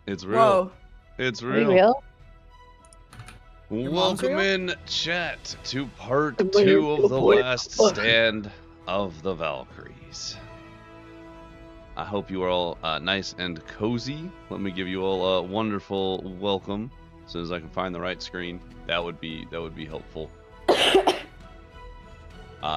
It's real. Whoa. It's Are you real. real? Welcome in, chat, to part 2 of the last stand of the Valkyries. I hope you are all nice and cozy. Let me give you all a wonderful welcome. As soon as I can find the right screen, that would be helpful. I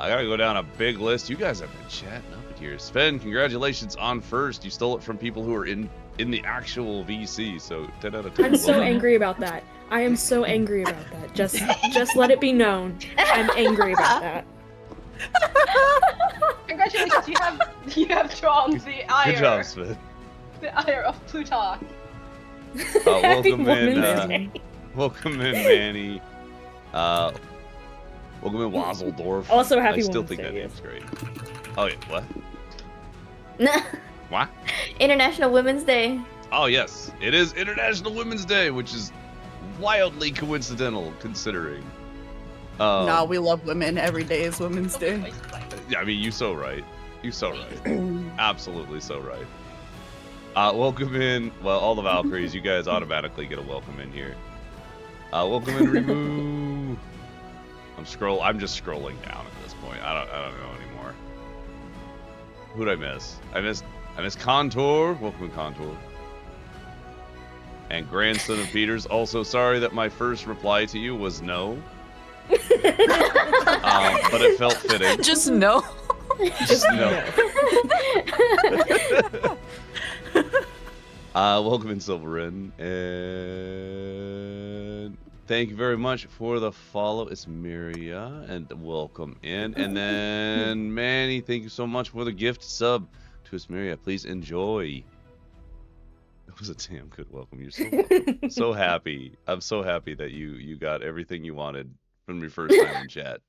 gotta go down a big list. You guys have been chatting up in here. Sven, congratulations on first. You stole it from people who are in the actual VC. So 10 out of 10. I'm so angry about that. I am so angry about that. Just let it be known. I'm angry about that. Congratulations, you have drawn the ire. Good job, Sven. The ire of Plutarch. Welcome in, welcome in, Manny. Welcome in, Wazeldorf. Also, happy I still Women's think Day, that yes. name's great. Oh yeah, what? What? International Women's Day. Oh yes, it is International Women's Day, which is wildly coincidental considering. Nah, we love women. Every day is Women's Day. Yeah, I mean, you so right. You so right. Absolutely so right. Welcome in, well, all the Valkyries. You guys automatically get a welcome in here. Welcome in, Remove. I'm just scrolling down at this point. I don't know anymore. Who'd I miss? I missed Contour. Welcome in, Contour. And grandson of Peter's. Also, sorry that my first reply to you was no. But it felt fitting. Just no. Just no. Welcome in, Silverin, and thank you very much for the follow. It's Miria, and welcome in. And then Manny, thank you so much for the gift sub to us, Miria. Please enjoy. That was a damn good welcome. You're so welcome. So happy. I'm so happy that you got everything you wanted from your first time in chat.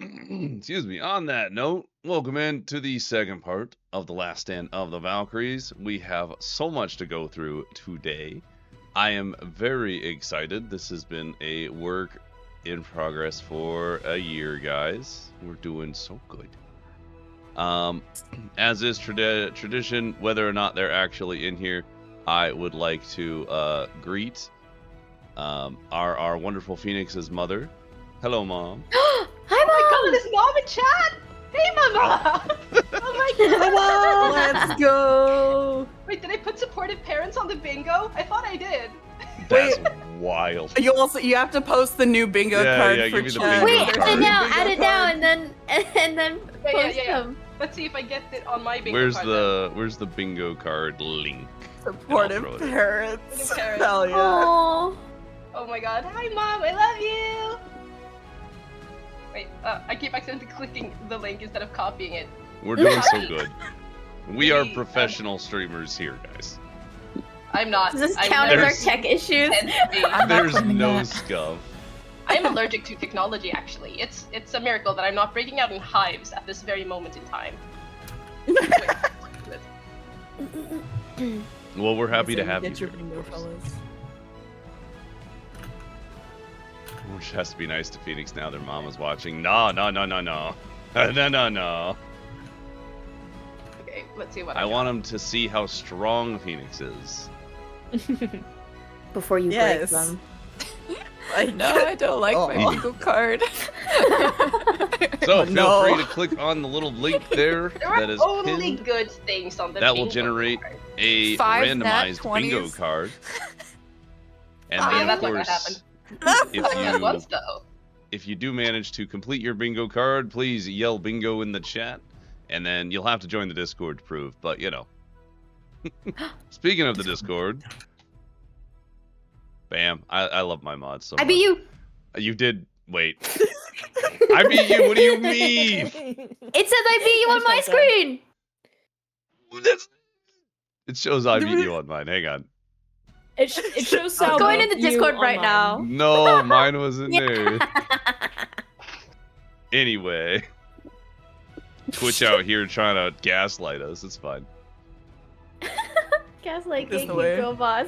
Excuse me. On that note, welcome in to the second part of the last stand of the Valkyries. We have so much to go through today. I am very excited. This has been a work in progress for a year, guys. We're doing so good. As is tradition, whether or not they're actually in here, I would like to greet our wonderful Phoenix's mother. Hello, Mom. Hi, Oh my god, is Mom in chat? Hey, Mama! Oh my god! Let's go. Wait, did I put supportive parents on the bingo? I thought I did. That's wild. You have to post the new bingo card yeah, for give me the chat. bingo Wait, card. add it now, and then post them. Let's see if I get it on my bingo Where's card. where's the bingo card link? Supportive And I'll throw it in. parents. Parents. Hell yeah. Aww. Oh my god. Hi, Mom. I love you. Wait, I keep accidentally clicking the link instead of copying it. We're doing so good. We are professional streamers here, guys. I'm not. Does this I'm count as our There's- tech issues? I'm not There's claiming no that. scuff. I am allergic to technology, actually. It's a miracle that I'm not breaking out in hives at this very moment in time. Well, we're happy to have you Get your here, bingo, of course. fellas. Which has to be nice to Phoenix now their mom is watching. No. No. No. Okay, let's see what I want him to see how strong Phoenix is. Before you Yes. break them. I know, I don't like my Oh. bingo card. So feel No. free to click on the little link there There are that is only pinned. good things on the That will bingo generate card. a 5 nat randomized bingo 20s. card. And Oh, yeah, then, of that's not gonna course, happen. if That you once, though. if you do manage to complete your bingo card, please yell bingo in the chat, and then you'll have to join the Discord to prove. But you know, speaking of the Discord, bam! I love my mods so much. I beat you. You did. Wait. I beat you. What do you mean? It says I beat you on my screen. It shows I beat you on mine. Hang on. It shows Sal. Going in the beat you Discord on right mine. now. No, mine wasn't Yeah. there. Anyway, Twitch out here trying to gaslight us. It's fine. Gaslight This Gay the way. Girl Boss.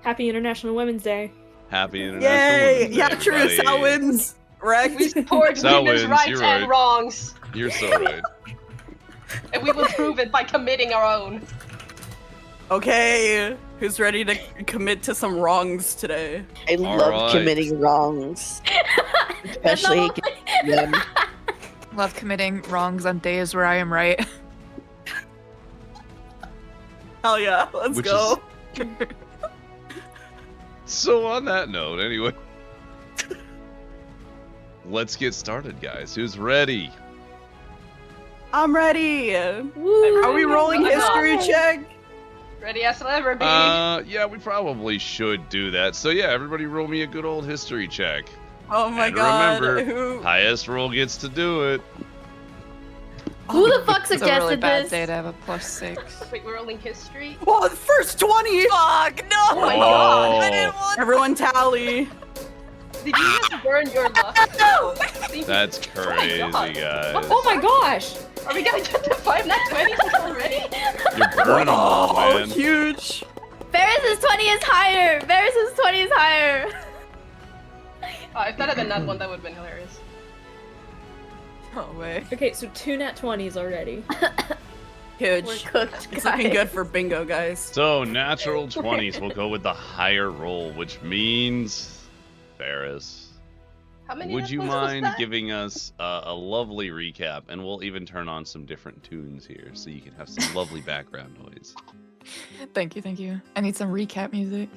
Happy International Women's Day. Happy International Yay! Women's Day, Yeah, true. everybody. Sal wins. Wrecked. We support Sal women's wins, rights you're and right. wrongs. You're so right. And we will prove it by committing our own. Okay, who's ready to commit to some wrongs today? I love committing wrongs. Especially them. Love committing wrongs on days where I am right. Hell yeah, let's go. So on that note, anyway, let's get started, guys. Who's ready? I'm ready. Woo. Are we rolling history check? Ready as I'll ever be. Yeah, we probably should do that. So yeah, everybody roll me a good old history check. Oh my And god. remember, highest roll gets to do it. Who the fuck It's a really suggested bad this? day to have a +6. Wait, we're rolling history? Oh, the first 20! Fuck, no! Oh my god! I didn't want Everyone tally. Did you just burn your luck? No! That's crazy, guys. Oh my gosh! Are we gonna get to 5 nat 20s already? You're burning them all, Oh, man. huge. Varys' 20 is higher! Varys' 20 is higher! Oh, if that had been that one, that would have been hilarious. No way. Okay, so 2 nat 20s already. Huge. We're cooked, It's guys. looking good for bingo, guys. So natural 20s will go with the higher roll, which means Ferris. How many Would nat you 20s was mind that? giving us a lovely recap, and we'll even turn on some different tunes here, so you can have some lovely background noise. Thank you, thank you. I need some recap music.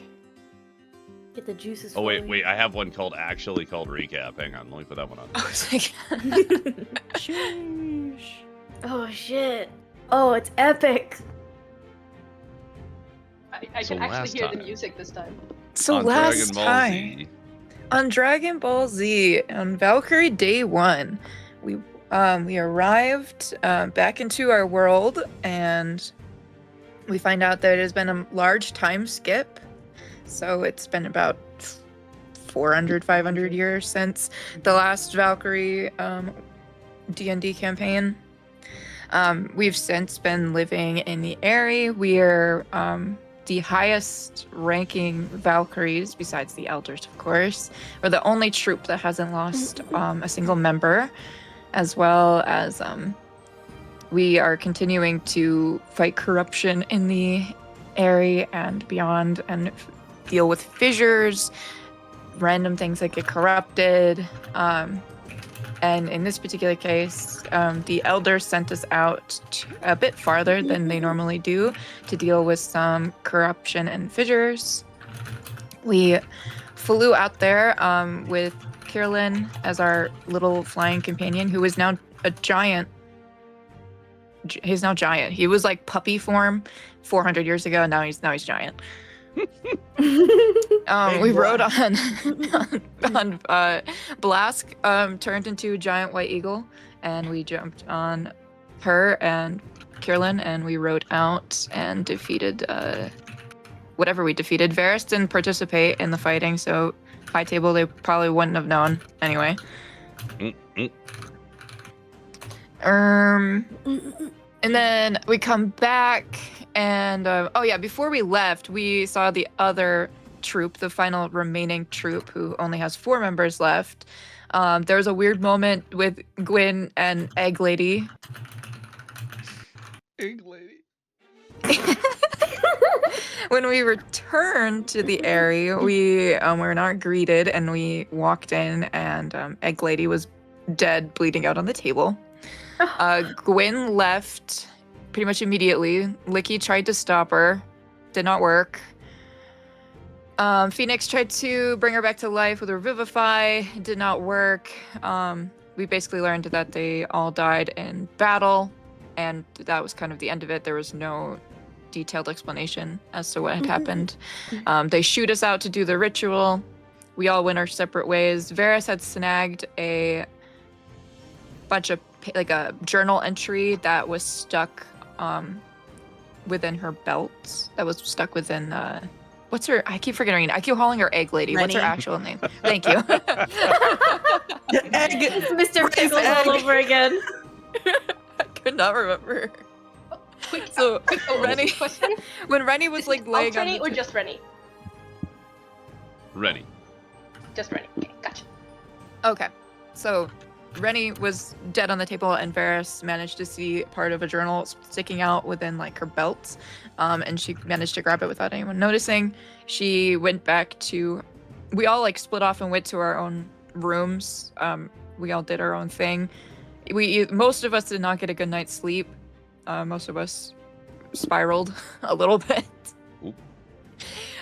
Get the juices Oh wait, flowing. wait, I have one called recap. Hang on, let me put that one on. I was like, Sheesh. Oh shit. Oh, it's epic. I So can actually last hear the time- music this time. so On last Dragon Ball time Z, on Dragon Ball Z on Valkyrie Day 1, we arrived back into our world and we find out that it has been a large time skip. So it's been about 400, 500 years since the last Valkyrie D&D campaign. We've since been living in the area. We're the highest ranking Valkyries, besides the Elders, of course. We're the only troop that hasn't lost a single member, as well as we are continuing to fight corruption in the area and beyond, and deal with fissures, random things that get corrupted. And in this particular case, the Elders sent us out a bit farther than they normally do to deal with some corruption and fissures. We flew out there with Kirlin as our little flying companion, who is now a giant. He's now giant. He was like puppy form 400 years ago, and now he's giant. We rode on Blask turned into a giant white eagle, and we jumped on her and Kirlin, and we rode out and defeated whatever we defeated. Varys didn't participate in the fighting, so high table they probably wouldn't have known anyway. And then we come back, and oh yeah, before we left, we saw the other troop, the final remaining troop, who only has 4 members left. There was a weird moment with Gwyn and Egg Lady. Egg lady. When we returned to the area, we were not greeted, and we walked in, and Egg Lady was dead, bleeding out on the table. Gwyn left pretty much immediately. Licky tried to stop her. Did not work. Phoenix tried to bring her back to life with Revivify. Did not work. We basically learned that they all died in battle, and that was kind of the end of it. There was no detailed explanation as to what had happened. They shoot us out to do the ritual. We all went our separate ways. Varys had snagged a bunch of like a journal entry that was stuck within her belt. That was stuck within what's her? I keep forgetting. I keep calling her Egg Lady. What's her Rennie. actual name? Thank you. Egg. It's Mr. Praise Pickles egg. all over again. I could not remember. Quick, So Rennie. Rennie, when Rennie was like laying on Rennie the or just Rennie? Ready. Just Rennie. Okay, gotcha. Okay, so Rennie was dead on the table, and Varys managed to see part of a journal sticking out within like her belt, and she managed to grab it without anyone noticing. She went back to. We all like split off and went to our own rooms. We all did our own thing. Most of us did not get a good night's sleep. Most of us spiraled a little bit.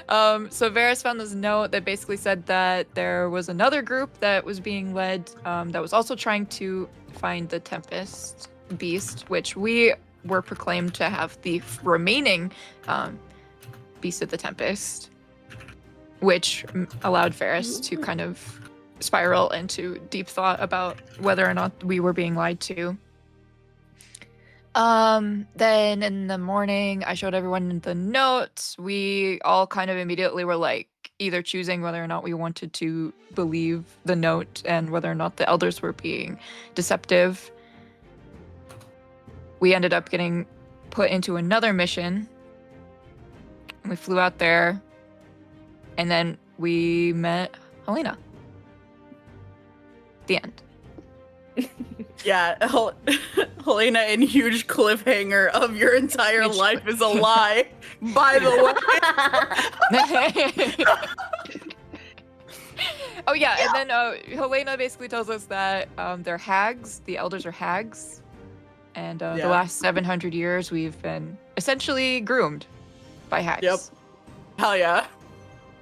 So Varys found this note that basically said that there was another group that was being led that was also trying to find the Tempest beast, which we were proclaimed to have the remaining beast of the Tempest, which allowed Varys to kind of spiral into deep thought about whether or not we were being lied to. Then in the morning, I showed everyone the notes. We all kind of immediately were like either choosing whether or not we wanted to believe the note and whether or not the elders were being deceptive. We ended up getting put into another mission. We flew out there, and then we met Helena. The end. Yeah, Helena in huge cliffhanger of your entire life is a lie, by the way. Oh yeah, and then Helena basically tells us that they're hags, the elders are hags, and the last 700 years we've been essentially groomed by hags. Yep. Hell yeah.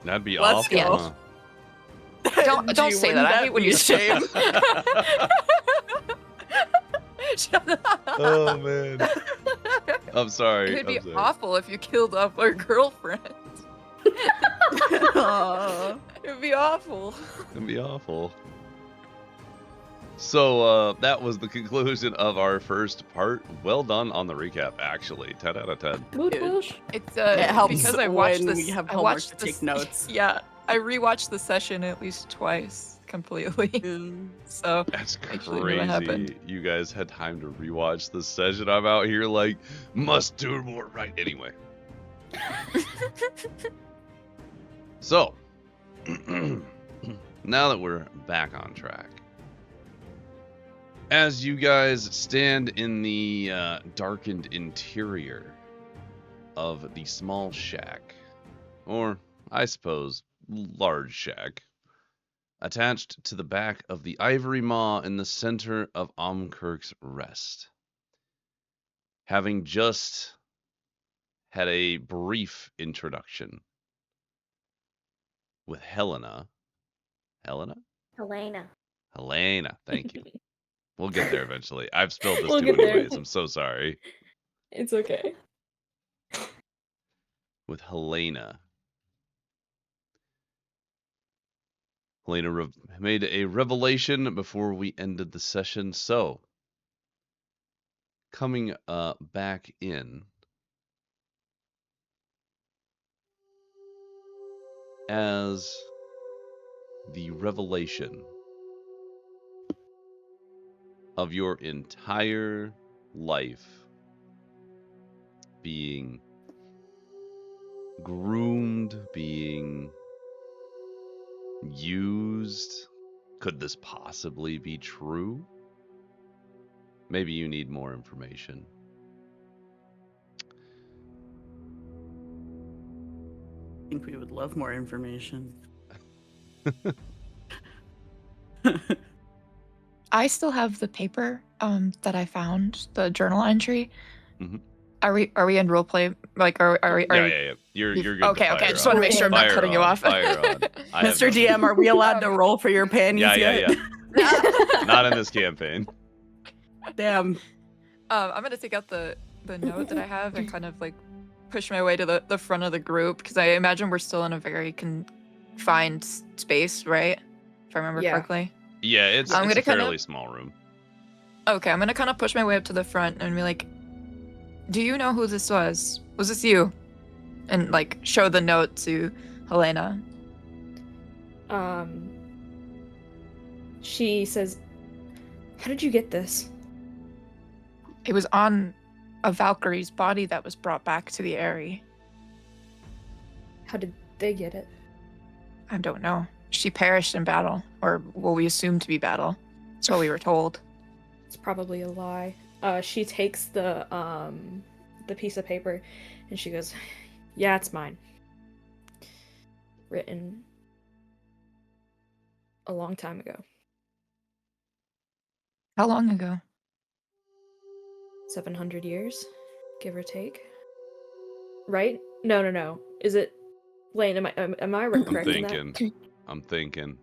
That'd be Let's awful. go. Huh? Don't say that. I hate when you say shame. Shut up. Oh man. I'm sorry. It would be I'm sorry. awful if you killed off our girlfriend. Aw. It would be awful. It'd be awful. So that was the conclusion of our first part. Well done on the recap, actually. 10 out of 10. Mood push. It's It helps because I watched when this. we have I homework watched to this, take notes. Yeah, I rewatched the session at least twice completely. So That's actually knew what happened. crazy. You guys had time to rewatch this session. I'm out here like, must do more right. Anyway. So, now that we're back on track, as you guys stand in the darkened interior of the small shack, or I suppose large shack, attached to the back of the ivory maw in the center of Omkirk's Rest, having just had a brief introduction with Helena. Helena, thank you. We'll get there eventually. I've spelled this We'll too get many there. ways. I'm so sorry. It's okay. With Helena. Helena made a revelation before we ended the session. So, coming back in as the revelation of your entire life being groomed, being used. Could this possibly be true? Maybe you need more information. I think we would love more information. I still have the paper that I found, the journal entry. Mhm. Are we in roleplay? Like, are Yeah. You're good. Okay. to I fire just want to make sure I'm not Fire cutting you on, off. Fire on. I have Mr. DM, are we allowed to roll for your panties yet? Yeah. Not in this campaign. Damn. I'm gonna take out the note that I have and kind of like push my way to the front of the group, because I imagine we're still in a very confined space, right? If I remember correctly. Yeah, it's I'm a gonna fairly small room. Okay, I'm gonna kind of push my way up to the front and be like, "Do you know who this was? Was this you?" And like show the note to Helena. She says, "How did you get this?" It was on a Valkyrie's body that was brought back to the Eyrie. How did they get it? I don't know. She perished in battle, or what we assume to be battle. That's what we were told. It's probably a lie. She takes the piece of paper and she goes, "Yeah, it's mine. Written a long time ago. How long ago? 700 years, give or take. Right? No. Is it Lane, am I I'm correct in that? thinking.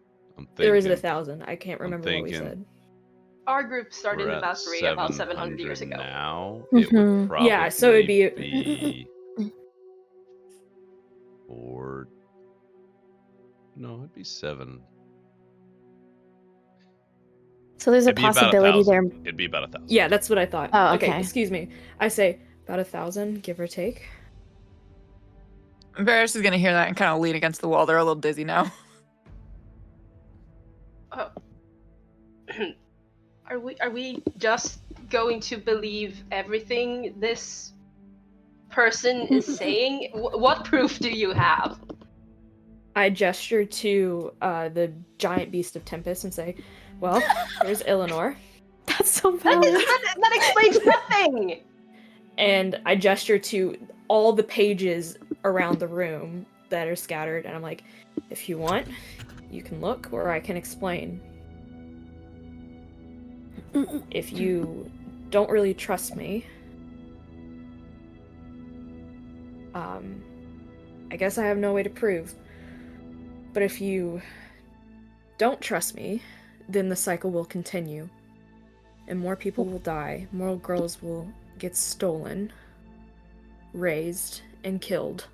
Or is it 1,000? I can't remember what we thinking. said. Our group started We're in at Valkyrie about 700 years ago. now. It would probably Yeah, so it'd be be four. No, it'd be 7. So there's a It'd be about possibility there. 1,000. It'd be about 1,000. Yeah, that's what I thought. Oh, okay. Excuse me. I say about 1,000, give or take. Varys is gonna hear that and kind of lean against the wall. They're a little dizzy now. Oh. Are we just going to believe everything this person is saying? What proof do you have? I gesture to the giant beast of Tempest and say, "Well, there's Eleanor." That's so That, valid. that explains nothing. And I gesture to all the pages around the room that are scattered, and I'm like, "If you want, you can look, or I can explain. If you don't really trust me, I guess I have no way to prove. But if you don't trust me, then the cycle will continue. And more people will die, more girls will get stolen, raised, and killed.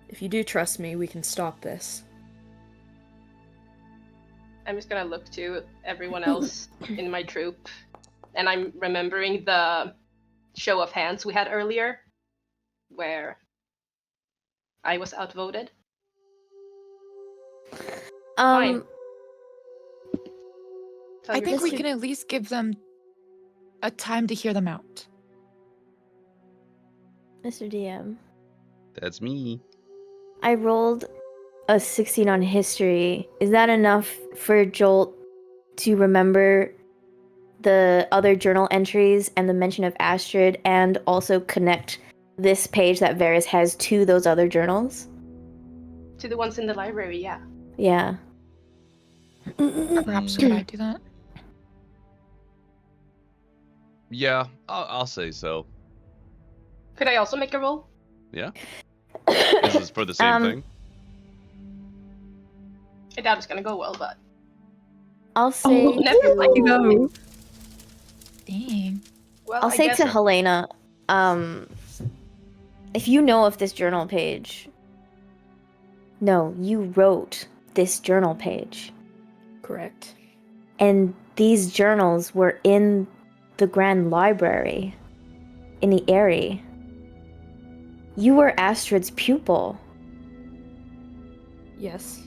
If you do trust me, we can stop this." I'm just gonna look to everyone else in my troop, and I'm remembering the show of hands we had earlier, where I was outvoted. Fine. I think we Mr. can at least give them a time to hear them out. Mr. DM, That's me. I rolled a 16 on history. Is that enough for Jolt to remember the other journal entries and the mention of Astrid, and also connect this page that Varys has to those other journals? To the ones in the library, yeah. Yeah. Perhaps could I do that? Yeah, I'll say so. Could I also make a roll? Yeah. Is this for the same thing? I doubt it's gonna go well, but I'll say never mind. Dang. Well, I'll I say guess to Helena, if you know of this journal page. No, you wrote this journal page. Correct. And these journals were in the Grand Library in the Eyrie. You were Astrid's pupil. Yes.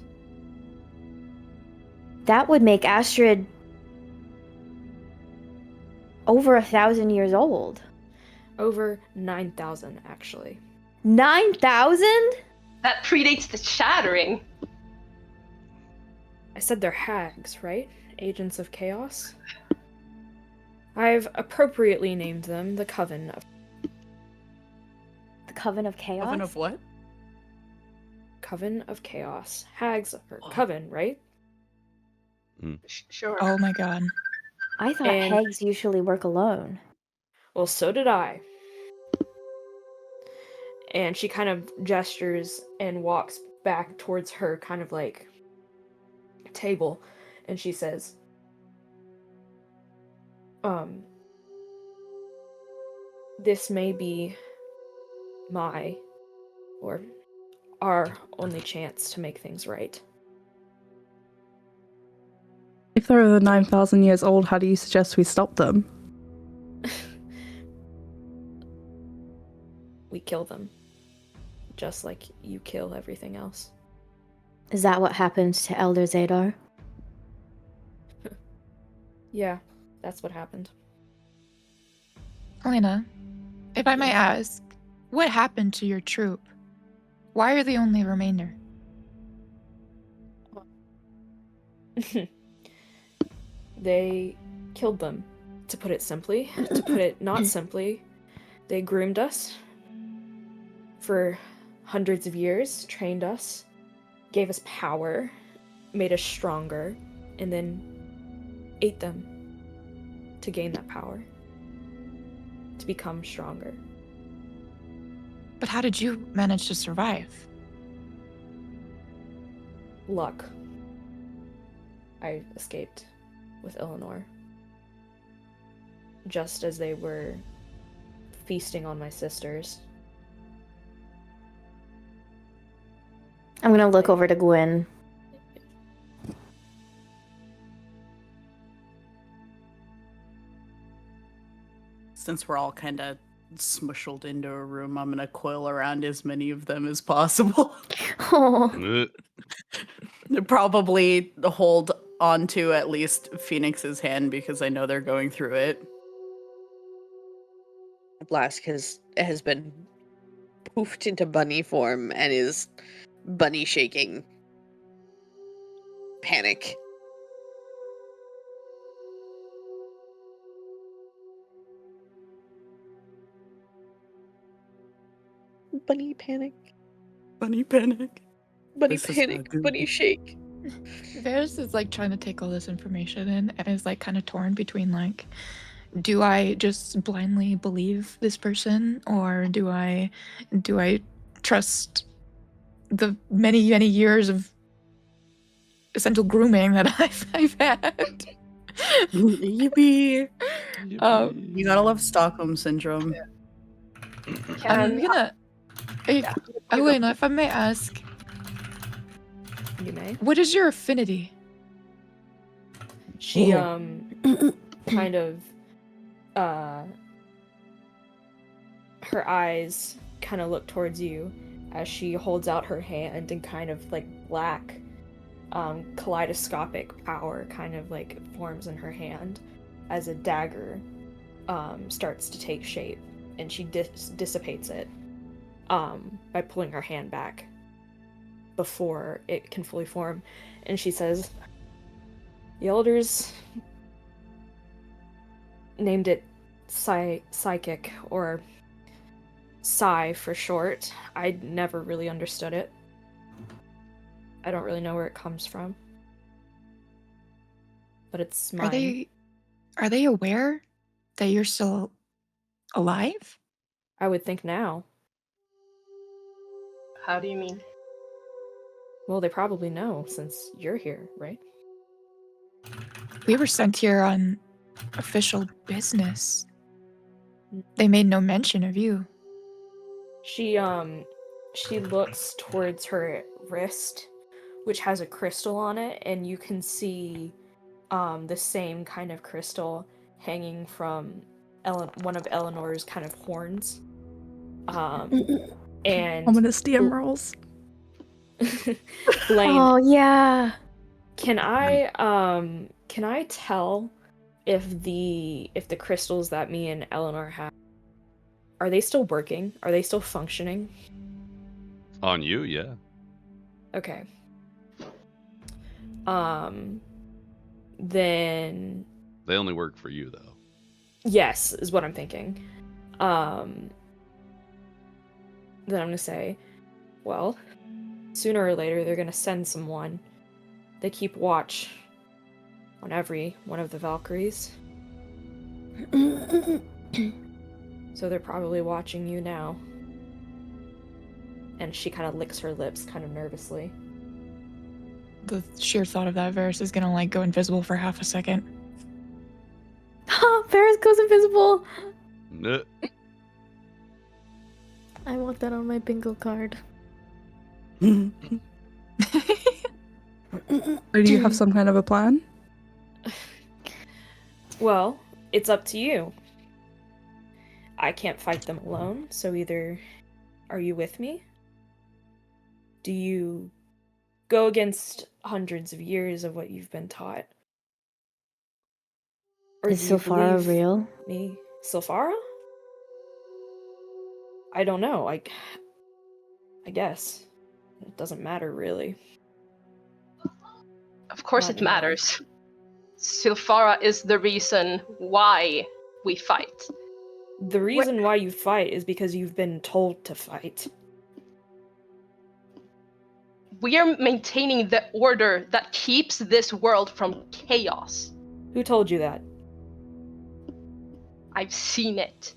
That would make Astrid over 1,000 years old. Over 9,000, actually. 9,000? that predates the shattering. I said they're hags, right? Agents of chaos? I've appropriately named them the Coven of... The Coven of Chaos? Oven of what? Coven of Chaos. Hags, or Coven, right? Sure. Oh my god. I thought And- hags usually work alone. Well, so did I. And she kind of gestures and walks back towards her kind of like table, and she says, this may be my or our only chance to make things right. If they're 9,000 years old, how do you suggest we stop them? We kill them. Just like you kill everything else. Is that what happens to Elder Zadar? Yeah, that's what happened. Helena, if I may ask, what happened to your troop? Why are the only remainder? They killed them, to put it simply. To put it not simply, they groomed us for hundreds of years, trained us, gave us power, made us stronger, and then ate them to gain that power, to become stronger. But how did you manage to survive? Luck. I escaped with Eleanor. Just as they were feasting on my sisters. I'm gonna look over to Gwen. Since we're all kind of smushed into a room, I'm gonna coil around as many of them as possible. Oh. Probably hold onto at least Phoenix's hand because I know they're going through it. Blask has been poofed into bunny form and is bunny shaking. Panic. Bunny panic. Bunny panic. Bunny This is panic. not good. Bunny shake. Varys is like trying to take all this information in and is like kind of torn between like, do I just blindly believe this person or do I trust the many years of essential grooming that I've had? Yippee. You gotta love Stockholm syndrome. I'm gonna. Hey, Elena, if I may ask, You may. what is your affinity? She kind of her eyes kind of look towards you as she holds out her hand, and kind of like black kaleidoscopic power kind of like forms in her hand as a dagger starts to take shape, and she dissipates it by pulling her hand back before it can fully form, and she says, the elders named it psychic, or Psi for short. I never really understood it. I don't really know where it comes from. But it's mine. Are they aware that you're still alive? I would think now. How do you mean? Well, they probably know since you're here, right? We were sent here on official business. They made no mention of you. She looks towards her wrist, which has a crystal on it, and you can see the same kind of crystal hanging from one of Eleanor's kind of horns. And Ominous DM rolls. Blaine, Oh yeah. can I tell if the crystals that me and Eleanor have, are they still working? Are they still functioning? On you, yeah. Okay. Then They only work for you, though. yes, is what I'm thinking. Then I'm gonna say, well, sooner or later they're gonna send someone. They keep watch on every one of the Valkyries. So they're probably watching you now. And she kind of licks her lips kind of nervously. The sheer thought of that Varys is gonna like go invisible for half a second. Varys goes invisible. Nuh. I want that on my bingo card. Or do you have some kind of a plan? Well, it's up to you. I can't fight them alone, so either are you with me? Do you go against hundreds of years of what you've been taught? Or Is do you Silfara believe real? me? Silfara? I don't know. I guess. It doesn't matter, really. Of course Not it anymore. matters. Silfara is the reason why we fight. The reason why you fight is because you've been told to fight. We are maintaining the order that keeps this world from chaos. Who told you that? I've seen it.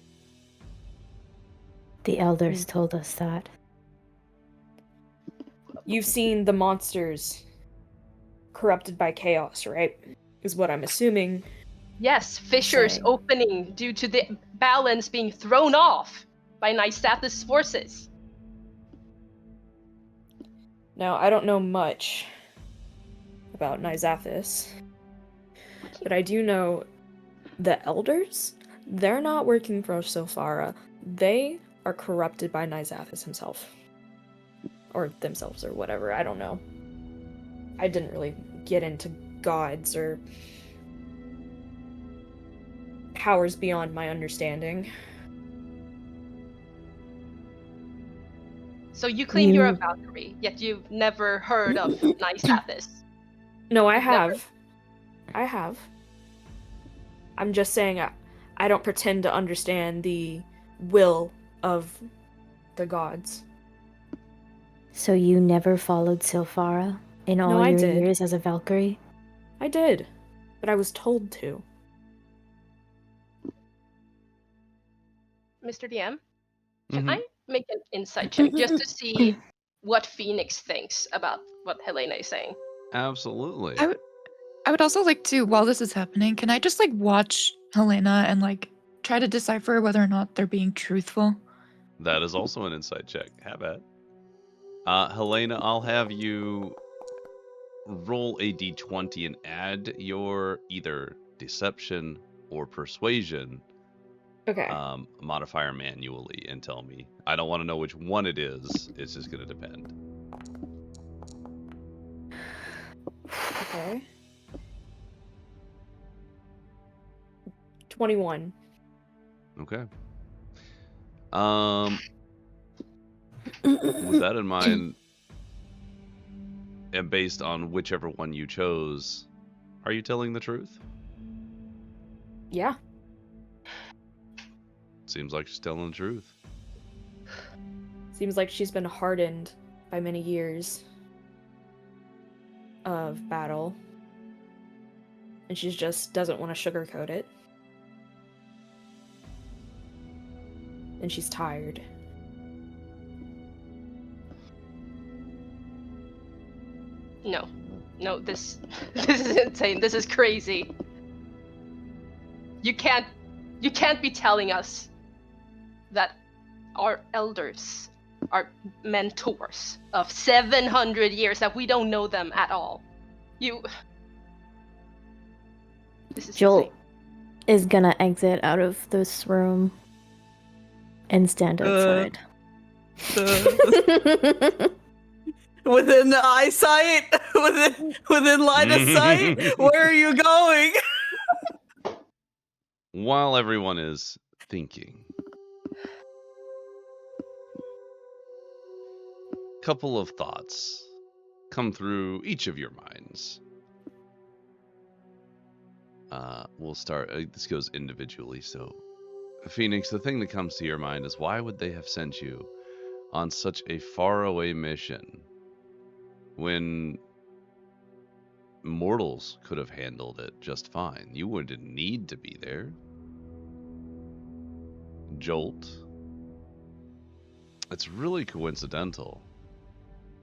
The elders told us that. You've seen the monsters corrupted by chaos, right? Is what I'm assuming. Yes, fissures Saying. opening due to the balance being thrown off by Nysathis' forces. Now, I don't know much about Nysathis, but I do know the elders, they're not working for Silfara. They are corrupted by Nysathis himself. Or themselves, or whatever, I don't know. I didn't really get into gods or powers beyond my understanding. So you claim you're a Valkyrie, yet you've never heard of Nysathis. No, I You've have. I have. I'm just saying I don't pretend to understand the will of the gods. So you never followed Silfara in all No, I your did. years as a Valkyrie? I did, but I was told to. Mr. DM, can Mhm. I make an insight check just to see what Phoenix thinks about what Helena is saying? Absolutely. I would also like to, while this is happening, can I just like watch Helena and like try to decipher whether or not they're being truthful? That is also an insight check. Have at. Helena, I'll have you roll a d20 and add your either deception or persuasion Okay. modifier manually and tell me. I don't want to know which one it is. It's just going to depend. Okay. 21. Okay. With that in mind, and based on whichever one you chose, are you telling the truth? Yeah. Seems like she's telling the truth. Seems like she's been hardened by many years of battle. And she just doesn't want to sugarcoat it. And she's tired. No, this is insane. This is crazy. You can't be telling us that our elders are mentors of 700 years, that we don't know them at all. This is Jolt is gonna exit out of this room and stand outside. Within the eyesight? Within line of sight? Where are you going? While everyone is thinking, couple of thoughts come through each of your minds. We'll start. This goes individually. So, Phoenix, the thing that comes to your mind is, why would they have sent you on such a faraway mission when mortals could have handled it just fine? You wouldn't need to be there. Jolt, it's really coincidental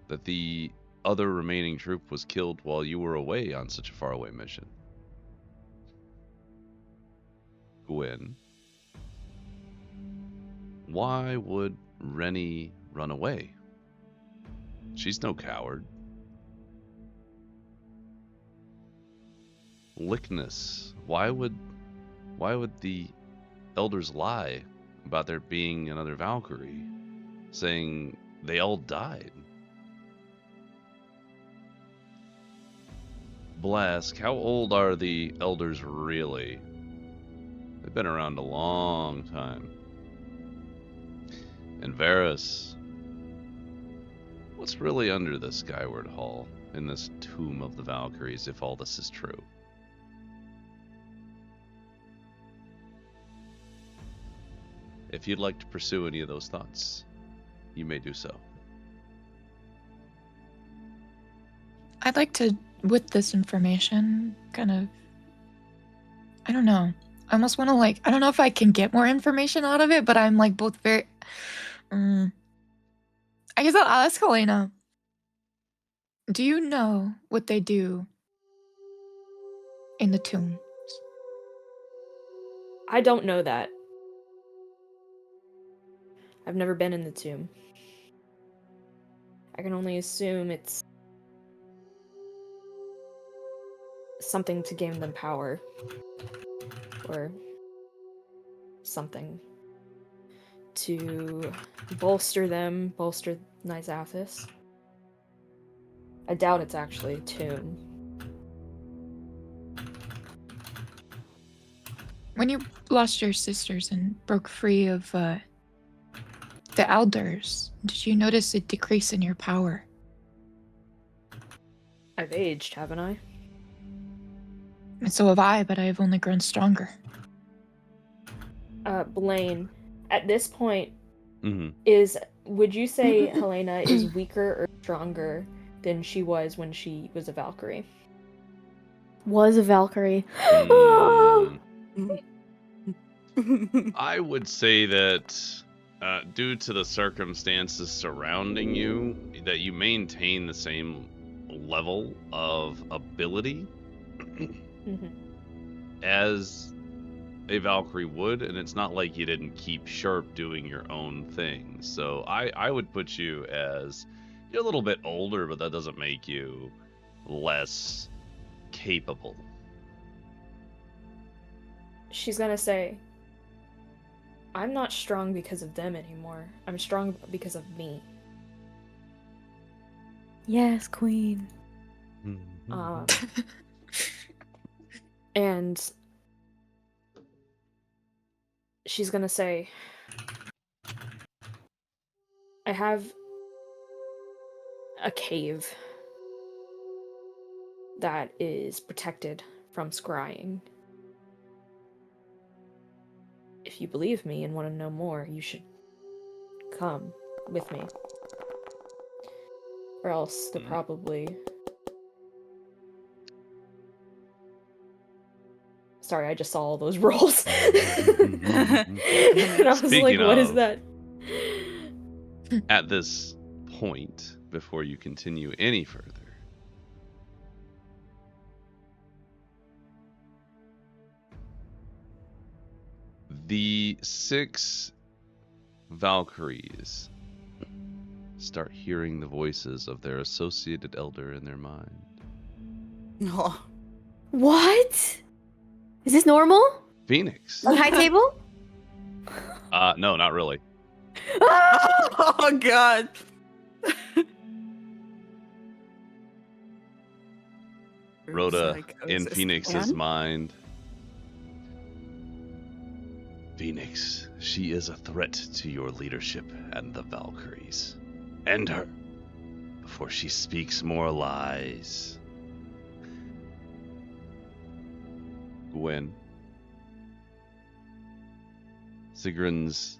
that the other remaining troop was killed while you were away on such a faraway mission. Gwen, why would Rennie run away? She's no coward. Lickness, why would the elders lie about there being another Valkyrie, saying they all died? Blask, how old are the elders really? They've been around a long time. And Varus, what's really under the Skyward Hall, in this tomb of the Valkyries, if all this is true? if you'd like to pursue any of those thoughts, you may do so. I'd like to, with this information, kind of, I don't know. I almost want to I don't know if I can get more information out of it, but I'm both very, I guess I'll ask Helena. Do you know what they do in the tomb? I don't know that. I've never been in the tomb. I can only assume it's something to gain them power. Or something to bolster Nyzathis. I doubt it's actually a tomb. When you lost your sisters and broke free of the elders, did you notice a decrease in your power? I've aged, haven't I? And so have I, but I have only grown stronger. Blaine, at this point, Mm-hmm. would you say Helena is weaker or stronger than she was when she was a Valkyrie? Was a Valkyrie. I would say that due to the circumstances surrounding you, that you maintain the same level of ability as a Valkyrie would, and it's not like you didn't keep sharp doing your own thing. So I would put you as, you're a little bit older, but that doesn't make you less capable. She's gonna say, I'm not strong because of them anymore. I'm strong because of me. Yes, queen. And she's gonna say, I have a cave that is protected from scrying. If you believe me and want to know more, you should come with me. Or else they're probably... Sorry, I just saw all those rolls. And I was Speaking what is of, that? At this point, before you continue any further, the 6 Valkyries start hearing the voices of their associated elder in their mind. Oh. What? Is this normal? Phoenix. On high table? No, not really. Oh god. Rhoda, in Psychosis. Phoenix's mind. Phoenix, she is a threat to your leadership and the Valkyries. End her before she speaks more lies. Gwen. Sigrun's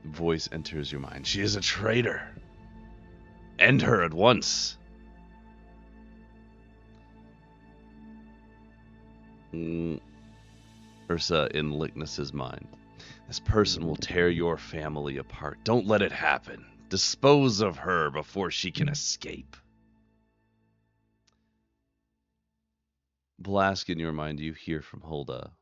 voice enters your mind. She is a traitor. End her at once. Ursa in Lychnus's mind. This person will tear your family apart. Don't let it happen. Dispose of her before she can escape. Blask, in your mind, you hear from Hulda.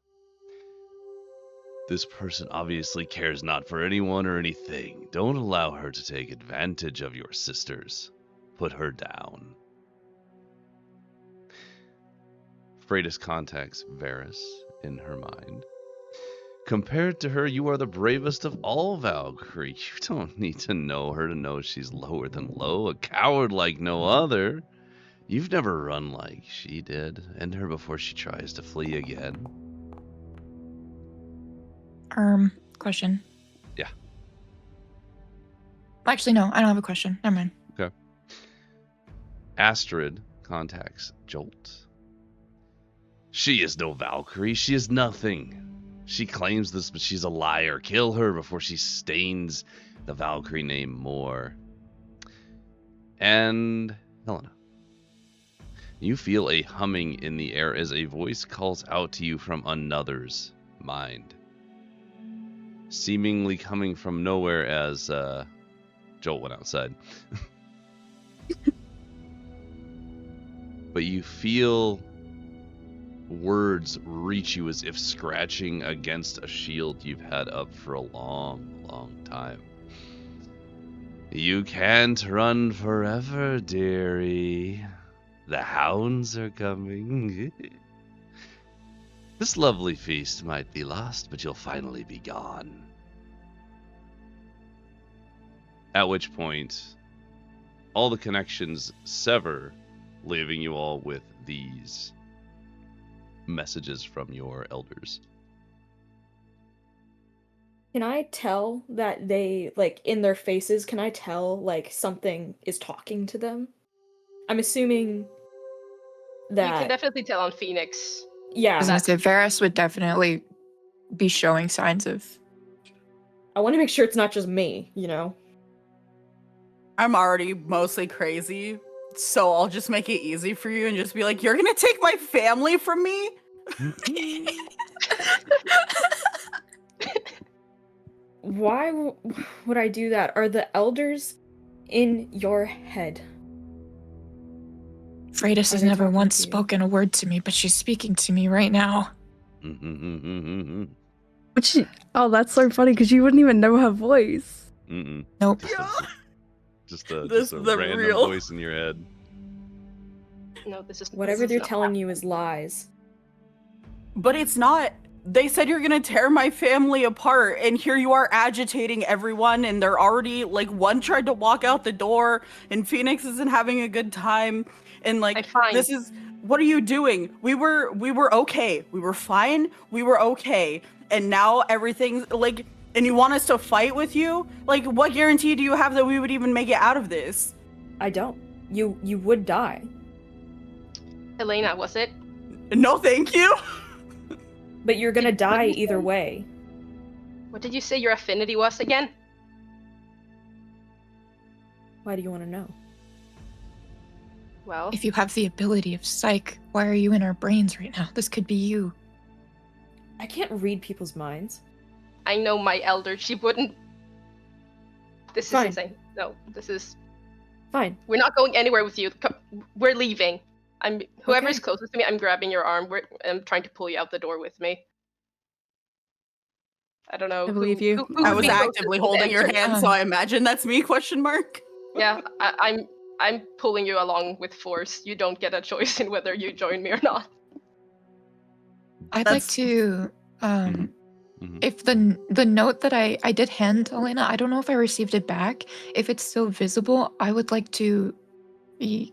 This person obviously cares not for anyone or anything. Don't allow her to take advantage of your sisters. Put her down. Freitas contacts Varys in her mind. Compared to her, you are the bravest of all Valkyrie. You don't need to know her to know she's lower than low, a coward like no other. You've never run like she did. End her before she tries to flee again. Question. Yeah. Actually, no, I don't have a question. Never mind. Okay. Astrid contacts Jolt. She is no Valkyrie. She is nothing. She claims this, but she's a liar. Kill her before she stains the Valkyrie name more. And Helena, you feel a humming in the air as a voice calls out to you from another's mind, seemingly coming from nowhere as Joel went outside. But you feel words reach you as if scratching against a shield you've had up for a long, long time. You can't run forever, dearie. The hounds are coming. This lovely feast might be lost, but you'll finally be gone. At which point, all the connections sever, leaving you all with these messages from your elders. Can I tell that they, like, in their faces, can I tell, like, something is talking to them? I'm assuming that... You can definitely tell on Phoenix. Yeah. I was gonna say Varys would definitely be showing signs of. I want to make sure it's not just me, you know? I'm already mostly crazy, so I'll just make it easy for you and just be like, you're gonna take my family from me? Why would I do that? Are the elders in your head? Freitas has they never talking once to you? spoken a word to me, but she's speaking to me right now. Which, oh, that's so funny because you wouldn't even know her voice. Nope. Just a This is the random real- voice in your head. No, this is Whatever this is they're not telling you is lies. But it's not. They said you're gonna tear my family apart, and here you are agitating everyone, and they're already, like, one tried to walk out the door, and Phoenix isn't having a good time, and, like, I'm fine. this is, what are you doing? We were okay. We were fine. We were okay. And now everything's, like, and you want us to fight with you? Like, what guarantee do you have that we would even make it out of this? I don't. You would die. Helena, was it? No, thank you. But you're gonna die either way. What did you say your affinity was again? Why do you want to know? Well, If you have the ability of psych, why are you in our brains right now? This could be you. I can't read people's minds. I know my elder. She wouldn't. This Fine. is insane. No, this is. Fine. We're not going anywhere with you. We're leaving. Whoever's Okay. closest to me. I'm grabbing your arm. I'm trying to pull you out the door with me. I don't know. I believe you. who I would was be closest actively to the holding your entrance? hand, so I imagine that's me, question mark. Yeah, I'm pulling you along with force. You don't get a choice in whether you join me or not. I'd like That's- to Mhm. if the note that I did hand Elena, I don't know if I received it back. If it's still visible, I would like to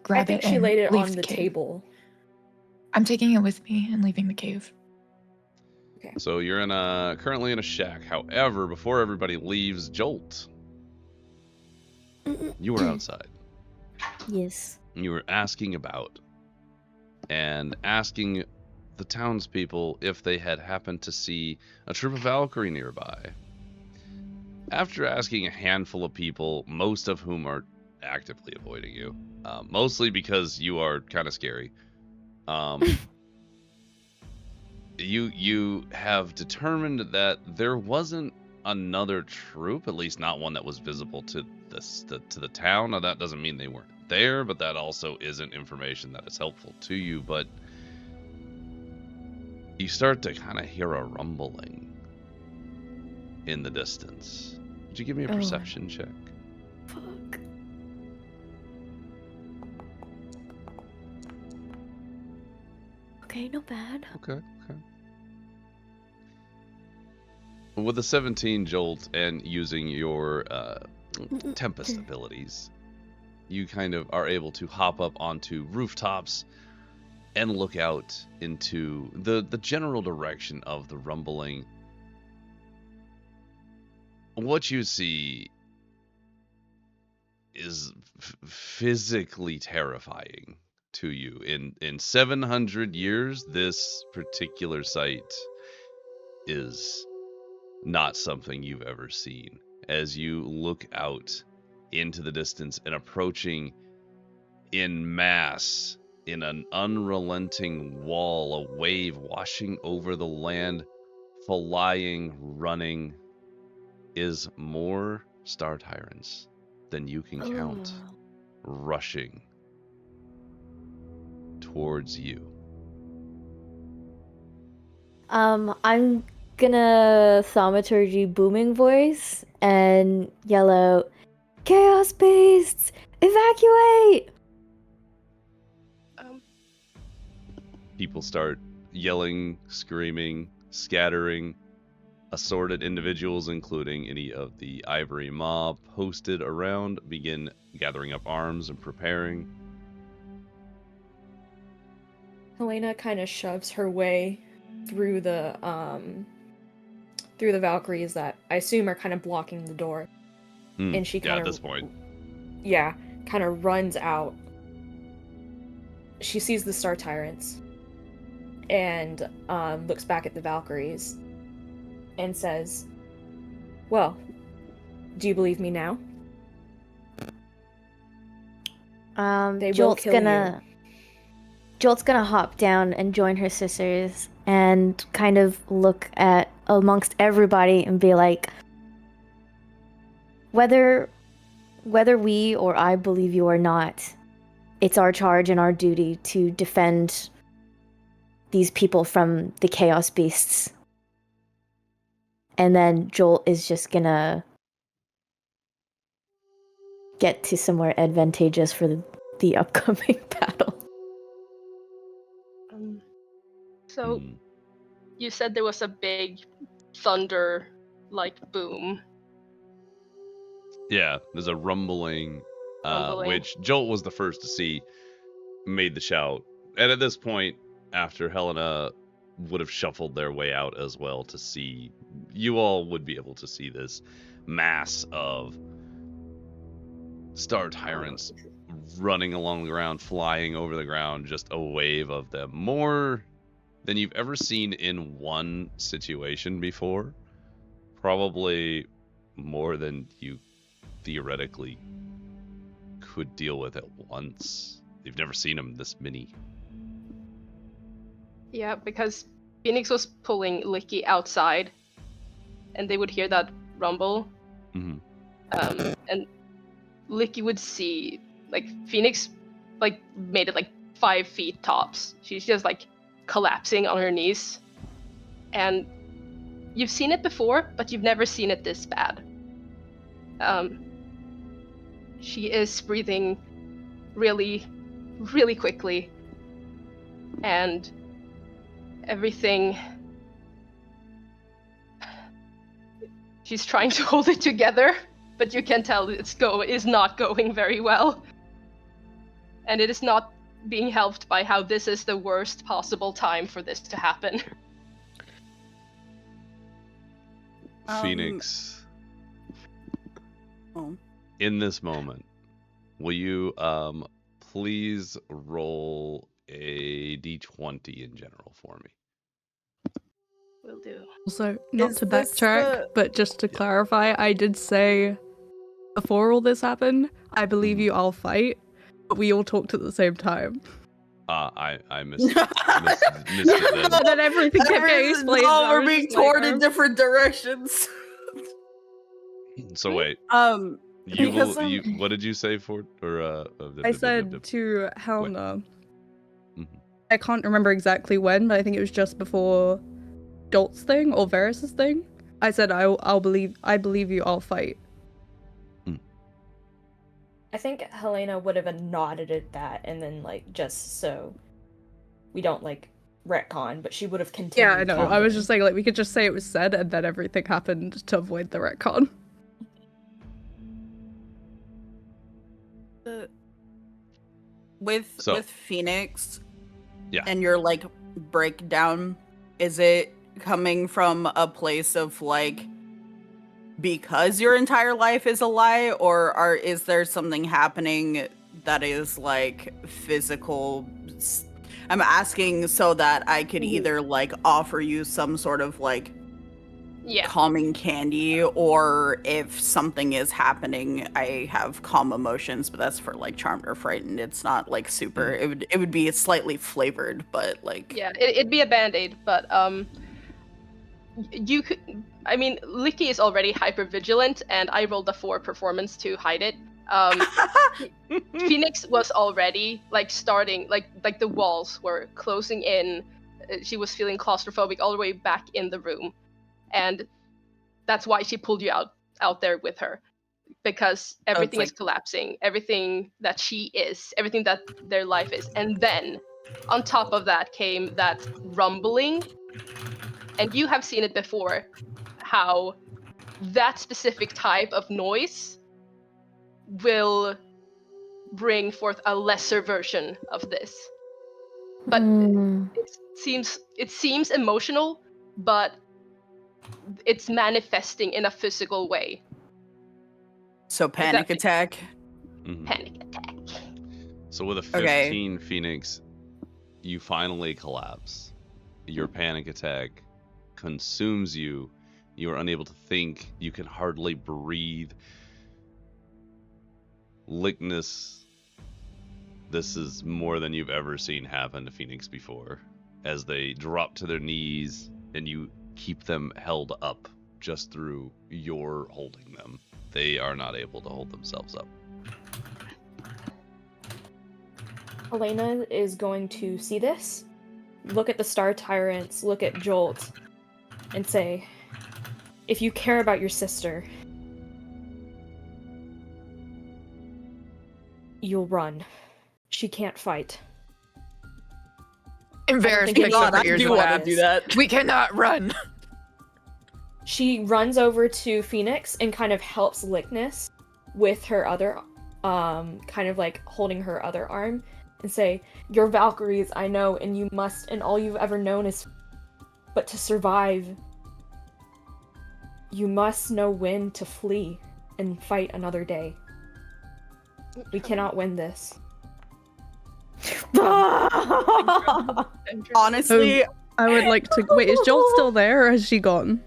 grab I think it she and laid it leave on the cave. table. I'm taking it with me and leaving the cave. So you're currently in a shack. However, before everybody leaves, Jolt, you were outside. Yes. You were asking about and asking the townspeople if they had happened to see a troop of Valkyrie nearby. After asking a handful of people, most of whom are actively avoiding you, mostly because you are kind of scary, you have determined that there wasn't another troop, at least not one that was visible to the town. Now that doesn't mean they weren't there, but that also isn't information that is helpful to you. But you start to kind of hear a rumbling in the distance. Would you give me a Oh. perception check? Fuck. Okay, not bad. Okay. With a 17 Jolt and using your Tempest abilities, you kind of are able to hop up onto rooftops and look out into the general direction of the rumbling. What you see is physically terrifying to you. In 700 years, this particular site is not something you've ever seen. As you look out into the distance and approaching in mass, in an unrelenting wall, a wave washing over the land, flying, running, is more Star Tyrants than you can count, rushing towards you. I'm gonna thaumaturgy booming voice and yell out, "Chaos beasts, evacuate!" People start yelling, screaming, scattering. Assorted individuals, including any of the ivory mob posted around, begin gathering up arms and preparing. Helena kind of shoves her way through the Valkyries that I assume are kind of blocking the door, and she kind of at this point, kind of runs out. She sees the Star Tyrants and looks back at the Valkyries and says, "Well, do you believe me now?" Jolt's gonna hop down and join her sisters and kind of look at amongst everybody and be like, whether we or I believe you or not, it's our charge and our duty to defend these people from the Chaos Beasts. And then Jolt is just gonna get to somewhere advantageous for the upcoming battle. So, you said there was a big thunder, boom. Yeah, there's a rumbling, which Jolt was the first to see, made the shout. And at this point, after Helena would have shuffled their way out as well to see, you all would be able to see this mass of Star Tyrants running along the ground, flying over the ground, just a wave of them. More than you've ever seen in one situation before. Probably more than you theoretically could deal with at once. You've never seen them this many. Yeah, because Phoenix was pulling Licky outside, and they would hear that rumble. Mm-hmm. And Licky would see, Phoenix, made it 5 feet tops. She's just collapsing on her knees. And you've seen it before, but you've never seen it this bad. She is breathing really, really quickly. And everything... She's trying to hold it together, but you can tell is not going very well. And it is not being helped by how this is the worst possible time for this to happen. Phoenix, in this moment, will you please roll a d20 in general for me? Will do. Also, not to backtrack, but just to clarify, I did say before all this happened, I believe you, I'll fight, but we all talked at the same time. I missed it then. And then everything kept getting explained. Oh, we're being torn in different directions. So wait. What did you say for I said to Helena. I can't remember exactly when, but I think it was just before Jolt's thing or Varys's thing. I said I believe you, I'll fight. I think Helena would have nodded at that, and then just so we don't retcon, but she would have continued. Yeah, I know. I was just saying we could just say it was said, and then everything happened to avoid the retcon. With Phoenix, and your breakdown, is it coming from a place of because your entire life is a lie, or is there something happening that is physical? I'm asking so that I could either offer you some sort of Yeah. calming candy, or if something is happening, I have calm emotions, but that's for like charmed or frightened. It's not like super. It would be slightly flavored, but like Yeah, it'd be a band-aid, but you could. I mean, Licky is already hyper vigilant, and I rolled a 4 performance to hide it. Phoenix was already like starting, like the walls were closing in. She was feeling claustrophobic all the way back in the room, and that's why she pulled you out there with her, because everything is collapsing, everything that she is, everything that their life is, and then on top of that came that rumbling, and you have seen it before, how that specific type of noise will bring forth a lesser version of this. But it seems emotional, but it's manifesting in a physical way. So panic attack. Panic attack. So with a 15, Phoenix, you finally collapse. Your panic attack consumes you. You are unable to think. You can hardly breathe. Lickness. This is more than you've ever seen happen to Phoenix before. As they drop to their knees and you keep them held up just through your holding them. They are not able to hold themselves up. Helena is going to see this, look at the Star Tyrants, look at Jolt, and say, if you care about your sister, you'll run. She can't fight. Embarrassed. I do want to do that. We cannot run. She runs over to Phoenix and kind of helps Lickness with her other, kind of like holding her other arm, and say, "You're Valkyries, I know, and you must, and all you've ever known is, but to survive, you must know when to flee and fight another day. We cannot win this." Honestly, I would like to. Wait, is Jolt still there, or has she gone?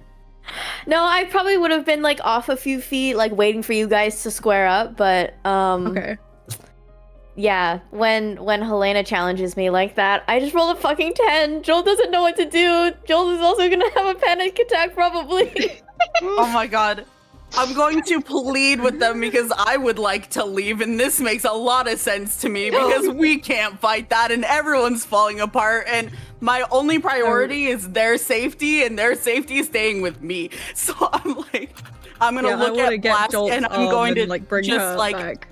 No, I probably would have been like off a few feet, like waiting for you guys to square up. But Okay. yeah, when Helena challenges me like that, I just roll a fucking 10. Joel doesn't know what to do. Joel is also gonna have a panic attack probably. oh my god. I'm going to plead with them because I would like to leave, and this makes a lot of sense to me because we can't fight that and everyone's falling apart, and my only priority is their safety, and their safety is staying with me. So I'm like, I'm gonna look at Blast and I'm going to like bring just her like back.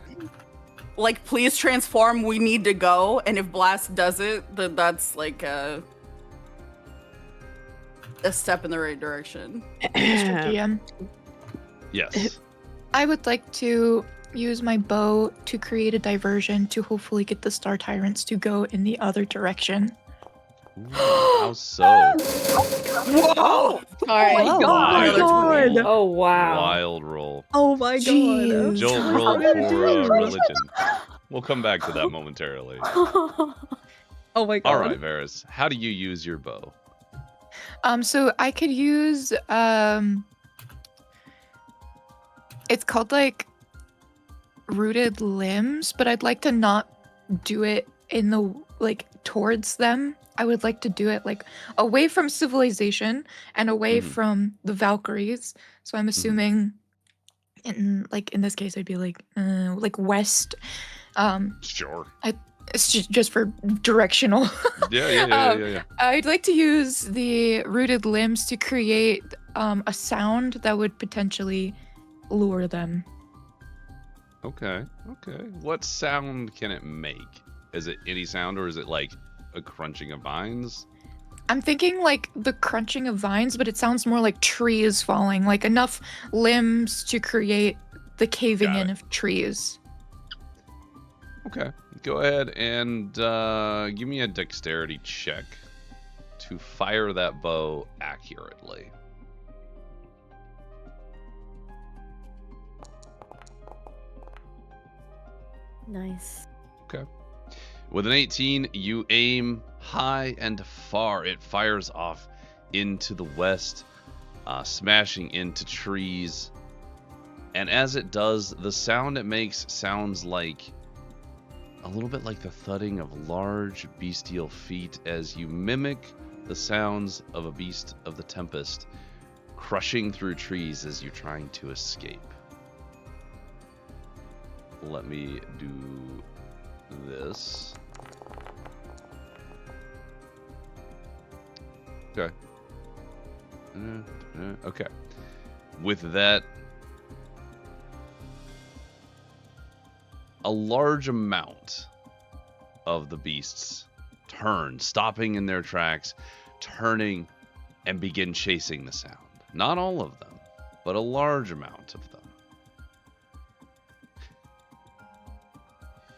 Like, please transform, we need to go, and if Blast does it, then that's like a step in the right direction. Mr. DM. Yes. I would like to use my bow to create a diversion to hopefully get the Star Tyrants to go in the other direction. Ooh, how so? Whoa! Sorry. Oh my god! Oh wow. Wild roll. Oh my god! Jolt rolled for religion. We'll come back to that momentarily. Oh my god. All right, Varys. How do you use your bow? So I could use it's called like rooted limbs, but I'd like to not do it in the like towards them. I would like to do it like away from civilization and away from the Valkyries. So I'm assuming in this case it'd be like west. Sure. It's just for directional. Yeah. I'd like to use the rooted limbs to create a sound that would potentially lure them. Okay. What sound can it make? Is it any sound, or is it like a crunching of vines? I'm thinking like the crunching of vines, but it sounds more like trees falling, like enough limbs to create the caving in of trees. Okay. Go ahead and give me a dexterity check to fire that bow accurately. Nice. Okay. With an 18, you aim high and far. It fires off into the west. smashing into trees. And as it does, the sound it makes sounds like a little bit like the thudding of large bestial feet as you mimic the sounds of a beast of the tempest crushing through trees as you're trying to escape. Let me do this. Okay. Okay. With that, a large amount of the beasts turn, stopping in their tracks, turning, and begin chasing the sound. Not all of them, but a large amount of them.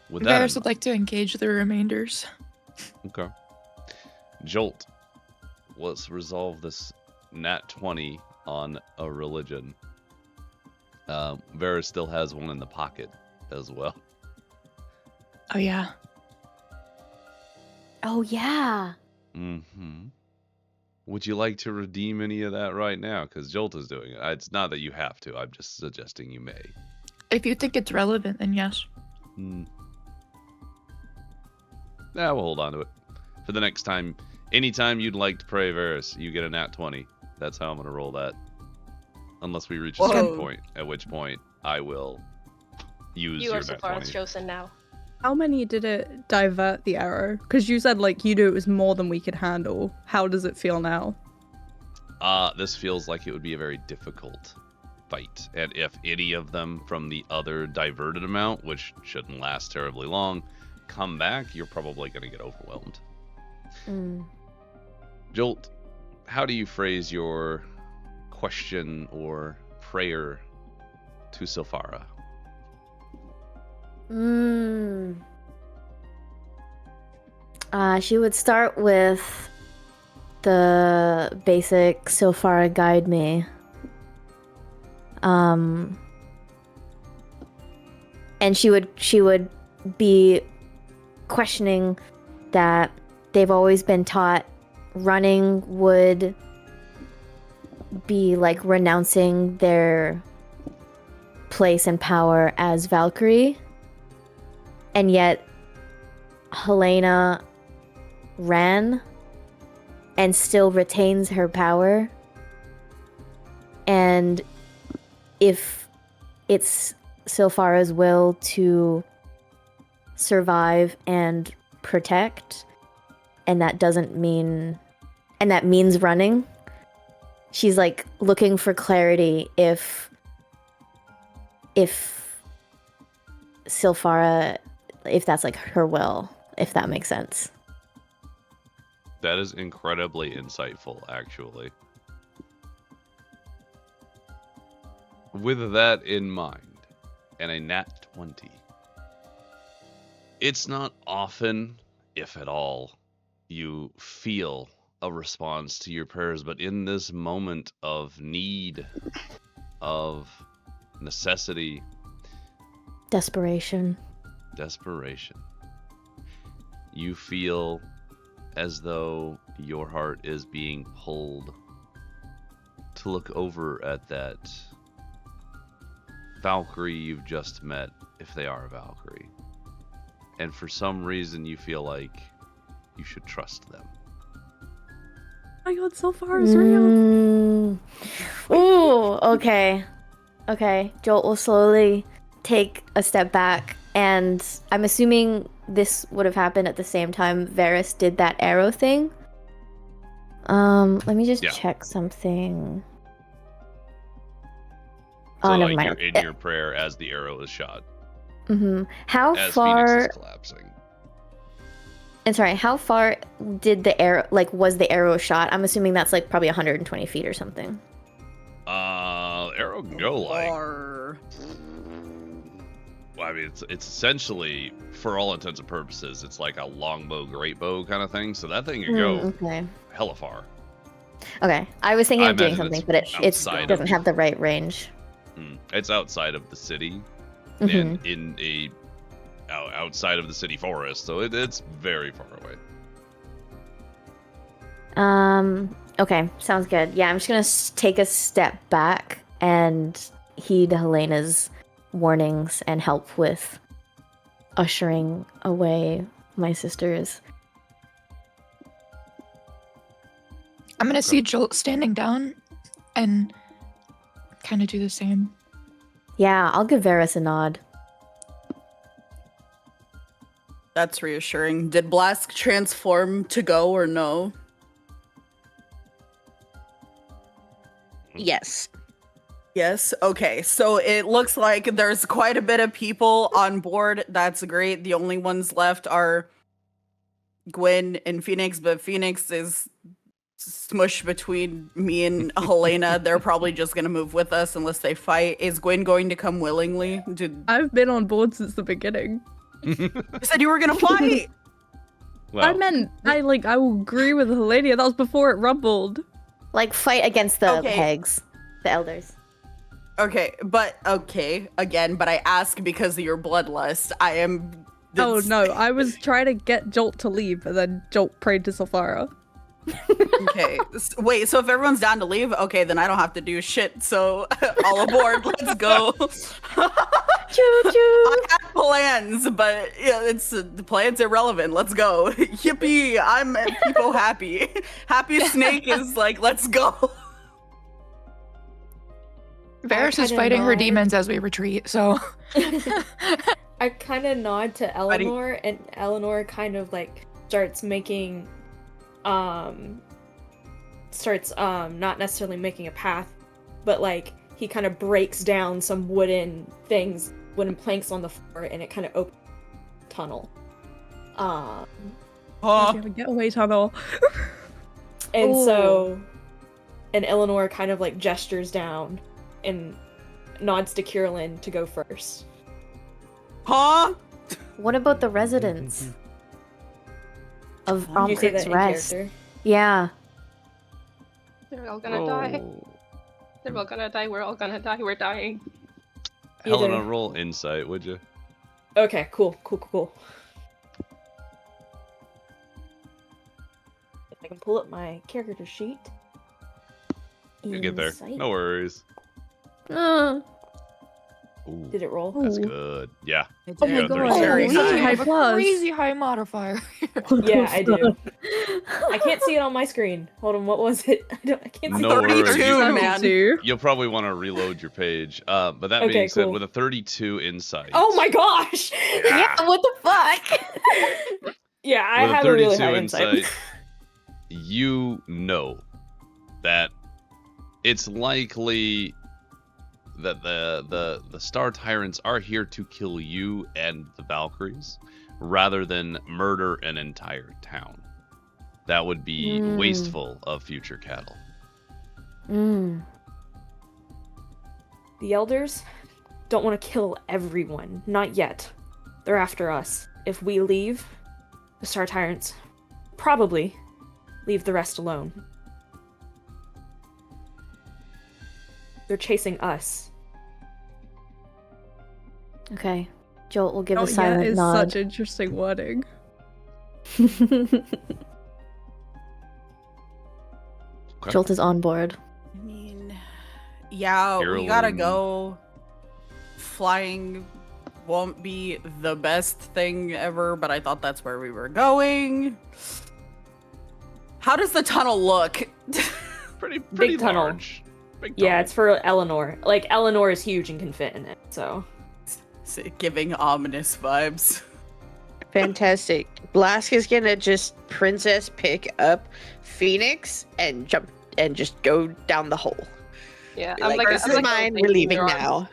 With that, Varys would like to engage the remainders. Okay. Jolt, let's resolve this nat 20 on a religion. Varys still has one in the pocket as well. Oh, yeah. Oh, yeah. Mm-hmm. Would you like to redeem any of that right now? Because Jolt is doing it. It's not that you have to. I'm just suggesting you may. If you think it's relevant, then yes. We'll hold on to it. For the next time, anytime you'd like to pray Varys, you get a nat 20. That's how I'm going to roll that. Unless we reach a certain point, at which point I will use You your are so nat far 20. chosen now. How many did it divert the arrow? Because you said, like, you knew it was more than we could handle. How does it feel now? This feels like it would be a very difficult fight. And if any of them from the other diverted amount, which shouldn't last terribly long, come back, you're probably going to get overwhelmed. Jolt, how do you phrase your question or prayer to Silphara? She would start with the basic Silphara guide me. And she would be questioning that they've always been taught running would be like renouncing their place and power as Valkyrie. And yet Helena ran and still retains her power. And if it's Silphara's will to survive and protect, and that means running, she's like looking for clarity if Silphara, if that's like her will, if that makes sense. That is incredibly insightful, actually. With that in mind, and a nat 20, it's not often, if at all, you feel a response to your prayers, but in this moment of need, of necessity, Desperation, you feel as though your heart is being pulled to look over at that Valkyrie you've just met, if they are a Valkyrie. And for some reason you feel like you should trust them. Oh my god, so far is real. Ooh, okay. Jolt will slowly take a step back, and I'm assuming this would have happened at the same time Varys did that arrow thing. Let me just check something. So never like mind. you're in your prayer as the arrow is shot. How as far? Phoenix is collapsing. And sorry, how far did the arrow? Like, was the arrow shot? I'm assuming that's like probably 120 feet or something. Arrow can go like. Well, I mean, it's essentially, for all intents and purposes, it's like a longbow, great bow kind of thing. So that thing can go hella far. Okay, I was thinking I of doing imagine something, but it doesn't have the right range. It's outside of the city, Mhm. and outside of the city forest, so it's very far away. Okay, sounds good. Yeah, I'm just gonna take a step back and heed Helena's warnings and help with ushering away my sisters. I'm gonna see Jolt standing down and kind of do the same. Yeah, I'll give Varys a nod. That's reassuring. Did Blask transform to go or no? Yes. Yes. Okay. So it looks like there's quite a bit of people on board. That's great. The only ones left are Gwen and Phoenix, but Phoenix is smushed between me and Helena. They're probably just gonna move with us unless they fight. Is Gwen going to come willingly? I've been on board since the beginning. You said you were gonna fight. Well, I meant I will agree with Helenia. That was before it rumbled. Like, fight against the Okay. pegs, the elders. Okay, but again, but I ask because of your bloodlust. I am. Oh no, I was trying to get Jolt to leave, and then Jolt prayed to Safara. Okay. Wait, so if everyone's down to leave, okay, then I don't have to do shit. So all aboard, let's go. Choo choo. I have plans, but yeah, the plans irrelevant. Let's go. Yippee! I'm people happy. Happy Snake is like, let's go. Varys is kinda fighting her nod. demons as we retreat, so I kind of nod to Fighting- Eleanor, and Eleanor kind of like starts making, not necessarily making a path, but like he kind of breaks down some wooden planks on the floor, and it kind of opens a tunnel. Oh, We have a getaway tunnel. And so, and Eleanor kind of like gestures down and nods to Kierlin to go first. huh? What about the residents of Did you say that Omcrick's in Rest? character? Yeah. They're all gonna die. roll- They're all gonna die. We're all gonna die. We're dying. Helena, Either. roll insight, would you? Okay, cool. If I can pull up my character sheet. You get there. Insight. No worries. Uh, Ooh, Did it roll? that's Ooh. good. Yeah. It Oh You my got god, 37. Very that's a high. high have a plus. crazy high modifier. Yeah, I do. I can't see it on my screen. Hold on, what was it? I can't see No it. worries. 32, man. 72. You'll probably want to reload your page. But that Okay, being said, cool. with a 32 insight. Oh my gosh! Yeah. what the fuck? Yeah, I With a have a really 32 high insight. you know that it's likely that the Star Tyrants are here to kill you and the Valkyries rather than murder an entire town. That would be wasteful of future cattle. Mm. The elders don't want to kill everyone. Not yet. They're after us. If we leave, the Star Tyrants probably leave the rest alone. They're chasing us. Okay. Jolt will give Oh, a silent yeah, it's nod. such interesting wording. Okay. Jolt is on board. I mean, yeah, we gotta Carolyn. go. Flying won't be the best thing ever, but I thought that's where we were going. How does the tunnel look? Pretty tunnel. large. Big Yeah, tunnel. it's for Eleanor. Like, Eleanor is huge and can fit in it, so. It's giving ominous vibes. Fantastic. Blask is gonna just princess pick up Phoenix and jump and just go down the hole. Yeah, Be I'm like, like, this I'm is like mine. We're thinking leaving you're on- now.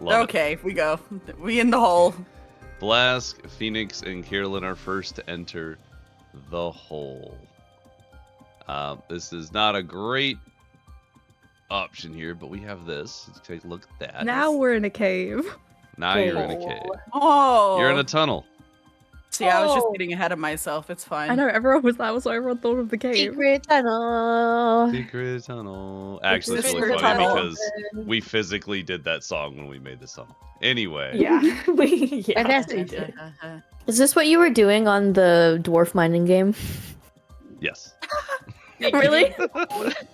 Love it. Okay, we go. We in the hole. Blask, Phoenix, and Carolyn are first to enter the hole. This is not a great option here, but we have this. Let's take a look at that. Now we're in a cave. Now you're in a cave. Oh. You're in a tunnel. See, I was just Oh. getting ahead of myself. It's fine. I know everyone was that was what everyone thought of the cave. Secret tunnel. Secret tunnel. Actually, it's Secret really funny tunnel. because we physically did that song when we made this tunnel. Anyway. Yeah. yeah. Fantastic. Is this what you were doing on the dwarf mining game? Yes. Really?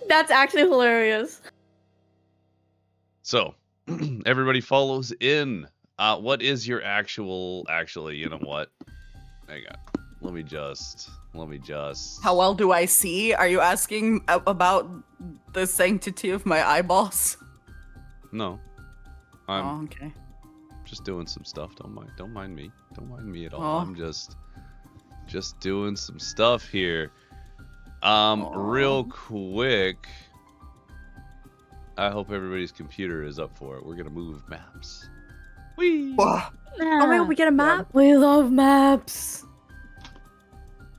That's actually hilarious. So, everybody follows in. What is your actually, you know what? Hang on. Let me just. How well do I see? Are you asking about the sanctity of my eyeballs? No. I'm okay. just doing some stuff. Don't mind me. Don't mind me at all. Oh. I'm just doing some stuff here. Real quick. I hope everybody's computer is up for it. We're gonna move maps. Whee! Oh wait, we get a map? We love maps.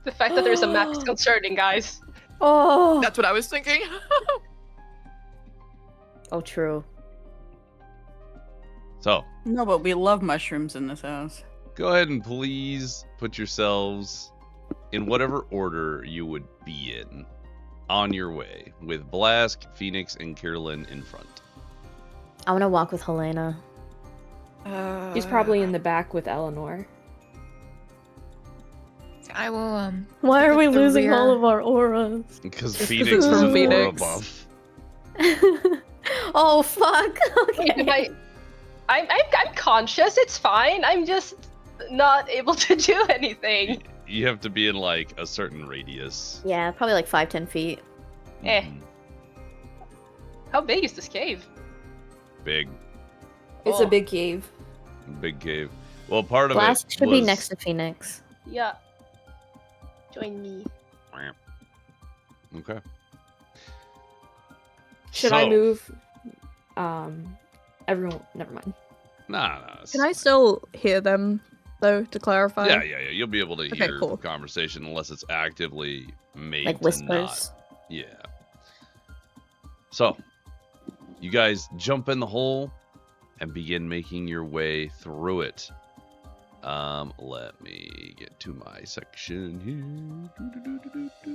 The fact that there's a map is concerning, guys. Oh. That's what I was thinking. Oh, true. So, No, but we love mushrooms in this house. go ahead and please put yourselves in whatever order you would be in on your way, with Blask, Phoenix, and Carolyn in front. I want to walk with Helena. He's probably in the back with Eleanor. I will, Why take are up we the losing rear. all of our auras? Because Just 'cause Phoenix it's is from an aura Phoenix. buff. Oh, fuck. Okay. I'm conscious. It's fine. I'm just not able to do anything. You have to be in like a certain radius. Yeah, probably like 5-10 feet. Eh. Mhm. How big is this cave? Big It's a big cave. cave. Well, part of Blast it should be was- next to Phoenix. Yeah. Join me. Okay. Should I move? Everyone, never mind. Nah. Can I still hear them, though, to clarify? Yeah. You'll be able to Okay, hear cool. conversation unless it's actively made Like to whispers. not. Yeah. So, you guys jump in the hole and begin making your way through it. Let me get to my section here.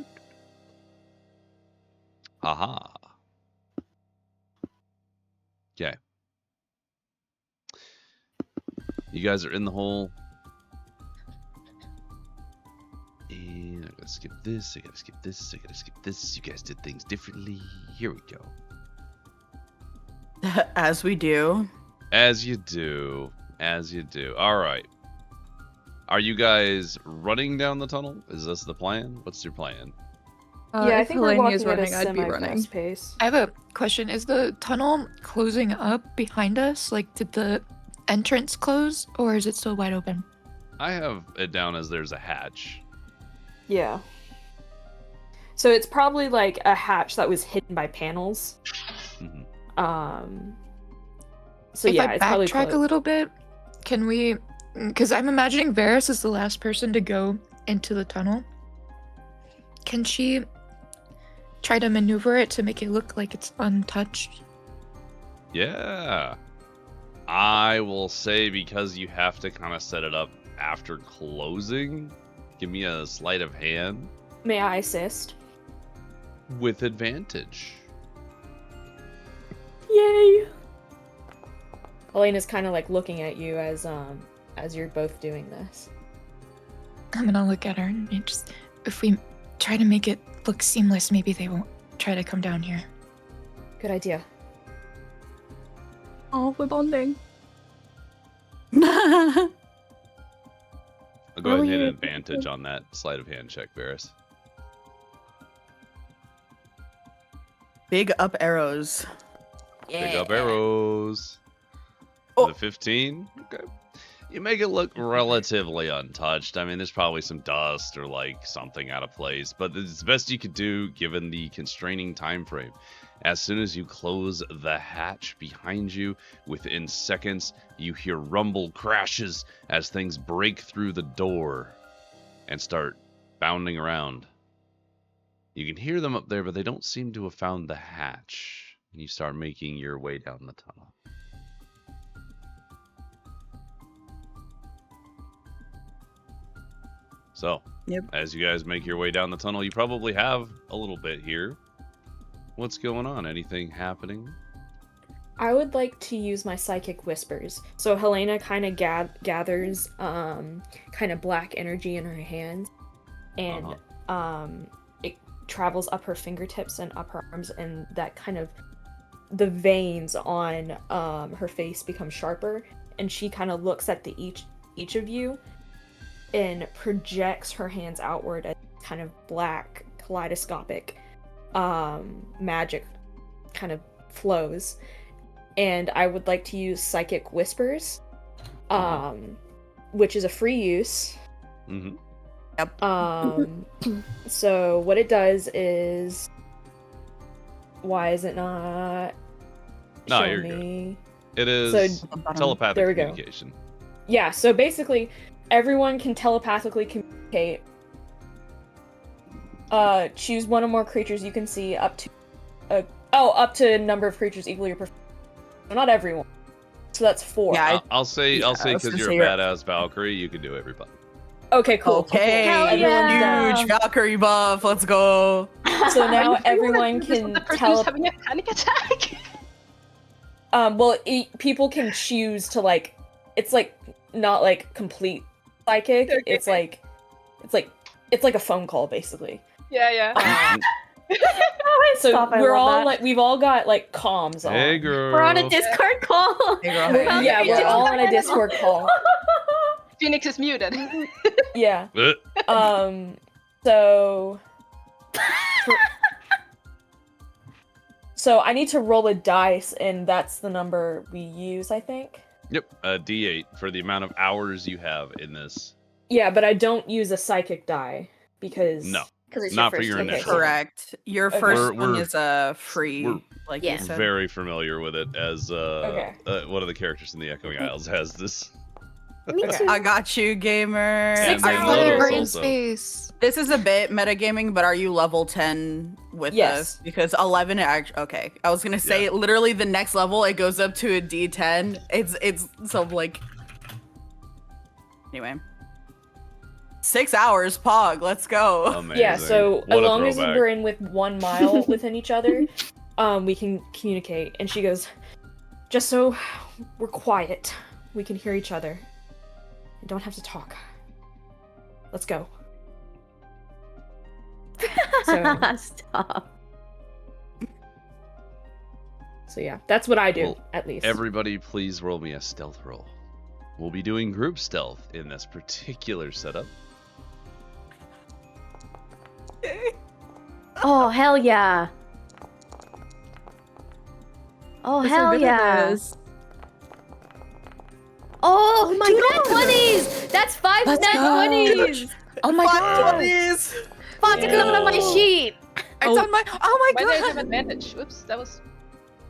Aha. Okay. You guys are in the hole. And I gotta skip this, I gotta skip this, I gotta skip this. You guys did things differently. Here we go. As we do. As you do. Alright. Are you guys running down the tunnel? Is this the plan? What's your plan? Yeah, I if think we're Helenia's walking running, at a I'd be running. semi-fast pace. I have a question. Is the tunnel closing up behind us? Like, did the entrance close, or is it still wide open? I have it down as there's a hatch. Yeah. So it's probably like a hatch that was hidden by panels. Mhm. So if yeah, I it's probably backtrack a closed. little bit, can we? Because I'm imagining Varys is the last person to go into the tunnel. Can she try to maneuver it to make it look like it's untouched? Yeah. I will say, because you have to kind of set it up after closing, give me a sleight of hand May I assist? with advantage. Yay! Elena's kind of like looking at you as you're both doing this. I'm gonna look at her and just, if we try to make it look seamless, maybe they won't try to come down here. Good idea. Oh, we're bonding. I'll go ahead and hit Earlier- advantage on that sleight of hand check, Varys. Big up arrows. Pick up arrows. Oh. The 15. Okay. You make it look relatively untouched. I mean, there's probably some dust or like something out of place, but it's the best you could do given the constraining time frame. As soon as you close the hatch behind you, within seconds, you hear rumble crashes as things break through the door and start bounding around. You can hear them up there, but they don't seem to have found the hatch. And you start making your way down the tunnel. So, Yep. as you guys make your way down the tunnel, you probably have a little bit here. What's going on? Anything happening? I would like to use my psychic whispers. So Helena kind of gathers kind of black energy in her hands, and it travels up her fingertips and up her arms, and that kind of the veins on her face become sharper, and she kind of looks at each of you and projects her hands outward as kind of black kaleidoscopic magic kind of flows. And I would like to use Psychic Whispers, which is a free use. Mm-hmm. Yep. So what it does is, why is it not No, showing you're me? good. It is So telepathic there we go. communication. Yeah, so basically everyone can telepathically communicate. Choose one or more creatures you can see up to a number of creatures equally or prefer. So not everyone. So that's 4. Yeah, I'll say I because was gonna you're say a badass Valkyrie, you can do everybody. Okay, cool. Okay, Hell yeah. huge Valkyrie buff. Let's go. So now everyone can The person who's having a panic attack. Well, people can choose to like. It's like not like complete psychic. Okay. It's like a phone call basically. Yeah. So Stop, I we're love all that. like we've all got like comms on. Hey, girl. We're on a Discord call. Hey, girl, hey. Yeah, we're all on a Discord call. Phoenix is muted. Yeah. Uh, So. So I need to roll a dice, and that's the number we use, I think. Yep, a D8 for the amount of hours you have in this. Yeah, but I don't use a psychic die because. No, Because it's not your for first your time. initial. Correct. Your Okay. first We're- one is a free, we're- like Yeah. you said. Very familiar with it as Okay. one of the characters in the Echoing Isles has this. Me Okay. too. I got you, gamer. 6 Are hours. you- Lotus Brain also. space. This is a bit metagaming, but are you level 10 with Yes. this? Because 11 okay. I was gonna say literally the next level it goes up to a D10. It's so like anyway. 6 hours, Pog, let's go. Amazing. Yeah, so What as a long as throwback. we're in with 1 mile within each other, we can communicate. And she goes, just so we're quiet, we can hear each other. We don't have to talk. Let's go. So- Stop. So yeah, that's what I do, Well, at least. Everybody, please roll me a stealth roll. We'll be doing group stealth in this particular setup. Oh, hell yeah. Oh, We're so hell good at yeah. this. Oh, my 2 God. net 20s! That's 5 Let's net go. 20s! Oh my god. Please. Fuck, it's not on my Yeah. sheet! It's on my. Oh Why my did I have god. advantage? Whoops, that was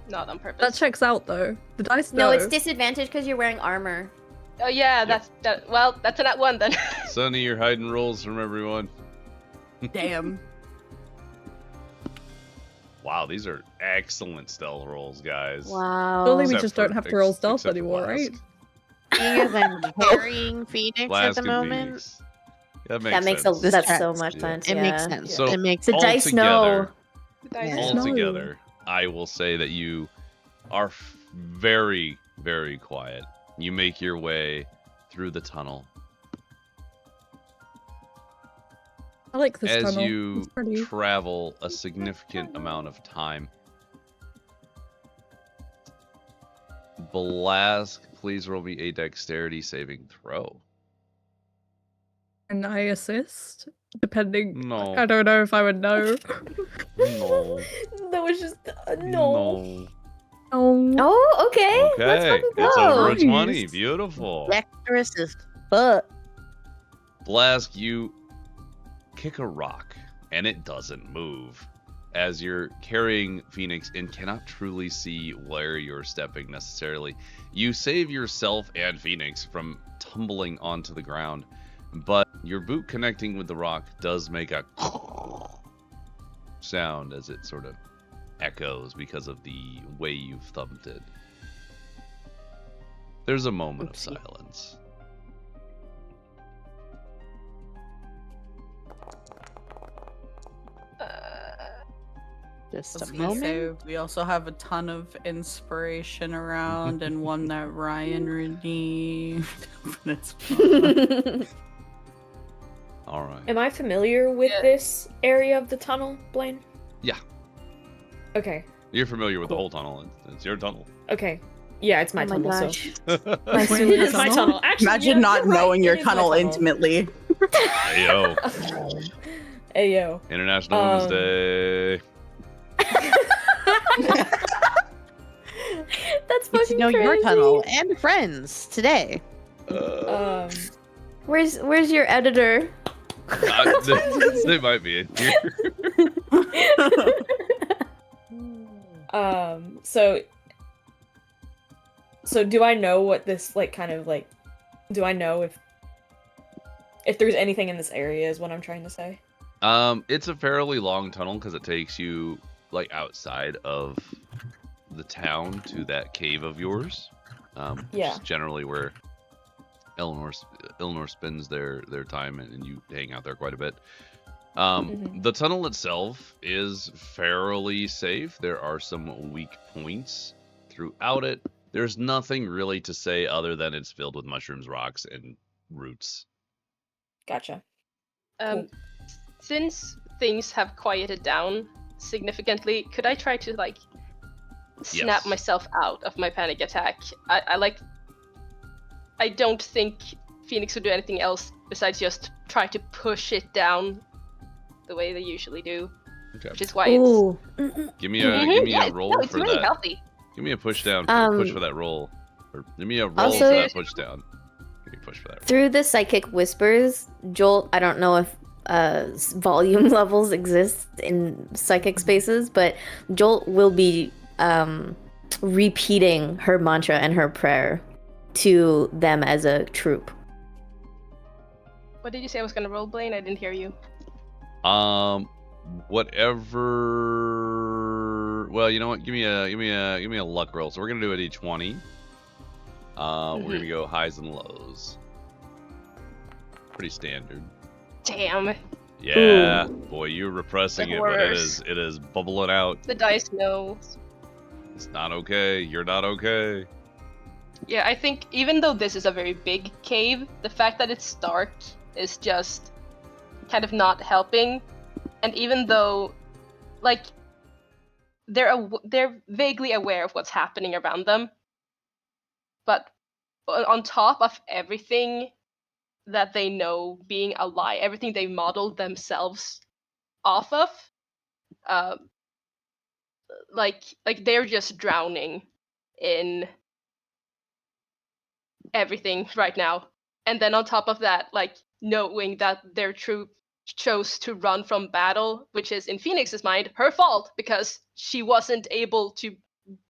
not on purpose. That checks out though. The dice No, know. it's disadvantage because you're wearing armor. Oh yeah, that's that. Well, that's a nat 1 then. Sonny, you're hiding rolls from everyone. Damn. Wow, these are excellent stealth rolls, guys. Wow. Surely we Except just for- don't have to roll stealth except for anymore, right? Flask. Because I'm carrying Phoenix at Flask the and moment. Phoenix. That makes That makes sense. This that's tracks. so much Yeah. sense. It Yeah. makes sense. So it makes The dice know. altogether- Dice Yeah. is no. Altogether, I will say that you are very, very quiet. You make your way through the tunnel. I like this As tunnel. you It's pretty. travel a significant amount of time. Blask, please roll me a dexterity saving throw. And I assist, depending. No. I don't know if I would know. No. That was just no. Oh. Oh, okay. Let's Okay, fucking go. it's over a 20. Nice. Beautiful. Dexterous as fuck. Blask, you kick a rock, and it doesn't move. As you're carrying Phoenix and cannot truly see where you're stepping necessarily. You save yourself and Phoenix from tumbling onto the ground, but your boot connecting with the rock does make a sound as it sort of echoes because of the way you've thumped it. There's a moment of silence. Just I was a gonna moment. say, we also have a ton of inspiration around and one that Ryan redeemed. That's fine. All right. Am I familiar with this area of the tunnel, Blaine? Yeah. Okay. You're familiar with the whole tunnel. It's your tunnel. Okay. Yeah, it's my Oh my tunnel, gosh. so... My Wait, It is my tunnel. Actually, Imagine not you're right. knowing your It is my tunnel intimately. Hey yo. Hey, yo. International Women's Day. That's Get fucking to know crazy. your tunnel and friends today. Where's your editor? They might be in here. So do I know what this, like, kind of, like... Do I know if there's anything in this area is what I'm trying to say? It's a fairly long tunnel because it takes you, like, outside of the town to that cave of yours. Which is generally where Eleanor spends their time, and you hang out there quite a bit. The tunnel itself is fairly safe. There are some weak points throughout it. There's nothing really to say other than it's filled with mushrooms, rocks, and roots. Gotcha. Cool. Since things have quieted down significantly, could I try to, like, snap myself out of my panic attack? I don't think Phoenix would do anything else besides just try to push it down the way they usually do. Okay. Which is why it's... Give me a roll it's for really that. Healthy. Give me a push down. Push for that roll. Or give me a roll for that push down. Give me a push for that roll. Through the psychic whispers, Jolt, I don't know if volume levels exist in psychic spaces, but Jolt will be repeating her mantra and her prayer to them as a troop. What did you say I was gonna roll, Blaine? I didn't hear you. Whatever. Well, you know what? Give me a luck roll. So we're gonna do a d20. We're gonna go highs and lows. Pretty standard. Damn. Yeah, boy, you're repressing The it, but worst. it is bubbling out. The dice knows. It's not okay. You're not okay. Yeah, I think even though this is a very big cave, the fact that it's dark is just kind of not helping. And even though, like, they're vaguely aware of what's happening around them, but on top of everything that they know being a lie, everything they modeled themselves off of, like they're just drowning in everything right now. And then on top of that, like, knowing that their troop chose to run from battle, which is in Phoenix's mind her fault because she wasn't able to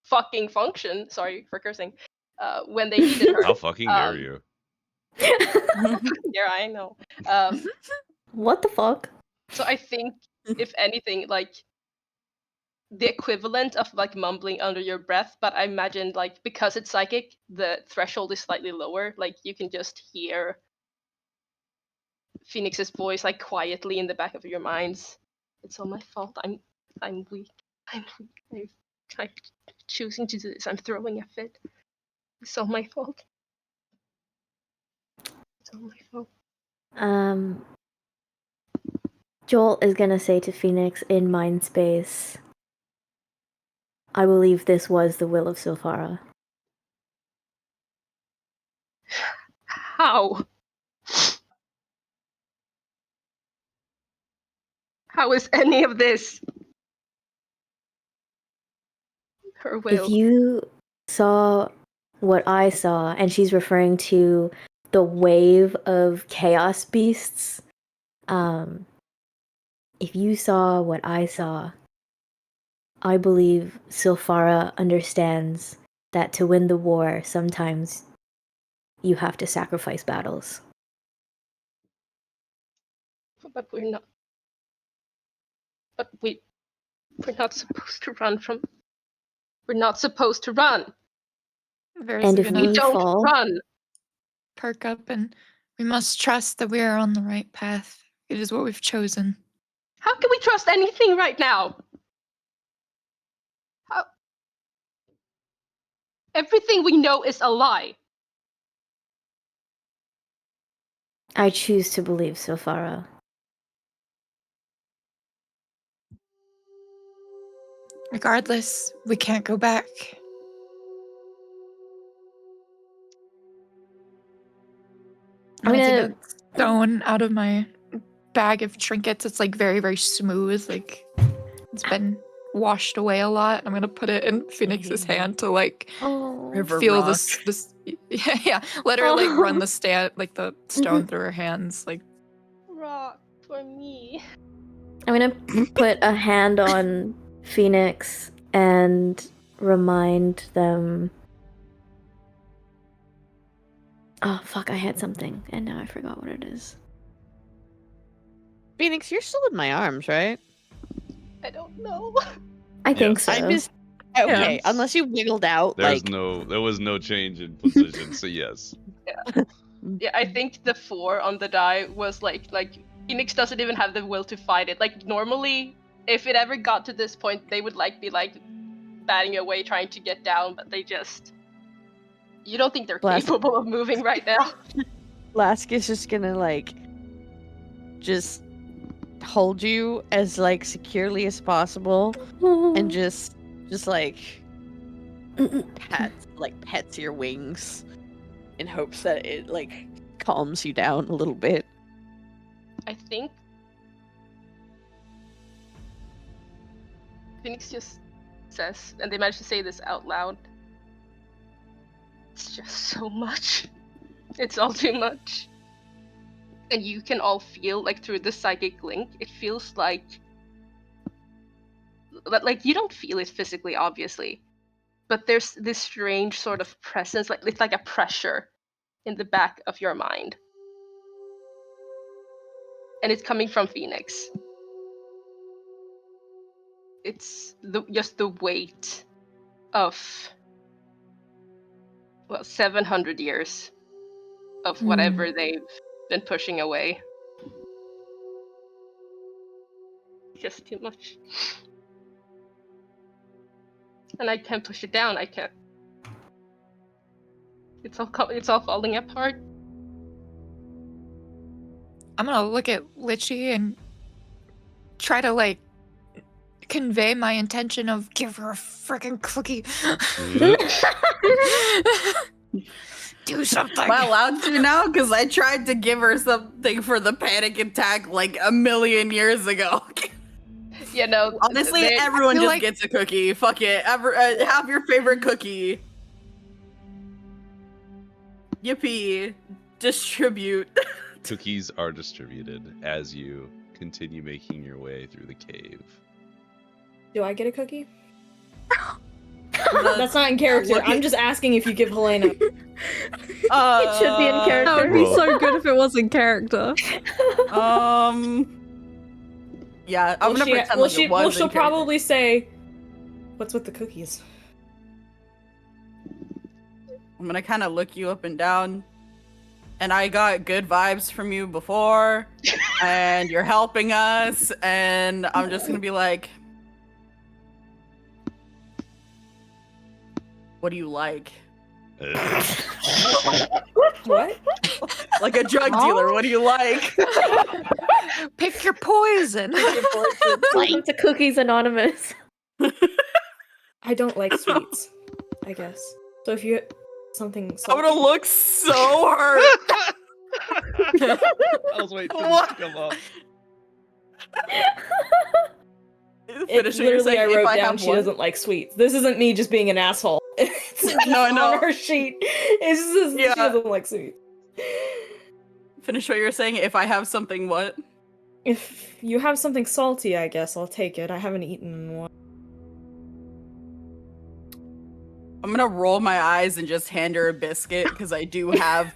fucking function, sorry for cursing, when they needed her. How fucking dare you? Yeah, I know. What the fuck? So I think, if anything, like, the equivalent of, like, mumbling under your breath, but I imagine, like, because it's psychic, the threshold is slightly lower. Like, you can just hear Phoenix's voice, like, quietly in the back of your minds. It's all my fault. I'm weak. I'm choosing to do this. I'm throwing a fit. It's all my fault. It's all my fault. Joel is gonna say to Phoenix in mind space, I believe this was the will of Silphara. How? How is any of this her will? If you saw what I saw, and she's referring to the wave of chaos beasts, if you saw what I saw, I believe Silphara understands that to win the war, sometimes you have to sacrifice battles. But we're not. But we're not supposed to run from. We're not supposed to run. And if We we don't fall, run. Perk up, and we must trust that we are on the right path. It is what we've chosen. How can we trust anything right now? How? Everything we know is a lie. I choose to believe so, Farah. Regardless, we can't go back. I'm gonna take a stone out of my bag of trinkets. It's like very, very smooth. Like it's been washed away a lot. I'm gonna put it in Phoenix's hand to like feel rock. this yeah. Let her like run the the stone through her hands. Like Rock for me. I'm gonna put a hand on Phoenix and remind them. Oh fuck! I had something, and now I forgot what it is. Phoenix, you're still in my arms, right? I don't know. I think so. I missed. Okay, Yes. unless you wiggled out. There was no change in position, so yes. Yeah, I think the 4 on the die was like Phoenix doesn't even have the will to fight it. Like normally, if it ever got to this point, they would be batting away trying to get down, but they just. You don't think they're capable of moving right now? Blask is just gonna just hold you as securely as possible, and just pets your wings, in hopes that it calms you down a little bit. I think Phoenix just says, and they managed to say this out loud. It's just so much. It's all too much. And you can all feel through the psychic link, it feels like you don't feel it physically, obviously, but there's this strange sort of presence, it's like a pressure in the back of your mind. And it's coming from Phoenix. It's just the weight of 700 years of whatever they've been pushing away. Just too much. And I can't push it down. I can't. It's all falling apart. I'm gonna look at Litchi and try to convey my intention of give her a freaking cookie. Do something. Am I allowed to now? Because I tried to give her something for the panic attack a million years ago. Yeah, no. Honestly, everyone just gets a cookie. Fuck it. Have your favorite cookie. Yippee. Distribute. Cookies are distributed as you continue making your way through the cave. Do I get a cookie? That's not in character. I'm just asking if you give Helena. It should be in character. That would be so good if it was in character. Yeah, I'm gonna pretend it was in she'll character. probably say, "What's with the cookies?" I'm gonna kind of look you up and down, and I got good vibes from you before, and you're helping us, and I'm just gonna be like, what do you like? What? Like a drug dealer, what do you like? Pick your poison. Welcome to Cookies Anonymous. I don't like sweets, I guess. So if you something I'm salty. gonna look so hurt. I was waiting for this to come up. Literally, I wrote down she doesn't like sweets. This isn't me just being an asshole. It's No, I know. on her sheet. It's just she doesn't like sweets. Finish what you're saying. If I have something, what? If you have something salty, I guess I'll take it. I haven't eaten in one. I'm gonna roll my eyes and just hand her a biscuit, because I do have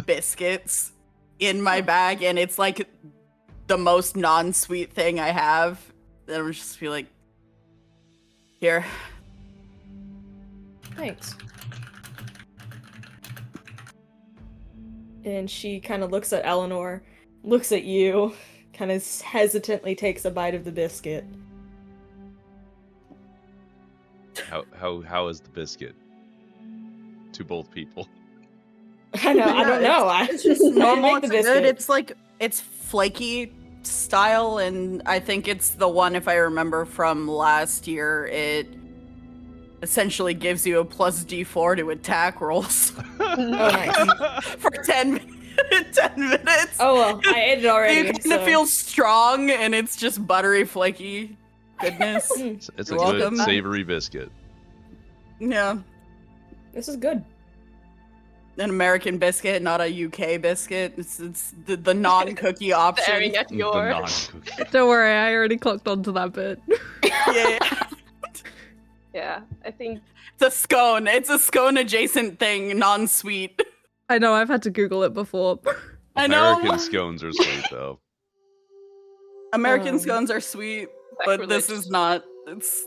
biscuits in my bag, and it's the most non-sweet thing I have. Then I'm just be like, here. Thanks. And she kind of looks at Eleanor, looks at you, kind of hesitantly takes a bite of the biscuit. How is the biscuit to both people? I know. I don't know. It's just normal. Make the It's good. biscuit. It's like it's flaky style, and I think it's the one, if I remember from last year, it essentially gives you a plus D4 to attack rolls Oh, nice. for 10 minutes. Oh well, I ate it already. You kind so. of feel strong, and it's just buttery, flaky goodness. It's a You're good welcome. savory biscuit. Yeah, This is good. an American biscuit, not a UK biscuit. It's the non-cookie option. Staring at The your. non-cookie. Don't worry, I already clocked onto that bit. Yeah. Yeah, I think. It's a scone. It's a scone adjacent thing, non-sweet. I know, I've had to Google it before. I know. American scones are sweet though. American scones are sweet, but this Sacrilege. is not. It's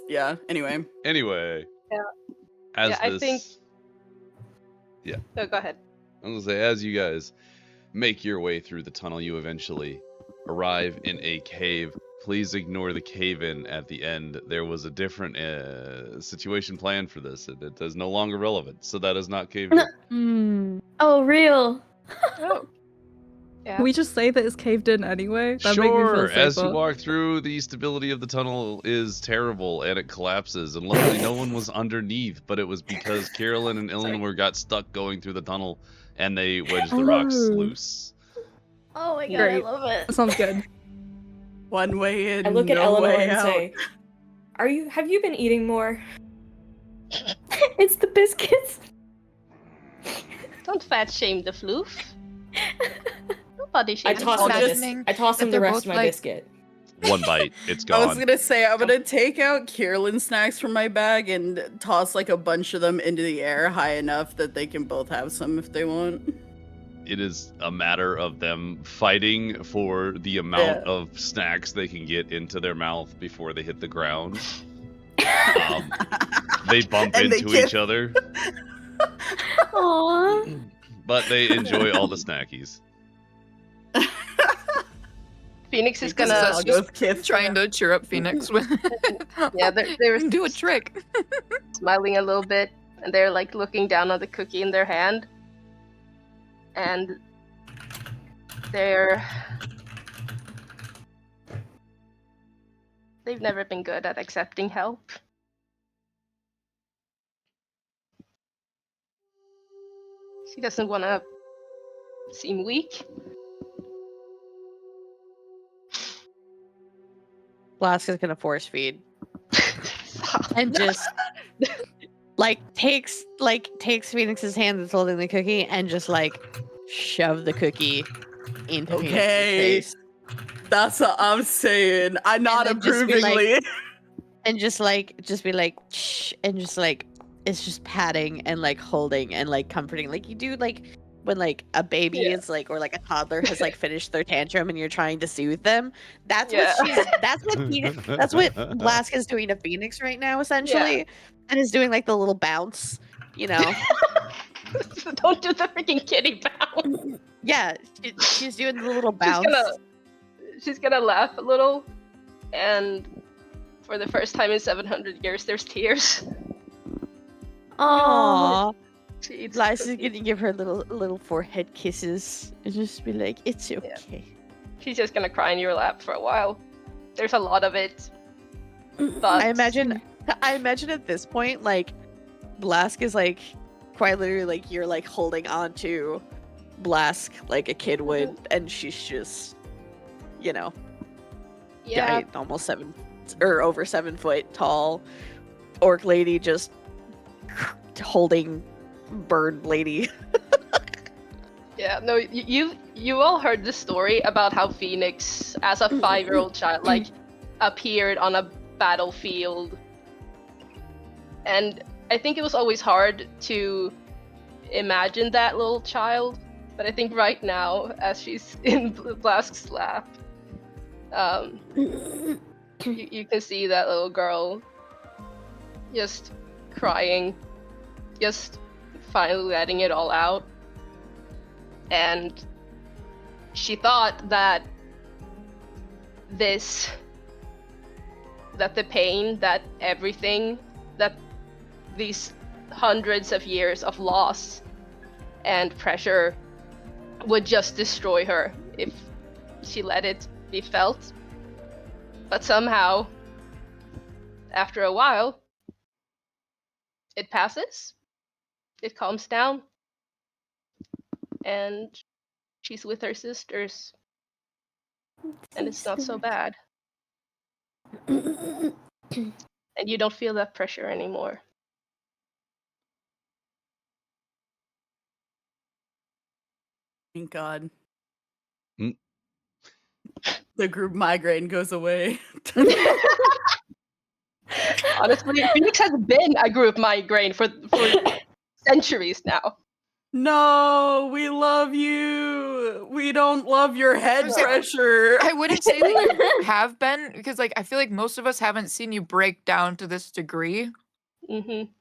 Anyway, Anyway. Yeah. As Yeah, I this, think- Yeah. No, go ahead. I was gonna say, as you guys make your way through the tunnel, you eventually arrive in a cave. Please ignore the cave-in at the end. There was a different situation planned for this. It is no longer relevant, so that is not cave-in. Oh, real. Oh. Yeah. Can we just say that it's caved in anyway? That make me Sure, feel as you safer. walk through, the stability of the tunnel is terrible, and it collapses, and luckily no one was underneath, but it was because Carolyn and Eleanor got stuck going through the tunnel, and they wedged the rocks Oh. loose. Oh my god, Great. I love it. That sounds good. one way in, I look at no Eleanor way and out. say, have you been eating more? It's the biscuits. Don't fat shame the floof. Nobody I shames toss the him floof. imagining I toss him that the they're rest both, of my like- biscuit. One bite, it's I was gone. gonna say I'm gonna take out Kierlin snacks from my bag and toss like a bunch of them into the air high enough that they can both have some if they want. It is a matter of them fighting for the amount Yeah. of snacks they can get into their mouth before they hit the ground. They bump And they into kiss. each other, Aww. but they enjoy all the snackies. Phoenix is This is gonna. us Just kiss Trying to cheer up Phoenix with Yeah, they're do a trick. smiling a little bit, and they're like looking down on the cookie in their hand, and they've never been good at accepting help. She doesn't want to seem weak. Blask is gonna force feed and just takes Phoenix's hand that's holding the cookie and just shove the cookie into Okay. Phoenix's face. That's what I'm saying. I nod then just be like- approvingly. And just be like, shh, and just it's just patting and holding and comforting, like you do when a baby is or a toddler has finished their tantrum and you're trying to soothe them. That's Yeah. that's what Blask is doing to Phoenix right now, essentially, and is doing the little bounce, you know. Don't do the freaking kitty bounce. Yeah, she's doing the little bounce. She's gonna laugh a little, and for the first time in 700 years, there's tears. Aww. She eats Blask is cookie. gonna give her little forehead kisses and just be like, "It's okay." She's just gonna cry in your lap for a while. There's a lot of it. But I imagine at this point, Blask is quite literally you're holding on to Blask like a kid would, and she's just, yeah, almost over 7 foot tall orc lady just holding bird lady. yeah. No, you all heard the story about how Phoenix, as a 5-year-old child, appeared on a battlefield, and I think it was always hard to imagine that little child. But I think right now, as she's in Blask's lap, you can see that little girl just crying, just finally letting it all out. And she thought that the pain, that everything, that these hundreds of years of loss and pressure would just destroy her if she let it be felt. But somehow, after a while, it passes, it calms down, and she's with her sisters, and it's not so bad. And you don't feel that pressure anymore. Thank God. Mm. The group migraine goes away. Honestly, Phoenix has been a group migraine for centuries now. No, we love you. We don't love your head Was it- pressure. I wouldn't say that you have been, because like I feel like most of us haven't seen you break down to this degree. Mm-hmm.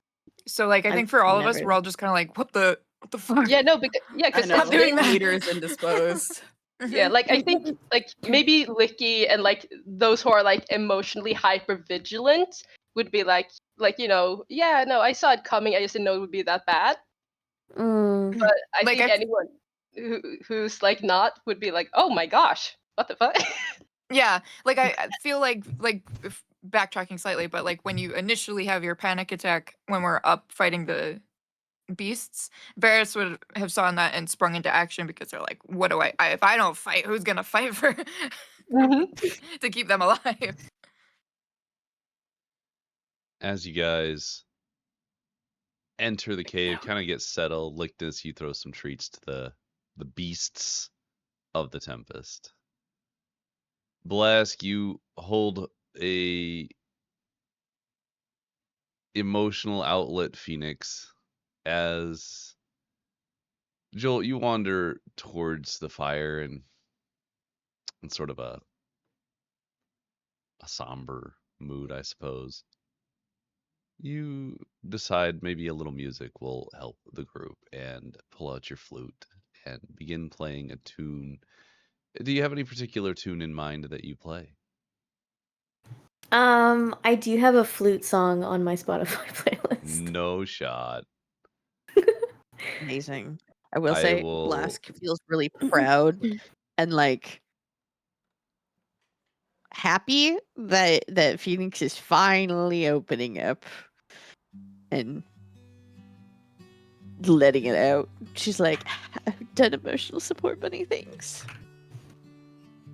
So like I think for all of us, we're all just kind of like, what the fuck? Yeah, no, because I know. Stop doing that. Leader is indisposed. Yeah, like I think like maybe Licky and like those who are like emotionally hyper vigilant would be like you know, yeah, no, I saw it coming. I just didn't know it would be that bad. But I Like, think anyone who's like not would be like, oh my gosh, what the fuck? Yeah, like I feel like if backtracking slightly, but like when you initially have your panic attack when we're up fighting the beasts, Varys would have saw that and sprung into action because they're like, what do I if I don't fight, who's gonna fight for to keep them alive? As you guys enter the cave, kind of get settled, Lictus, you throw some treats to the beasts of the Tempest. Blask, you hold a emotional outlet, Phoenix, as Joel, you wander towards the fire and in sort of a somber mood, I suppose. You decide maybe a little music will help the group and pull out your flute and begin playing a tune. Do you have any particular tune in mind that you play? I do have a flute song on my Spotify playlist. No shot. Amazing. I will say, will... Blask feels really proud and like happy that Phoenix is finally opening up and letting it out. She's like, I've done emotional support bunny things.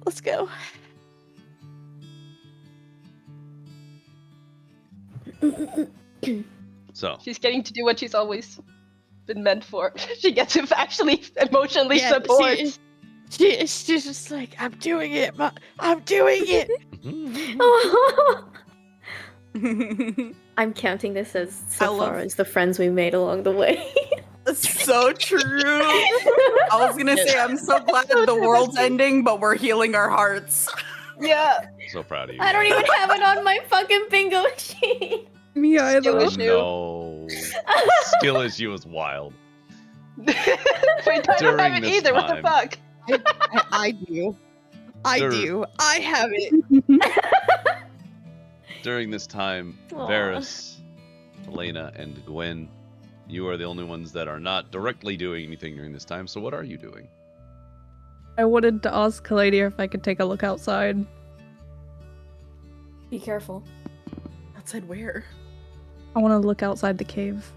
Let's go. So she's getting to do what she's always been meant for. She gets to actually emotionally support. She's just like, I'm doing it, I'm doing it. I'm counting this as far as the friends we made along the way. So true. I was gonna say, I'm so glad the world's ending, but we're healing our hearts. Yeah. So proud of you. I don't even have it on my fucking bingo sheet. Me either. No. Skill issue is wild. Wait, I don't have it either. What the fuck? I do. I do. I have it. During this time, Varys, Helena, and Gwen, you are the only ones that are not directly doing anything during this time. So what are you doing? I wanted to ask Helenia if I could take a look outside. Be careful. Outside where? I want to look outside the cave.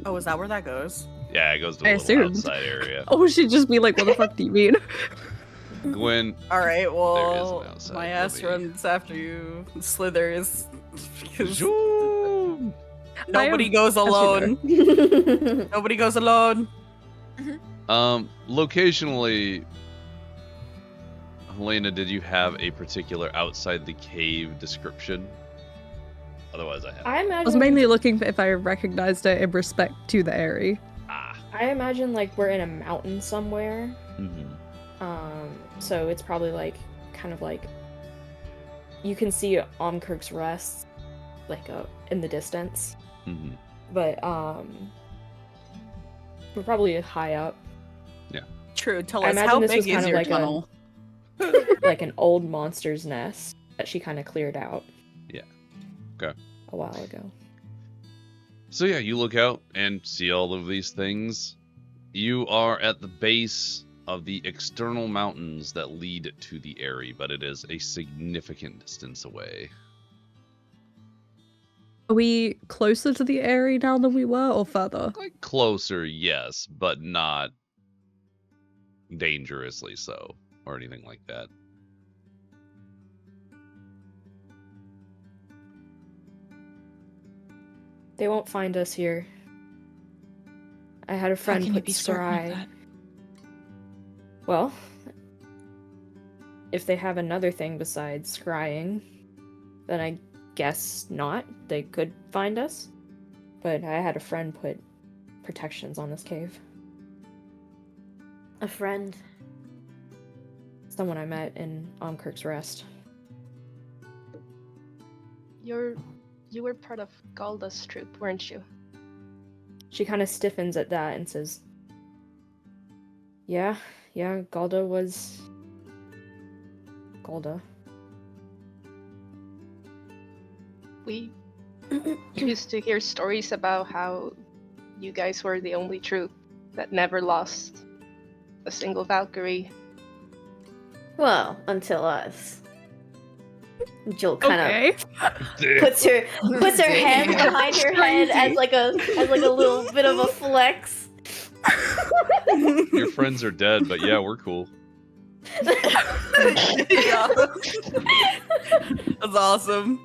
Oh, is that where that goes? Yeah, it goes to I a little assumed. outside area. Oh, she'd just be like, what the fuck do you mean? Gwen. All right, There well, is an outside, my ass let me- runs after you. Slithers. Because Zoom. nobody am- goes as you alone. Nobody goes alone. Locationally, Helena, did you have a particular outside the cave description? Otherwise, I have. I was mainly looking for if I recognized it in respect to the area. I imagine like we're in a mountain somewhere. Mm-hmm. So it's probably like kind of like you can see Omkirk's Rest like in the distance. Mm-hmm. But we're probably high up. Yeah. True. Tell I us, imagine how this big was is kind of your like tunnel? like an old monster's nest that she kind of cleared out. Yeah. Okay. A while ago. So yeah, you look out and see all of these things. You are at the base of the external mountains that lead to the Eyrie, but it is a significant distance away. Are we closer to the Eyrie now than we were, or further? Like closer, yes, but not dangerously so, or anything like that. They won't find us here. I had a friend put scry. Well, if they have another thing besides scrying, then I guess not. They could find us. But I had a friend put protections on this cave. A friend. Someone I met in Omkirk's Rest. You were part of Galda's troop, weren't you? She kind of stiffens at that and says, Yeah, Galda was... Galda. We used to hear stories about how you guys were the only troop that never lost a single Valkyrie. Well, until us. Jill kind of Okay. puts her hand behind her head as like a little bit of a flex. Your friends are dead, but yeah, we're cool. Yeah. That's awesome.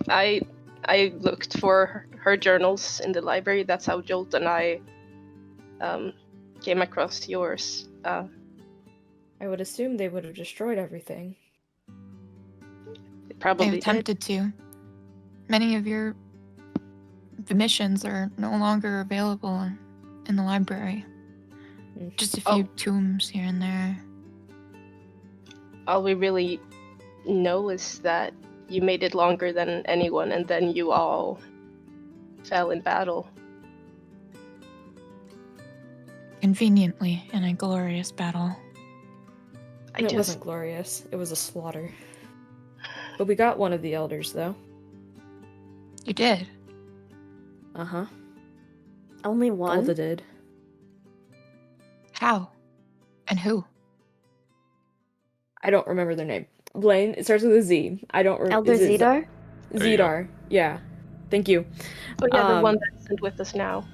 I looked for her journals in the library. That's how Jolt and I came across yours. I would assume they would have destroyed everything. They probably They've attempted to. Many of your missions are no longer available in the library. Just a few tombs here and there. All we really know is that you made it longer than anyone, and then you all fell in battle. Conveniently, in a glorious battle. It wasn't glorious. It was a slaughter. But we got one of the elders, though. You did? Uh-huh. Only one? Galda did. How? And who? I don't remember their name. Blaine, it starts with a Z. I don't remember. Elder Zedar? Zedar, yeah. Thank you. Oh yeah, the one that isn't with us now.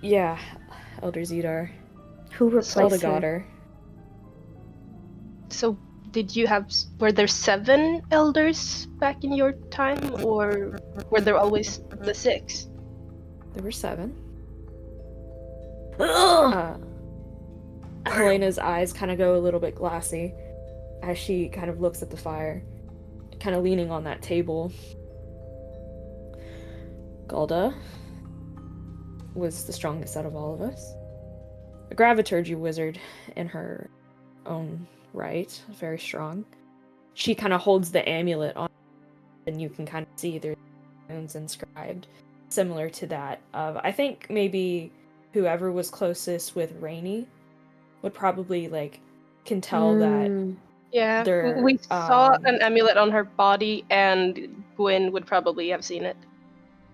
Yeah, Elder Zedar. Who replaced got her? her. So, were there 7 elders back in your time, or were there always the 6? There were 7. Ugh! Helena's eyes kind of go a little bit glassy as she kind of looks at the fire, kind of leaning on that table. Galda was the strongest out of all of us. A graviturgy wizard in her own right, very strong. She kind of holds the amulet on, and you can kind of see there's runes inscribed, similar to that of, I think maybe whoever was closest with Rainy would probably can tell that. Yeah, we saw an amulet on her body, and Gwyn would probably have seen it.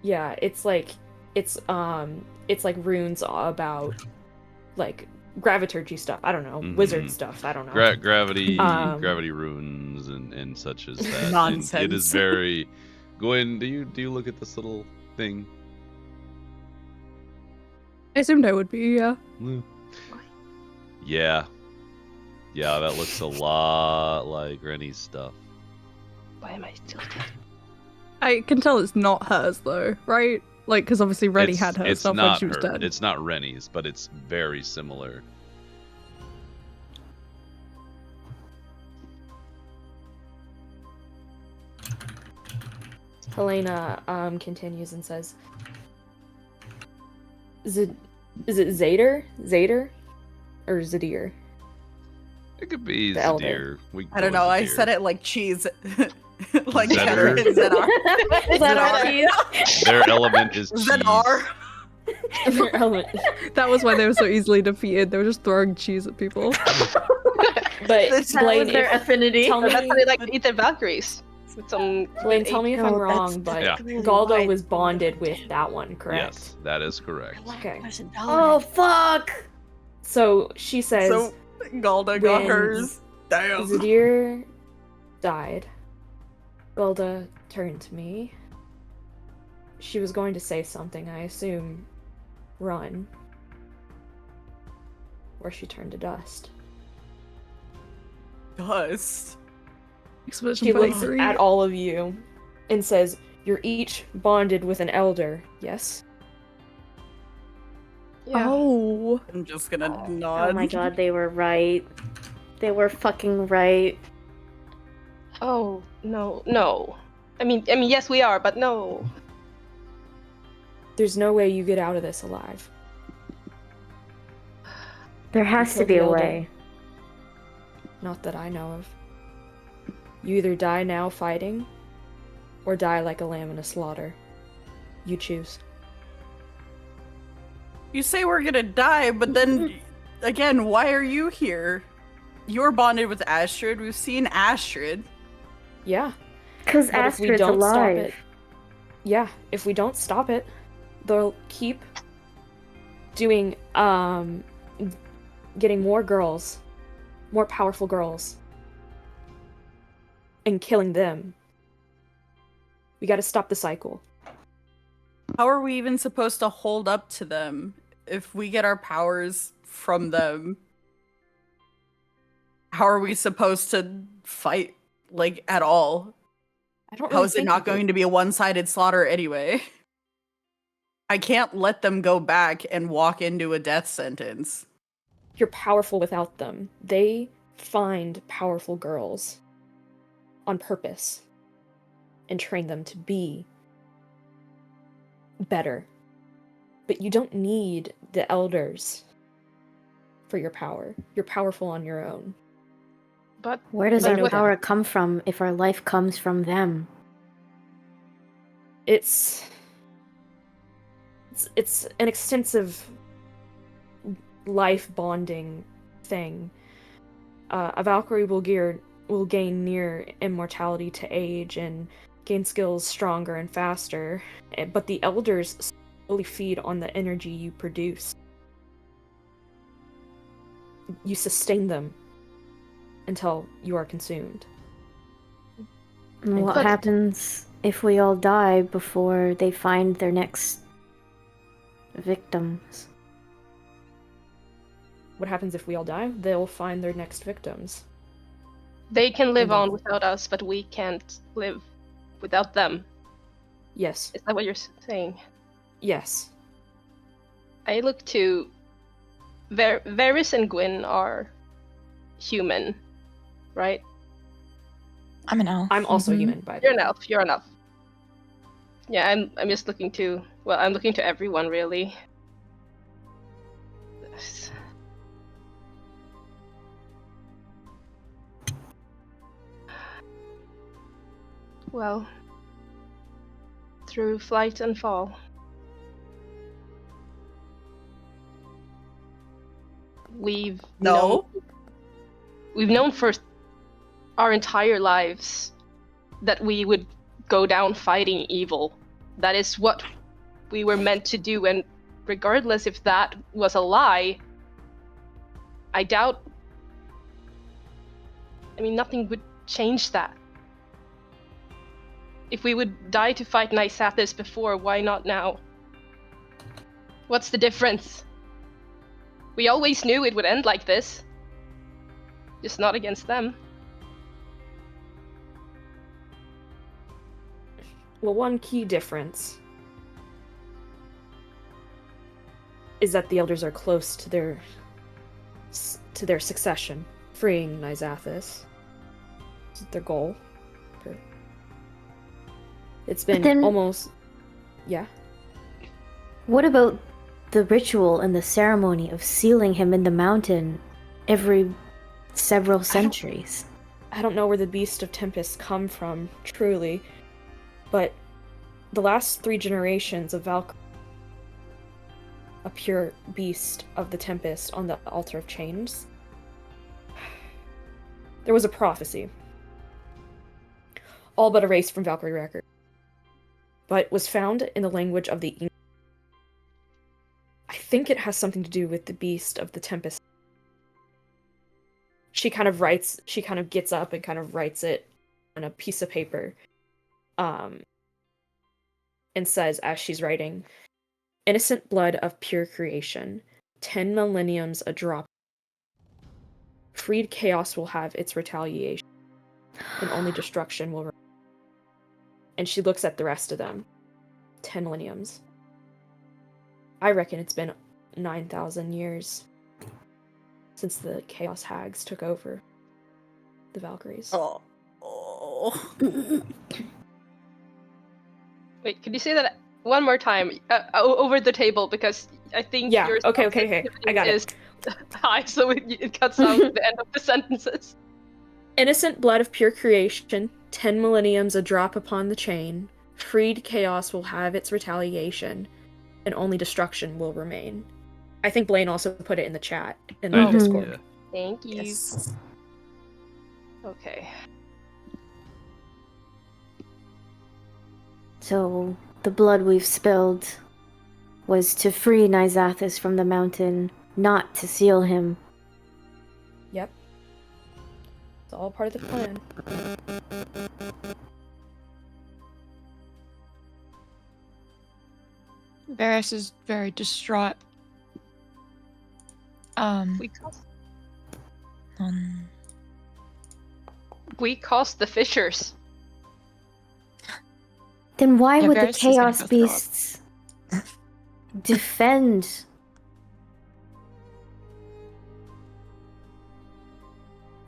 Yeah, it's like runes about graviturgy stuff. I don't know, wizard stuff. I don't know. Gravity runes and such as that. Nonsense. And it is very. Gwyn, do you look at this little thing? I assumed I would be, yeah. Yeah. Yeah, that looks a lot like Rennie's stuff. Why am I still dead? I can tell it's not hers, though, right? Because obviously Rennie had her stuff when she was dead. It's not Rennie's, but it's very similar. Helena continues and says, is it Zader? Zader? Or Zadir? It could be The elder. Zadir. I don't know. I said it like cheese. Like Zedar? Zedar. Their element is cheese. Zedar. Their element. That was why they were so easily defeated. They were just throwing cheese at people. But That was Blaine, their affinity. tell That's me, how they like to eat their Valkyries. With some Blaine, tell me if I'm wrong, but Yeah. Galda was bonded with that one, correct? Yes, that is correct. Okay. Oh, fuck! So she says. So Galda got when hers. Damn. Zadir died. Galda turned to me. She was going to say something, I assume. Run. Or she turned to dust. Dust. She looks at all of you and says, "You're each bonded with an elder, yes?" Yeah. Oh. I'm just gonna nod. Oh my god, they were right. They were fucking right. Oh, no. I mean, yes, we are, but no. There's no way you get out of this alive. There has to be a way. Not that I know of. You either die now fighting, or die like a lamb in a slaughter. You choose. You say we're gonna die, but then, again, why are you here? You're bonded with Astrid. We've seen Astrid. Yeah. Because But if we Astrid's don't stop alive. it, yeah, if we don't stop it, they'll keep doing, getting more girls, more powerful girls, and killing them. We gotta stop the cycle. How are we even supposed to hold up to them if we get our powers from them? How are we supposed to fight, like, at all? I don't How really is it think not we do. going to be a one-sided slaughter anyway? I can't let them go back and walk into a death sentence. You're powerful without them. They find powerful girls on purpose and train them to be better. But you don't need the elders for your power. You're powerful on your own. But Where does I our know power that. come from if our life comes from them? It's an extensive life bonding thing. A Valkyrie will gain near immortality to age and gain skills stronger and faster, but the elders slowly feed on the energy you produce. You sustain them until you are consumed. And what But- happens if we all die before they find their next victims? What happens if we all die? They'll find their next victims. they can live And then- on without us, but we can't live without them. Yes. Is that what you're saying? Yes. I look to Varys and Gwyn are human, right? I'm an elf. I'm also Mhm. human, by the You're way. an elf. You're an elf. Yeah, I'm just looking to. Well, I'm looking to everyone really. Well, through flight and fall, we've known for our entire lives that we would go down fighting evil. That is what we were meant to do, and regardless if that was a lie, I doubt. I mean, nothing would change that. If we would die to fight Nysathis before, why not now? What's the difference? We always knew it would end like this. Just not against them. Well, one key difference is that the elders are close to their succession, freeing Nysathis. This is their goal. It's been then- almost... Yeah? What about the ritual and the ceremony of sealing him in the mountain every several centuries? I don't know where the Beast of Tempest come from, truly, but the last 3 generations of Valkyrie, a pure beast of the Tempest on the altar of chains. There was a prophecy, all but erased from Valkyrie record, but was found in the language of the I think it has something to do with the beast of the Tempest. She kind of gets up and kind of writes it on a piece of paper. And says, as she's writing, innocent blood of pure creation, 10 millenniums a drop. Freed chaos will have its retaliation, and only destruction will remain. And she looks at the rest of them. 10 millenniums. I reckon it's been 9,000 years since the Chaos Hags took over the Valkyries. Oh. Wait, could you say that one more time over the table? Because I think Yeah, your okay. I got is high, so it cuts out the end of the sentences. Innocent blood of pure creation, 10 millenniums a drop upon the chain. Freed chaos will have its retaliation, and only destruction will remain. I think Blaine also put it in the chat, in the Discord. Yeah. Thank you. Yes. Okay. So, the blood we've spilled was to free Nizathis from the mountain, not to seal him. Yep. It's all part of the plan. Varys is very distraught. We caused the fissures. Then why Yeah, would the Varys is gonna Chaos go throw up. Beasts defend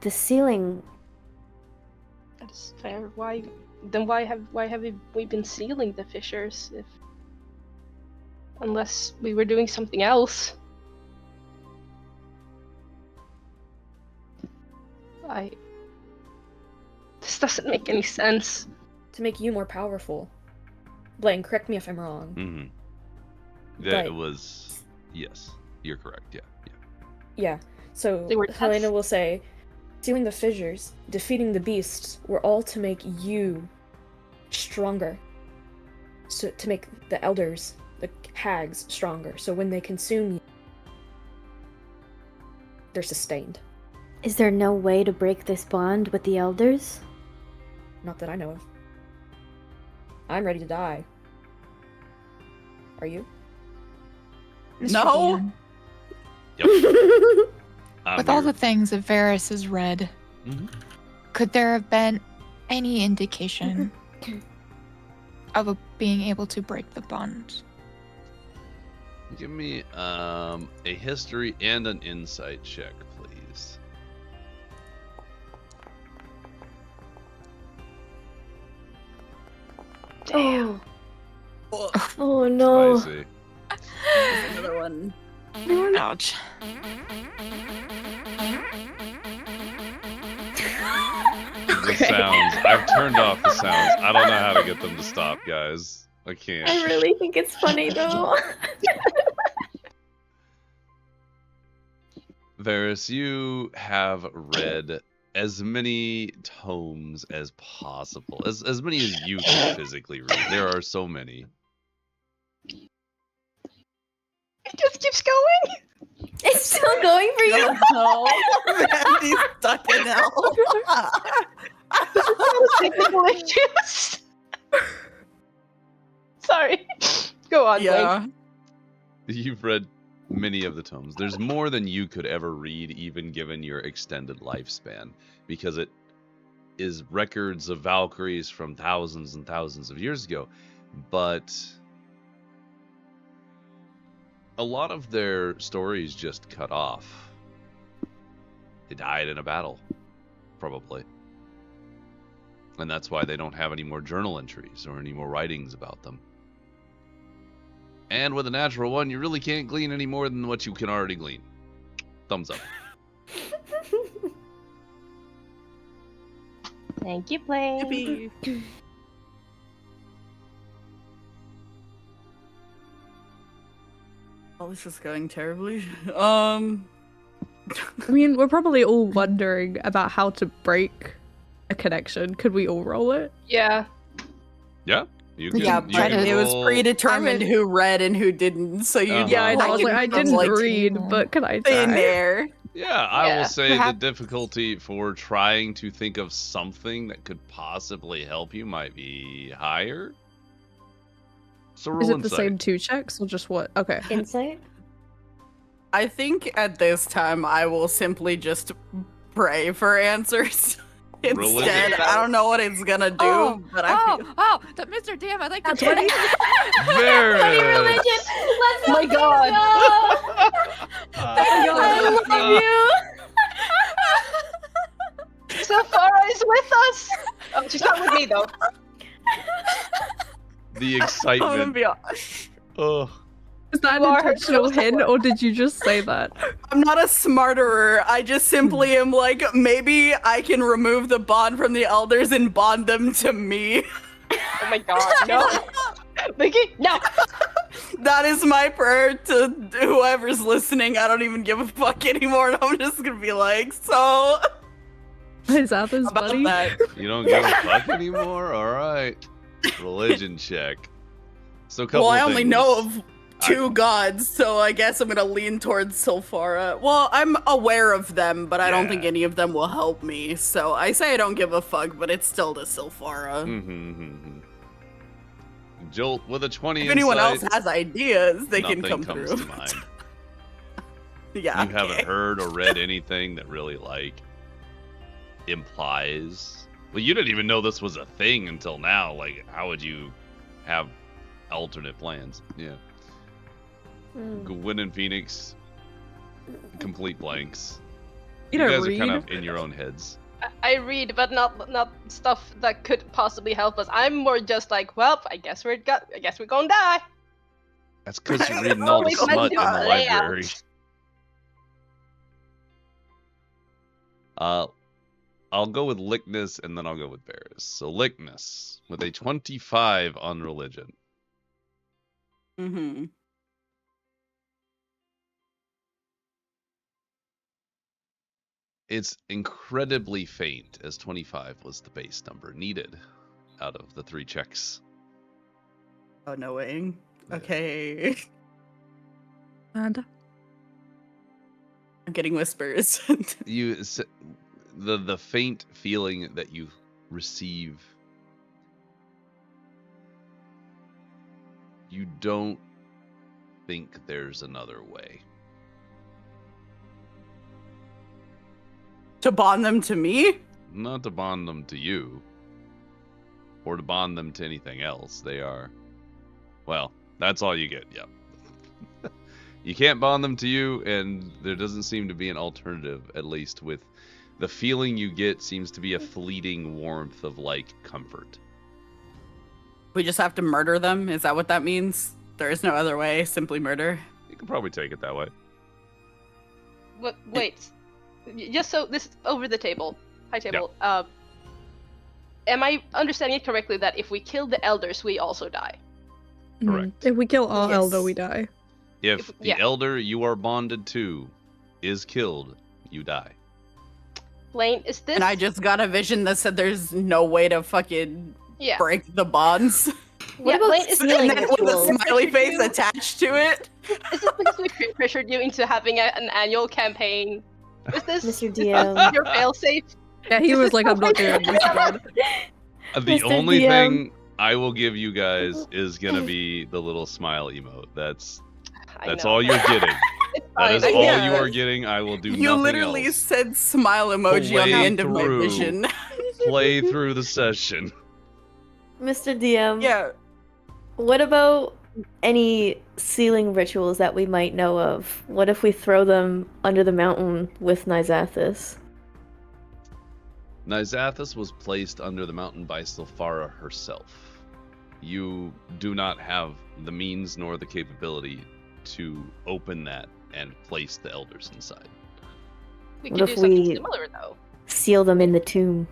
the ceiling? That's fair. Why have we been sealing the fissures unless we were doing something else? This doesn't make any sense. To make you more powerful. Blaine, correct me if I'm wrong. Mm-hmm. But- It was... Yes, you're correct, yeah. Yeah, so They were Helena tough. will say, sealing the fissures, defeating the beasts, were all to make you stronger. So, to make the elders, the hags, stronger. So when they consume you, they're sustained. Is there no way to break this bond with the elders? Not that I know of. I'm ready to die. Are you? Mr. No. Dan, Yep. with all the things that Varys has read, Mhm. could there have been any indication of being able to break the bond? Give me a history and an insight check, please. Damn. Oh no. Spicy. There's another one. Ouch. The sounds. I've turned off the sounds. I don't know how to get them to stop, guys. I can't. I really think it's funny though. Varys, you have read as many tomes as possible. As many as you can physically read. There are so many. It just keeps going. It's still going for you. No. Mandy's stuck in hell. Technical issues. Sorry. Go on, Blake. Yeah. You've read many of the tomes. There's more than you could ever read, even given your extended lifespan, because it is records of Valkyries from thousands and thousands of years ago. But a lot of their stories just cut off. They died in a battle, probably. And that's why they don't have any more journal entries or any more writings about them. And with a natural one, you really can't glean any more than what you can already glean. Thumbs up. Thank you, Blaine. Yippee. Oh, this is going terribly. I mean, we're probably all wondering about how to break a connection. Could we all roll it? Yeah. Yeah? You can, Yeah, you but can it was roll- predetermined who read and who didn't, so you Yeah, I know. I was like, I didn't read, table. but can I in try? there. Yeah, I will Yeah. say the Perhaps- difficulty for trying to think of something that could possibly help you might be higher. So roll Is it insight. the same 2 checks or just what? Okay. Insight? I think at this time I will simply just pray for answers. Instead, I don't know what it's gonna do, but I feel... Mr. DM, I'd like to That's try. what There Funny it is. religion. Let's My God. I love you. Sephora is with us. Oh, she's not with me though. The I'm gonna excitement. be Oh, Is that You an are intentional so hint, or did you just say that? I'm not a smarterer. I just simply am like, maybe I can remove the bond from the elders and bond them to me. Oh my god, no. Vicky, no. That is my prayer to whoever's listening. I don't even give a fuck anymore, and I'm just gonna be like, so Is that this about buddy? that. you don't give a fuck anymore? All right. Religion check. So, couple Well, I of only things. know of 2 gods, so I guess I'm gonna lean towards Sulfara. Well, I'm aware of them, but I don't think Yeah. any of them will help me. So I say I don't give a fuck, but it's still to Sulfara. Mm-hmm. Jolt with a 20 If anyone insight, else has ideas, they nothing can come comes through. to mind. Yeah. You haven't heard or read anything that really like implies. Well, you didn't even know this was a thing until now. Like, how would you have alternate plans? Yeah. Gwen and Phoenix, complete blanks. You You don't guys are kind read? of in your own heads. I read, but not stuff that could possibly help us. I'm more just like, well, I guess we're gonna die. That's because you're reading all the Always meant smut to in the play out. library. I'll go with Lickness and then I'll go with Varys. So Lickness with a 25 on religion. Mm-hmm. It's incredibly faint, as 25 was the base number needed out of the 3 checks. Oh, no way. Yeah. Okay. And I'm getting whispers. The faint feeling that you receive, you don't think there's another way. To bond them to me? Not to bond them to you, or to bond them to anything else. They are, well, that's all you get, yep. You can't bond them to you, and there doesn't seem to be an alternative, at least with the feeling you get seems to be a fleeting warmth of, like, comfort. We just have to murder them? Is that what that means? There is no other way, simply murder? You can probably take it that way. What? Wait. Just so this over the table, high table. Am I understanding it correctly that if we kill the elders, we also die? Correct. If we kill our Yes. elder, we die. If the yeah. elder you are bonded to is killed, you die. Lane, is this? And I just got a vision that said there's no way to fucking yeah. break the bonds. Yeah, about Lane, is And this Healing then with a rituals. smiley face attached to it. Is this because we pressured you into having an annual campaign? Is this Mr. DM. your failsafe? Yeah, he was like, I'm not doing this again. The Mr. only DM. thing I will give you guys is gonna be the little smile emote. That's all you're getting. It's That fine. is all Yeah. you are getting. I will do You nothing literally else. said smile emoji on the Play end of my through. vision. Play through the session. Mr. DM. Yeah. What about any sealing rituals that we might know of? What if we throw them under the mountain with Nyzathis? Nyzathis was placed under the mountain by Sylphara herself. You do not have the means nor the capability to open that and place the elders inside. We What could if do something we- similar though. Seal them in the tomb.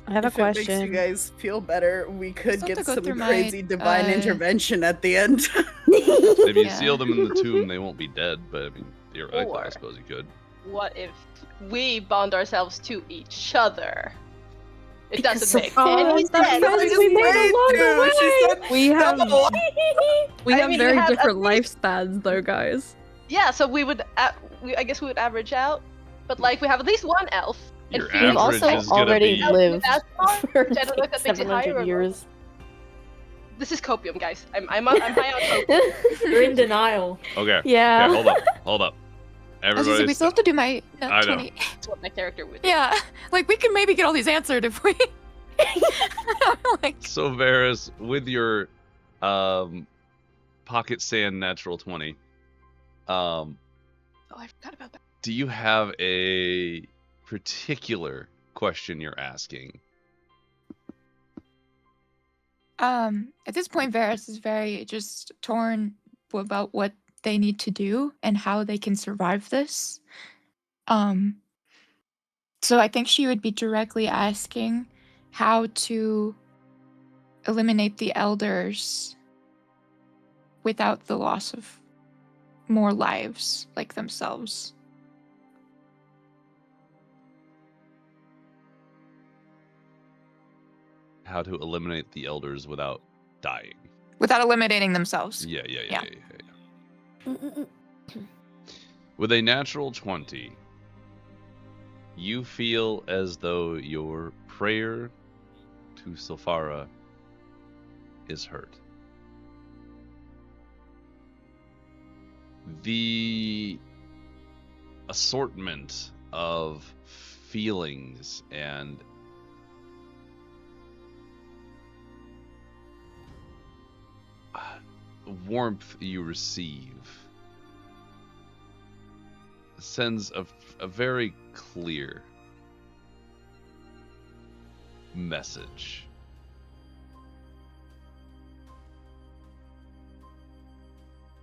I have a If it makes you question. guys feel better, we could Still have get to go some through my, crazy divine uh, intervention at the end. If you Yeah. seal them in the tomb, they won't be dead, but I mean, theoretically, I Or- suppose you could. What if we bond ourselves to each other? It doesn't make Oh, any sense. we made it along the way. She said, We have no. we I have mean, very we have different at least- lifespans, though, guys. Yeah, so we would, I guess we would average out, but like we have at least one elf. And Your Phoenix We've average also is gonna already be- lived Asmar, for which I don't know if that makes it higher 700 or lower. years. This is copium, guys. I'm high on copium. You're in denial. Okay. Yeah. Okay, hold up. I was gonna say, Everybody we still have to do my nat I know. 20. That's what my character would do. Yeah, like we can maybe get all these answered if we. like, So Varys, with your pocket sand natural 20, Oh, I forgot about that. do you have a particular question you're asking? at this point, Varys is very just torn about what they need to do and how they can survive this. So I think she would be directly asking how to eliminate the elders without the loss of more lives like themselves. How to eliminate the elders without dying? Without eliminating themselves. Yeah. Yeah. With a natural 20, you feel as though your prayer to Silphara is heard. The assortment of feelings and warmth you receive sends a very clear message.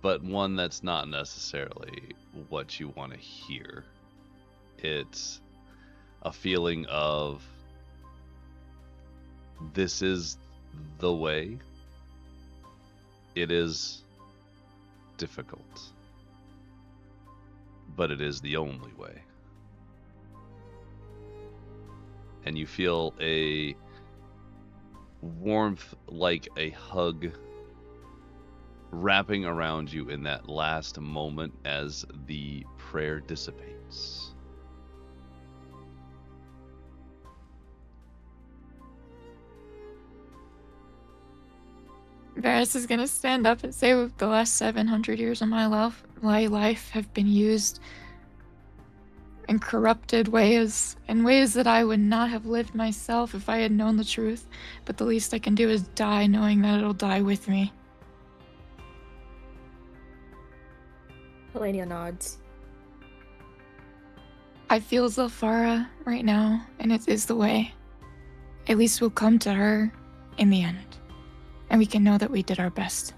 But one that's not necessarily what you want to hear. It's a feeling of this is the way. It is difficult, but it is the only way. And you feel a warmth like a hug wrapping around you in that last moment as the prayer dissipates. Varys is gonna stand up and say, the last 700 years of my life have been used in corrupted ways, in ways that I would not have lived myself if I had known the truth, but the least I can do is die knowing that it'll die with me. Helenia nods. I feel Zilphara right now, and it is the way. At least we'll come to her in the end, and we can know that we did our best.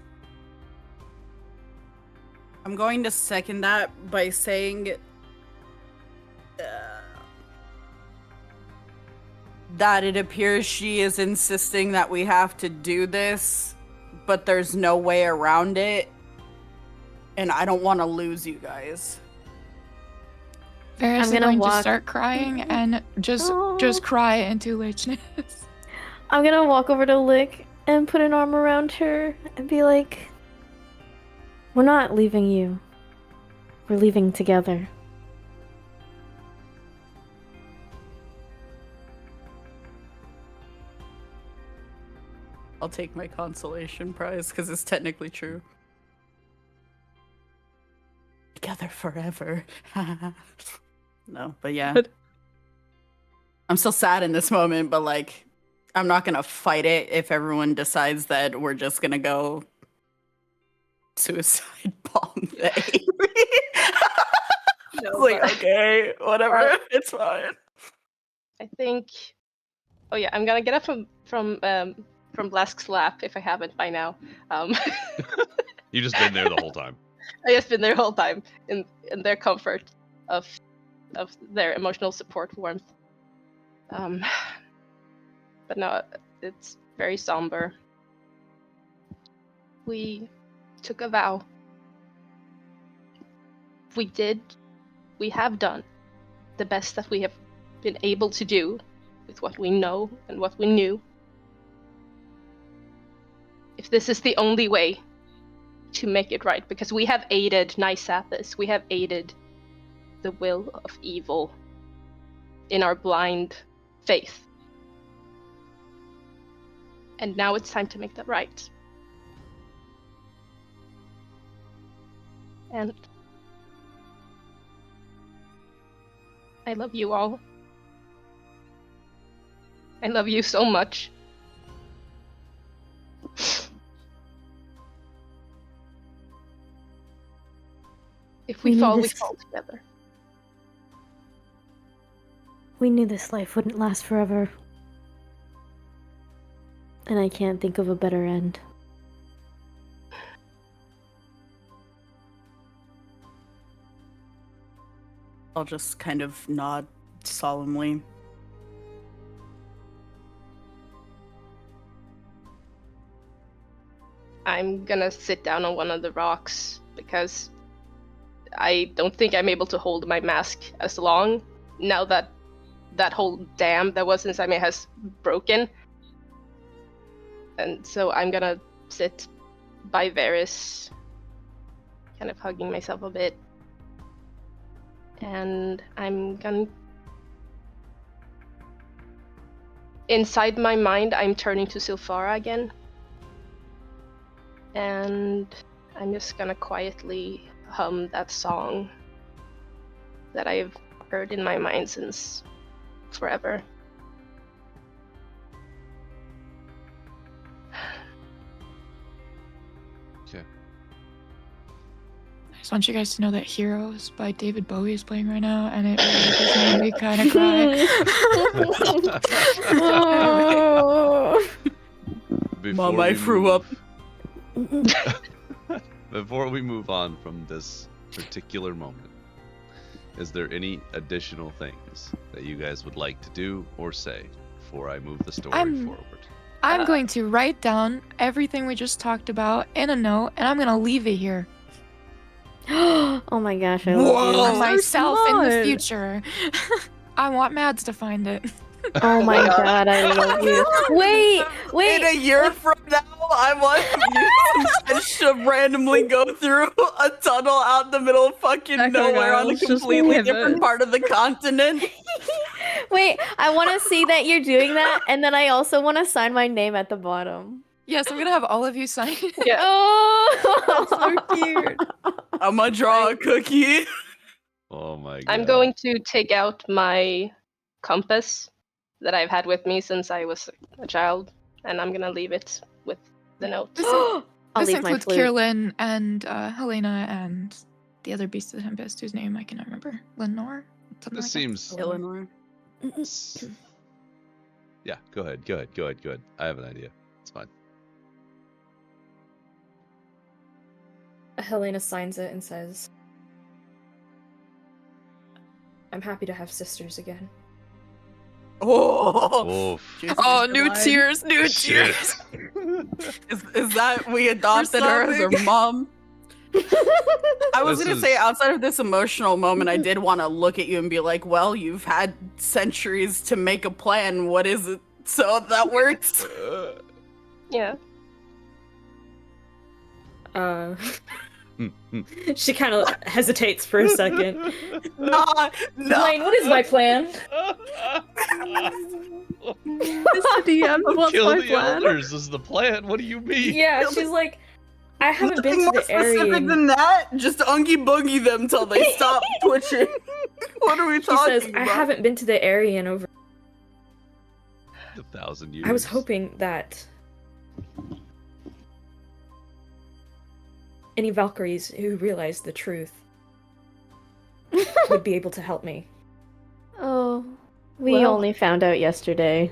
I'm going to second that by saying that it appears she is insisting that we have to do this, but there's no way around it, and I don't want to lose you guys. Varys is gonna going walk- to start crying and just cry into lichness. I'm gonna walk over to Lick and put an arm around her and be like, we're not leaving you. We're leaving together. I'll take my consolation prize because it's technically true. Together forever. No, but yeah. I'm still sad in this moment, but like, I'm not gonna fight it if everyone decides that we're just gonna go suicide bomb the Avery. No, Like, but okay, whatever, it's fine. I think. Oh yeah, I'm gonna get up from Blask's lap if I haven't by now. You just been there the whole time. I just been there the whole time in their comfort of their emotional support warmth. But no, it's very somber. We took a vow. We have done the best that we have been able to do with what we know and what we knew. If this is the only way to make it right, because we have aided Nysapis, we have aided the will of evil in our blind faith. And now it's time to make that right. And I love you all. I love you so much. If we fall, we fall together. We knew this life wouldn't last forever. And I can't think of a better end. I'll just kind of nod solemnly. I'm gonna sit down on one of the rocks because I don't think I'm able to hold my mask as long now that that whole dam that was inside me has broken. And so I'm gonna sit by Varys, kind of hugging myself a bit. And I'm gonna... Inside my mind, I'm turning to Silfara again. And I'm just gonna quietly hum that song that I've heard in my mind since forever. Okay. I just want you guys to know that Heroes by David Bowie is playing right now, and it really does make me kind of cry. Mom, I threw up. Before we move on from this particular moment, is there any additional things that you guys would like to do or say before I move the story forward? I'm going to write down everything we just talked about in a note, and I'm going to leave it here. Oh my gosh, I love you. For myself in the future. I want Mads to find it. Oh my god, I love you. Wait! In a year from now, I want you to randomly go through a tunnel out in the middle of fucking nowhere on a completely different part of the continent. Wait, I want to see that you're doing that, and then I also want to sign my name at the bottom. Yes, I'm gonna have all of you sign it. Yeah. Oh, that's so cute. I'm gonna draw a cookie. Oh my god. I'm going to take out my compass that I've had with me since I was a child, and I'm gonna leave it with the note. This includes Kirlin and Helena and the other beast of the Tempest, whose name I cannot remember. Lenore? This seems... Eleanor. Yeah, go ahead. I have an idea. It's fine. Helena signs it and says, I'm happy to have sisters again. Oh, new tears, tears. Is that we adopted her as her mom? I was gonna say, outside of this emotional moment, I did want to look at you and be like, well, you've had centuries to make a plan. What is it? So that works. Yeah. She kind of hesitates for a second. No. Blaine, what is my plan? Mr. DM, what's Kill my the plan? elders is the plan. What do you mean? Yeah, she's like, I haven't been to more the specific area. than that. Just ungy boogie them till they stop twitching. What are we She talking says, about? I haven't been to the area in over 1,000 years. I was hoping that any Valkyries who realized the truth would be able to help me. Oh, we only found out yesterday.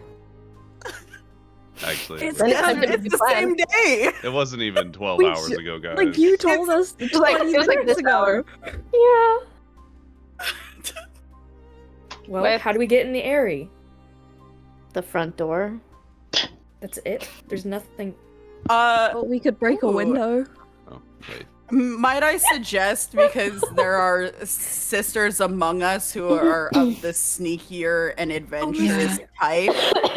Actually, It's the same day. it wasn't even 12 hours ago, guys. Like, you told us 20 minutes ago. Yeah. Well, how do we get in the area? The front door. That's it? There's nothing... Well, we could break a window. Oh, wait. Might I suggest, because there are sisters among us who are of the sneakier and adventurous type,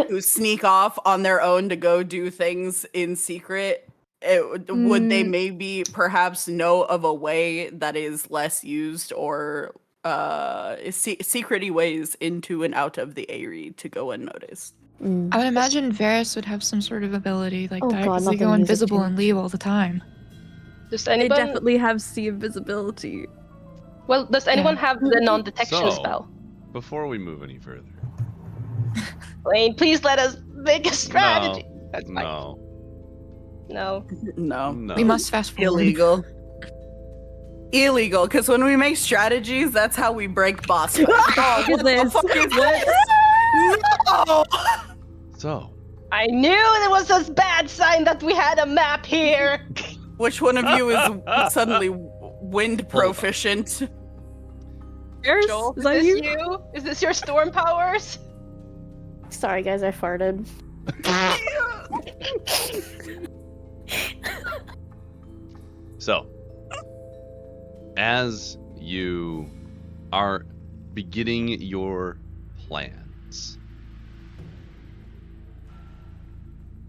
who sneak off on their own to go do things in secret, would they maybe perhaps know of a way that is less used or secret-y ways into and out of the Aerie to go unnoticed? I would imagine Varys would have some sort of ability like that, God, because not they the go music invisible too. and leave all the time. Does They anyone? definitely have sea invisibility. Well, does anyone have the non-detection So, spell? before we move any further, Lane, please let us make a strategy. That's fine. no, No. no. We must fast forward. Illegal. Illegal, because when we make strategies, that's how we break boss fights. Oh, what the fuck is this? No! So, I knew there was a bad sign that we had a map here. Which one of you is suddenly wind proficient? Joel, Is is that this you? you? Is this your storm powers? Sorry, guys, I farted. So, as you are beginning your plans,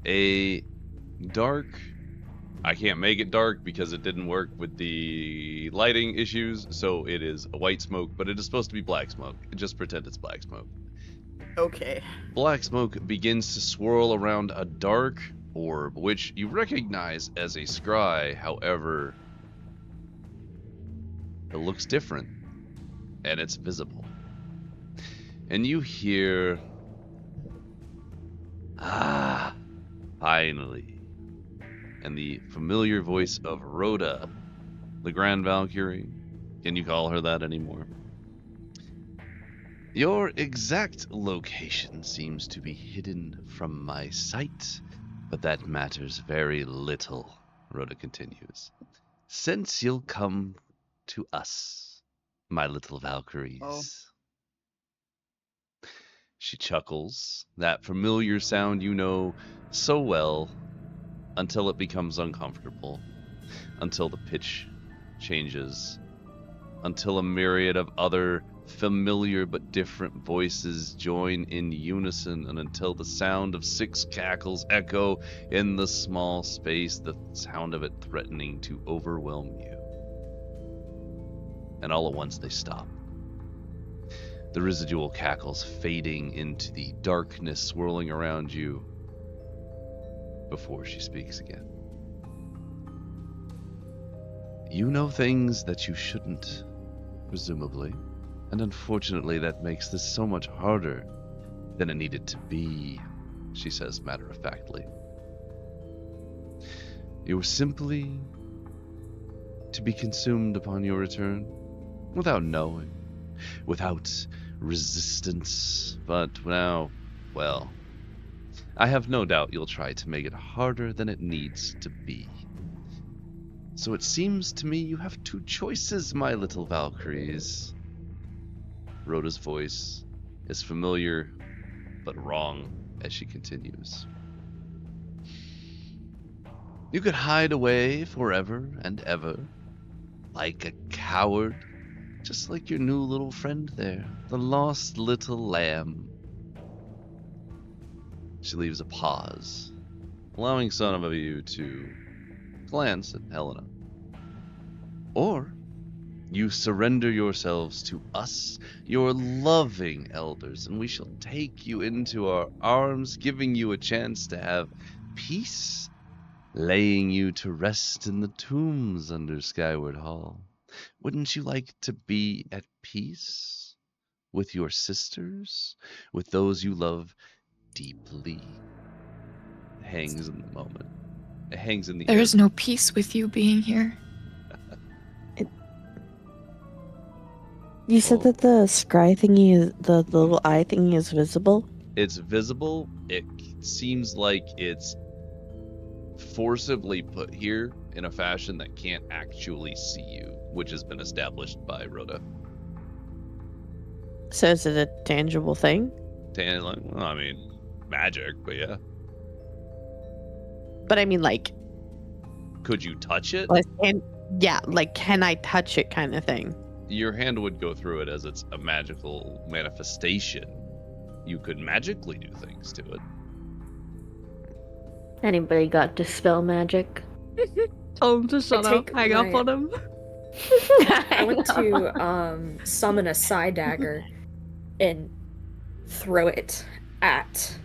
a dark, I can't make it dark because it didn't work with the lighting issues, so it is a white smoke, but it is supposed to be black smoke. Just pretend it's black smoke. Okay. Black smoke begins to swirl around a dark orb, which you recognize as a scry. However, it looks different, and it's visible. And you hear, "Ah, finally." And the familiar voice of Rhoda, the Grand Valkyrie. Can you call her that anymore? Your exact location seems to be hidden from my sight, but that matters very little, Rhoda continues. Since you'll come to us, my little Valkyries. Oh. She chuckles, that familiar sound you know so well, until it becomes uncomfortable, until the pitch changes, until a myriad of other familiar but different voices join in unison, and until the sound of 6 cackles echo in the small space, the sound of it threatening to overwhelm you. And all at once they stop. The residual cackles fading into the darkness swirling around you before she speaks again. You know things that you shouldn't, presumably, and unfortunately that makes this so much harder than it needed to be, she says matter-of-factly. You were simply to be consumed upon your return, without knowing, without resistance, but now, well, I have no doubt you'll try to make it harder than it needs to be. So it seems to me you have 2 choices, my little Valkyries. Rhoda's voice is familiar, but wrong as she continues. You could hide away forever and ever, like a coward, just like your new little friend there, the lost little lamb. She leaves a pause, allowing some of you to glance at Helena. Or you surrender yourselves to us, your loving elders, and we shall take you into our arms, giving you a chance to have peace, laying you to rest in the tombs under Skyward Hall. Wouldn't you like to be at peace with your sisters, with those you love deeply? It hangs in the moment. It hangs in the air. There is no peace with you being here. You said that the scry thingy, the little eye thingy is visible? It's visible. It seems like it's forcibly put here in a fashion that can't actually see you, which has been established by Rhoda. So is it a tangible thing? Well, I mean, magic, but yeah. But I mean, like... Could you touch it? Yeah, like, can I touch it kind of thing? Your hand would go through it as it's a magical manifestation. You could magically do things to it. Anybody got dispel magic? Tell him to shut up. Hang up on him. I want to summon a side dagger and throw it at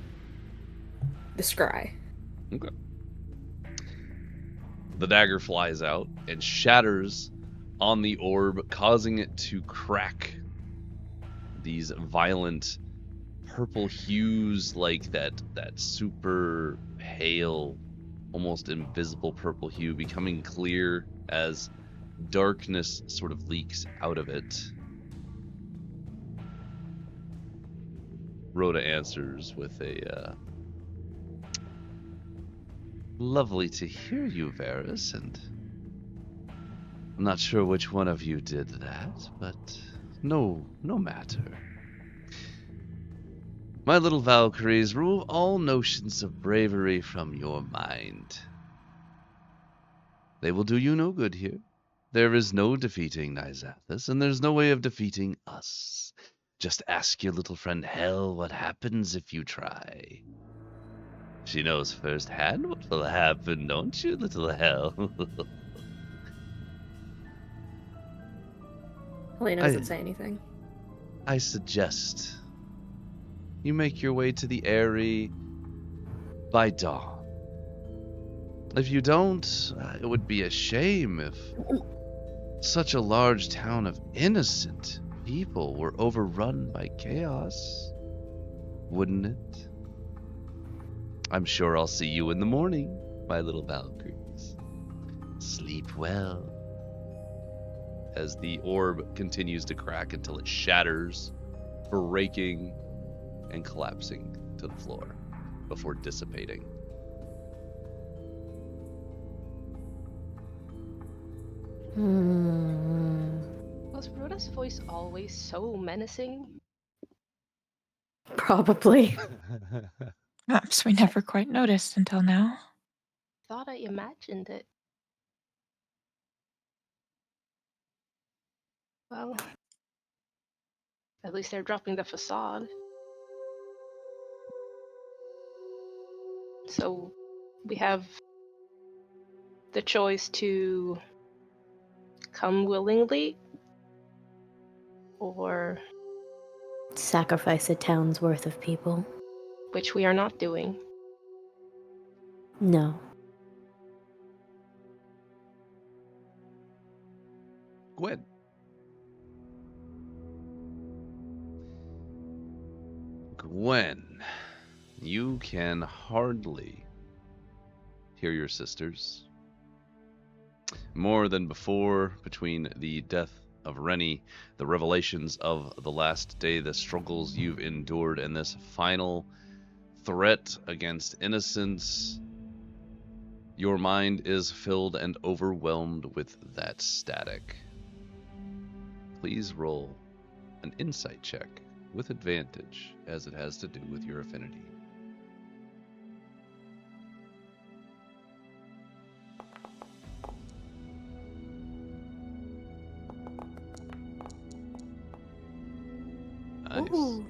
the scry. Okay. The dagger flies out and shatters on the orb, causing it to crack. These violent purple hues, like that super pale, almost invisible purple hue, becoming clear as darkness sort of leaks out of it. Rhoda answers with a lovely to hear you, Varys, and I'm not sure which one of you did that, but no matter. My little Valkyries, remove all notions of bravery from your mind. They will do you no good here. There is no defeating Nyzathis, and there's no way of defeating us. Just ask your little friend Hel what happens if you try. She knows firsthand what will happen, don't you, little Hel? Helena doesn't say anything. I suggest you make your way to the Eyrie by dawn. If you don't, it would be a shame if such a large town of innocent people were overrun by chaos. Wouldn't it? I'm sure I'll see you in the morning, my little Valkyries. Sleep well. As the orb continues to crack until it shatters, breaking and collapsing to the floor before dissipating. Was Rhoda's voice always so menacing? Probably. Perhaps we never quite noticed until now. Thought I imagined it. Well, at least they're dropping the facade. So we have the choice to come willingly or Sacrifice a town's worth of people. which we are not doing. No. Gwen. Gwen, you can hardly hear your sisters. More than before, between the death of Rennie, the revelations of the last day, the struggles you've endured, and this final threat against innocence, your mind is filled and overwhelmed with that static. Please roll an insight check with advantage, as it has to do with your affinity. Nice. Ooh.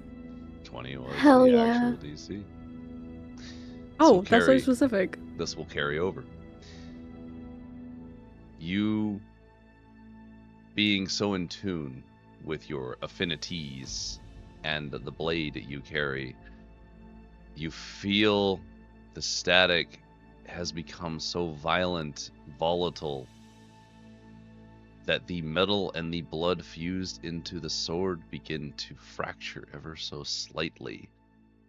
20 was Hell the yeah. actual DC. Oh, that's so specific. This will carry over. You being so in tune with your affinities and the blade you carry, you feel the static has become so violent, volatile, that the metal and the blood fused into the sword begin to fracture ever so slightly.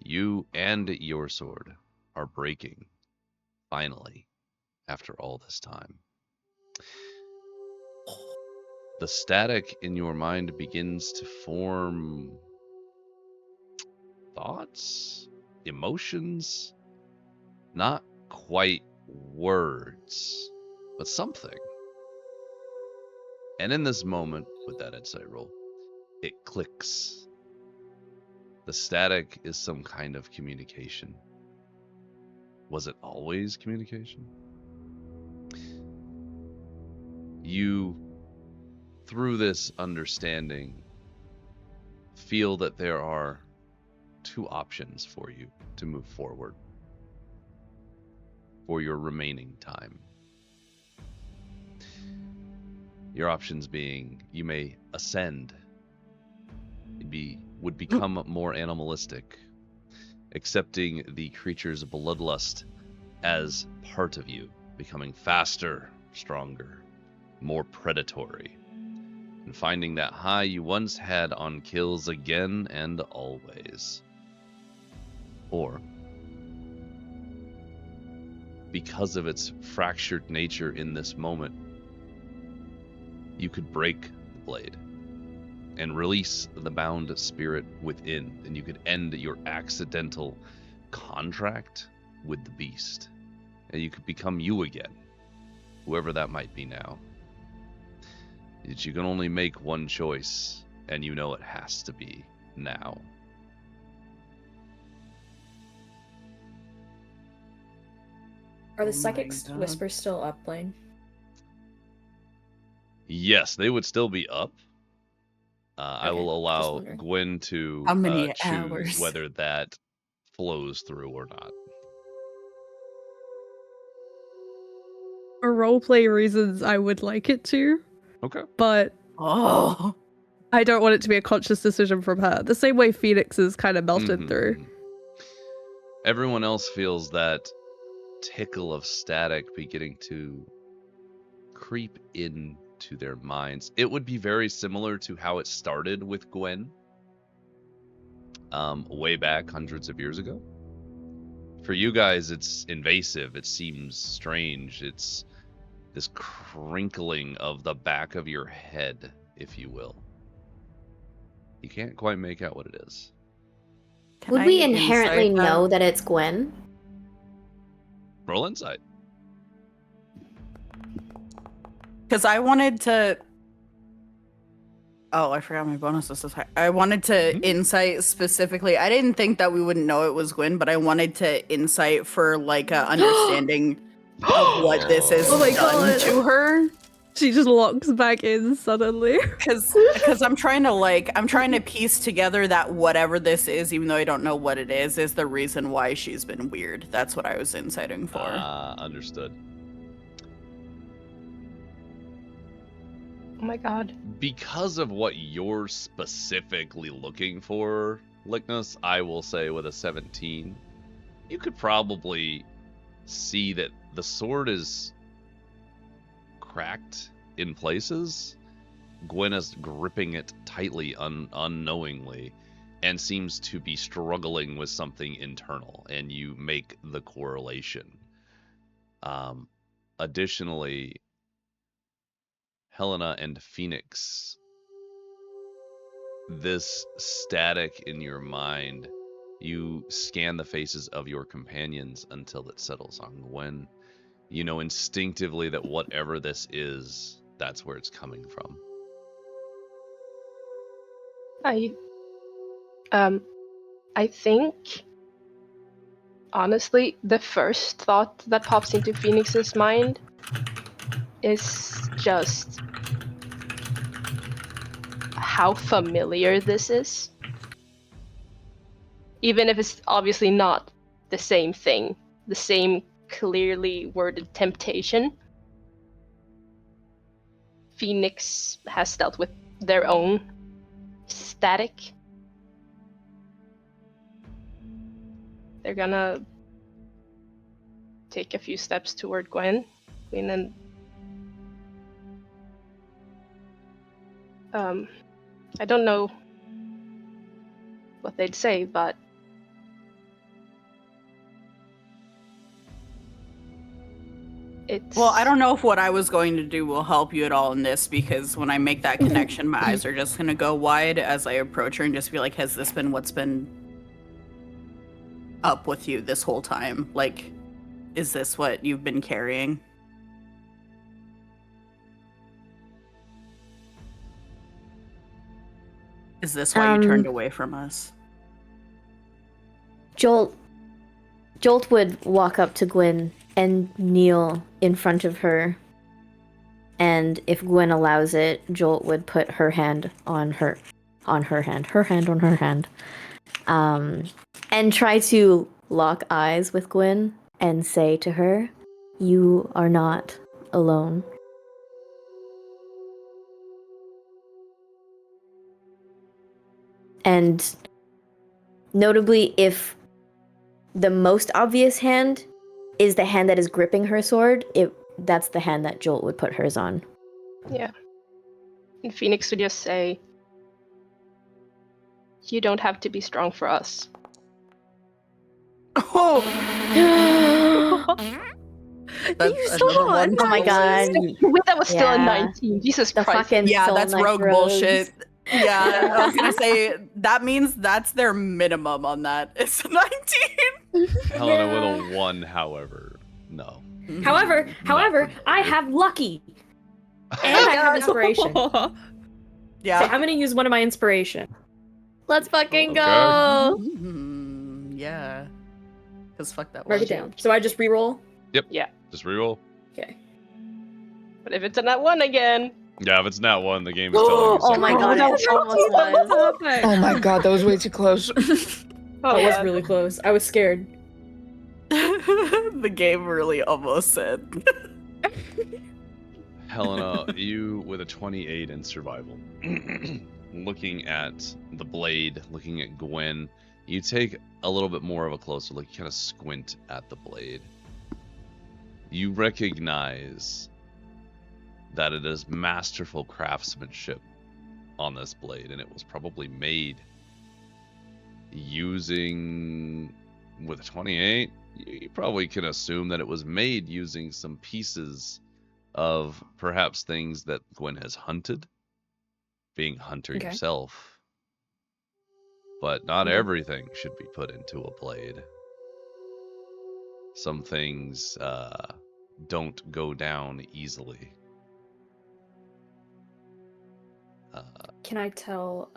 You and your sword are breaking, finally, after all this time. The static in your mind begins to form thoughts, emotions, not quite words, but something. And in this moment, with that insight roll, it clicks. The static is some kind of communication. Was it always communication? you, through this understanding, feel that there are two options for you to move forward for your remaining time. Your options being, you may ascend, would become more animalistic, accepting the creature's bloodlust as part of you, becoming faster, stronger, more predatory, and finding that high you once had on kills again and always. Or, because of its fractured nature in this moment, you could break the blade and release the bound spirit within, and you could end your accidental contract with the beast, and you could become you again, whoever that might be now. Yet you can only make one choice, and you know it has to be now. Are the psychic whispers still up, Blaine? Yes, they would still be up. I will allow Gwen to How many choose hours? whether that flows through or not. For roleplay reasons, I would like it to. Okay. But I don't want it to be a conscious decision from her. The same way Phoenix is kind of melted through. Everyone else feels that tickle of static beginning to creep into their minds. It would be very similar to how it started with Gwen way back hundreds of years ago. For you guys, it's invasive. It seems strange. It's this crinkling of the back of your head, if you will. You can't quite make out what it is. Would we inherently know that it's Gwen? Roll insight. Because I wanted to... Oh, I forgot my bonus is this high. I wanted to insight specifically. I didn't think that we wouldn't know it was Gwen, but I wanted to insight for like a understanding of what this is done to her. She just locks back in suddenly. Because I'm trying to piece together that whatever this is, even though I don't know what it is the reason why she's been weird. That's what I was inciting for. Understood. Oh my god. Because of what you're specifically looking for, Lickness, I will say with a 17, you could probably see that the sword is cracked in places. Gwen is gripping it tightly unknowingly and seems to be struggling with something internal, and you make the correlation. Additionally, Helena and Phoenix, this static in your mind, you scan the faces of your companions until it settles on Gwen. You know instinctively that whatever this is, that's where it's coming from. I think, honestly, the first thought that pops into Phoenix's mind is just how familiar this is. Even if it's obviously not the same thing, the same clearly worded temptation. Phoenix has dealt with their own static. They're gonna take a few steps toward Gwen, and then I don't know what they'd say, but it's... Well, I don't know if what I was going to do will help you at all in this, because when I make that connection, my eyes are just going to go wide as I approach her and just be like, has this been what's been up with you this whole time? Like, is this what you've been carrying? Is this why you turned away from us? Jolt would walk up to Gwen and kneel in front of her And if Gwen allows it, Jolt would put her hand on her hand, and try to lock eyes with Gwen and say to her, "You are not alone." And notably, if the most obvious hand is the hand that is gripping her sword, that's the hand that Jolt would put hers on. Yeah. And Phoenix would just say, "You don't have to be strong for us." Oh, that's another one. Oh my god. Wait, that was still a Yeah. 19. Jesus The Christ. fucking Yeah, Soul that's Knight rogue Rose. bullshit. Yeah, I was gonna say that means that's their minimum on that. It's a 19. Helena with a 1, however. No. However, for I me. have lucky. And I have inspiration. So Yeah. I'm gonna use one of my inspiration. Let's fucking Okay. go. Yeah. Cause fuck that. Write it down. So I just reroll. Just reroll. Okay. But if it's a nat 1 again, Yeah, if it's not 1, the game is telling you Oh something. my god, it almost was. Oh my god, that was way too close. That was really close. I was scared. The game really almost said. Helena, you with a 28 in survival. Looking at the blade, looking at Gwen, you take a little bit more of a closer look. You kind of squint at the blade. You recognize that it is masterful craftsmanship on this blade, and it was probably made using, with a 28, you probably can assume that it was made using some pieces of perhaps things that Gwen has hunted, being a hunter Okay. yourself. But not everything should be put into a blade. Some things don't go down easily. Can I tell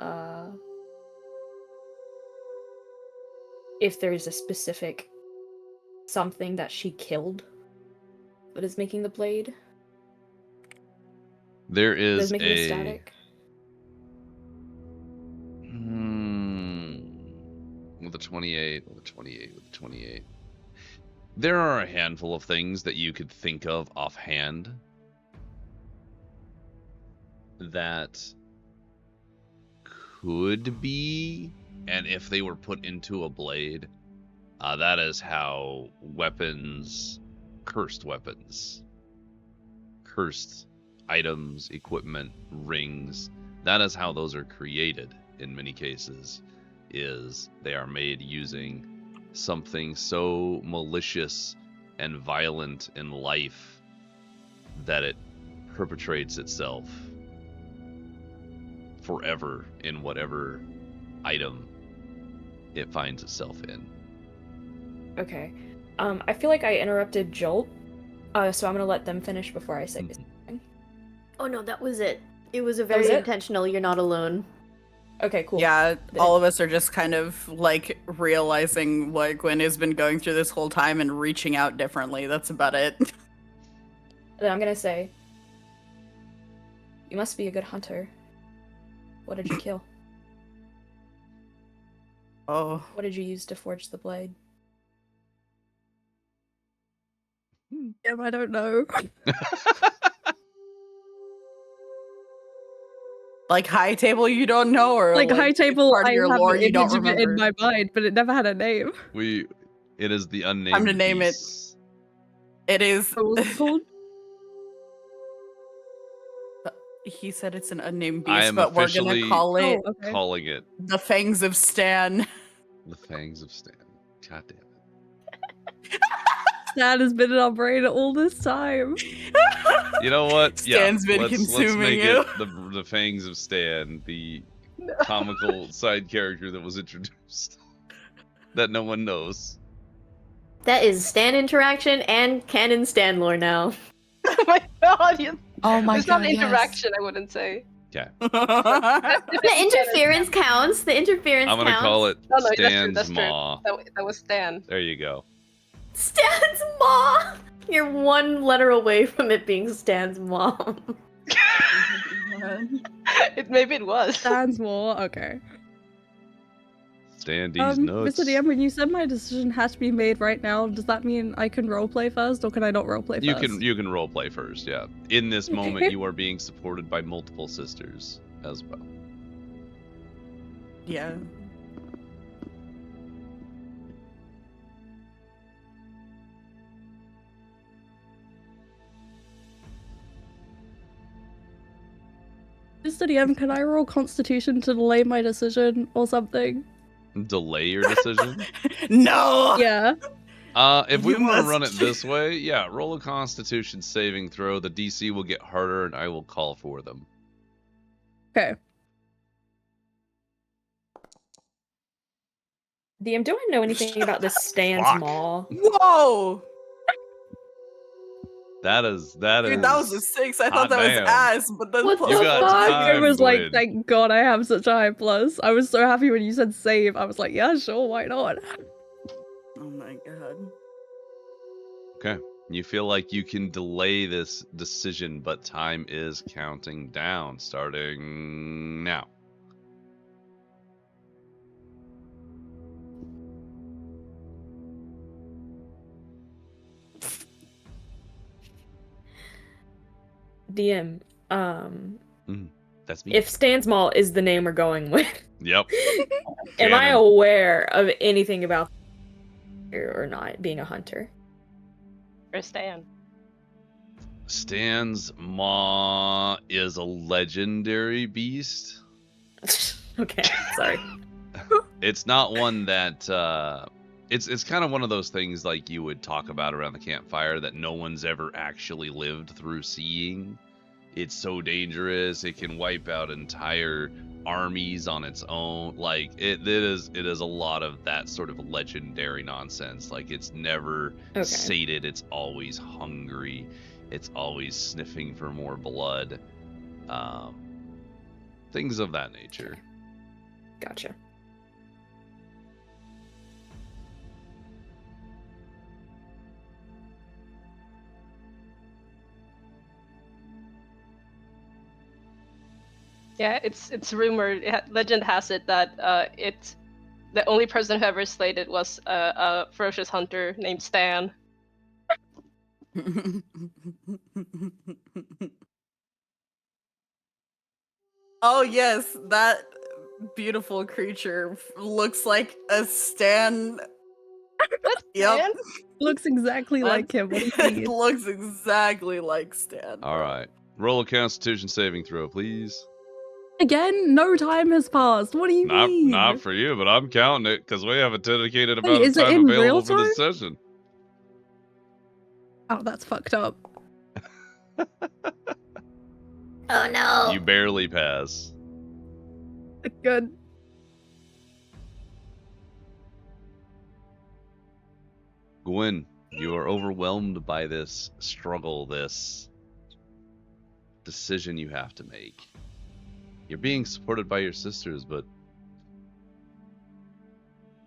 if there's a specific something that she killed that is making the blade? There That is is making it a static? with a 28, with a 28, with a 28. There are a handful of things that you could think of offhand that could be, and if they were put into a blade, that is how weapons, cursed items, equipment, rings, that is how those are created in many cases, is they are made using something so malicious and violent in life that it perpetrates itself forever in whatever item it finds itself in. Okay. I feel like I interrupted Jolt, so I'm gonna let them finish before I say something. Oh no, that was it. It was a was very it? intentional. You're not alone. Okay, cool. Yeah, all of us are just kind of like realizing what Gwen has been going through this whole time and reaching out differently. That's about it. Then I'm gonna say, you must be a good hunter. What did you kill? Oh, What did you use to forge the blade? Yeah, I don't know. like high table you don't know, or Like high table, part of I your have lore an you don't image of it in remember. my mind, but it never had a name. It is the unnamed Time to name it. beast. It is. What was it called? He said it's an unnamed I beast, am but we're officially gonna call it Oh, okay. calling it the Fangs of Stan. the Fangs of Stan. God damn it. That has been in our brain all this time. You know what? Stan's been let's consuming make you. it the Fangs of Stan, the comical side character that was introduced that no one knows. That is Stan interaction and canon Stan lore now. oh my god, you, Oh my it's god, not yes. interaction, I wouldn't say. Okay, The interference counts. The interference I'm gonna counts. call it No, that's true, Stan's that's true. Maw. That was Stan. There you go. Stan's maw. you're one letter away from it being Stan's mom. Maybe it was. Stan's more. Okay. Stan D's nuts. Mr. DM, when you said my decision has to be made right now, does that mean I can roleplay first, or can I not roleplay first? You can roleplay first, yeah. In this moment, you are being supported by multiple sisters as well. Yeah. Mr. DM, can I roll Constitution to delay my decision or something? Delay your decision? No! Yeah. If we You want to must- run it this way, yeah, roll a Constitution saving throw. The DC will get harder, and I will call for them. Okay. DM, do I know anything about this Stan's Fuck. Mall? Whoa! That is. Dude, that was a 6. I thought Hot that damn. was ass, but then What plus You got one- time, It was like, Gwen. thank God I have such a high plus. I was so happy when you said save. I was like, yeah, sure, why not? Oh my god. Okay. You feel like you can delay this decision, but time is counting down, starting now. DM, That's me. if Stan's Mall is the name we're going with, Yep. am I Canon. aware of anything about or not being a hunter? Or Stan. Stan's maw is a legendary beast. Okay, sorry. It's not one that it's kind of one of those things like you would talk about around the campfire that no one's ever actually lived through seeing. It's so dangerous, it can wipe out entire armies on its own. Like it is a lot of that sort of legendary nonsense. Like it's never sated, it's always hungry, it's always sniffing for more blood. Things of that nature. Gotcha. Yeah, it's rumored. Legend has it that the only person who ever slayed it was a ferocious hunter named Stan. Oh yes, that beautiful creature looks like a Stan. Yep. Stan? Looks exactly like him. What do you It mean? looks exactly like Stan. All right. Roll a Constitution saving throw, please. Again, no time has passed. What do you mean? Not for you, but I'm counting it because we have a dedicated Wait, amount of is it time in available real for this session. Oh, that's fucked up. Oh no. You barely pass. Good. Gwen, you are overwhelmed by this struggle, this decision you have to make. You're being supported by your sisters, but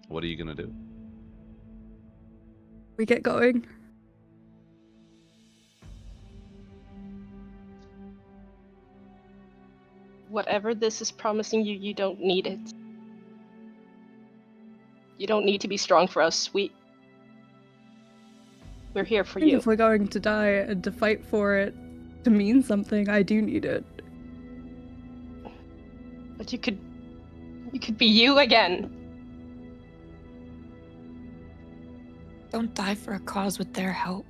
what are you gonna do? We get going. Whatever this is promising you, you don't need it. You don't need to be strong for us. We're here for I think you. if we're going to die and to fight for it to mean something, I do need it. But you could be you again. Don't die for a cause with their help.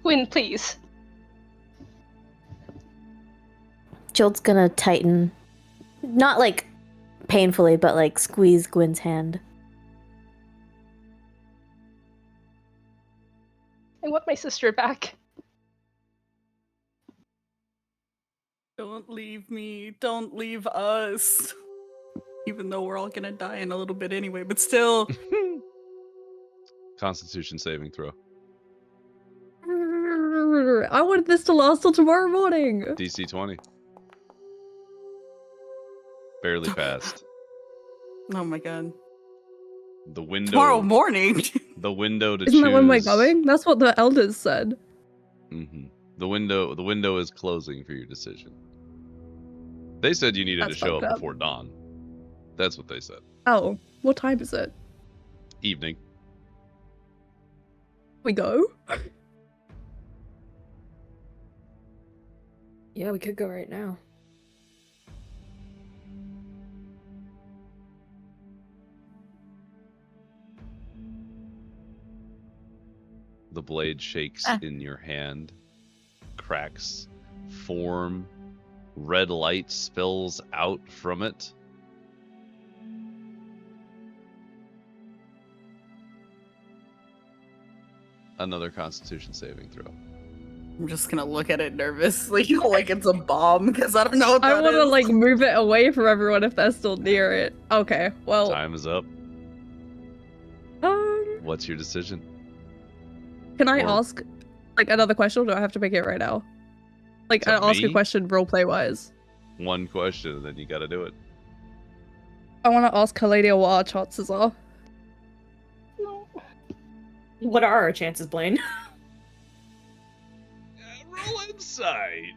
Gwyn, please. Jolt's gonna tighten, not like painfully, but like squeeze Gwyn's hand. I want my sister back. Don't leave me. Don't leave us. Even though we're all gonna die in a little bit anyway, but still. Constitution saving throw. I wanted this to last till tomorrow morning. DC 20. Barely passed. Oh my god. The window. Tomorrow morning. The window to Isn't choose. that when we're going? That's what the elders said. Mm-hmm. The window is closing for your decision. They said you needed That's to show fucked up up. before dawn. That's what they said. Oh, what time is it? Evening. We go? Yeah, we could go right now. The blade shakes in your hand, cracks, form, red light spills out from it. Another Constitution saving throw. I'm just gonna look at it nervously, like it's a bomb, because I don't know what that I want to is. like move it away from everyone if they're still near it. Okay, well. Time is up. What's your decision? Can I ask like another question, or do I have to make it right now? Like, To ask a me? question roleplay wise. One question, and then you gotta do it. I want to ask Helenia what our chances are. What are our chances, Blaine? Roll insight.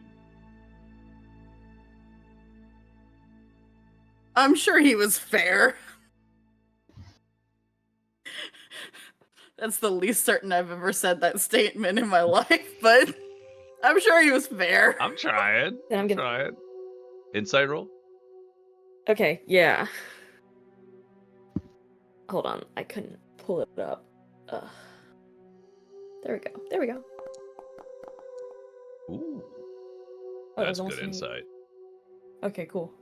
I'm sure he was fair. That's the least certain I've ever said that statement in my life, but I'm sure he was fair. I'm trying. Then I'm gonna... Trying. Insight roll? Okay, yeah. Hold on, I couldn't pull it up. There we go. There we go. Ooh. Oh, That's it was good almost insight. Okay, cool.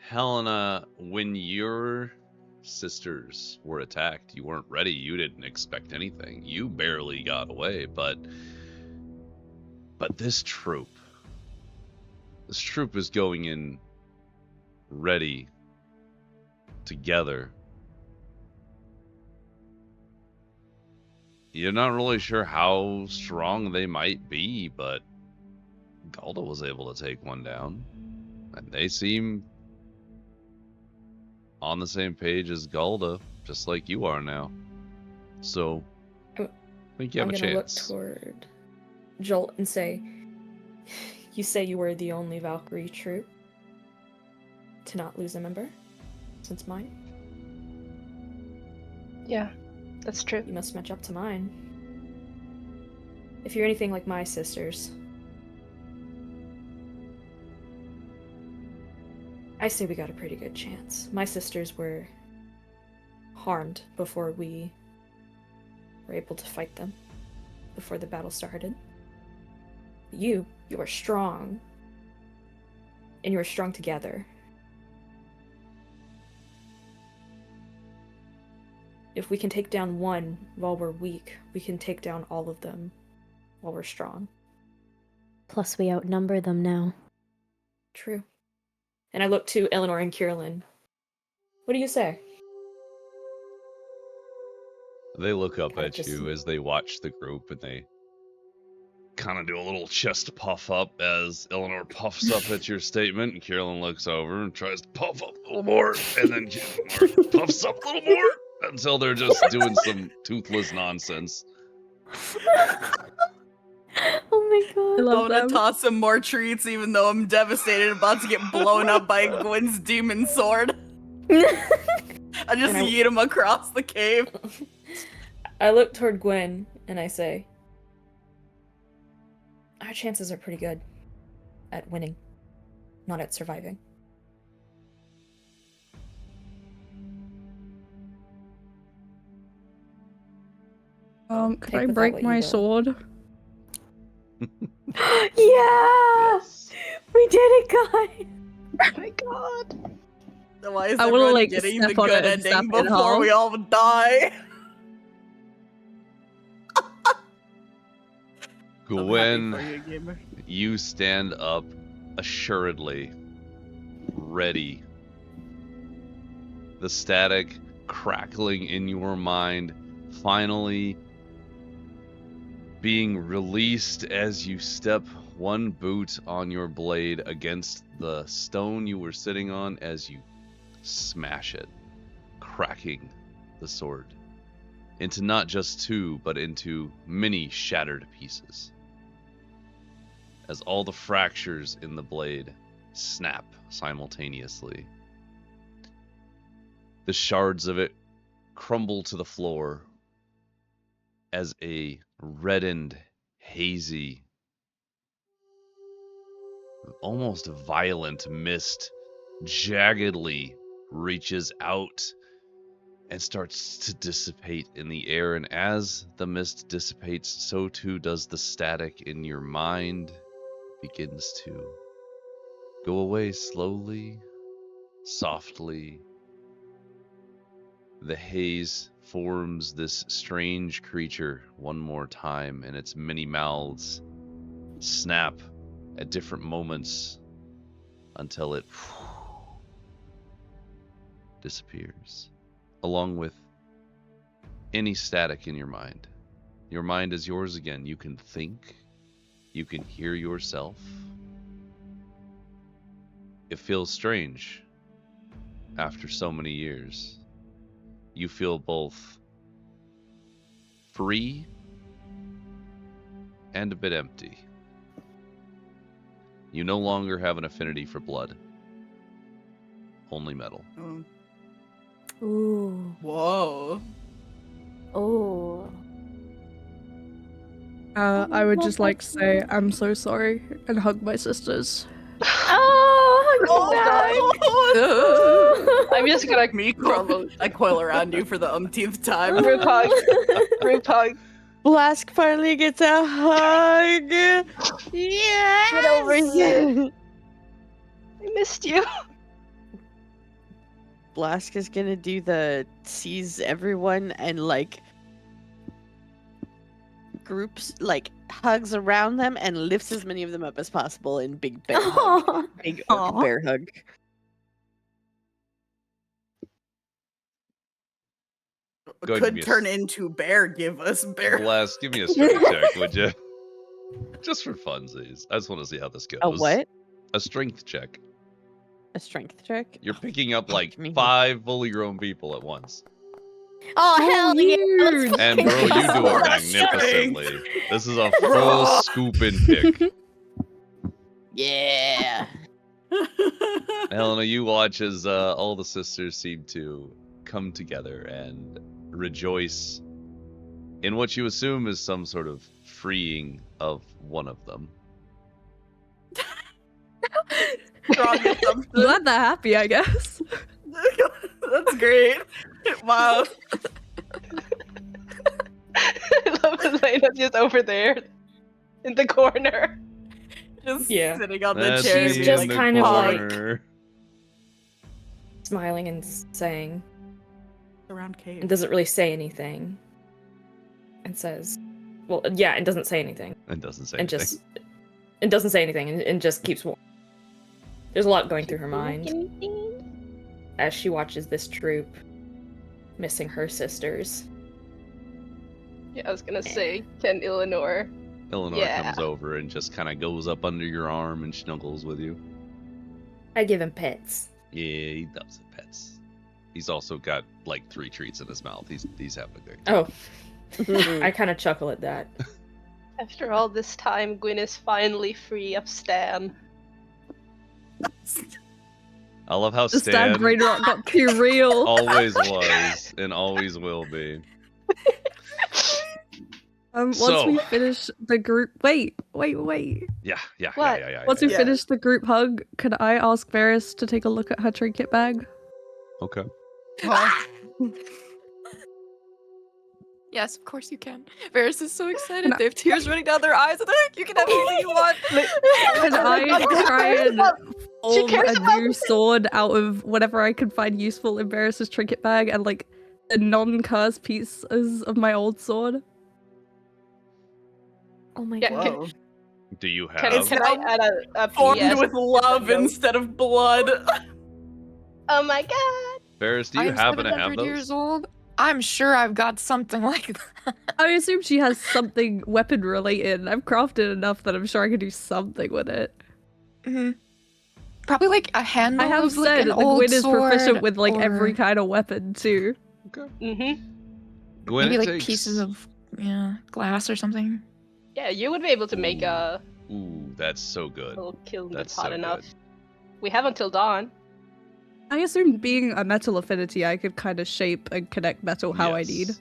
Helena, when your sisters were attacked, you weren't ready. You didn't expect anything. You barely got away, but this troop is going in ready together. You're not really sure how strong they might be, but Galda was able to take one down, and they seem on the same page as Galda, just like you are now. So, I think you have a chance. I'm gonna look toward Jolt and say, you say you were the only Valkyrie troop to not lose a member since mine? Yeah, that's true. You must match up to mine. If you're anything like my sisters, I say we got a pretty good chance. My sisters were harmed before we were able to fight them, before the battle started. You are strong. And you are strong together. If we can take down one while we're weak, we can take down all of them while we're strong. Plus, we outnumber them now. True. And I look to Eleanor and Kierlin. What do you say? They look up at you as they watch the group, and they kind of do a little chest puff up as Eleanor puffs up at your statement, and Kierlin looks over and tries to puff up a little more, and then Eleanor puffs up a little more until they're just doing some toothless nonsense. Oh my god. I'm gonna toss some more treats, even though I'm devastated, about to get blown up by Gwen's demon sword. I just yeet him across the cave. I look toward Gwen and I say, our chances are pretty good at winning, not at surviving. Could I break my sword? Yeah! Yes. We did it, guys! Oh my god. Why is I wanna, everyone like, getting the step on good it and snap ending it before off. we all die? Gwen, you stand up assuredly, ready. The static crackling in your mind finally being released as you step one boot on your blade against the stone you were sitting on as you smash it, cracking the sword into not just two, but into many shattered pieces. As all the fractures in the blade snap simultaneously. The shards of it crumble to the floor as a reddened, hazy, almost violent mist jaggedly reaches out and starts to dissipate in the air. And as the mist dissipates, so too does the static in your mind. Begins to go away slowly, softly. The haze forms this strange creature one more time, and its many mouths snap at different moments until it disappears, along with any static in your mind. Your mind is yours again. You can think. You can hear yourself. It feels strange after so many years. You feel both free and a bit empty. You no longer have an affinity for blood. Only metal. Ooh. Whoa. Oh. I would just like to say I'm so sorry and hug my sisters. Oh, I'm just gonna Me I coil around you for the umpteenth time. group hug. Group hug. Blask finally gets a hug. Yeah. Get over here. I missed you. Blask is gonna do the sees everyone and like groups like hugs around them and lifts as many of them up as possible in big bear hug. Big Aw. bear hug. Go ahead and give me Could a turn into bear. Give us bear. Blast, give me a strength check, would you? Just for funsies. I just want to see how this goes. A what? A strength check. A strength check? You're picking up like Fuck me. 5 fully grown people at once. Oh, hell yeah. Let's And bro, you fucking do go. it magnificently. This is a full scoop and pick. Yeah. Helena, you watch as all the sisters seem to come together and rejoice in what you assume is some sort of freeing of one of them. Wrong assumption. Glad they're happy, I guess. That's great. Wow. I love Elena just over there in the corner. Just Yeah. sitting on the That's chair. me being just in the kind of like- corner. Smiling and saying, around cave. and doesn't really say anything. And says, well, yeah, and doesn't say anything. It doesn't say And anything. just, and doesn't say anything and just keeps walking. There's a lot going through her mind as she watches this troop missing her sisters. Yeah, I was gonna say, can Eleanor? Eleanor Yeah. comes over and just kind of goes up under your arm and snuggles with you. I give him pets. Yeah, he loves the pets. He's also got like 3 treats in his mouth. He's having a great time. Oh, I kind of chuckle at that. After all this time, Gwyn is finally free of Stan. I love how The Stan Stan brain rot got too real. always was and always will be. Once So- we finish the group, wait. Yeah. What? Once we Yeah. finish the group hug, could I ask Varys to take a look at her trinket bag? Okay. Yes, of course you can. Varys is so excited. They have tears running down their eyes. And they're like, you can have anything you want. Can I try and fold cares a about new sword out of whatever I can find useful in Varys' trinket bag and like the non-cursed pieces of my old sword? Oh my Yeah, god. Whoa. Do you Can, have? can I add a Formed PS? with love instead of blood. Oh my god! Varys, do you I'm happen to have 700 those? years old. I'm sure I've got something like that. I assume she has something weapon related. I've crafted enough that I'm sure I can do something with it. Mm-hmm. Probably like a handle. I have of, said like, an that old Gwyn is proficient sword with like every or kind of weapon too. Okay. Mm-hmm. maybe like pieces of glass or something. Yeah, you would be able to make a Ooh, that's so good. little kiln That's that's hot so enough. good. We have until dawn. I assumed being a metal affinity, I could kind of shape and connect metal how I need. Yes.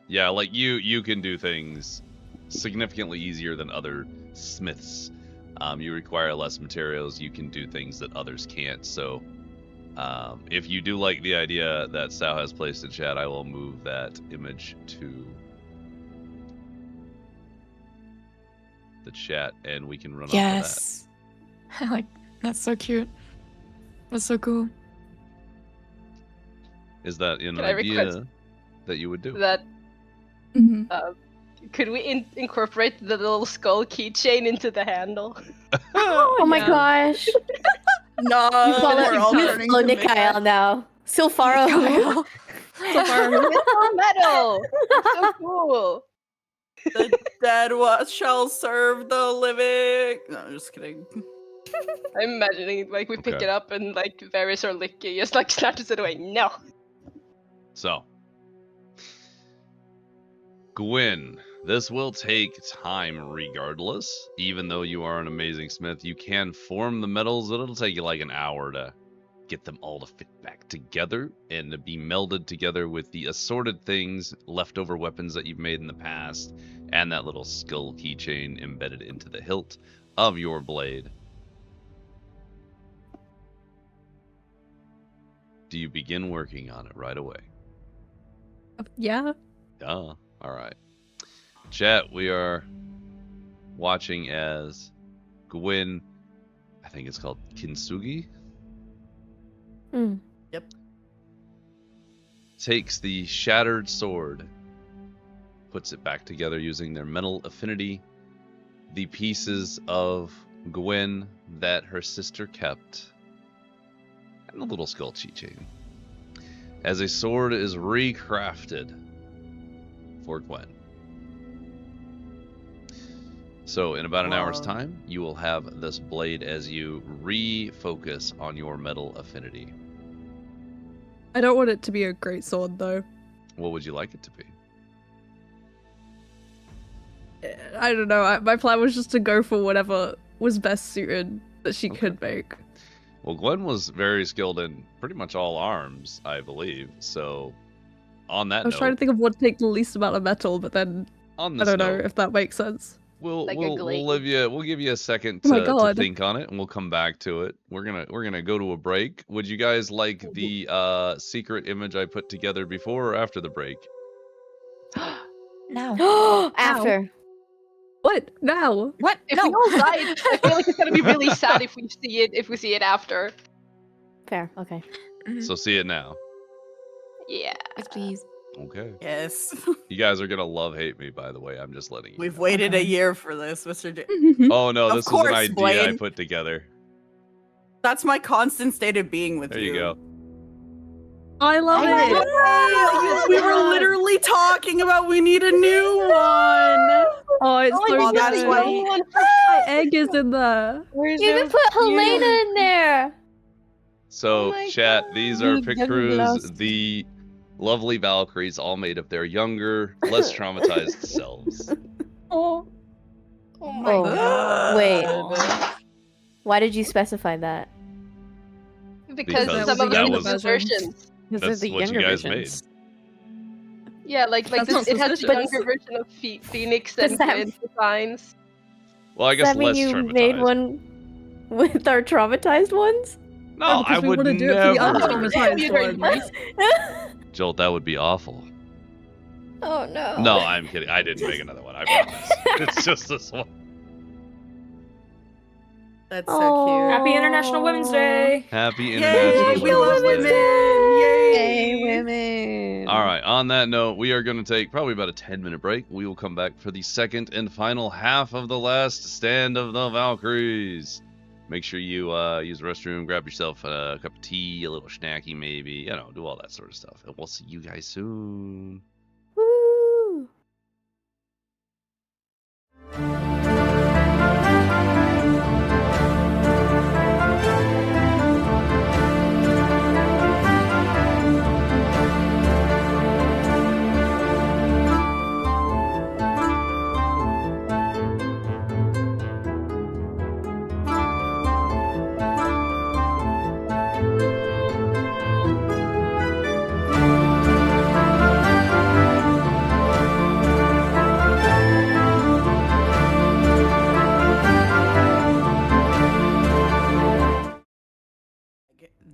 Yeah, like you can do things significantly easier than other smiths. You require less materials. You can do things that others can't. So, if you do like the idea that Sal has placed in chat, I will move that image to the chat, and we can run off of that. Yes. Like, that's so cute. That's so cool. Is that an Can I request idea that you would do? that? Mhm. Could we incorporate the little skull keychain into the handle? Oh my gosh. No, You follow, we're all you turning follow to Mikhail now. Silfaro. Mikhail. It's all metal. It's so cool. The dead shall serve the living. No, I'm just kidding. I'm imagining like we pick Okay. it up and like Varys or Licky just like snatches it away. No. So, Gwyn, this will take time regardless. Even though you are an amazing smith, you can form the metals. It'll take you like an hour to get them all to fit back together and to be melded together with the assorted things, leftover weapons that you've made in the past, and that little skull keychain embedded into the hilt of your blade. Do you begin working on it right away? Yeah. Duh. All right. Chat, we are watching as Gwyn, I think it's called Kintsugi, Yep. takes the shattered sword, puts it back together using their metal affinity, the pieces of Gwyn that her sister kept, and the little skull keychain. As a sword is recrafted for Gwyn. So in about an hour's time, you will have this blade as you refocus on your metal affinity. I don't want it to be a great sword though. What would you like it to be? I don't know. My plan was just to go for whatever was best suited that she could make. Well, Gwen was very skilled in pretty much all arms, I believe. So on that I was note, trying to think of what would take the least amount of metal, but then on I this don't know note, if that makes sense. we'll Like a we'll glaive. we'll give you a second Oh my to God. think on it, and we'll come back to it. We're gonna go to a break. Would you guys like the secret image I put together before or after the break? No. After. What? Now? What? If No. we all die, I feel like it's gonna be really sad if we see it after. Fair. Okay. Mhm. So see it now. Yeah. Yes, please. Okay. Yes. You guys are gonna hate me, by the way. I'm just letting you We've know. waited a year for this, Mr. Oh no, Of this was an course, idea I Blaine. put together. That's my constant state of being with There you go. I love Hey, it. we were literally talking about we need a new one. Oh, it's so Oh, that's good. why. My egg is in there. You even put Helena in there. So, Oh my chat, God. these are You get pictures, lost. the lovely Valkyries, all made of their younger, less traumatized selves. Oh. Oh my Oh, god. wait. Why did you specify that? Because Because some of that them was- are versions. Because they're That's the what you younger guys versions. Yeah, like That's this, not it has the suspicious. younger version of Phoenix Does and that- Gwyn designs. Well, I Does guess that mean less you traumatized. made one with our traumatized ones? No, because I we would wanna do it for the never. untraumatized You heard ones. Jolt, that would be awful. Oh no. No, I'm kidding. I didn't make another one. I promise. It's just this one. That's so Oh. cute. Happy International Women's Day. Happy Yay, International we love Women's women. Day. Yay. Hey, women. All right, on that note, we are going to take probably about a 10-minute break. We will come back for the second and final half of the last stand of the Valkyries. Make sure you use the restroom, grab yourself a cup of tea, a little snacky maybe, you know, do all that sort of stuff. And we'll see you guys soon. Woo!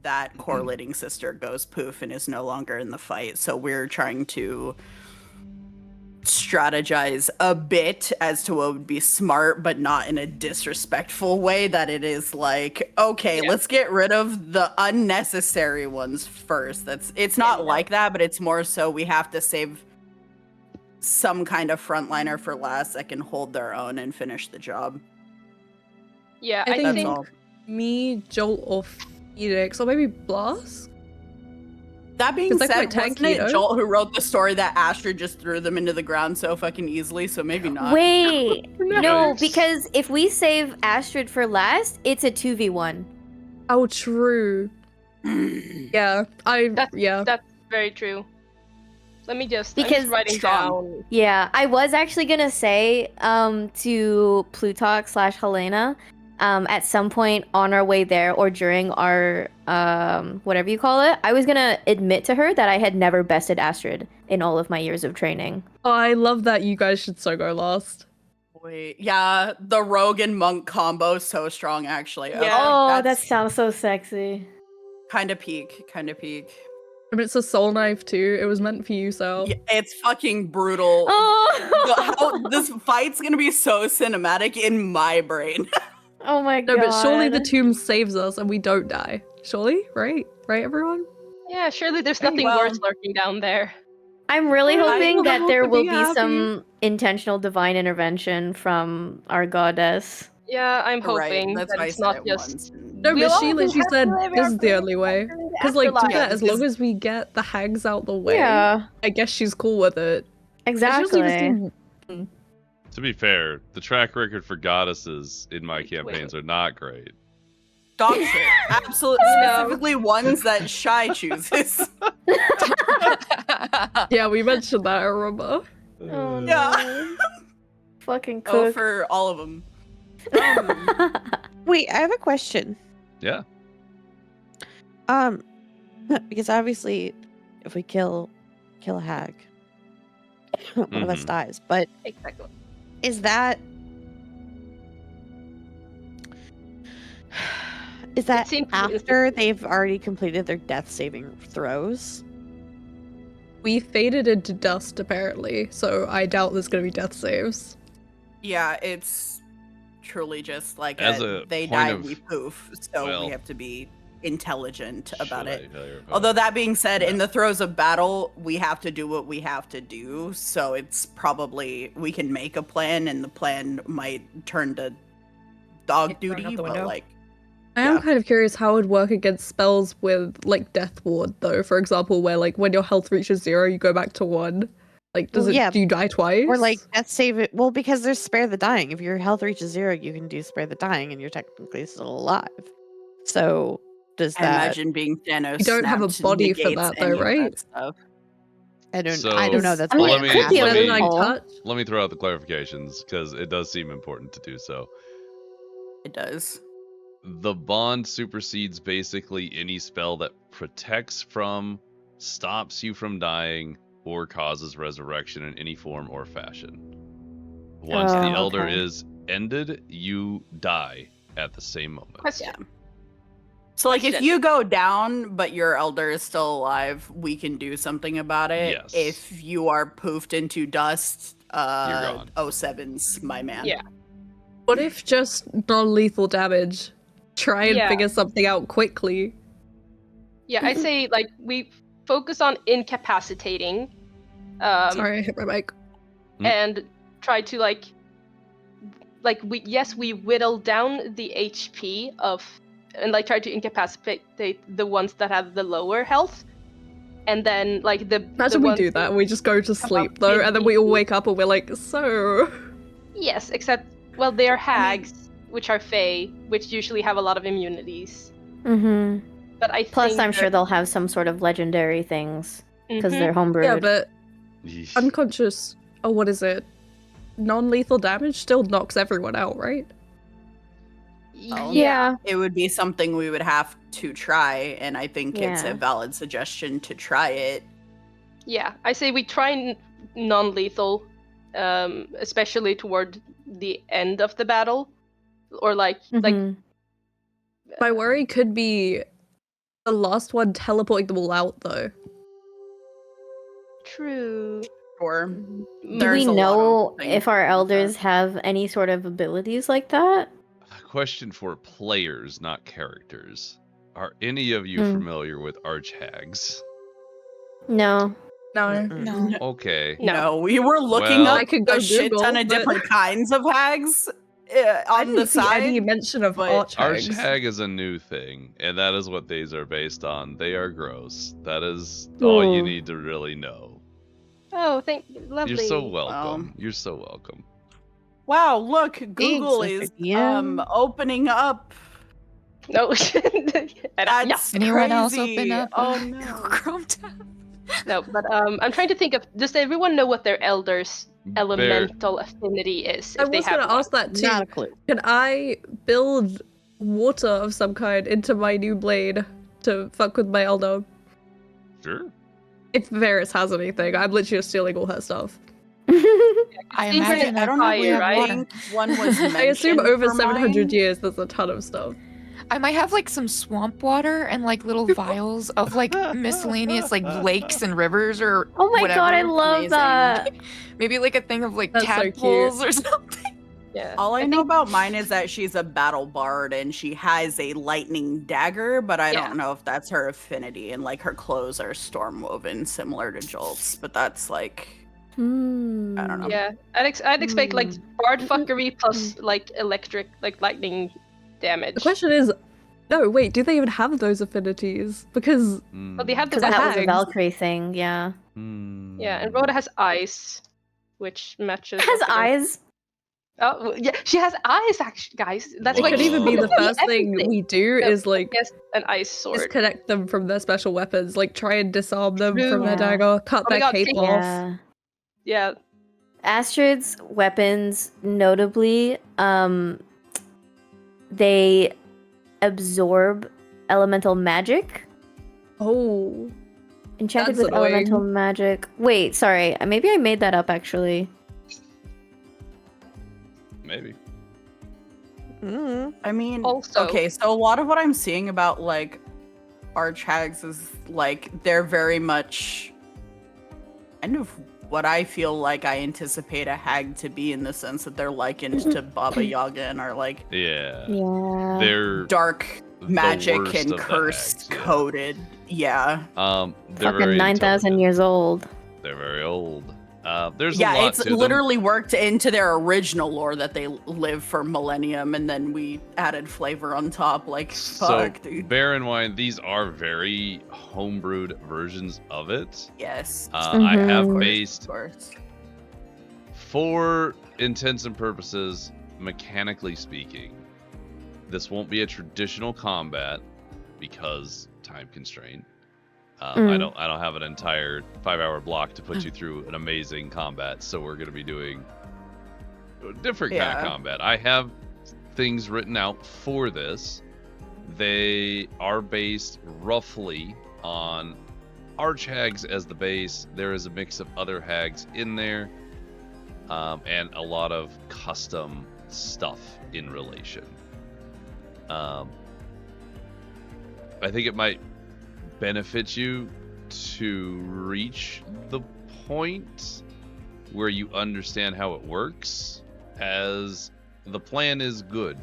That correlating sister goes poof and is no longer in the fight. So we're trying to strategize a bit as to what would be smart, but not in a disrespectful way that it is like, okay, let's get rid of the unnecessary ones first. It's not like that, but it's more so we have to save some kind of frontliner for last that can hold their own and finish the job. Yeah, I think all. me, Jolt, or Phoenix, or maybe Blast? That being They're said, quite wasn't tanky, it though. Jolt who wrote the story that Astrid just threw them into the ground so fucking easily? So maybe not. Wait, no, Yikes. because if we save Astrid for last, it's a 2v1. Oh, true. Yeah, That's very true. Let me just I'm Because just writing down. Yeah, I was actually gonna say to Plutarch / Helena, at some point on our way there or during our whatever you call it, I was gonna admit to her that I had never bested Astrid in all of my years of training. I love that. You guys should so go last. Wait, yeah, the rogue and monk combo is so strong, actually. Yeah. Oh, that sounds so sexy. kind of peak. And it's a soul knife too. It was meant for you, Sal. Yeah, it's fucking brutal. Oh, This fight's gonna be so cinematic in my brain. oh my No, god. but surely the tomb saves us and we don't die. Surely, right? Right, everyone? Yeah, surely there's nothing worse lurking down there. I'm really hoping that hope there to will be be happy. some intentional divine intervention from our goddess. Yeah, I'm hoping that's that why I it's said not it just. once. No, We'll but she always literally have to said live this our is the only way. Because, like, to be fair, as because- long as we get the hags out the way, Yeah, I guess she's cool with it. It just exactly. even seems- To be fair, the track record for goddesses in my campaigns are not great. Dog shit. Absolutely. Specifically ones that Shy chooses. Yeah, we mentioned that, I remember. Oh no. Yeah. Fucking Go cook. for all of them. Wait, I have a question. Yeah. Because obviously, if we kill a hag, one of us dies. But Exactly. is that seems after they've already completed their death saving throws? We faded into dust, apparently, so I doubt there's gonna be death saves. Yeah, it's truly just like As a, a they point die, of- we poof. So well, we have to be intelligent about Should it. I tell your opponent? Although that being said, in the throes of battle, we have to do what we have to do. So it's probably we can make a plan, and the plan might turn to dog Get thrown duty. out the But window. like, I am Yeah. kind of curious how it would work against spells with, like, Death Ward, though. For example, where, like, when your health reaches 0, you go back to 1. Like, Well, yeah. do you die twice? Or like death save it? Well, because there's spare the dying. If your health reaches 0, you can do spare the dying, and you're technically still alive. So does I that? imagine being Thanos. You don't have a snapped body for negates that, though, any of that right? stuff. I don't So- know. That's I mean, why let I'm me- it could be a let me- loophole. touch. Let me throw out the clarifications because it does seem important to do so. It does. The bond supersedes basically any spell that protects from, stops you from dying, or causes resurrection in any form or fashion. Once the Oh, elder okay. is ended, you die at the same moment. Question. So like if Question. you go down but your elder is still alive, we can do something about it. Yes. If you are poofed into dust, gone. 07's my man. Yeah. What if just non-lethal damage? Try and Yeah. figure something out quickly. Yeah, I say like we focus on incapacitating, Sorry, I hit my mic. and try to like like we whittle down the HP of, and like try to incapacitate the ones that have the lower health, and then like Imagine we do that and we just go to sleep though, and then we all wake up and we're like, so. Yes, except they are hags, which are fae, which usually have a lot of immunities. Mm-hmm. But I Plus, think I'm sure they'll have some sort of legendary things because Mhm. they're homebrewed. Yeah, but unconscious, what is it? Non-lethal damage still knocks everyone out, right? Yeah. It would be something we would have to try, and I think it's a Yeah. valid suggestion to try it. Yeah, I say we try non-lethal, especially toward the end of the battle, or like Mhm. My worry could be the last one teleporting them all out, though. True. Or Do there's we a lot know of things if our like elders have any sort of abilities like that? A question for players, not characters. Are any of you Hmm. familiar with archhags? No. No. No. Okay. No, we were looking Well- up I could go a shit Google, ton of but- different kinds of hags I on didn't the see side. any mention of but- archhags. Archhag is a new thing, and that is what these are based on. They are gross. That is all you Ooh. need to really know. Oh, lovely. You're so welcome. You're so welcome. Wow, look, Google Mr. is DM. opening up. No. That's Anyone else crazy. open up Oh a no. Google Chrome tab? No, but I'm trying to think of. Does everyone know what their elder's elemental affinity is? I If they was have gonna ask that too. Not a clue. Can I build water of some kind into my new blade to fuck with my elder? Sure. If Varys has anything, I'm literally just stealing all her stuff. I Seems like imagine I that don't know. probably fire, have right? water. think one was I assume mentioned over for 700 mine. years, there's a ton of stuff. I might have like some swamp water and like little vials of like miscellaneous like lakes and rivers or Oh my whatever. god, I love Amazing. that. Maybe like a thing of like That's so cute. tadpoles or something. Yeah. All I I know think- about mine is that she's a battle bard and she has a lightning dagger, but I Yeah. don't know if that's her affinity. And like her clothes are storm woven, similar to Jolt's, but that's like I don't know. Yeah, I'd expect like bard fuckery plus like electric, like lightning damage. The question is, no, wait, do they even have those affinities? Because Well, they have the Because that was a hags. Valkyrie thing, yeah. Yeah, and Rhoda has eyes, which matches. It has with her- eyes. Oh, yeah, she has eyes, actually, guys. That's it why could even be the Could first thing everything. we do No, is like Yes, an ice sword. disconnect them from their special weapons, like try and disarm them True. from their Yeah. dagger, cut Oh my their God, cape take- off. Yeah. Yeah, Astrid's weapons, notably, they absorb elemental magic. Oh, Enchanted That's with annoying. elemental magic. Wait, sorry. Maybe I made that up actually. Maybe. I mean, Also- okay, so a lot of what I'm seeing about like archhags is like they're very much kind of what I feel like I anticipate a hag to be, in the sense that they're likened to Baba Yaga and are like Yeah. Yeah. They're dark magic worst and of the curse hags, yeah. coded. Yeah. They're Fucking very 9,000 intelligent. years old. They're very old. There's a Yeah, lot it's to them. literally worked into their original lore that they live for millennium, and then we added flavor on top. Like, fuck, So dude. bear in mind, these are very homebrewed versions of it. Yes. I have Mhm. based, Of course. for intents and purposes, mechanically speaking, this won't be a traditional combat because time constraint. I don't have an entire 5-hour block to put you through an amazing combat, so we're gonna be doing a different kind of Yeah. combat. I have things written out for this. They are based roughly on archhags as the base. There is a mix of other hags in there, and a lot of custom stuff in relation. I think it might benefit you to reach the point where you understand how it works, as the plan is good.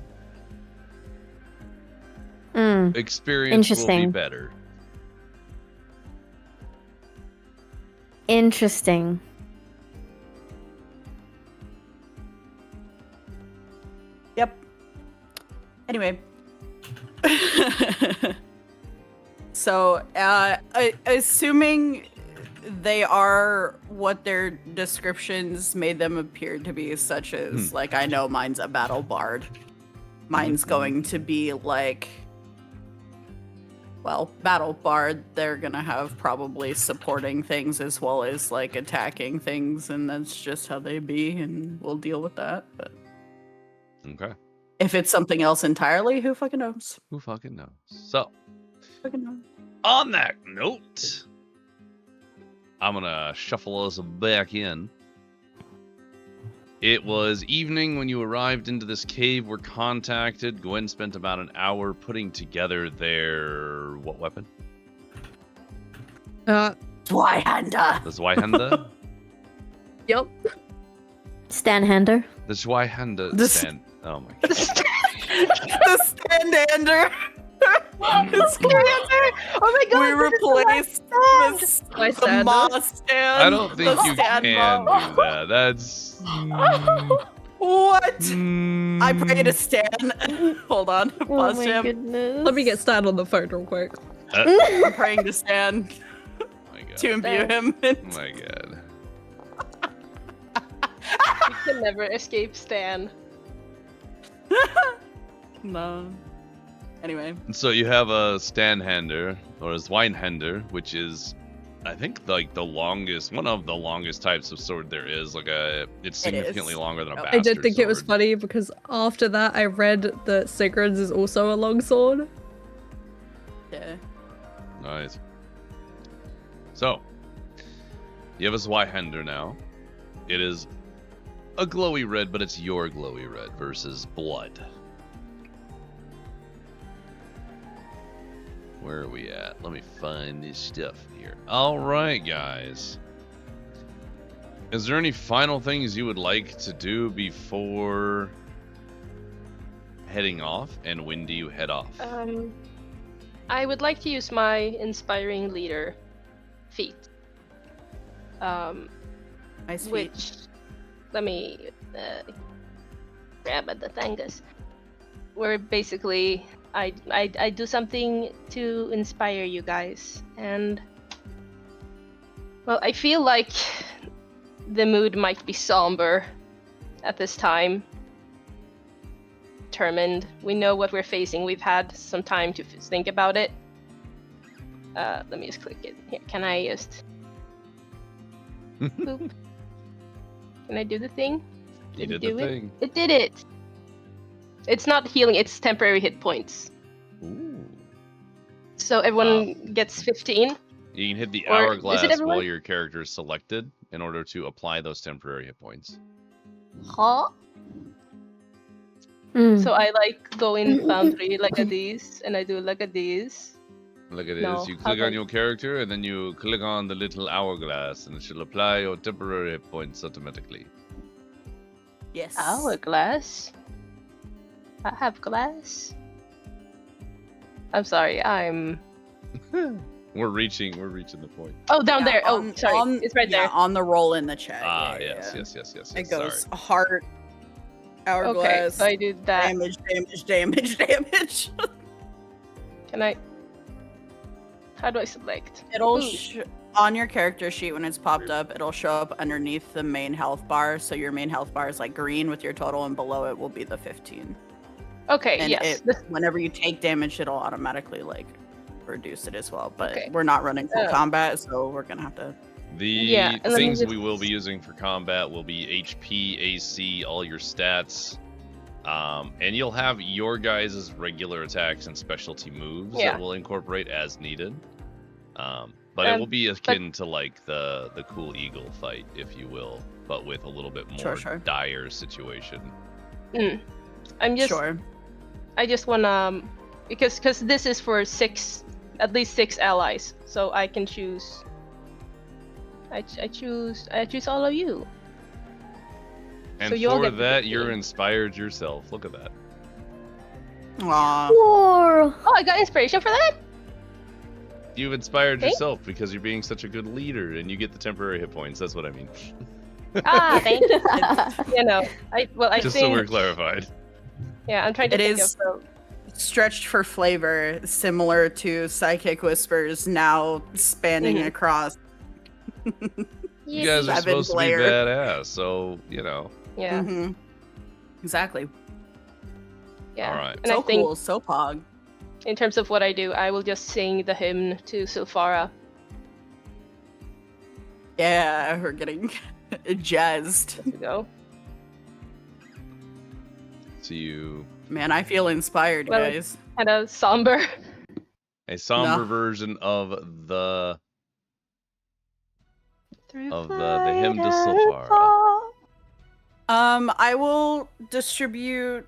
Experience will be Interesting. better. Interesting. Anyway. So, assuming they are what their descriptions made them appear to be, such as, like, I know mine's a battle bard. Mine's going to be, like, well, battle bard. They're gonna have probably supporting things as well as, like, attacking things, and that's just how they be, and we'll deal with that. But Okay. if it's something else entirely, who fucking knows? Who fucking knows? So, Fucking knows. on that note, I'm gonna shuffle us back in. It was evening when you arrived into this cave, were contacted. Gwen spent about an hour putting together their... what weapon? Zweihander. The Zweihander? Yep. Stanhander. The Zweihander The stand. Oh my god. The Standander. The Standander! Oh my god! We replaced the Moss stand. I don't think you can do that. That's... What? I pray to Stan. Hold on. Oh Pause my him. goodness. Let me get Stan on the phone real quick. I'm praying to Stan my god. to imbue him. Oh my god. You can never escape Stan. No. Anyway. So you have a Stanhander, or a Zweinhander, which is, I think, like the longest, one of the longest types of sword there is. Like it's significantly longer than a bastard I did think it was sword. funny because after that I read that Sigurd's is also a longsword. Yeah. Nice. So, you have a Zweihander now. It is a glowy red, but it's your glowy red versus blood. Where are we at? Let me find this stuff here. Alright, guys. Is there any final things you would like to do before heading off? And when do you head off? I would like to use my inspiring leader feat. Nice feat. Which, let me grab at the thangus. Where basically I do something to inspire you guys, and well, I feel like the mood might be somber at this time. Determined. We know what we're facing. We've had some time to think about it. Let me just click it. Here, can I just... Boop. Can I do the thing? You did do the it? thing. It did it! It's not healing, it's temporary hit points. Ooh. So everyone gets 15. You can hit the Or is it hourglass everyone? while your character is selected in order to apply those temporary hit points. Huh? So I like go in boundary like a these, and I do like a these. Look at No, this. You how click on about- your character, and then you click on the little hourglass, and it shall apply your temporary hit points automatically. Yes. Hourglass? I have glass? I'm sorry, I'm... We're reaching the point. Oh, down there. Oh, on- sorry. on- It's right yeah, there. on the roll in the chat. Ah, yeah, yes, yeah. yes. It goes Sorry. heart, Okay, hourglass, so I do that. damage. Can I... How do I select? It'll Ooh. on your character sheet when it's popped up, it'll show up underneath the main health bar. So your main health bar is like green with your total, and below it will be the 15. Okay, And yes. whenever you take damage, it'll automatically like reduce it as well. But Okay. we're not running full Uh, combat, so we're gonna have to. The Yeah, and let me things just- we will be using for combat will be HP, AC, all your stats. And you'll have your guys' regular attacks and specialty moves Yeah. that will incorporate as needed. But it will be akin to like the cool eagle fight, if you will, but with a little bit more Sure. dire situation. I'm just... Sure. I just wanna... Because this is for at least 6 allies. So I can choose... I choose all of you. And So you all for get that, 15. you're inspired yourself. Look at that. Aw. Whoa. Oh, I got inspiration for that? You've inspired Thank- yourself because you're being such a good leader, and you get the temporary hit points. That's what I mean. Ah, thank you. You know, I Just so think... we're clarified. Yeah, I'm trying to It think is- of stretched for flavor, similar to Psychic Whispers, now spanning across. You guys are supposed to be badass, so you know. Yeah. Mm-hmm. Exactly. Yeah. All right. And So I think, cool, so pog. in terms of what I do, I will just sing the hymn to Sylphara. Yeah, we're getting jazzed. There we go. So you. Man, I feel inspired, guys. Kind of somber. A somber version of the hymn to Sylphara. I will distribute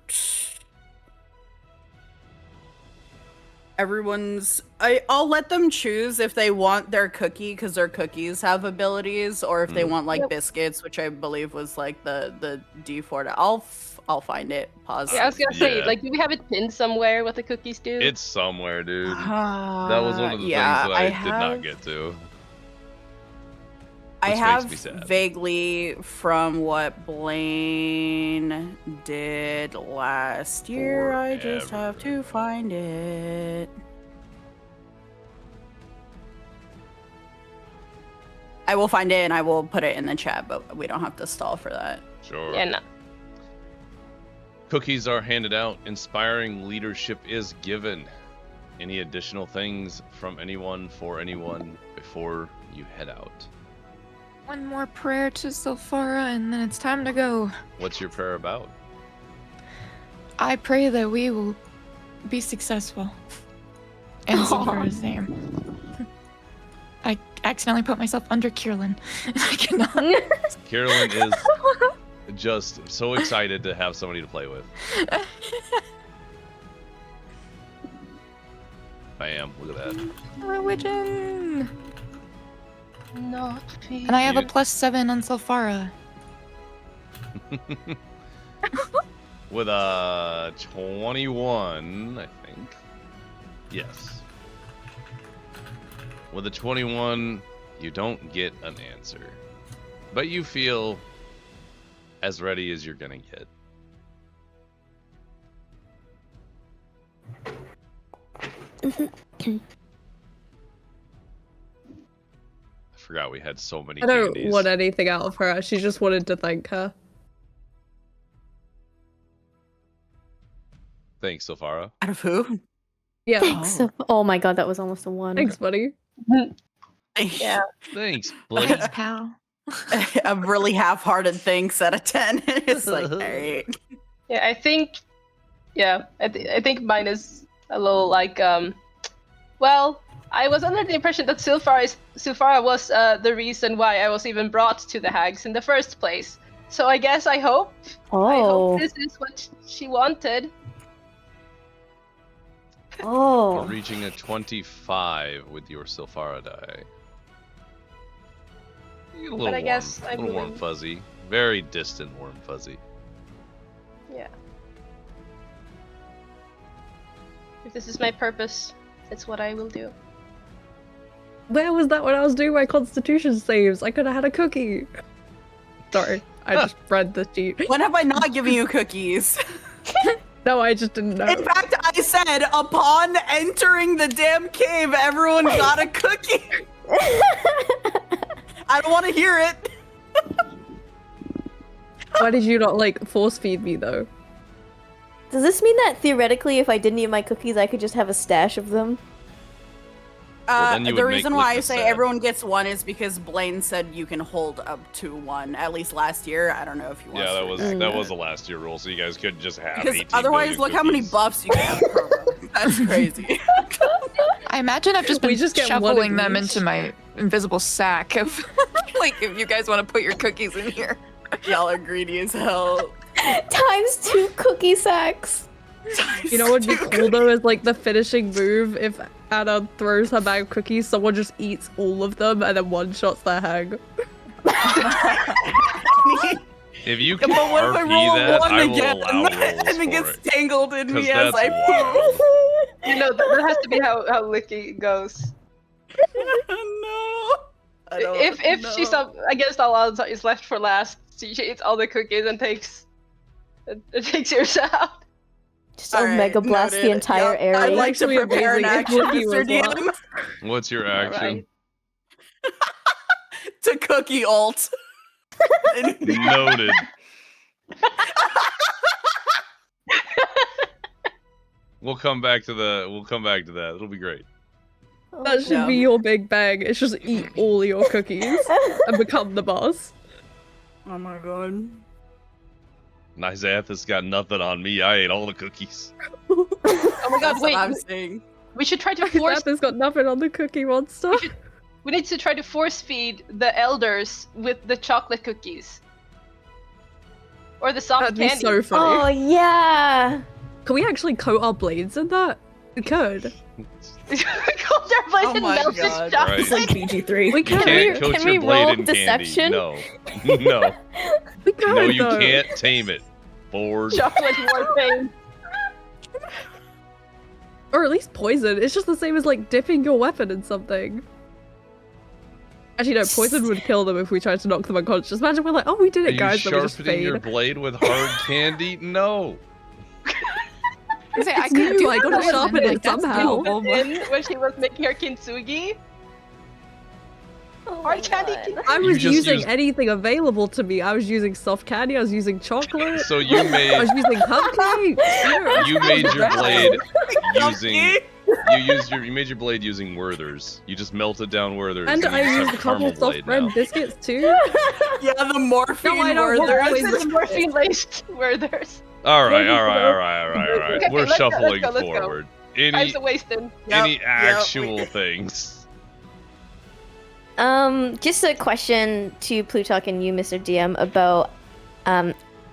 everyone's. I'll let them choose if they want their cookie, because their cookies have abilities, or if they want like biscuits, which I believe was like the D4. I'll find it. Pause. Yeah, I was gonna say, like, do we have it pinned somewhere what the cookies do? It's somewhere, dude. That was one of the things that I did not get to. I have vaguely from what Blaine did last year. I just have to find it. I will find it and I will put it in the chat, but we don't have to stall for that. Sure. Yeah, no. Cookies are handed out. Inspiring leadership is given. Any additional things from anyone for anyone before you head out? One more prayer to Sylphara, and then it's time to go. What's your prayer about? I pray that we will be successful. In Sylphara's name. I accidentally put myself under Kierlin. I cannot. Kierlin is just so excited to have somebody to play with. I am. Look at that. Religion. Not and I have a +7 on Sylphara. With a 21, I think. Yes. With a 21, you don't get an answer. But you feel as ready as you're gonna get. I forgot we had so many candies. I don't want anything out of her. She just wanted to thank her. Thanks, Sylphara. Out of who? Yeah. Thanks. Oh my god, that was almost a 1. Thanks, buddy. Yeah. Thanks, buddy. Thanks, pal. A really half-hearted thanks out of 10. It's like, alright. Yeah, I think. Yeah, I think mine is a little like well, I was under the impression that Sylphara was the reason why I was even brought to the hags in the first place. So I guess I hope this is what she wanted. You're reaching a 25 with your Sylphara die. You get a little But I warm, guess a little warm fuzzy. Very distant warm fuzzy. Yeah. If this is my purpose, it's what I will do. Where was that when I was doing my constitution saves? I could have had a cookie. Sorry, I just read the sheet. When have I not given you cookies? No, I just didn't know. In fact, I said upon entering the damn cave, everyone got a cookie. I don't want to hear it. Why did you not, like, force feed me, though? Does this mean that theoretically, if I didn't eat my cookies, I could just have a stash of them? The reason why I say everyone gets 1 is because Blaine said you can hold up to 1. At least last year. I don't know if you want. Yeah, that was the last year rule, so you guys couldn't just have. Because otherwise, look how many buffs you can have. That's crazy. I imagine I've just been shoveling them into my invisible sack of like if you guys want to put your cookies in here. Y'all are greedy as hell. ×2 cookie sacks. You know what would be cool though is like the finishing move if Anna throws her bag of cookies, someone just eats all of them and then one-shots their hag. If you can but what if I roll that, 1 I will again allow and it gets tangled in me that's as I wild. poop? You know, that has to be how Licky goes. No. If she's up against all odds is left for last, she eats all the cookies and takes yours out. Just All right, Omega Blast the noted. entire Yep, area. I'd like to Actually prepare an amazing if action, Wookie Mr. was DM. What's your action? To cookie ult. Noted. We'll come back to that. It'll be great. That should be your big bang. It's just eat all your cookies and become the boss. Oh my god. Nizath has got nothing on me. I ate all the cookies. Oh my god, That's wait. what I'm saying. We should try to force. Has got nothing on the cookie monster. We need to try to force feed the elders with the chocolate cookies. Or the soft That'd be candy. so funny. Oh yeah. Can we actually coat our blades in that? We could. Coat our blades in melted chocolate. Right. It's like PG-3. We You can. can't coat can your we blade roll in deception? candy. No. No. We could, No, you though. can't tame it. Bored. Chocolate warpaint. Or at least poison. It's just the same as like dipping your weapon in something. Actually, no, poison would kill them if we tried to knock them unconscious. Imagine we're like, oh, we did Are it, you guys, then we just sharpening fade. your blade with hard candy? No. It's new, I gotta sharpen it somehow. When she was making her kintsugi. Hard candy. I You was just using used- anything available to me. I was using soft candy, I was using chocolate. So you I made was using cupcakes. you made your blade using you made your blade using Werther's. You just melted down Werther's. And you I just used have a couple caramel of soft blade bread now. biscuits too. Yeah, the morphine No, I don't want Werther's. poison. Morphine laced Werther's. All right. Okay, We're let's go, shuffling let's go. forward. Time's a wasting. Any actual things? Just a question to Plutarch and you, Mr. DM, about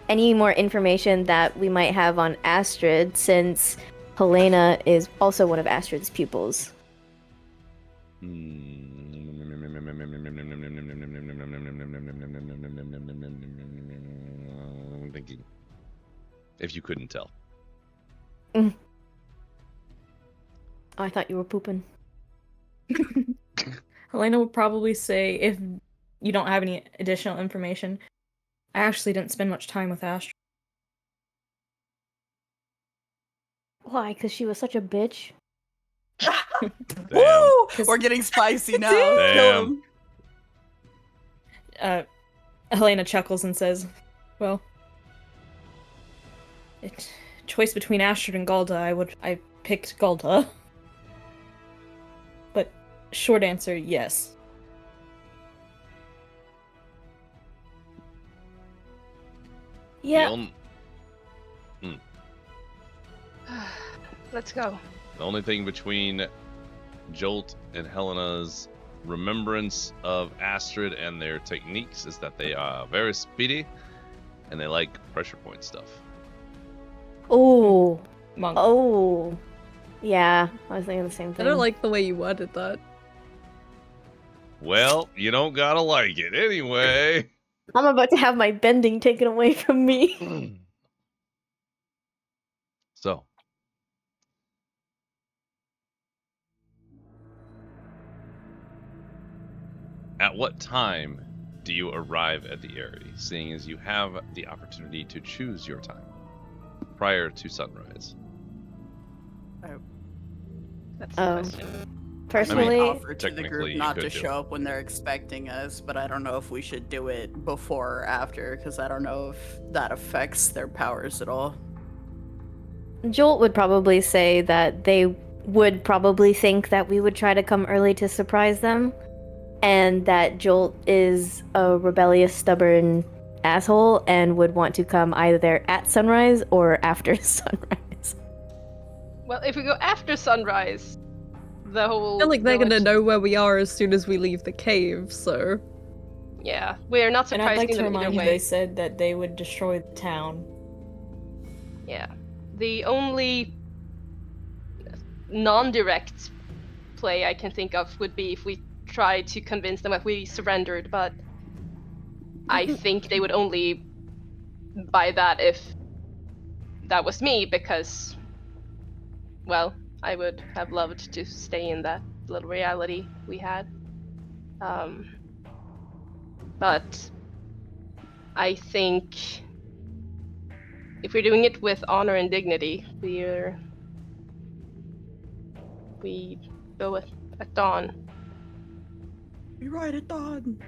any more information that we might have on Astrid, since Helena is also one of Astrid's pupils. I'm thinking. If you couldn't tell. Oh, I thought you were pooping. Helena would probably say, if you don't have any additional information, I actually didn't spend much time with Astrid. Why? Because she was such a bitch? Woo! We're getting spicy now. Kill him. Helena chuckles and says, well, choice between Astrid and Galda, I picked Galda. But short answer, yes. Yeah. Let's go. The only thing between Jolt and Helena's remembrance of Astrid and their techniques is that they are very speedy and they like pressure point stuff. Oh. Monk. Oh. Yeah, I was thinking the same I thing. don't like the way you worded that. Well, you don't gotta like it anyway. I'm about to have my bending taken away from me. So. At what time do you arrive at the area, seeing as you have the opportunity to choose your time prior to sunrise? That's the question. Personally, offer to the technically group you not could to do show it. up when they're expecting us, but I don't know if we should do it before or after, because I don't know if that affects their powers at all. Jolt would probably say that they would probably think that we would try to come early to surprise them, and that Jolt is a rebellious, stubborn asshole and would want to come either at sunrise or after sunrise. Well, if we go after sunrise, the whole. I feel like they're gonna village- know where we are as soon as we leave the cave, so... Yeah, we are not And I'd like surprising to them either remind you, they way. said that they would destroy the town. Yeah. The only non-direct play I can think of would be if we tried to convince them that we surrendered, but I think they would only buy that if that was me, because, well, I would have loved to stay in that little reality we had. But I think If we're doing it with honor and dignity, we go at dawn. We ride at dawn.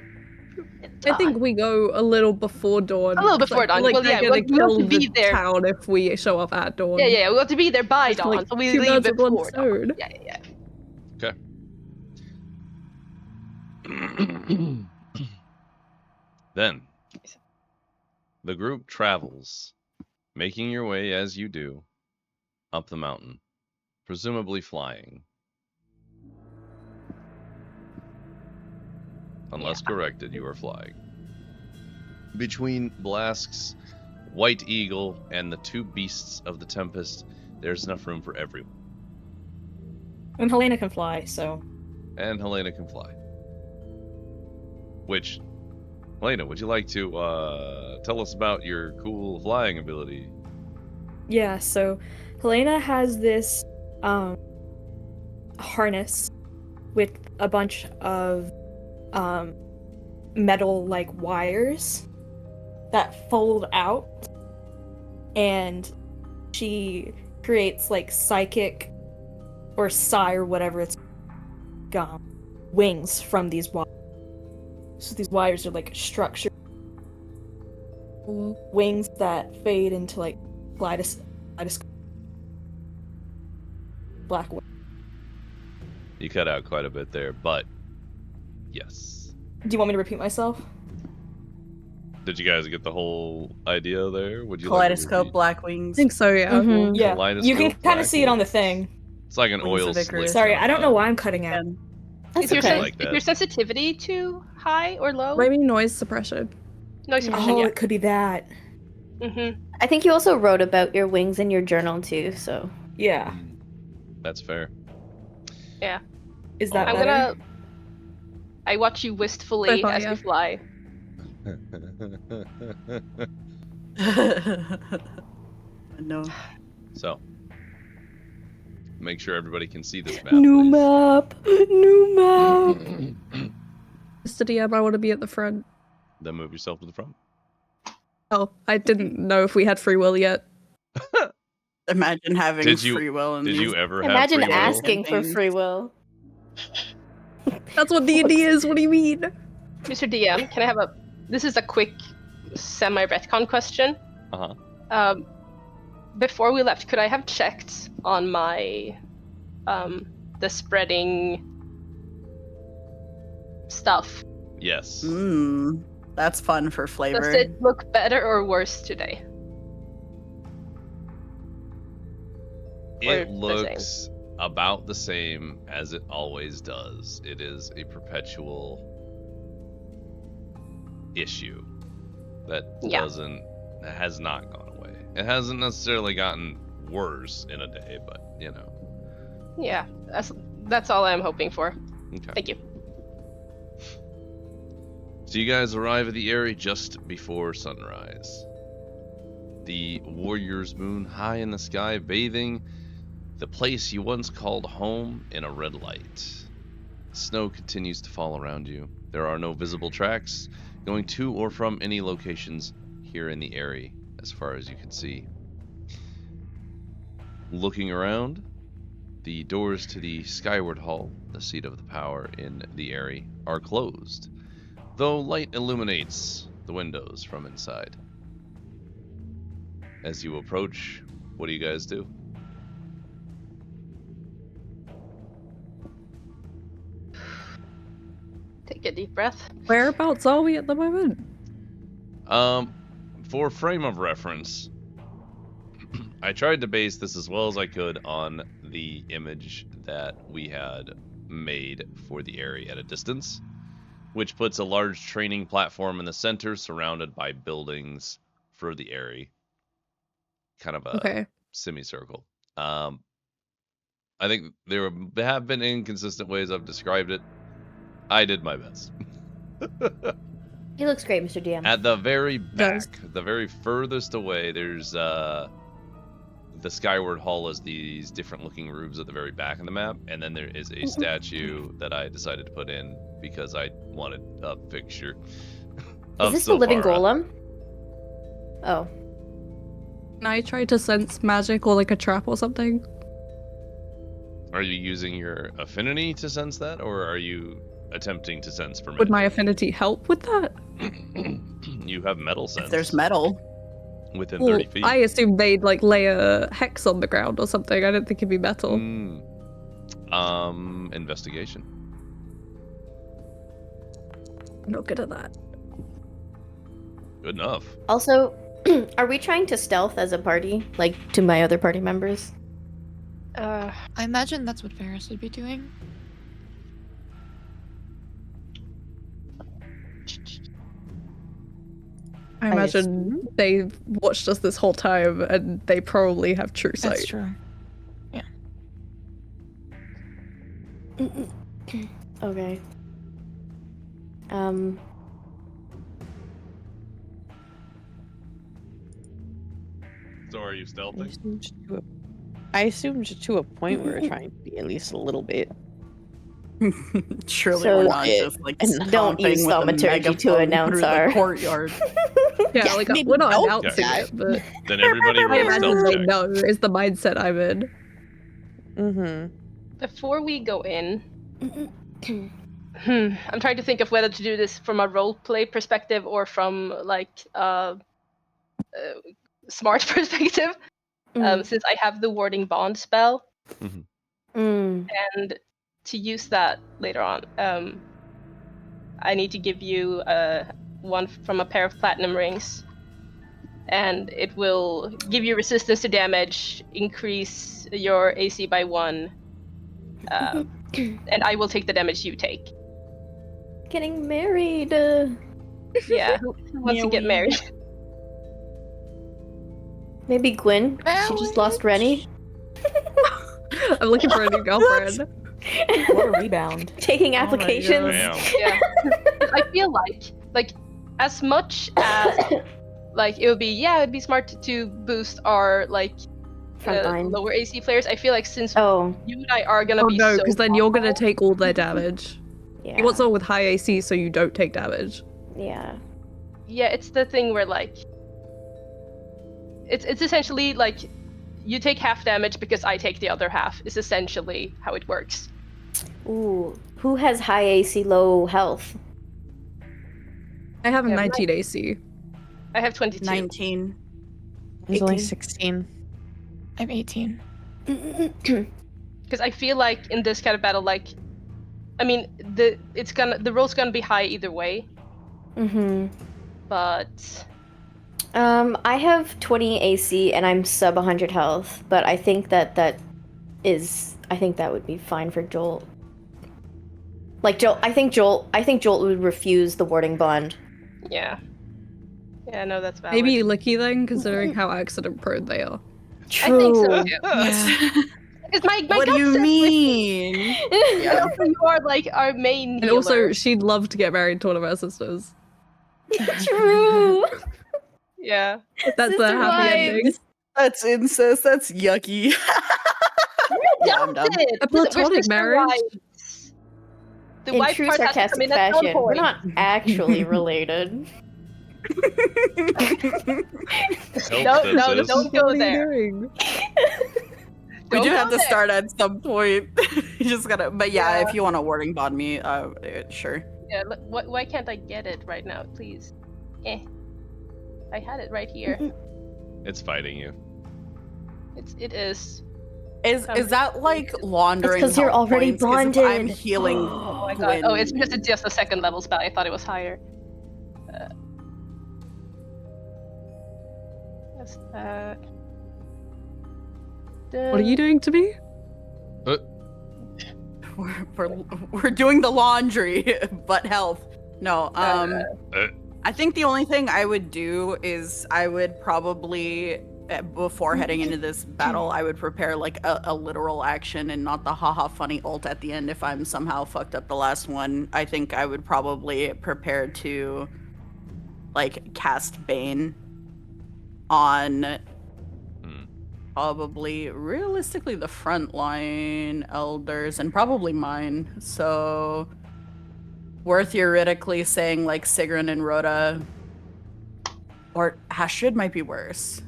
I think we go a little before dawn. A little 'cause before I feel dawn. Like Well, they're yeah, gonna we have kill to be the there. town if we show up at dawn. Yeah, we got to be there by It's dawn, like so we two leave birds with one before dawn. stone. Yeah. Okay. Then, the group travels, making your way as you do, up the mountain, presumably flying. Unless corrected, you are flying. Between Blask's White Eagle and the two beasts of the Tempest, there's enough room for everyone. And Helena can fly, so. And Helena can fly. Which, Helena, would you like to tell us about your cool flying ability? Yeah, so Helena has this harness with a bunch of metal like wires that fold out, and she creates like psychic or psi or whatever it's wings from these wires. So these wires are like structured wings that fade into like kaleidoscope black wings. You cut out quite a bit there, but yes. Do you want me to repeat myself? Did you guys get the whole idea there? Would you Kaleidoscope, like black wings. I think so, yeah. Mm-hmm. Yeah, Kaleidoscope, you can kind black of see it on the thing. It's like an Wings oil of slick. Icarus. Sorry, kind I of don't know vibe. why I'm cutting out. That's Is your, okay. like is that. your sensitivity too high or low? Maybe noise suppression. Noise suppression, Oh, yeah. it could be that. Mm-hmm. I think you also wrote about your wings in your journal too, so. Yeah. That's fair. Yeah. Is that I'm better? I watch you wistfully as yeah. you fly. No. So, make sure everybody can see this map, New please. map! New map! Mr. DM, I want to be at the front. Then move yourself to the front. Oh, I didn't know if we had free will yet. Imagine having Did you- free will in Did these. you ever have Imagine free will? asking for free will. That's what D&D is, what do you mean? Mr. DM, can I have a... This is a quick semi-retcon question. Uh-huh. Before we left, could I have checked on my... the spreading... stuff? Yes. That's fun for flavor. Does it look better or worse today? It Or the looks about the same as it always does. It is a perpetual issue that has not gone away. It hasn't necessarily gotten worse in a day, but you know. Yeah, that's all I'm hoping for. Okay. Thank you. So you guys arrive at the area just before sunrise. The warrior's moon high in the sky, bathing the place you once called home in a red light. Snow continues to fall around you. There are no visible tracks going to or from any locations here in the area, as far as you can see. Looking around, the doors to the Skyward Hall, the seat of the power in the area, are closed, though light illuminates the windows from inside. As you approach, what do you guys do? Take a deep breath. Whereabouts are we at the moment? For frame of reference, I tried to base this as well as I could on the image that we had made for the area at a distance, which puts a large training platform in the center surrounded by buildings for the area. Kind of a semicircle. I think there have been inconsistent ways I've described it. I did my best. He looks great, Mr. DM. At the very back, the very furthest away, there's the Skyward Hall is these different looking rooms at the very back of the map, and then there is a statue that I decided to put in because I wanted a picture. Is this the living golem? Oh. Can I try to sense magic or like a trap or something? Are you using your affinity to sense that, or are you attempting to sense for magic? Would my affinity help with that? You have metal sense. If there's metal. Within 30 feet. I assumed they'd like lay a hex on the ground or something. I didn't think it'd be metal. Investigation. I'm not good at that. Good enough. Also, are we trying to stealth as a party? Like, to my other party members? I imagine that's what Varys would be doing. I imagine they've watched us this whole time and they probably have true sight. That's true. Yeah. Okay. So are you stealthing? I assumed to a point where we're trying to be at least a little bit. Surely So we're not just like don't use thaumaturgy to announce our courturt. Yeah, like we're not announcing it, but Then everybody I roll a imagine stealth they check. know is the mindset I'm in. Before we go in, I'm trying to think of whether to do this from a roleplay perspective or from like smart perspective. Since I have the warding bond spell, and to use that later on, I need to give you one from a pair of platinum rings, and it will give you resistance to damage, increase your AC by 1, and I will take the damage you take. Getting married. Yeah, who wants to get married? Maybe Gwyn. She just lost Rennie. I'm looking for a new girlfriend. What a rebound. Taking applications. Yeah. I feel like as much as like it'd be smart to boost our like lower AC players. I feel like since you and I are gonna be no, so because then you're gonna take all their damage. Yeah. You want someone with high AC so you don't take damage. Yeah. Yeah, it's the thing where like it's essentially like you take half damage because I take the other half. Is essentially how it works. Ooh, who has high AC, low health? I have 19 AC. I have 22. 19. There's only 16. I'm 18. Because I feel like in this kind of battle, like, I mean, the roll's gonna be high either way. But I have 20 AC and I'm sub 100 health, but I think that would be fine for Jolt. Like Jolt, I think Jolt would refuse the warding bond. Yeah. Yeah, no, that's valid. Maybe Licky then, considering how accident prone they are. True. I think so. Yeah. Because my What do you mean? And also you are like our main And healer. also, she'd love to get married to one of our sisters. True. Yeah. That's the happy ending. That's incest. That's yucky. Yeah, I'm done. A platonic marriage. The In wife true part has to come sarcastic in at some fashion, we're point. not actually related. No, don't go What are you there. doing? We Don't do go have to there. start at some point. You just gotta. But yeah, if you want to warding bond me, sure. Yeah, why can't I get it right now, please? I had it right here. It's fighting you. It is. Is that like laundering? It's 'cause you're health already points? 'Cause if I'm bonded. healing. Oh my god. Oh, it's because it's just a second level spell. I thought it was higher. Yes, What are you doing to me? We're doing the laundry, but health. No. I think the only thing I would do is I would probably, before heading into this battle, I would prepare like a literal action and not the haha funny ult at the end if I'm somehow fucked up the last one. I think I would probably prepare to like cast Bane on probably realistically the frontline elders and probably mine. So we're theoretically saying like Sigrun and Rhoda, or Hashrid might be worse.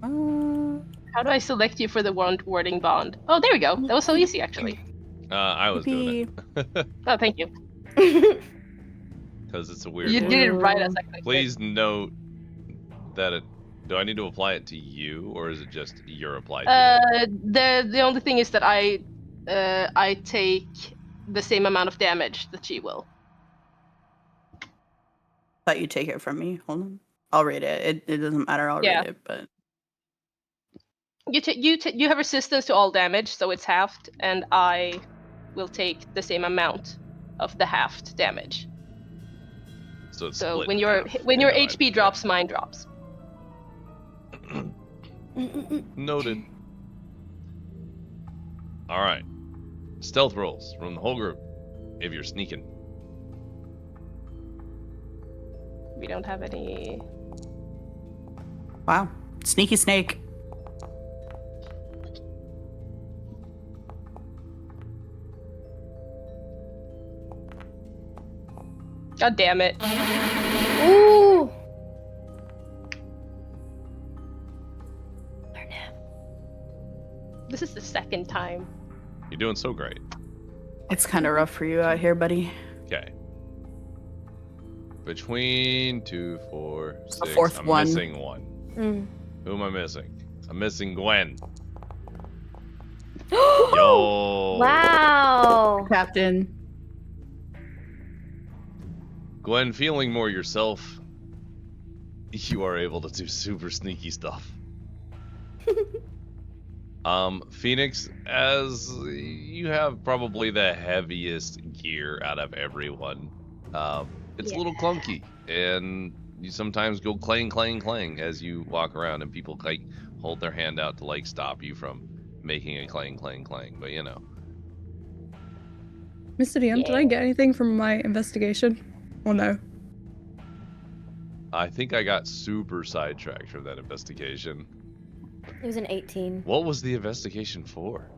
How do I select you for the warding bond? Oh, there we go. That was so easy, actually. I was doing it. Oh, thank you. Because it's a weird You one. did it right as I clicked it. Please note that it... Do I need to apply it to you, or is it just you're applied to it? The only thing is that I take the same amount of damage that she will. Thought you take it from me. Hold on. I'll read it. It doesn't matter. I'll read it, but... You have resistance to all damage, so it's halved, and I will take the same amount of the halved damage. So, it's so split when in your half. when your HP drops, mine drops. Noted. All right. Stealth rolls from the whole group. If you're sneaking. We don't have any. Wow. Sneaky snake. God damn it. Ooh. This is the second time. You're doing so great. It's kind of rough for you out here, buddy. Okay. Between 2, 4, 6. The fourth I'm one. missing one. Who am I missing? I'm missing Gwen. Yo. Wow. Captain. Gwen, feeling more yourself, you are able to do super sneaky stuff. Phoenix, as you have probably the heaviest gear out of everyone, it's a little clunky, and you sometimes go clang, clang, clang as you walk around, and people like hold their hand out to like stop you from making a clang, clang, clang. But you know. Mr. DM, did I get anything from my investigation? Or no? I think I got super sidetracked from that investigation. It was an 18. What was the investigation for?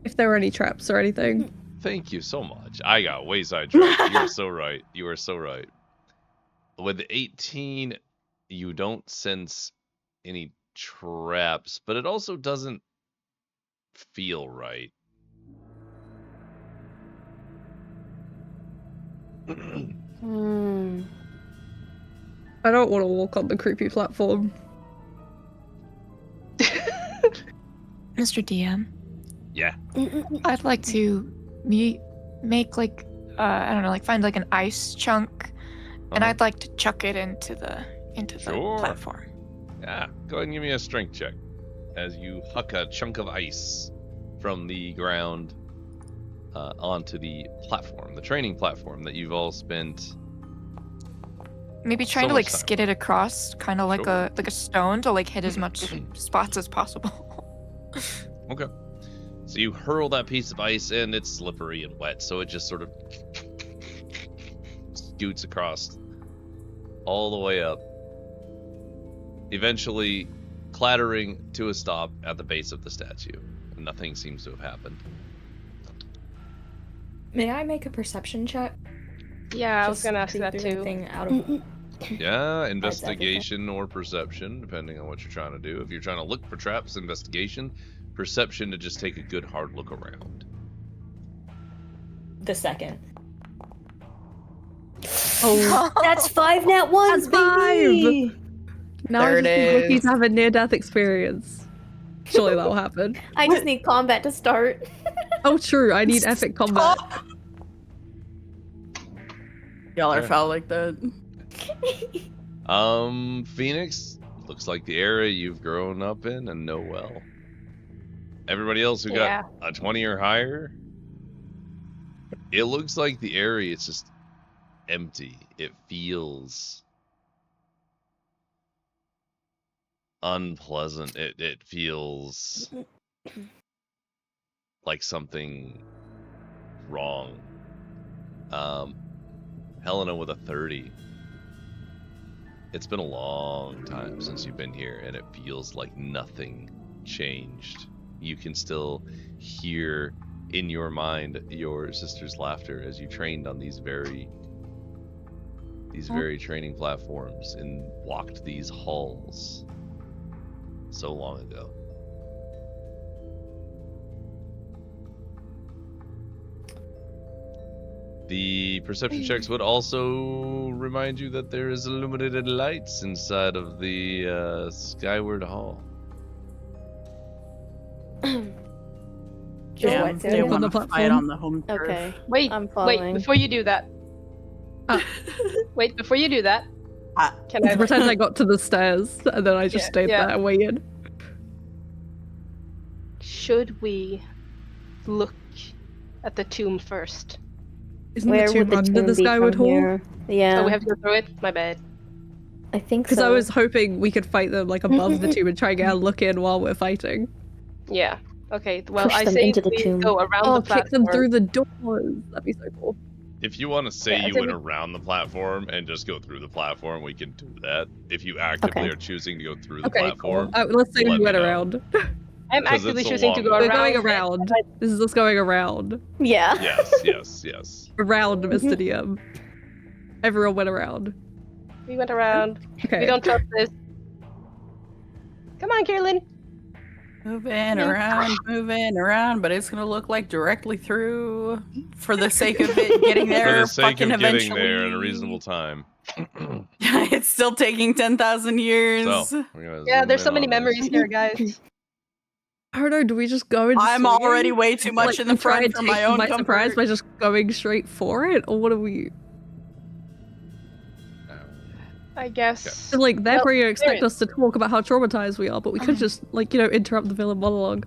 If there were any traps or anything. Thank you so much. I got way sidetracked. You are so right. You are so right. With the 18, you don't sense any traps, but it also doesn't feel right. I don't want to walk on the creepy platform. Mr. DM. Yeah. I'd like to make like I don't know, like find like an ice chunk, and I'd like to chuck it into the platform. Yeah. Go ahead and give me a strength check as you huck a chunk of ice from the ground onto the platform, the training platform that you've all spent. Maybe trying so to like much time. skid it across, kind of like a stone to like hit as much spots as possible. Okay. So you hurl that piece of ice, and it's slippery and wet, so it just sort of scoots across all the way up, eventually clattering to a stop at the base of the statue. Nothing seems to have happened. May I make a perception check? Yeah, I was gonna ask See if that there's too. anything out of Yeah, investigation or perception, depending on what you're trying to do. If you're trying to look for traps, investigation. Perception to just take a good hard look around. the second. Oh, that's 5 nat ones, baby. Now There I it just need Ricky is. to have a near-death experience. Surely that'll happen. I just need combat to start. Oh, true. I need epic combat. Y'all are foul like that. Phoenix, looks like the area you've grown up in and know well. Everybody else who got a 20 or higher, it looks like the area is just empty. It feels unpleasant. It feels like something wrong. Helena with a 30. It's been a long time since you've been here, and it feels like nothing changed. You can still hear in your mind your sister's laughter as you trained on these very training platforms and walked these halls. so long ago. The perception checks would also remind you that there is illuminated lights inside of the Skyward Hall. Yeah, what, they Celia? want On to the fight platform? on the home turf. Okay. Wait, I'm wait, following. before you do that. Wait, before you do that. Can I Pretend I got to the stairs and then I just Yeah, stayed yeah. there waiting. Should we look at the tomb first? Isn't Where the would tomb the under tomb the be Skyward from Hall? here? Yeah, So we have to go through it? My bad. I think Because so. I was hoping we could fight them like above the tomb and try and get a look in while we're fighting. Yeah. Okay, well, Push I them say into the we tomb. go around Oh, the kick them platform. through the doors. That'd be so cool. If you want to say Yeah, I you think went we- around the platform and just go through the platform, we can do that. If you actively Okay. are choosing to go through the Okay, platform, Let's say we let me went know. around. I'm 'Cause actively it's a choosing to go long- We're around. going around. This is us going around. Yeah. yes. Around, Mr. DM. Everyone went around. We went around. Okay. We don't trust this. Come on, Carolyn. Moving around, but it's gonna look like directly through for the sake of it getting For there. the sake fucking of getting eventually. there in a reasonable time. It's still taking 10,000 years. So, we're gonna Yeah, zoom there's so in many on this. memories here, guys. I don't know, do we just go and I'm swing already it? way too much Like, in the we try front and for take my them own by surprise comfort. by just going straight for it? Or what are we... I guess. And, like, they're Well, probably gonna expect there us to talk about how traumatized we are, but we could just, like, you know, interrupt the villain monologue.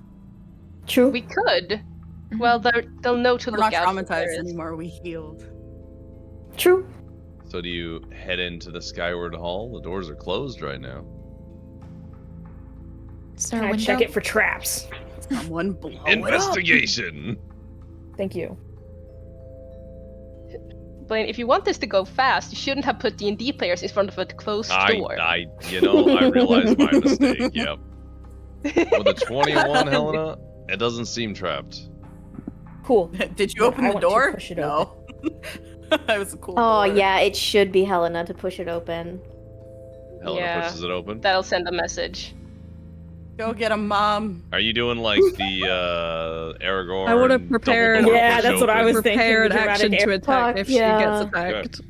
True. We could. Well, they'll know to We're look not out. for traumatized there is. anymore. We healed. True. So do you head into the Skyward Hall? The doors are closed right now. Is there Can a I window? check it for traps? Someone blow it up. Investigation! Thank you. Blaine, if you want this to go fast, you shouldn't have put D&D players in front of a closed door. I realized my mistake, yep. With a 21, Helena, it doesn't seem trapped. Cool. Did you Then open I the want to door? push it No. That was a cool Oh, door. yeah, it should be Helena to push it open. Helena Yeah. pushes it open. That'll send a message. Go get him, Mom. Are you doing like the Aragorn? I want to prepare... double door Yeah, push that's what I open? was thinking, Prepare an the dramatic action to air- attack Fuck, if she yeah. gets attacked.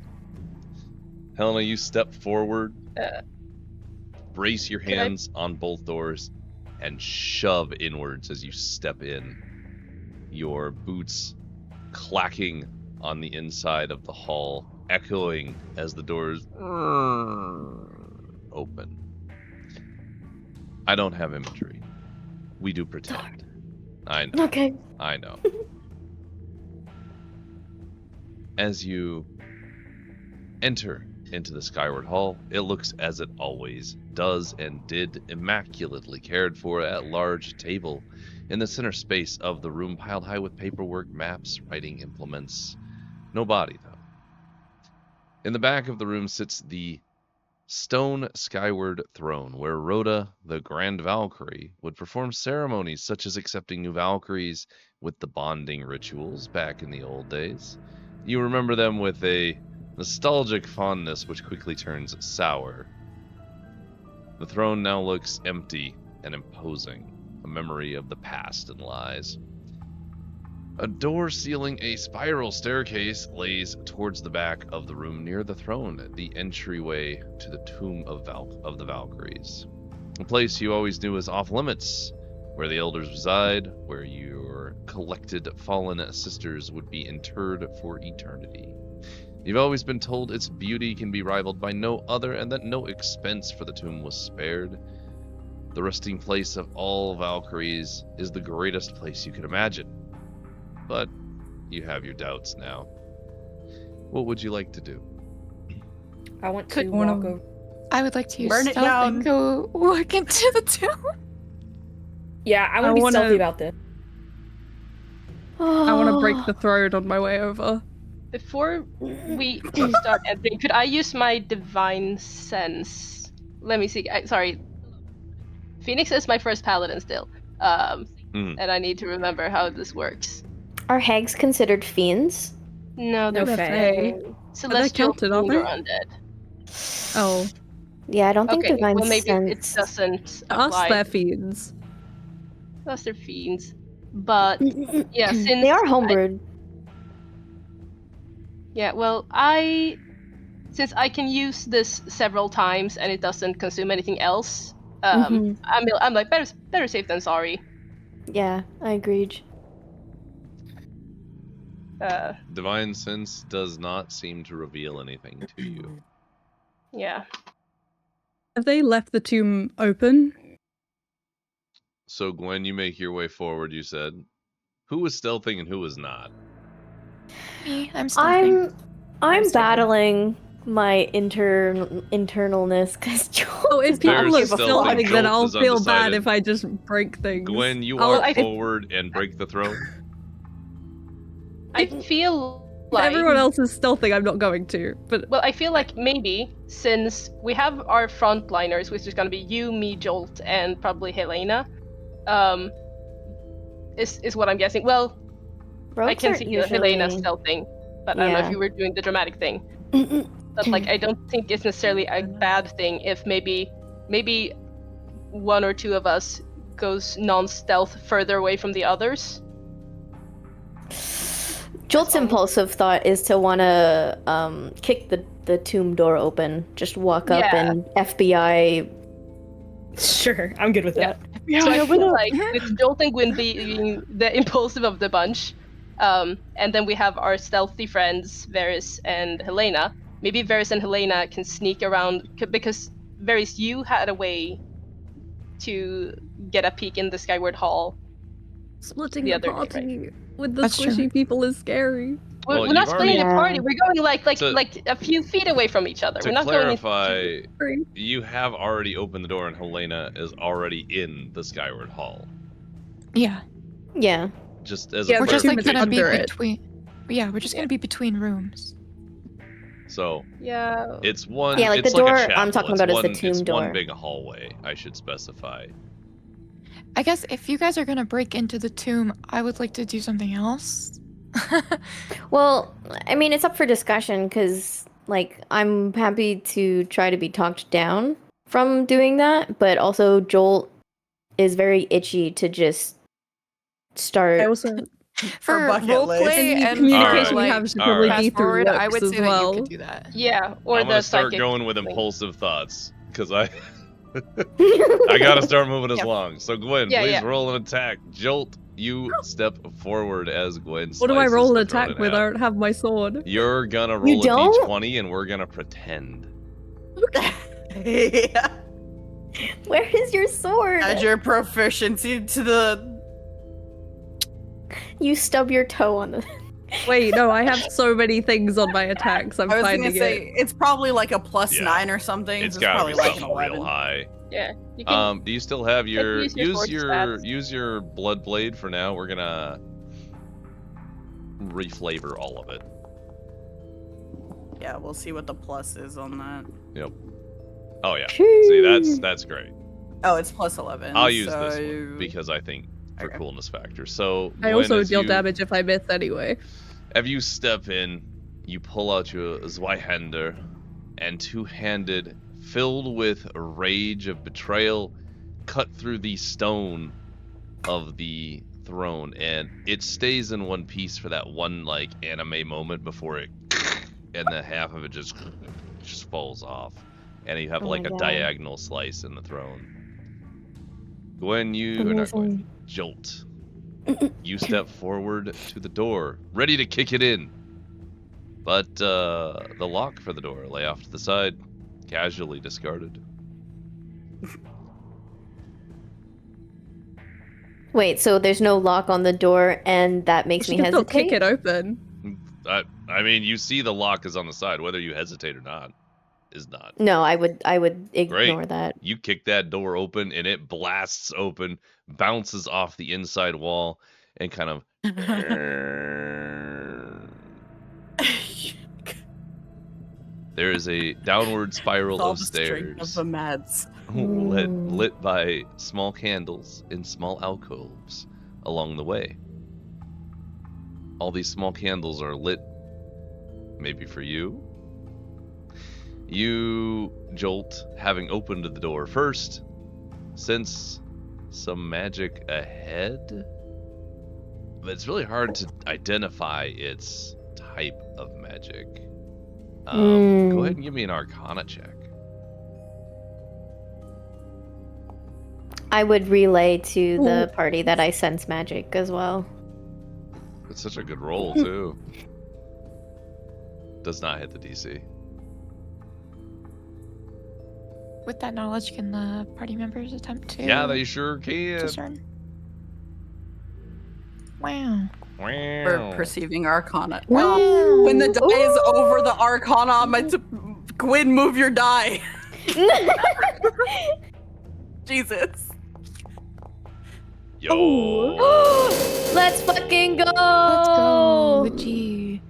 Helena, you step forward, Uh, brace your Can I- hands on both doors, and shove inwards as you step in. Your boots clacking on the inside of the hall, echoing as the doors open. I don't have imagery. We do pretend. I know. Okay. I know. As you enter into the Skyward Hall, it looks as it always does and did, immaculately cared for at large table in the center space of the room, piled high with paperwork, maps, writing implements. No body, though. In the back of the room sits the stone skyward throne, where Rhoda, the Grand Valkyrie, would perform ceremonies such as accepting new Valkyries with the bonding rituals back in the old days. You remember them with a nostalgic fondness which quickly turns sour. The throne now looks empty and imposing, a memory of the past and lies. A door sealing a spiral staircase lays towards the back of the room near the throne, the entryway to the tomb of the Valkyries. A place you always knew was off limits, where the elders reside, where your collected fallen sisters would be interred for eternity. You've always been told its beauty can be rivaled by no other, and that no expense for the tomb was spared. The resting place of all Valkyries is the greatest place you could imagine. But you have your doubts now. What would you like to do? I want to Could walk one of- over. I would like to use Burn it stealth down. and go walk into the tomb. Yeah, I want to be wanna- stealthy about this. I want to break the throne on my way over. Before we start entering, could I use my divine sense? Let me see. Sorry. Phoenix is my first paladin still. And I need to remember how this works. Are hags considered fiends? No, they're No fae. fae. Celestial counted, aren't fiend or they? undead. Oh. Yeah, I don't think Okay, divine well maybe sense. it doesn't Us, apply. they're fiends. Us, they're fiends. But yeah, since they are homebrewed. Yeah, well, since I can use this several times and it doesn't consume anything else, I'm like better safe than sorry. Yeah, I agreed. Divine sense does not seem to reveal anything to you. Yeah. Have they left the tomb open? So Gwen, you make your way forward. You said, who was stealthing and who was not? Me, I'm stealthing. I'm battling my internalness because Oh, if people are stealthing, then I'll Jolt is feel bad undecided. if I just break things. Gwen, you I'll- walk forward and break the throne. I feel like everyone else is stealthing, I'm not going to. But well, I feel like maybe since we have our frontliners, which is gonna be you, me, Jolt, and probably Helena, is what I'm guessing. Well, I can see Helena stealthing, but I don't know if you were doing the dramatic thing. But like, I don't think it's necessarily a bad thing if maybe one or two of us goes non-stealth further away from the others. Jolt's impulsive thought is to want to kick the tomb door open, just walk up and FBI. Sure, I'm good with that. So I feel like with Jolt and Gwyn being the impulsive of the bunch, and then we have our stealthy friends Varys and Helena. Maybe Varys and Helena can sneak around because Varys, you had a way to get a peek in the Skyward Hall. Splitting the party with the That's squishy true. people is scary. We're not splitting the party. We're going like a few feet away from each other. To We're not clarify, going you have already opened the door and Helena is already in the Skyward Hall. Yeah. Yeah. Just as we're just like gonna be under it. between. Yeah, we're just gonna be between rooms. So yeah, it's one. Yeah, like it's the door like a chapel. I'm talking It's about is one, the tomb it's door. one big hallway. I should specify. I guess if you guys are gonna break into the tomb, I would like to do something else. Well, I mean, it's up for discussion because, like, I'm happy to try to be talked down from doing that, but also Jolt is very itchy to just start. I also For bucket roleplay list. Any and communication for, we like, have should probably fast be through forward, I looks would as say that well. you could do that. Yeah, or I'm the gonna start psychic going with thing. impulsive thoughts because I gotta start moving us along. So Gwen, please roll an attack. Jolt, you step forward as Gwen. What do I slices roll the an throne attack in with? I half. don't have my sword. You're gonna You roll a don't? d20 and we're gonna pretend. Yeah. Where is your sword? Add your proficiency to the. You stub your toe on the. Wait, no, I have so many things on my attacks. I'm I was finding gonna say it's probably like a +9 or something. It's so gotta probably be like an something 11. real high. Yeah. You can, Do you still have your use your sword stats. use your blood blade for now? We're gonna reflavor all of it. Yeah, we'll see what the plus is on that. Yep. Oh yeah. See, that's great. Oh, it's +11. I'll use so this one because I think for coolness factor. So I Gwen, also as deal you- damage if I miss anyway. If you step in, you pull out your Zweihander, and two-handed, filled with rage of betrayal, cut through the stone of the throne, and it stays in one piece for that one like anime moment before it, and then half of it just falls off, and you have Oh like my a God. diagonal slice in the throne. Gwen, or not Gwen, Jolt. You step forward to the door, ready to kick it in. But the lock for the door lay off to the side, casually discarded. Wait, so there's no lock on the door, and that makes She me can still hesitate? kick it open. I mean, you see the lock is on the side, whether you hesitate or not, is not. No, I would ignore Great. that. You kick that door open, and it blasts open, bounces off the inside wall, and kind of... There is a downward spiral All of the strength stairs. of the Mads. lit by small candles in small alcoves along the way. All these small candles are lit maybe for you, You, Jolt, having opened the door first, sense some magic ahead. But it's really hard to identify its type of magic. Go ahead and give me an Arcana check. I would relay to the party that I sense magic as well. It's such a good roll, too. Does not hit the DC. With that knowledge, can the party members attempt to? Yeah, they sure can. Discern? Wow. For perceiving Arcana. Wow. When the die is over the Arcana, I'm going to... Gwyn, move your die. Jesus. Yo. Let's fucking go! Let's go, Luigi.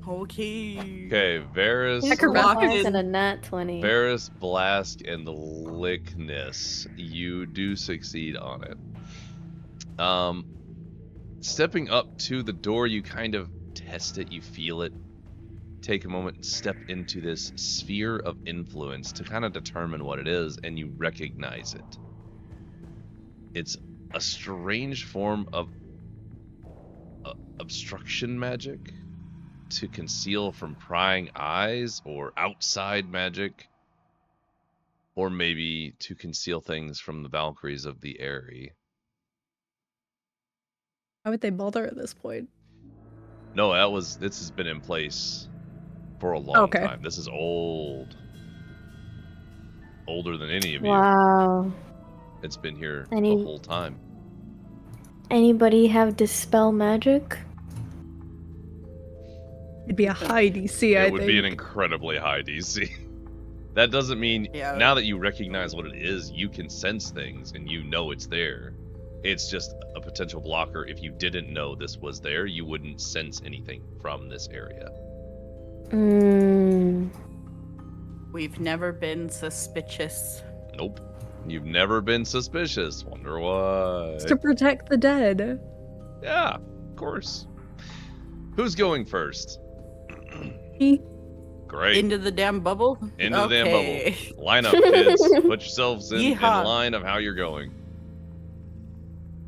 Okay. Okay, Varys. Acrobatics and a nat 20. Varys, Blask, and the Lickness. You do succeed on it. Stepping up to the door, you kind of test it, you feel it. Take a moment and step into this sphere of influence to kind of determine what it is, and you recognize it. It's a strange form of obstruction magic to conceal from prying eyes, or outside magic, or maybe to conceal things from the Valkyries of the Eyrie. Why would they bother at this point? No, this has been in place for a long Okay. time. This is old. Older than any of you. Wow. It's been here the whole time. Anybody have dispel magic? It'd be a high DC, I It think. would be an incredibly high DC. That doesn't mean, Yeah. now that you recognize what it is, you can sense things and you know it's there. It's just a potential blocker. If you didn't know this was there, you wouldn't sense anything from this area. We've never been suspicious. Nope. You've never been suspicious. Wonder why. It's to protect the dead. Yeah, of course. Who's going first? Me. Great. Into the damn bubble? Into the damn Okay. bubble. Line up, kids. Put yourselves in Yeehaw. line of how you're going.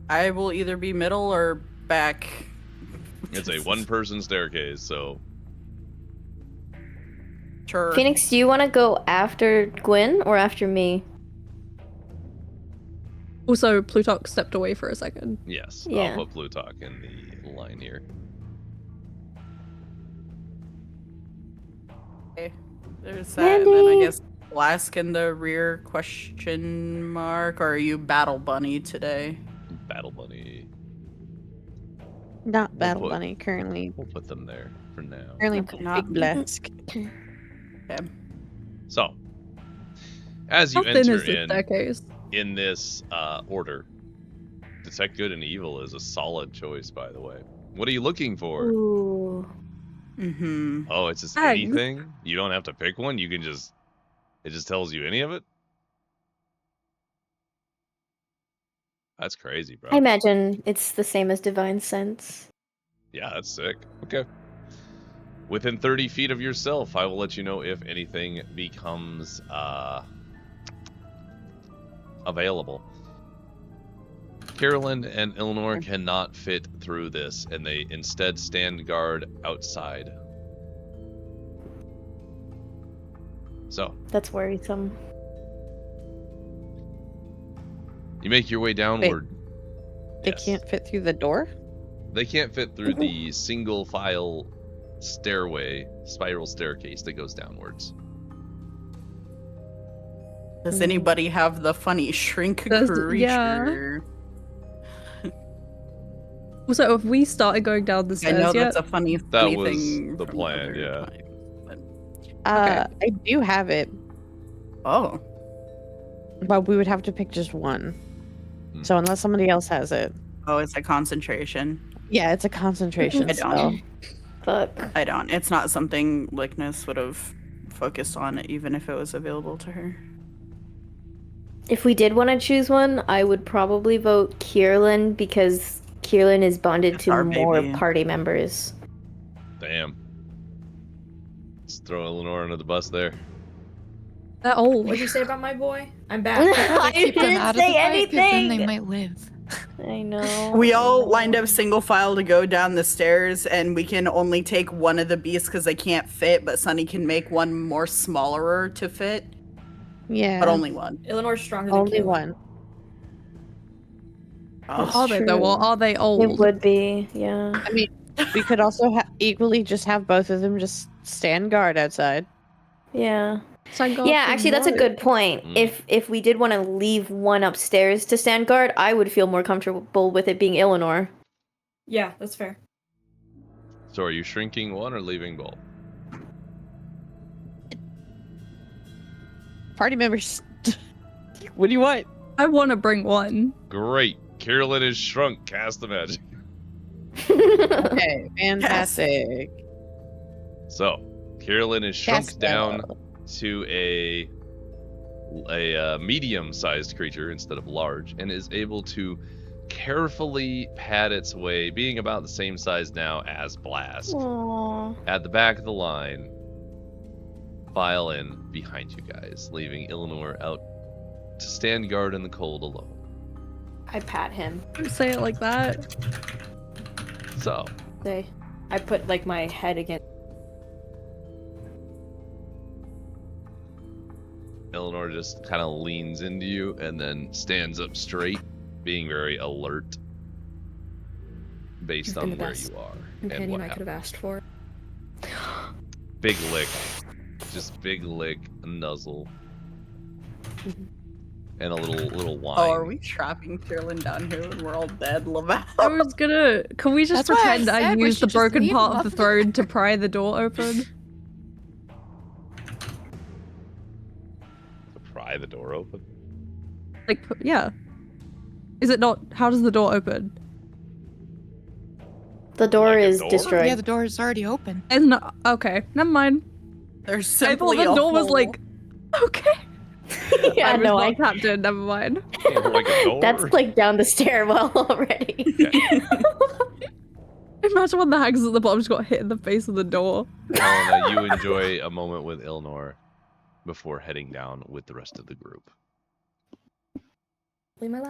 I will either be middle or back. It's a one-person staircase, so... Sure. Phoenix, do you want to go after Gwyn or after me? Also, Plutarch stepped away for a second. Yes, Yeah. I'll put Plutarch in the line here. Okay. There's that, and then I guess Blask in the rear, question mark, or are you Battle Bunny today? Battle Bunny. Not Battle put- Bunny currently. We'll put them there for now. Currently Not- Big Blask. Okay. So, as you How thin enter is this staircase? in this order, detect good and evil is a solid choice, by the way. What are you looking for? Ooh. Mm-hmm. Oh, it's just Eggs. anything? You don't have to pick one? You can just... It just tells you any of it? That's crazy, bro. I imagine it's the same as Divine Sense. Yeah, that's sick. Okay. Within 30 feet of yourself, I will let you know if anything becomes available. Carolyn and Eleanor cannot fit through this, and they instead stand guard outside. So, That's worrisome. you make your way downward. They Yes. can't fit through the door? They can't fit through the single file stairway, spiral staircase that goes downwards. Does anybody have the funny shrink Does- creature? yeah. Also, if we started going down the I stairs know yet, that's a funny, That funny was thing the from plan, other yeah. times, but- I do have it, Oh, but we would have to pick just one. So unless somebody else has it. oh, it's a concentration. Yeah, it's a concentration I spell. don't. Fuck. I don't. It's not something Lickness would have focused on, even if it was available to her. If we did want to choose one, I would probably vote Kierlan because Kierlan is bonded It's to our more baby. party members. Damn. Let's throw Eleanor under the bus there. They're old. What'd you say about my boy? I'm back. I Keep them didn't out say of the fight, 'cause then they anything. might live. I know. We I all know. lined up single file to go down the stairs, and we can only take one of the beasts because they can't fit, but Sunny can make one more smaller to fit, Yeah. but only one. Eleanor's stronger than Only Caleb. one. That's Are they though? true. Or are they It old? would be, yeah. I mean, we could also equally just have both of them just stand guard outside. Yeah. Stand guard Yeah, from actually, that's a what? good point. If we did want to leave one upstairs to stand guard, I would feel more comfortable with it being Eleanor. Yeah, that's fair. So are you shrinking one or leaving both? Party members. What do you want? I want to bring one. Great. Carolyn is shrunk. Cast the magic. Okay, fantastic. So, Carolyn is shrunk Cast down spell. to a medium-sized creature instead of large, and is able to carefully pad its way, being about the same size now as Blast, Aww. at the back of the line, file in behind you guys, leaving Eleanor out to stand guard in the cold alone. I pat him. Don't say it like that. So, I put like my head against. Eleanor just kind of leans into you and then stands up straight, being very alert based You've been on the where best you are and companion what I could have happened. asked for. Big lick. Just big lick, a nuzzle. And a little whine. Oh, are we trapping Carolyn down here when we're all dead, Laval? I was gonna. Can we just That's why I pretend I said we used the should just broken leave part them of the up throne to pry the door open? To pry the door open? Like, yeah. Is it not? How does the door open? The door Like a is door? destroyed. Yeah, the door is already open. And no, okay, never mind. There's I thought simply the a door was hole. like, okay. Yeah, I was no, not tapped in. Never mind. Like a door? That's like down the stairwell already. Imagine when the hags at the bottom just got hit in the face with the door. Helena, you enjoy a moment with Eleanor before heading down with the rest of the group. Leave my life.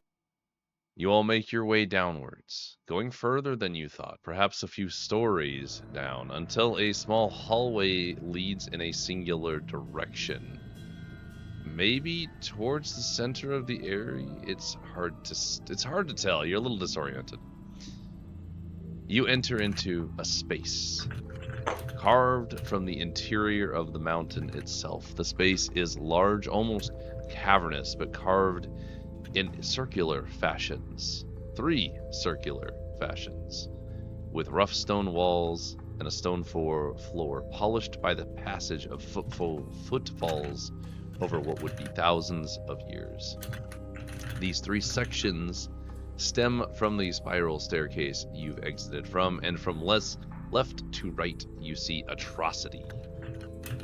You all make your way downwards, going further than you thought, perhaps a few stories down, until a small hallway leads in a singular direction. Maybe towards the center of the area. It's hard to tell. You're a little disoriented. You enter into a space carved from the interior of the mountain itself. The space is large, almost cavernous, but carved in circular fashions. 3 circular fashions, with rough stone walls and a stone floor polished by the passage of footfalls over what would be thousands of years. These 3 sections stem from the spiral staircase you've exited from, and from left to right you see atrocity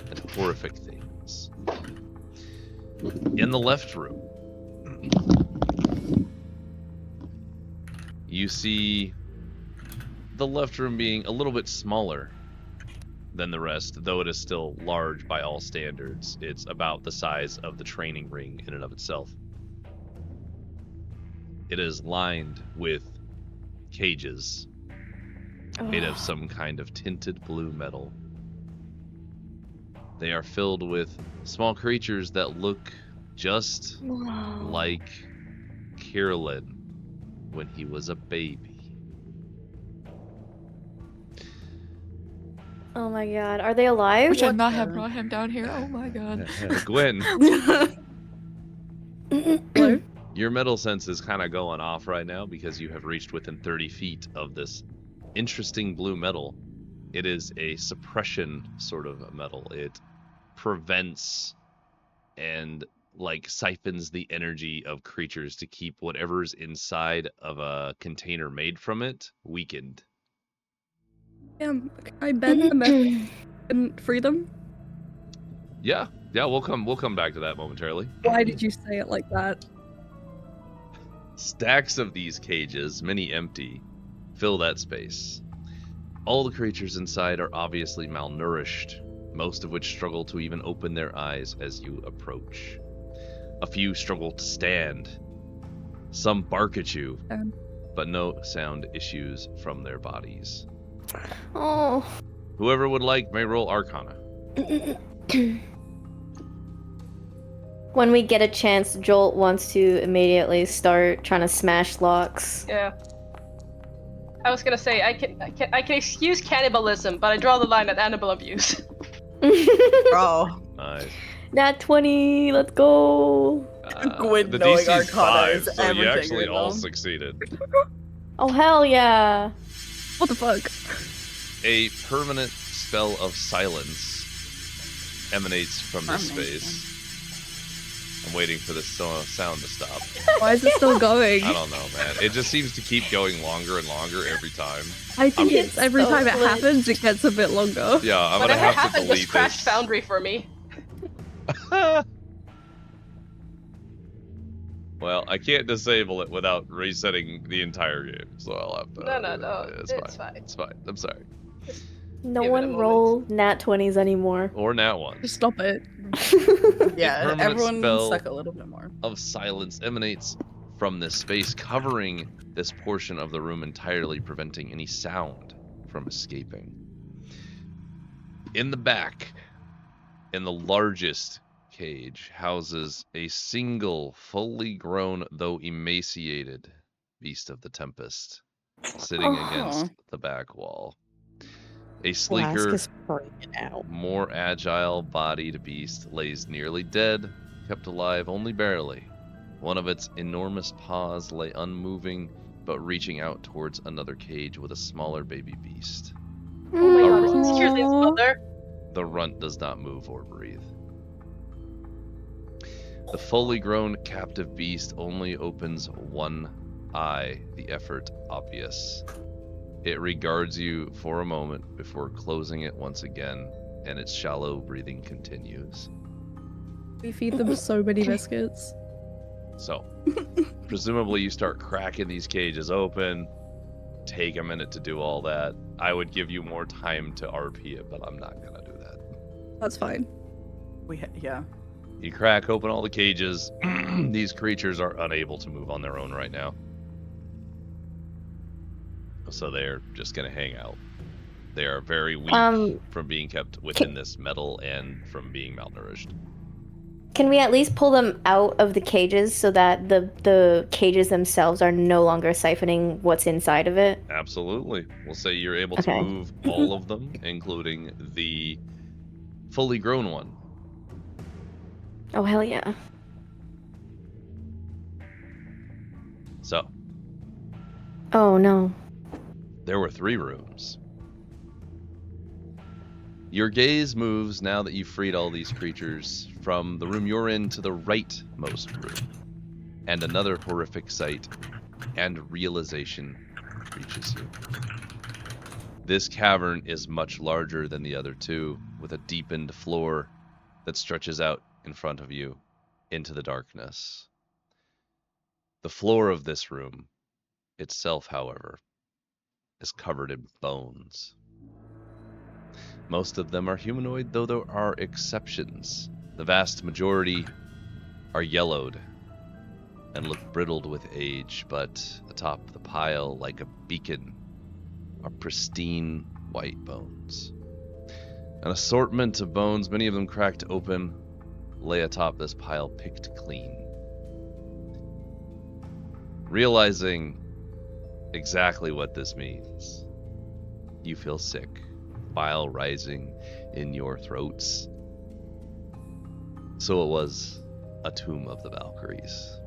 and horrific things. In the left room, you see the left room being a little bit smaller than the rest, though it is still large by all standards. It's about the size of the training ring in and of itself. It is lined with cages made of some kind of tinted blue metal. They are filled with small creatures that look just like Carolyn when he was a baby. Oh my god, are they alive? We should not have brought him down here. Oh my god. Gwen, Hello? your metal sense is kind of going off right now because you have reached within 30 feet of this interesting blue metal. It is a suppression sort of metal. It prevents and siphons the energy of creatures to keep whatever's inside of a container made from it weakened. Yeah, can I bend them and free them? Yeah, we'll come back to that momentarily. Why did you say it like that? Stacks of these cages, many empty, fill that space. All the creatures inside are obviously malnourished, most of which struggle to even open their eyes as you approach. A few struggle to stand. Some bark at you, but no sound issues from their bodies. Oh. Whoever would like may roll Arcana. When we get a chance, Jolt wants to immediately start trying to smash locks. Yeah. I was gonna say I can excuse cannibalism, but I draw the line at animal abuse. Oh. Nice. Nat 20, let's go. Gwyn The knowing DC's Arcana 5, is so you everything actually right all now. succeeded. Oh, hell yeah. What the fuck? A permanent spell of silence emanates from this space. I'm waiting for this sound to stop. Why is it still going? I don't know, man. It just seems to keep going longer and longer every time. I think I'm- it's every time it happens, it gets a bit longer. Yeah, I'm Whatever gonna have to happened, delete just crashed this. Foundry for me. Well, I can't disable it without resetting the entire game, so I'll have to. No. It's fine. It's fine. I'm sorry. No Give it a one moment. roll Nat 20s anymore. Or Nat 1. Just stop it. Yeah, permanent everyone spell suck a little bit more. Of silence emanates from this space, covering this portion of the room entirely, preventing any sound from escaping. In the back, in the largest cage, houses a single, fully grown, though emaciated, beast of the Tempest, sitting against the back wall. A sleeker, more agile-bodied beast lays nearly dead, kept alive only barely. One of its enormous paws lay unmoving, but reaching out towards another cage with a smaller baby beast. Oh my god, runt. it's Kirlin's mother. The runt does not move or breathe. The fully grown captive beast only opens one eye, the effort obvious. It regards you for a moment before closing it once again, and its shallow breathing continues. We feed them so many biscuits. So, presumably you start cracking these cages open, take a minute to do all that. I would give you more time to RP it, but I'm not gonna do that. That's fine. Yeah. You crack open all the cages. These creatures are unable to move on their own right now. So they're just gonna hang out. They are very weak from being kept within this metal and from being malnourished. Can we at least pull them out of the cages so that the cages themselves are no longer siphoning what's inside of it? Absolutely. We'll say you're able to move all of them, including the fully grown one. Oh, hell yeah. So, Oh, no. there were 3 rooms. Your gaze moves, now that you've freed all these creatures, from the room you're in to the rightmost room. And another horrific sight and realization reaches you. This cavern is much larger than the other 2, with a deepened floor that stretches out in front of you into the darkness. The floor of this room itself, however, is covered in bones. Most of them are humanoid, though there are exceptions. The vast majority are yellowed and look brittled with age, but atop the pile, like a beacon, are pristine white bones. An assortment of bones, many of them cracked open, lay atop this pile, picked clean. Realizing exactly what this means, you feel sick, bile rising in your throats. So it was a tomb of the Valkyries.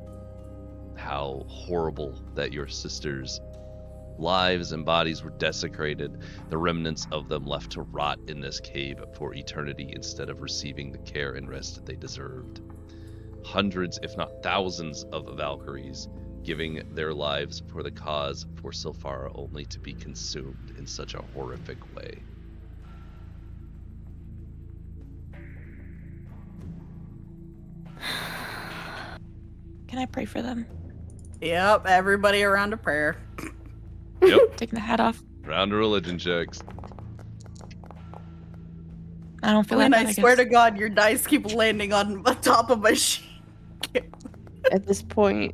How horrible that your sisters' lives and bodies were desecrated, the remnants of them left to rot in this cave for eternity instead of receiving the care and rest they deserved. Hundreds, if not thousands, of Valkyries giving their lives for the cause, for so far only to be consumed in such a horrific way. Can I pray for them? Yep, everybody around a prayer. Yep. Taking the hat off. Round of religion checks. I don't feel Quinn, like that, I swear guess. to God, your dice keep landing on the top of my sheet. At this point,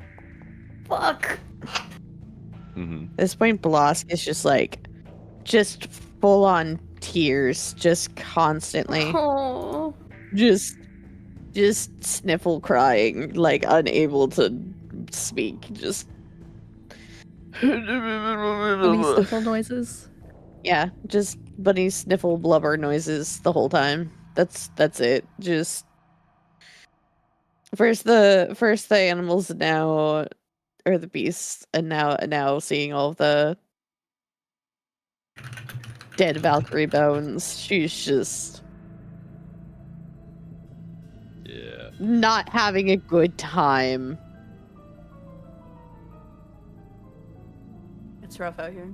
Fuck. at this point, Blosk is just full on tears, just constantly, Oh. just sniffle crying, like unable to speak, just. Bunny sniffle noises. Yeah, just bunny sniffle blubber noises the whole time. That's it. Just first the animals, now, or the beasts, and now seeing all of the dead Valkyrie bones. She's just not having a good time. It's rough out here.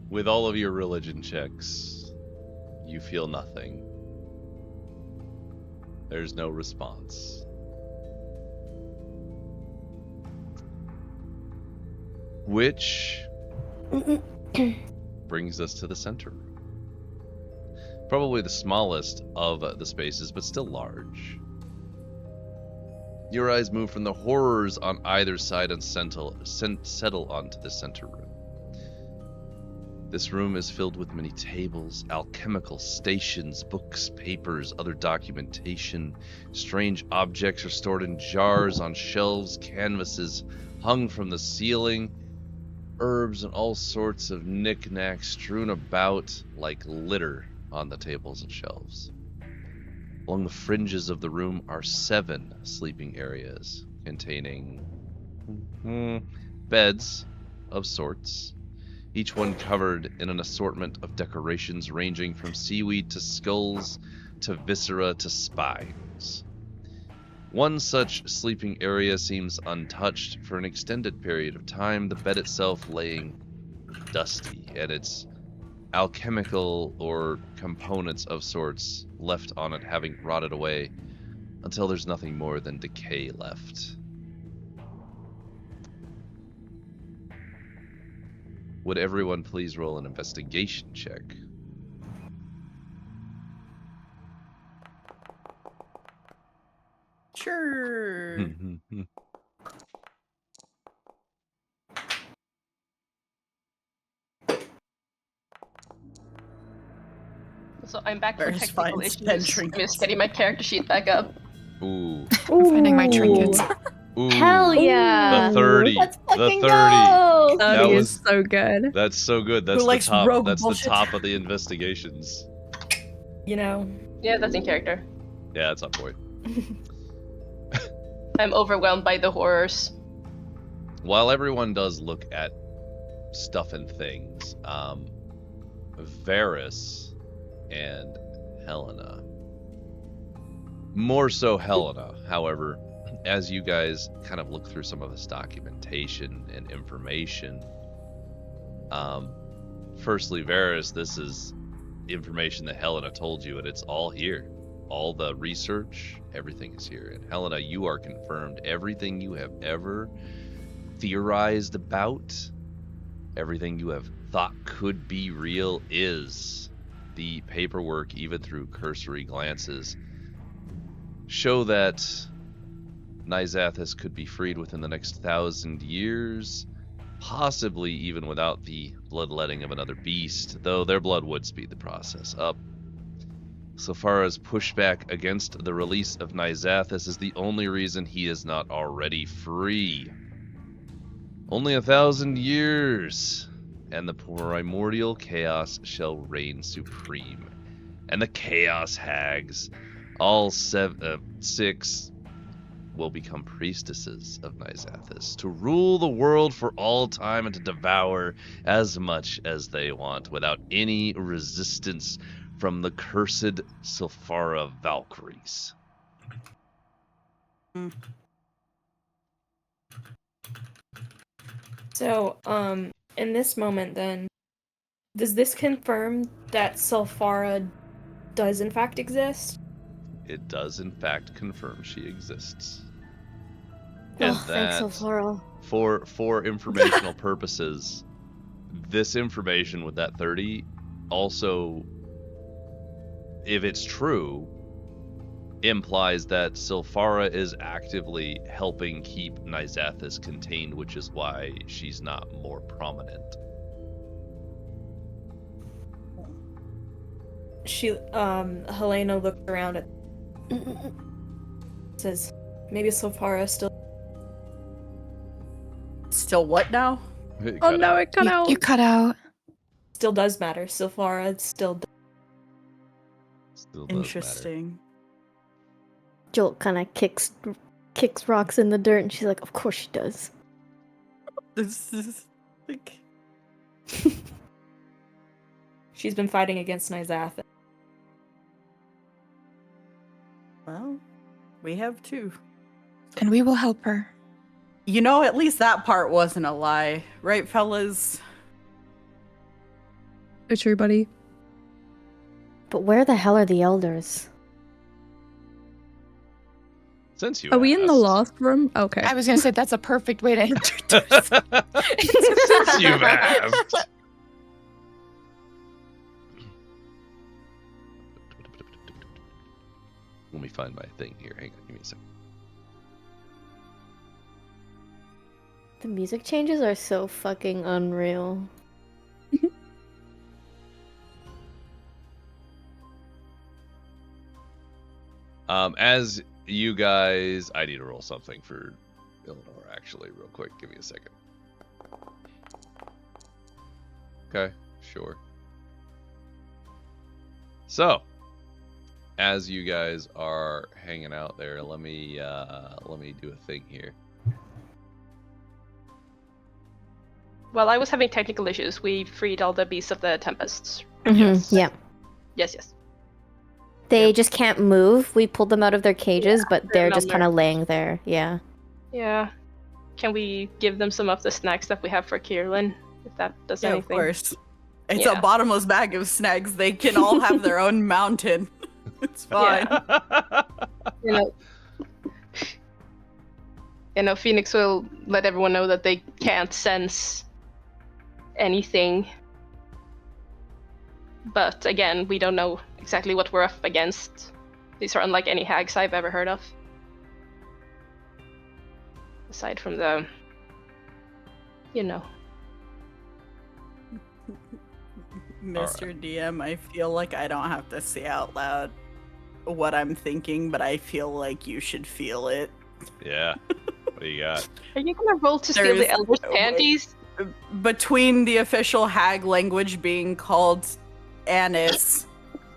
With all of your religion checks, you feel nothing. There's no response. Which brings us to the center room. Probably the smallest of the spaces, but still large. Your eyes move from the horrors on either side and settle onto the center room. This room is filled with many tables, alchemical stations, books, papers, other documentation. Strange objects are stored in jars on shelves, canvases hung from the ceiling, herbs and all sorts of knickknacks strewn about like litter on the tables and shelves. Along the fringes of the room are 7 sleeping areas containing beds of sorts, each one covered in an assortment of decorations ranging from seaweed to skulls to viscera to spines. One such sleeping area seems untouched for an extended period of time, the bed itself laying dusty and its alchemical or components of sorts left on it having rotted away until there's nothing more than decay left. Would everyone please roll an investigation check? Sure. So I'm back for There's technical fine issues. entry. I'm just getting my character sheet back up. Ooh. I'm finding my trinkets. Ooh. Hell yeah. The 30. Let's The fucking 30. go. That That was- is so good. That's so good. That's Who the likes top. rogue That's bullshit? the top of the investigations. You know. Yeah, that's in character. Yeah, that's on point. I'm overwhelmed by the horrors. While everyone does look at stuff and things, Varys and Helena, more so Helena, however, as you guys kind of look through some of this documentation and information, firstly, Varys, this is information that Helena told you, and it's all here. All the research, everything is here. And Helena, you are confirmed. Everything you have ever theorized about, everything you have thought could be real is. The paperwork, even through cursory glances, show that Nyzathis could be freed within the next 1,000 years, possibly even without the bloodletting of another beast, though their blood would speed the process up. So far as pushback against the release of Nyzathis is the only reason he is not already free. Only 1,000 years, and the primordial chaos shall reign supreme. And the chaos hags, all 6, will become priestesses of Nyzathis, to rule the world for all time and to devour as much as they want without any resistance from the cursed Silphara Valkyries. So, in this moment then, does this confirm that Silphara does in fact exist? It does in fact confirm she exists. Oh, And thanks, that, Silphara. for informational purposes, this information with that 30 also if it's true, implies that Sylphara is actively helping keep Nizathis contained, which is why she's not more prominent. Helena looked around at says, maybe Sylphara Still what now? Oh no, it cut out. You cut out. still does matter. Sylphara still Still does Interesting. Jolt kind of kicks rocks in the dirt, and she's like, "Of course she does." This is like she's been fighting against Nizath. well, we have two. And we will help her. You know, at least that part wasn't a lie, right, fellas? So true, buddy. But where the hell are the elders? Since you Are we in the asked. last room? Okay. I was gonna say that's a perfect way to introduce. Since you've asked. Let me find my thing here. Hang on, give me a second. The music changes are so fucking unreal. As you guys, I need to roll something for Eleanor, actually, real quick. Give me a second. Okay, sure. So, as you guys are hanging out there, let me do a thing here. While I was having technical issues, we freed all the beasts of the tempests. Mm-hmm. Yeah. Yes. They just can't move. We pulled them out of their cages, but they're not just kind of there. laying there. Yeah. Yeah. Can we give them some of the snacks that we have for Kierlin? If that does Yeah, anything. of course. It's Yeah. a bottomless bag of snacks. They can all have their own mountain. It's fine. You know, Phoenix will let everyone know that they can't sense anything. But again, we don't know exactly what we're up against. These are unlike any hags I've ever heard of. Aside from the, Mr. DM, I feel like I don't have to say out loud what I'm thinking, but I feel like you should feel it. Yeah. What do you got? Are you gonna roll to steal the Elder's panties? Between the official hag language being called Annis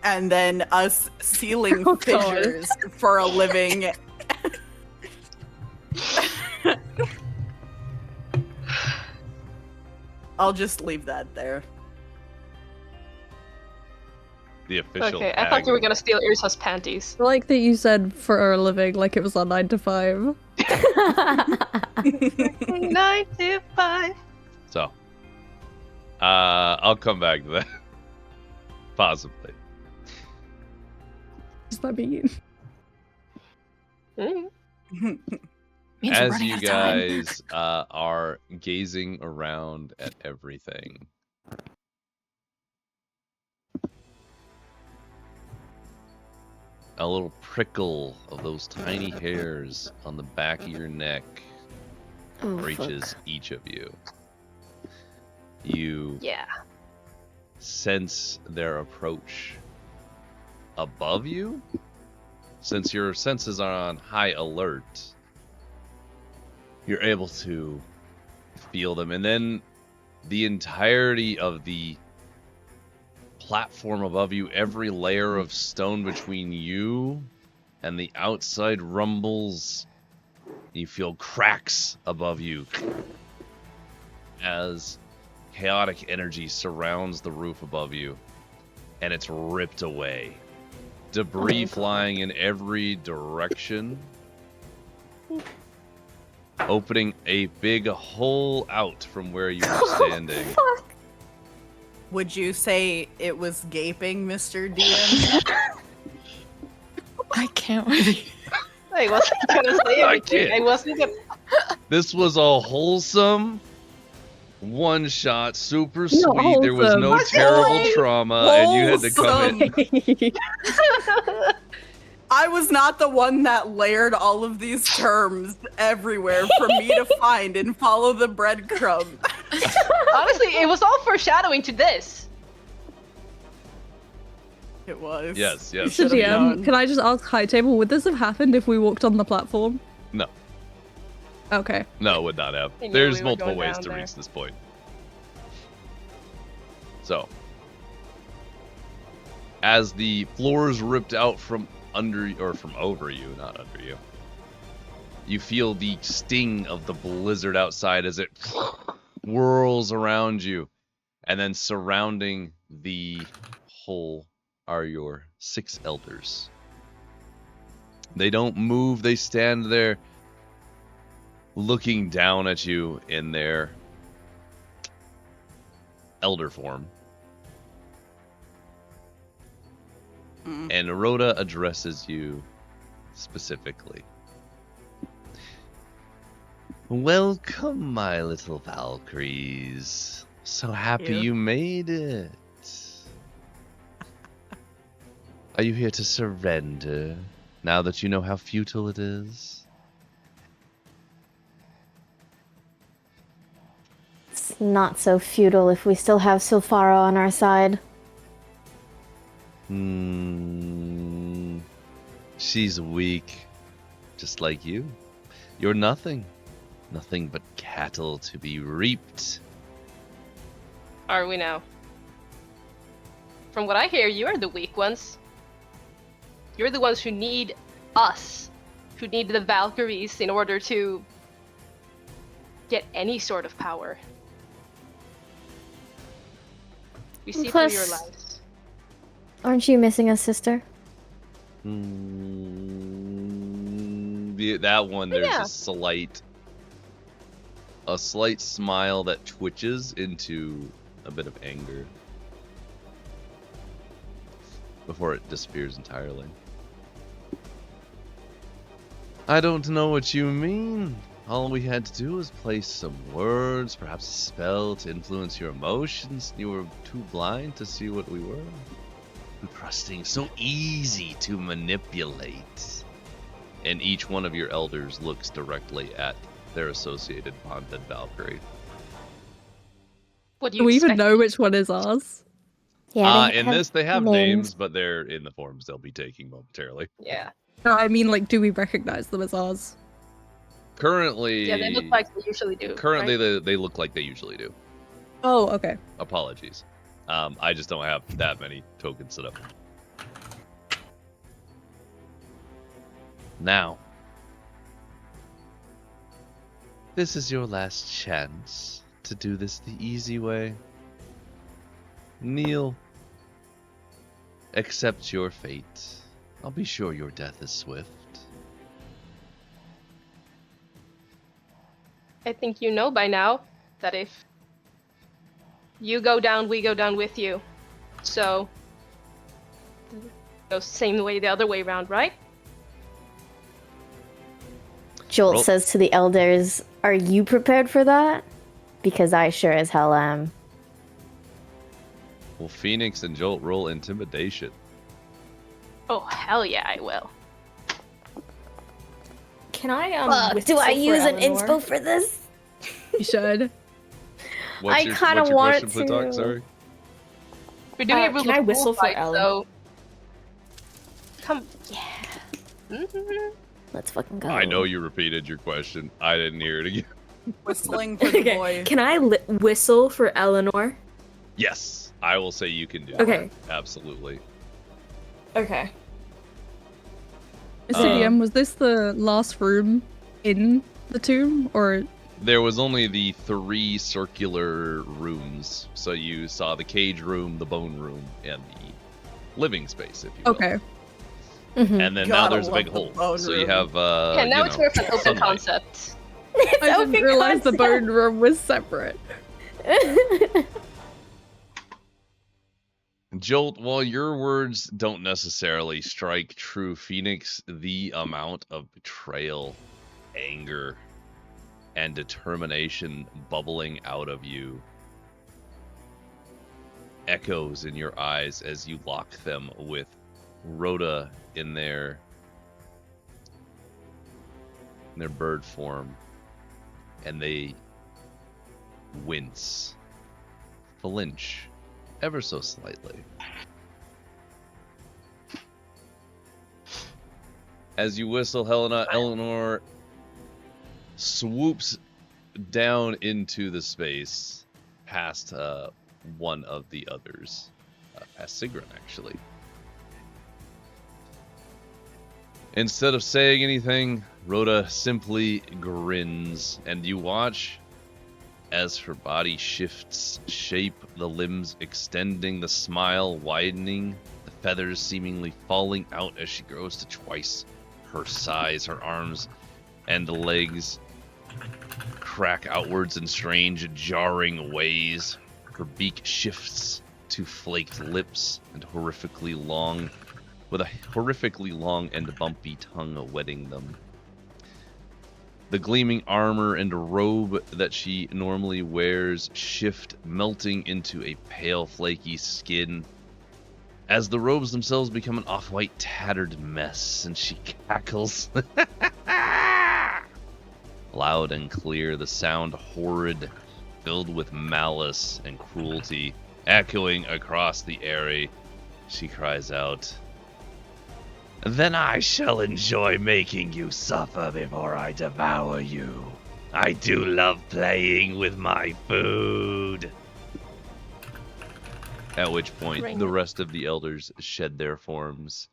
and then us sealing Oh, God. fissures for a living. I'll just leave that there. The official Okay, I thought you were gonna steal Ursa's panties. I like that you said for a living like it was a 9 to 5. 9 to 5. So, I'll come back to that. Possibly. Does that mean? Mm. Means we're As running you out of time. guys are gazing around at everything, a little prickle of those tiny hairs on the back of your neck Oh, reaches fuck. each of you. You Yeah. sense their approach above you. Since your senses are on high alert, you're able to feel them. And then the entirety of the platform above you, every layer of stone between you and the outside rumbles. You feel cracks above you as chaotic energy surrounds the roof above you, and it's ripped away. Debris flying in every direction, opening a big hole out from where you were standing. Would you say it was gaping, Mr. DM? I can't with you. I wasn't gonna say I anything. can't. I wasn't gonna. This was a wholesome, One shot, super sweet. No, there was no wholesome. terrible trauma, and you had to come in. I was not the one that layered all of these terms everywhere for me to find and follow the breadcrumb. Honestly, it was all foreshadowing to this. It was. Yes, yes. Mr. DM, can I just ask High Table, would this have happened if we walked on the platform? No. Okay. No, it would not have. I knew There's we were multiple going ways down to there. reach this point. So, as the floors ripped out from under or from over you, not under you, you feel the sting of the blizzard outside as it whirls around you, and then surrounding the hole are your 6 elders. They don't move, they stand there looking down at you in their elder form. And Rhoda addresses you specifically. Welcome, my little Valkyries. So happy you made it. Are you here to surrender now that you know how futile it is? It's not so futile if we still have Silfara on our side. She's weak, just like you. You're nothing. Nothing but cattle to be reaped. Are we now? From what I hear, you are the weak ones. You're the ones who need us, who need the Valkyries in order to get any sort of power. We see through your lies. Aren't you missing a sister? That one, there's Yeah. a slight smile that twitches into a bit of anger before it disappears entirely. I don't know what you mean. All we had to do was place some words, perhaps a spell to influence your emotions. You were too blind to see what we were. Too trusting, so easy to manipulate. And each one of your elders looks directly at their associated bonded Valkyrie. What do Do you we even expect? know which one is ours? Yeah, In this, they have names, but they're in the forms they'll be taking momentarily. Yeah. No, I mean, like, do we recognize them as ours? Currently, Yeah, they look like they usually do. currently right? they look like they usually do. Oh, okay. Apologies. I just don't have that many tokens set up. Now, this is your last chance to do this the easy way. Kneel. Accept your fate. I'll be sure your death is swift. I think you know by now that if you go down, we go down with you. So, go same way the other way around, right? Jolt Roll. says to the elders, "Are you prepared for that? Because I sure as hell am." Will Phoenix and Jolt roll intimidation? Oh, hell yeah, I will. Can I Fuck, do I whistle for use an Eleanor? inspo for this? You should. What's I your kinda question, want Plutarch? to. Sorry. We're doing a real can I whistle for fight, Ellen? so come. Yeah. Let's fucking go. I know you repeated your question. I didn't hear it again. Whistling for the Okay, boy. can I whistle for Eleanor? Yes, I will say you can do Okay. that. Absolutely. Okay. Mr. DM, was this the last room in the tomb, or? There was only the 3 circular rooms. So you saw the cage room, the bone room, and the living space, if you will. Okay. Mhm. And then now Gotta there's a big love the hole. bone So you room. have Yeah, now it's more of an open sunlight. concept. I didn't open realize the concept. bone room was separate. Jolt, while your words don't necessarily strike true, Phoenix, the amount of betrayal, anger, and determination bubbling out of you echoes in your eyes as you lock them with Rhoda in their bird form, and they wince, flinch ever so slightly. As you whistle, Helena, Eleanor swoops down into the space past one of the others, past Sigrun, actually. Instead of saying anything, Rhoda simply grins, and you watch as her body shifts shape, the limbs extending, the smile widening, the feathers seemingly falling out as she grows to twice her size. Her arms and legs crack outwards in strange, jarring ways. Her beak shifts to flaked lips and horrifically long, with a horrifically long and bumpy tongue wetting them. The gleaming armor and robe that she normally wears shift, melting into a pale, flaky skin, as the robes themselves become an off-white, tattered mess, and she cackles. Loud and clear, the sound horrid, filled with malice and cruelty, echoing across the area. She cries out, "Then I shall enjoy making you suffer before I devour you. I do love playing with my food." At which point, the rest of the elders shed their forms.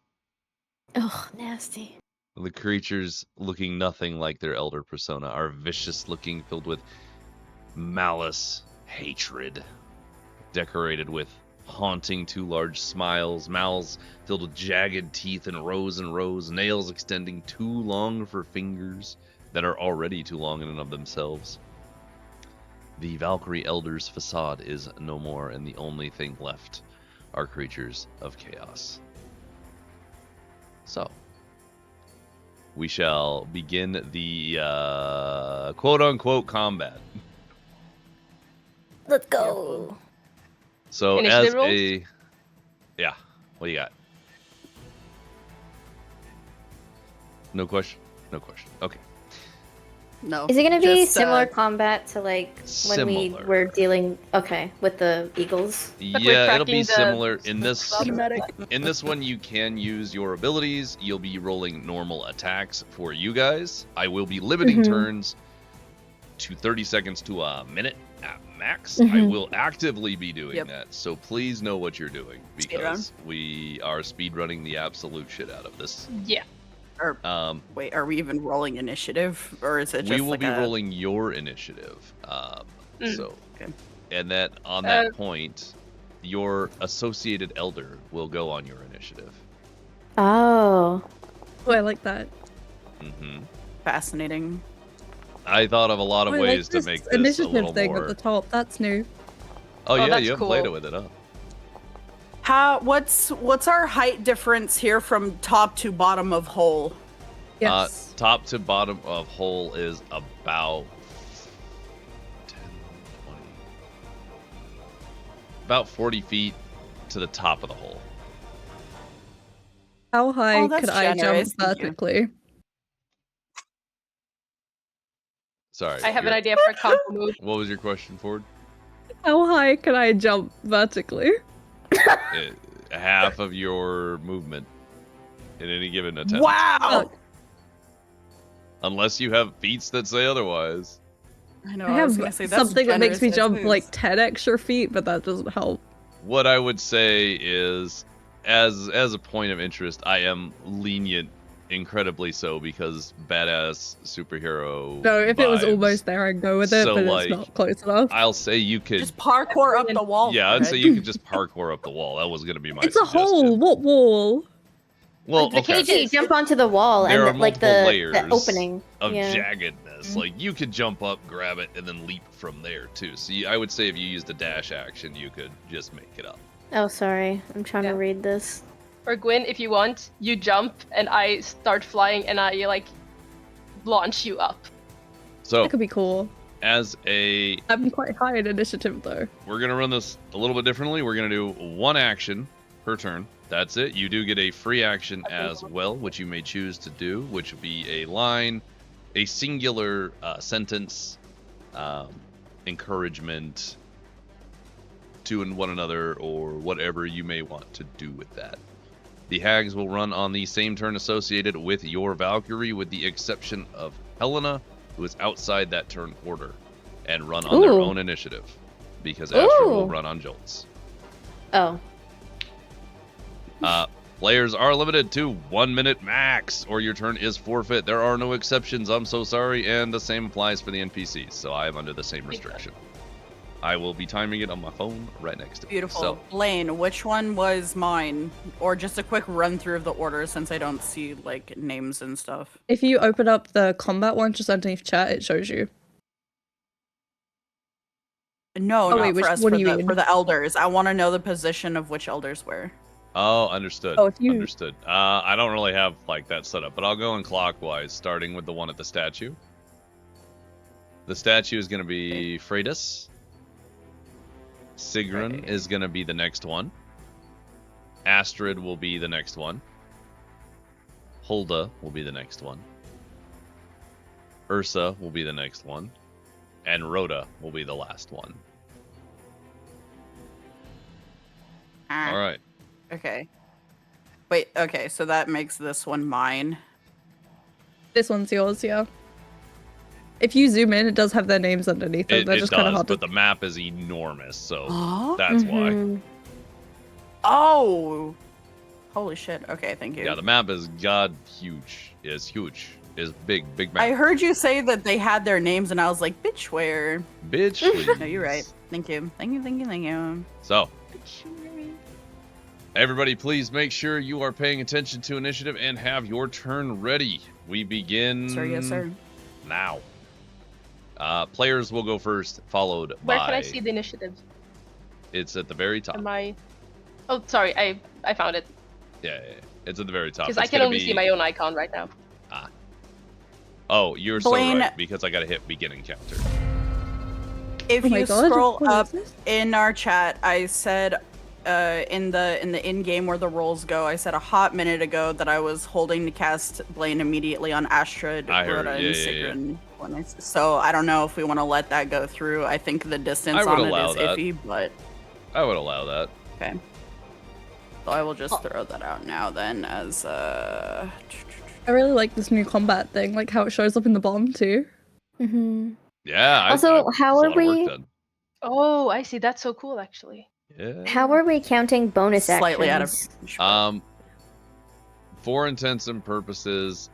Oh, nasty. The creatures, looking nothing like their elder persona, are vicious looking, filled with malice, hatred, decorated with haunting two large smiles, mouths filled with jagged teeth and rows, nails extending too long for fingers that are already too long in and of themselves. The Valkyrie Elder's facade is no more, and the only thing left are creatures of chaos. So, we shall begin the quote-unquote combat. Let's go. So Initiative as rolls? yeah, what do you got? No question? No question. Okay. No. Is it going to be just, similar combat to like when we Similar. were dealing with the eagles? Yeah, it'll be tracking the similar. In this Cinematic. one you can use your abilities. You'll be rolling normal attacks for you guys. I will be limiting turns to 30 seconds to a minute at max. I will actively be doing that. So please know what you're doing, because we are speedrunning the absolute shit out of this. Yeah. Wait, are we even rolling initiative, or is it just we will like be rolling your initiative. So, Okay. and that on that point, your associated elder will go on your initiative. Oh. Oh, I like that. Fascinating. I thought of a lot of I ways like to make this this a initiative little thing more. at the top. That's new. Oh yeah, that's you haven't played it cool. with it, huh? What's our height difference here from top to bottom of hole? Yes. Top to bottom of hole is about 10, 20, about 40 feet to the top of the hole. How high that's could I jump generous, thank you. vertically? Sorry. I have an idea for a combo move. What was your question, Ford? How high can I jump vertically? Half of your movement in any given attempt. Wow! Unless you have feats that say otherwise. I know. I I was have gonna say that's something that makes me generous jump as like is. 10 extra feet, but that doesn't help. What I would say is, as a point of interest, I am lenient, incredibly so, because badass superhero. No, if it was vibes. almost there, I'd go with it, So, but like, it's not close enough. I'll say you could. Just parkour up the wall. Yeah, I'd Fred. say you could just parkour up the wall. That was gonna be my It's a suggestion. hole. What wall? Well, The okay. KG jump onto the wall There are and like multiple the layers opening of yeah. jaggedness. Like, you could jump up, grab it, and then leap from there too. So I would say if you used a dash action, you could just make it up. Oh, sorry. I'm trying to read this. Or Gwyn, if you want, you jump and I start flying and I like launch you up. So That could be cool. as a I'm quite high in initiative though. we're gonna run this a little bit differently. We're gonna do one action per turn. That's it. You do get a free action as well, which you may choose to do, which would be a line, a singular sentence, encouragement to one another, or whatever you may want to do with that. The hags will run on the same turn associated with your Valkyrie, with the exception of Helena, who is outside that turn order, and run on their own initiative, because Astrid will run on Jolts. Oh. Players are limited to 1 minute max, or your turn is forfeit. There are no exceptions, I'm so sorry, and the same applies for the NPCs, so I am under the same restriction. I will be timing it on my phone right next to me. Beautiful. So, Blaine, which one was mine? Or just a quick run through of the order, since I don't see, like, names and stuff. If you open up the combat one just underneath chat, it shows you. No, not wait, for us, what for do you mean? the elders. I want to know the position of which elders were. oh, understood. Oh, if you- Understood. I don't really have like that set up, but I'll go in clockwise, starting with the one at the statue. The statue is going to be Freydis. Sigrun is going to be the next one. Astrid will be the next one. Hulda will be the next one. Ursa will be the next one. And Rhoda will be the last one. All right. Okay. Wait, okay, so that makes this one mine. This one's yours, yeah. If you zoom in, it does have their names underneath it. It They're just kind of does, hard but to... the map is enormous, so Huh? that's why. Mhm. Oh! Holy shit. Okay, thank you. Yeah, the map is huge. Is huge. Is big map. I heard you say that they had their names, and I was like, bitch, where? Bitch, please. No, you're right. Thank you. Thank you, thank you, thank you. So, everybody, please make sure you are paying attention to initiative and have your turn ready. We begin Sir, yes, sir. now. Players will go first, followed Where by... can I see the initiative? It's at the very top. Am I? Oh, sorry. I found it. Yeah. It's at the very top. Because I It's can gonna only be... see my own icon right now. Oh, you're Blaine- so right, because I gotta hit begin encounter. If Oh my you God, scroll what up is this? in our chat, I said in the in-game where the rolls go, I said a hot minute ago that I was holding to cast Blaine immediately on Astrid, I heard, Rhoda, and yeah. Sigrun. So I don't know if we want to let that go through. I think the distance I would on it allow is that. iffy, but I would allow that. okay. So I will just throw that out now then as I really like this new combat thing, like how it shows up in the bottom too. Mhm. Yeah. Also, how it's a are lot of work we- done. Oh, I see. That's so cool, actually. Yeah. How are we counting bonus slightly actions? out of For intents and purposes,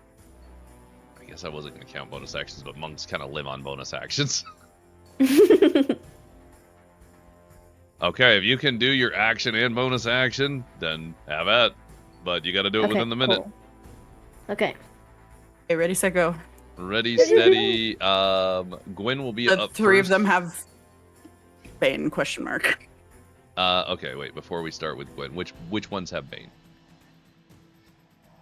I guess I wasn't going to count bonus actions, but monks kind of live on bonus actions. Okay, if you can do your action and bonus action, then have at. But you got to do it Okay, within the minute. cool. Okay. Okay, ready, set, go. Ready, steady. Gwen will be The up three first. of them have Bane, question mark. Okay, wait. Before we start with Gwen, which ones have Bane?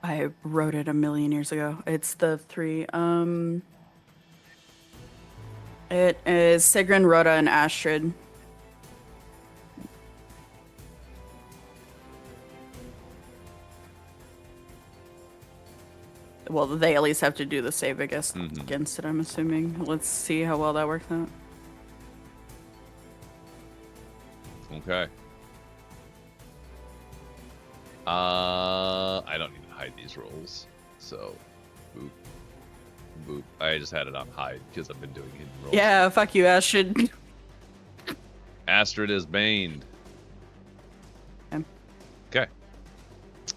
I wrote it a million years ago. It's the three. It is Sigrun, Rhoda, and Astrid. Well, they at least have to do the save, I guess, Mhm. against it, I'm assuming. Let's see how well that works out. Okay. I don't need to hide these rolls, so boop, boop. I just had it on hide because I've been doing hidden rolls. Yeah, fuck you, Astrid. Astrid is baned. Okay. Okay.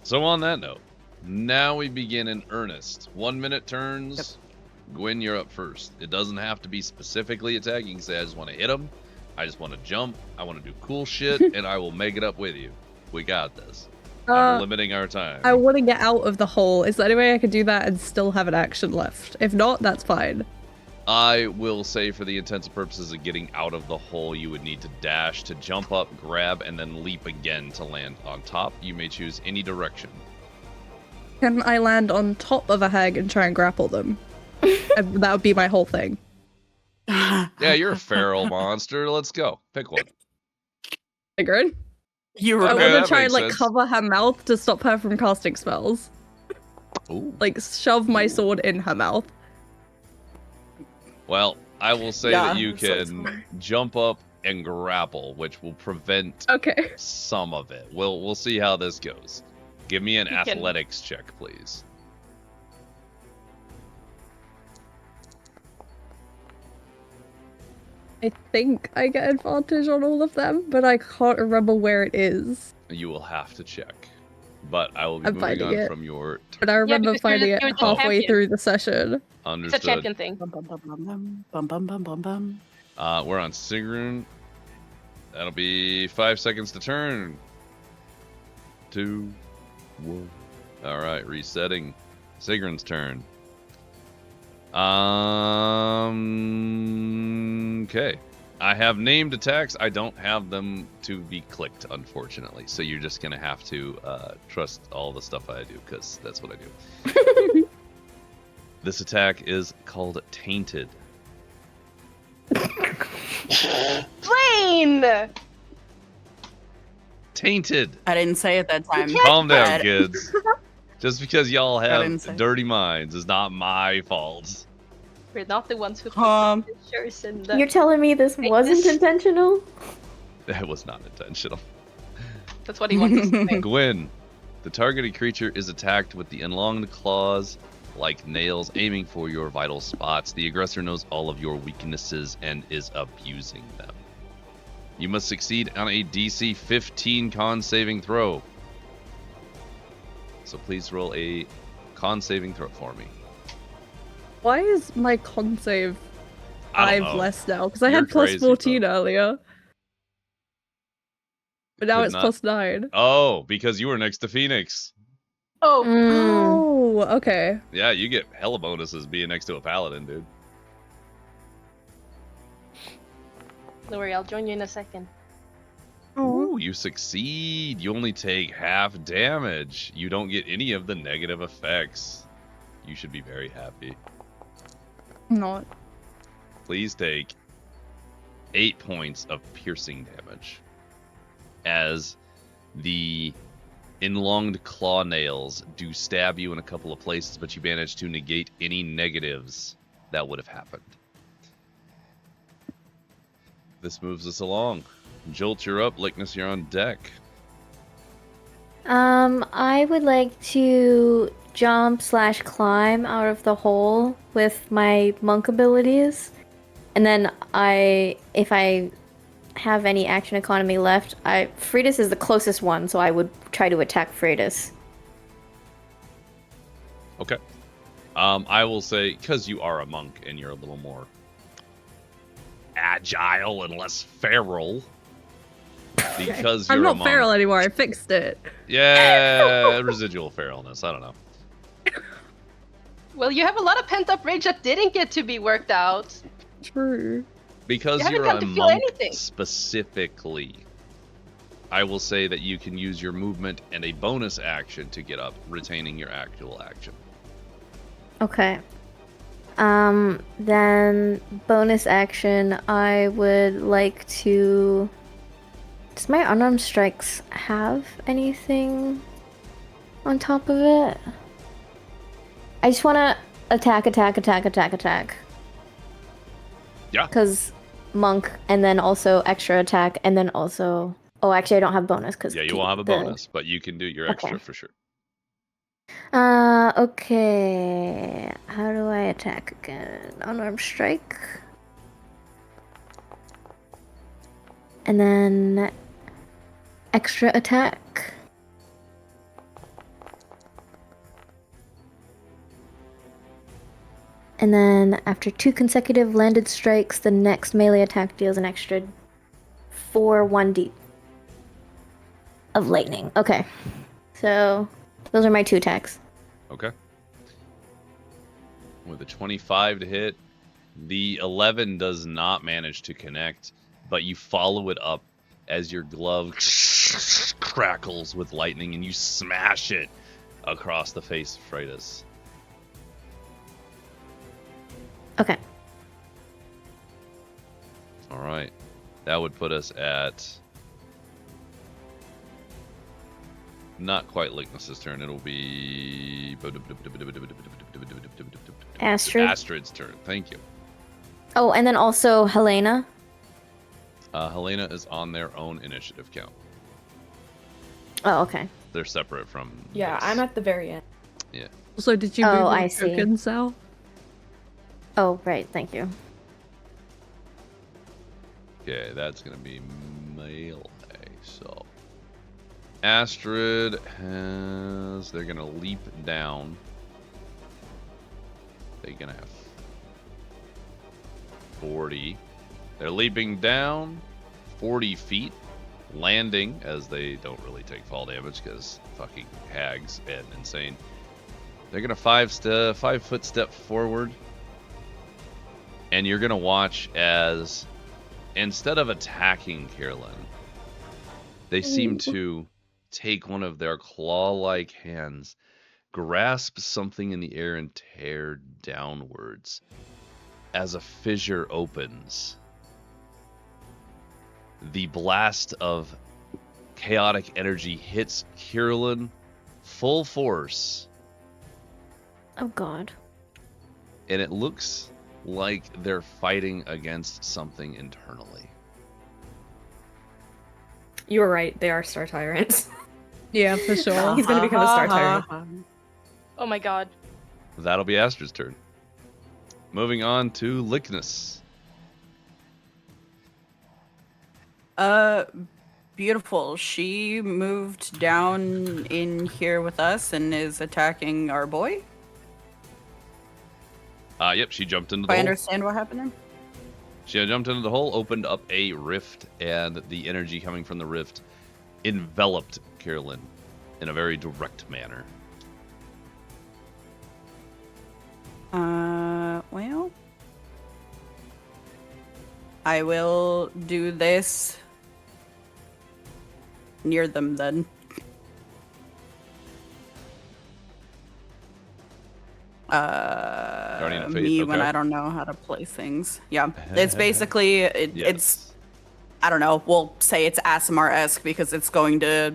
So on that note, now we begin in earnest. 1 minute turns. Yep. Gwen, you're up first. It doesn't have to be specifically attacking. You can say, I just want to hit him. I just want to jump. I want to do cool shit, and I will make it up with you. We got this. I'm limiting our time. I want to get out of the hole. Is there any way I could do that and still have an action left? If not, that's fine. I will say, for the intents and purposes of getting out of the hole, you would need to dash to jump up, grab, and then leap again to land on top. You may choose any direction. Can I land on top of a hag and try and grapple them? That would be my whole thing. Yeah, you're a feral monster. Let's go. Pick one. Sigrid? You I Okay, want that to try makes and like sense. cover her mouth to stop her from casting spells. Ooh. Like shove my sword in her mouth. Well, I will say Yeah, that you that sounds can hard. jump up and grapple, which will prevent Okay. some of it. We'll see how this goes. Give me an You can- athletics check, please. I think I get advantage on all of them, but I can't remember where it is. You will have to check. But I will be I'm moving finding on it. from your But I remember because finding it you're the halfway champion. through the session. It's a understood. champion thing. Bum, bum, bum, bum, bum, bum, bum, bum, bum, bum. We're on Sigrun. That'll be 5 seconds to turn. 2, 1. All right, resetting. Sigrun's turn. Okay. I have named attacks. I don't have them to be clicked, unfortunately. So you're just gonna have to trust all the stuff I do, because that's what I do. This attack is called Tainted. Blaine! Tainted. I didn't say it that time. Calm down, But- kids. Just because y'all didn't say- have dirty minds is not my fault. We're not the ones who put Um, the pictures in the... You're telling me this wasn't intentional? That was not intentional. That's what he wants us to think. Gwen, the targeted creature is attacked with the enlonged claws like nails aiming for your vital spots. The aggressor knows all of your weaknesses and is abusing them. You must succeed on a DC 15 con saving throw. So please roll a con saving throw for me. Why is my con save I don't 5 know. less now? Because I You're had plus crazy, 14 bro. earlier. But now Could it's not- plus 9. Oh, because you were next to Phoenix. Oh, Oh, okay. Yeah, you get hella bonuses being next to a paladin, dude. don't worry, I'll join you in a second. Ooh, you succeed. You only take half damage. You don't get any of the negative effects. You should be very happy. Not. Please take 8 points of piercing damage as the enlonged claw nails do stab you in a couple of places, but you manage to negate any negatives that would have happened. This moves us along. Jolt, you're up. Lickness, you're on deck. I would like to jump/climb out of the hole with my monk abilities. And then if I have any action economy left, Freitas is the closest one, so I would try to attack Freitas. Okay. I will say, because you are a monk and you're a little more agile and less feral, because you're I'm a not monk. feral anymore. I fixed it. Yeah, residual feralness. I don't know. Well, you have a lot of pent-up rage that didn't get to be worked out. True. Because You haven't you're got a to feel monk anything. specifically, I will say that you can use your movement and a bonus action to get up, retaining your actual action. Okay. Then bonus action, I would like to... Does my unarmed strikes have anything on top of it? I just want to attack. Yeah. Because monk, and then also extra attack, and then also... Oh, actually, I don't have bonus because... Yeah, you won't have a bonus, but you can do your extra for sure. Okay. How do I attack again? Unarmed strike. And then extra attack. And then after 2 consecutive landed strikes, the next melee attack deals an extra 4 1d of lightning. Okay. So those are my 2 attacks. Okay. With a 25 to hit, the 11 does not manage to connect, but you follow it up as your glove crackles with lightning and you smash it across the face of Freitas. Okay. All right. That would put us at not quite Lickness's turn. It'll be Astrid. Astrid's turn. Thank you. Oh, and then also Helena. Helena is on their own initiative count. Oh, okay. They're separate from. Yeah, this. I'm at the very end. Yeah. So did you move your tokens, Sal? Oh, right. Thank you. Okay, that's gonna be melee. So Astrid has. They're gonna leap down. They're gonna have 40. They're leaping down 40 feet, landing as they don't really take fall damage because fucking hags and insane. They're gonna 5-foot step forward, and you're gonna watch as instead of attacking Kirlin, they seem to take one of their claw-like hands, grasp something in the air, and tear downwards. As a fissure opens, the blast of chaotic energy hits Kirlin full force. Oh God. And it looks like they're fighting against something internally. You were right. They are Star Tyrants. Yeah, for sure. He's gonna become a Star Tyrant. Oh my god. That'll be Astrid's turn. Moving on to Lickness. Beautiful. She moved down in here with us and is attacking our boy. Yep, she jumped into the I hole. understand what happened there. She jumped into the hole, opened up a rift, and the energy coming from the rift enveloped Kirlin in a very direct manner. Well, I will do this near them then. Guardian of Fate, Me okay. when I don't know how to play things. Yeah, it's basically it's. I don't know. We'll say it's ASMR-esque because it's going to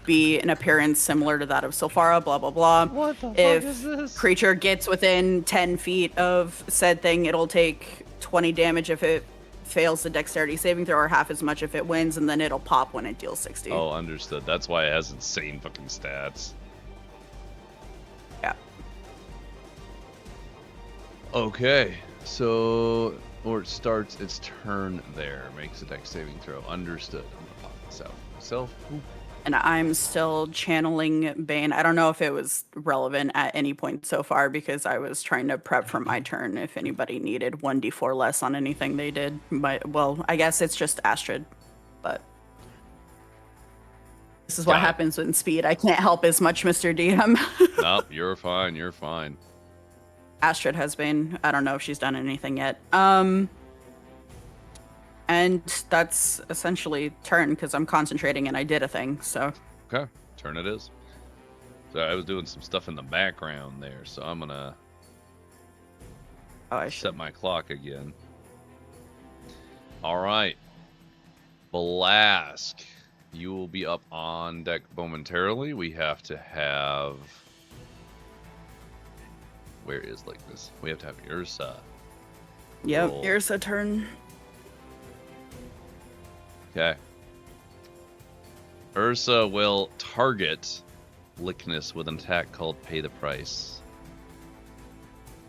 be an appearance similar to that of Sylphara. Blah blah blah. What the fuck is this? Creature gets within 10 feet of said thing, it'll take 20 damage if it fails the dexterity saving throw, or half as much if it wins, and then it'll pop when it deals 60. Oh, understood. That's why it has insane fucking stats. Yeah. Okay, so or it starts its turn there, makes a dex saving throw. Understood. I'm gonna pop this out for myself. Ooh. And I'm still channeling Bane. I don't know if it was relevant at any point so far because I was trying to prep for my turn if anybody needed 1d4 less on anything they did. But, well, I guess it's just Astrid. But this is what happens with speed. I can't help as much, Mr. DM. Nope, you're fine. You're fine. Astrid has Bane. I don't know if she's done anything yet. And that's essentially turn because I'm concentrating and I did a thing, so. Okay, turn it is. So I was doing some stuff in the background there, so I'm gonna set my clock again. All right, Blask, you will be up on deck momentarily. We have to have. Where is Lickness? We have to have Ursa. Yep, roll. Ursa turn. Okay. Ursa will target Lickness with an attack called Pay the Price.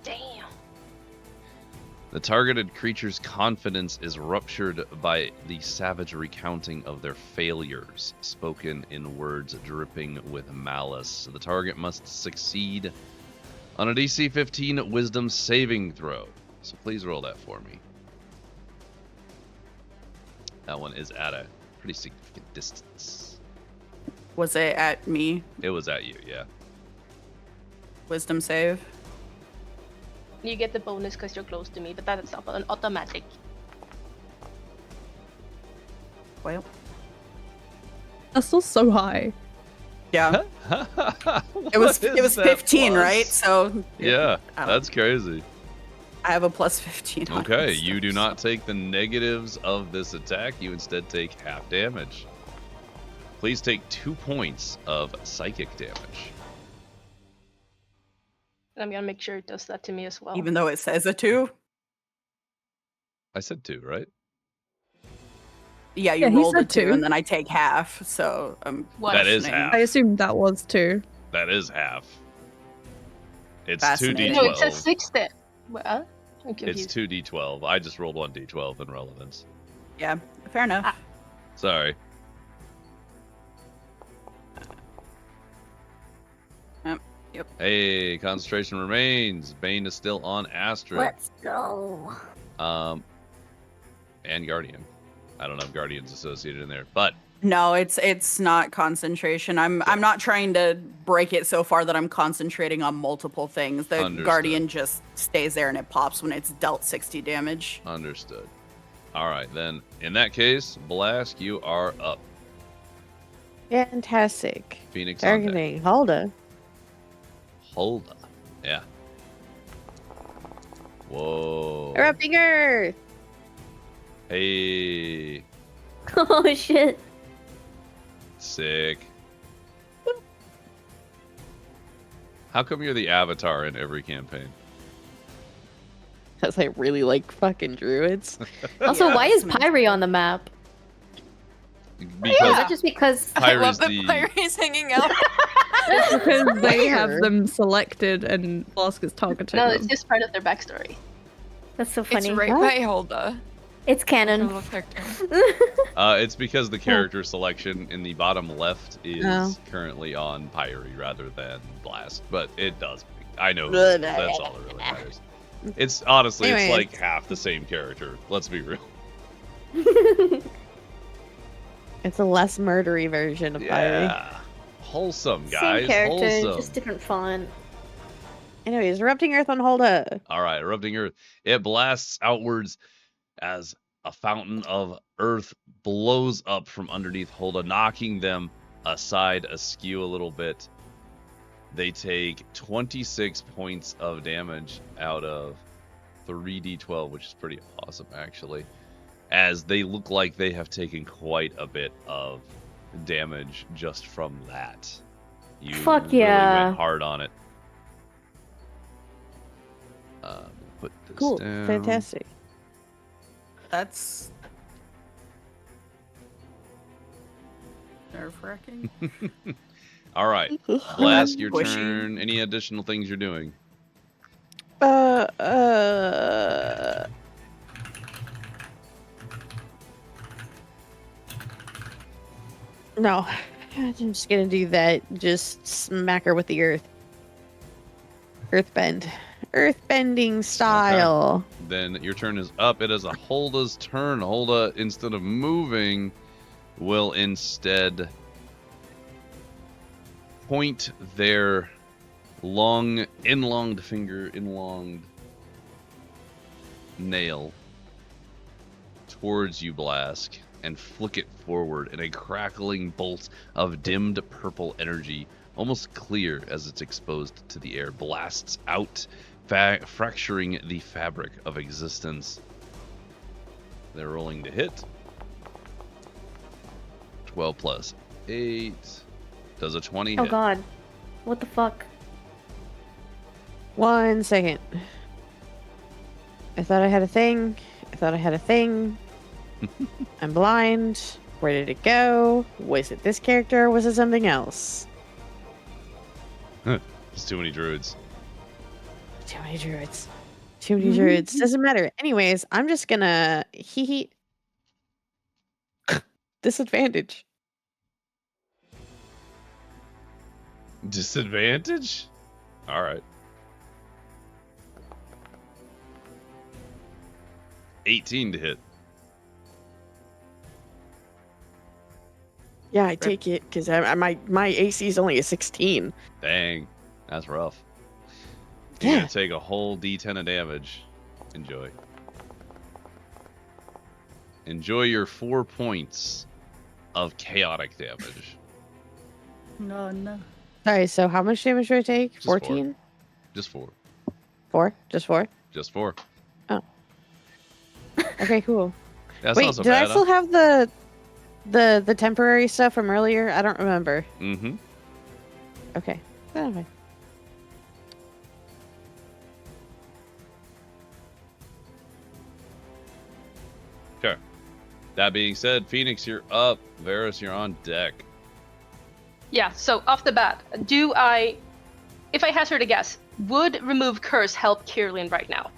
Damn. The targeted creature's confidence is ruptured by the savage recounting of their failures, spoken in words dripping with malice. The target must succeed on a DC 15 Wisdom saving throw. So please roll that for me. That one is at a pretty significant distance. Was it at me? It was at you, yeah. Wisdom save? You get the bonus because you're close to me, but that's not an automatic. Well. That's still so high. Yeah. it was 15, plus? right? So yeah, that's crazy. I have a plus 15 on Okay, it, you do so- not take the negatives of this attack. You instead take half damage. Please take 2 points of psychic damage. I'm gonna make sure it does that to me as well. Even though it says a 2? I said 2, right? Yeah, you Yeah, he rolled a said 2, 2. and then I take half, so I'm That is questioning. half. I assumed that was 2. That is half. It's Fascinating. 2d12. No, it says 6 then. Well, I'm It's confused. 2d12. I just rolled 1d12 in relevance. Yeah, fair enough. Sorry. Yep. Hey, concentration remains. Bane is still on Astrid. Let's go. And Guardian. I don't know if Guardian's associated in there, but No, it's not concentration. I'm not trying to break it so far that I'm concentrating on multiple things. The Understood. Guardian just stays there and it pops when it's dealt 60 damage. understood. All right, then. In that case, Blask, you are up. Fantastic. Phoenix on deck. Targeting Hulda. Hulda. Yeah. Whoa. Erupting Earth. Hey. Oh shit. Sick. How come you're the avatar in every campaign? Because I really like fucking druids. Also, Yeah, why is that's Pyrie on the map? Is Because it just because I love Pyrie's that the Pyrie's hanging out. Because they have Where? them selected and Blask is targeting No, them. it's just part of their backstory. that's so It's funny? right by Hulda. It's I canon. love her. it's because the character selection in the bottom left is Oh. currently on Pyrie rather than Blast, but it does. I know Blah, that's all that really matters. It's honestly, it's Anyways. like half the same character. Let's be real. It's a less murdery version of Fiery. Yeah, wholesome guys. Same character, Wholesome. just different font. Anyways, Erupting Earth on Hulda. All right, erupting earth. It blasts outwards as a fountain of earth blows up from underneath Hulda, knocking them aside, askew a little bit. They take 26 points of damage out of 3d12, which is pretty awesome, actually, as they look like they have taken quite a bit of damage just from that. You Fuck really yeah. went hard on it. Put this Cool. down. Fantastic. That's nerve-wracking. All right, Blast, your Pushy. turn. Any additional things you're doing? No. I'm just gonna do that. Just smack her with the earth. Earthbend. Earthbending style. Then your turn is up. It is a Hulda's turn. Hulda, instead of moving, will instead point their inlonged nail towards you, Blask, and flick it forward in a crackling bolt of dimmed purple energy, almost clear as it's exposed to the air, blasts out, fracturing the fabric of existence. They're rolling to hit. 12 plus 8. Does a 20 Oh hit? god. What the fuck? 1 second. I thought I had a thing. I'm blind. Where did it go? Was it this character or was it something else? There's too many druids. Too many druids. Doesn't matter. Anyways, I'm just gonna disadvantage. Disadvantage? Alright. 18 to hit. Yeah, I take it because my AC is only a 16. Dang. That's rough. Yeah. You're gonna take a whole d10 of damage. Enjoy. Enjoy your 4 points of chaotic damage. No. Sorry, so how much damage do I take? Just 4. 14? Just 4. 4? Just 4? Just 4. Okay, cool. That's Wait, not so did I bad, still have the temporary stuff from earlier? I don't remember. Mm-hmm. Okay. Okay. Okay. That being said, Phoenix, you're up. Varus, you're on deck. Yeah, so off the bat, if I hazard a guess, would remove curse help Kirlian right now?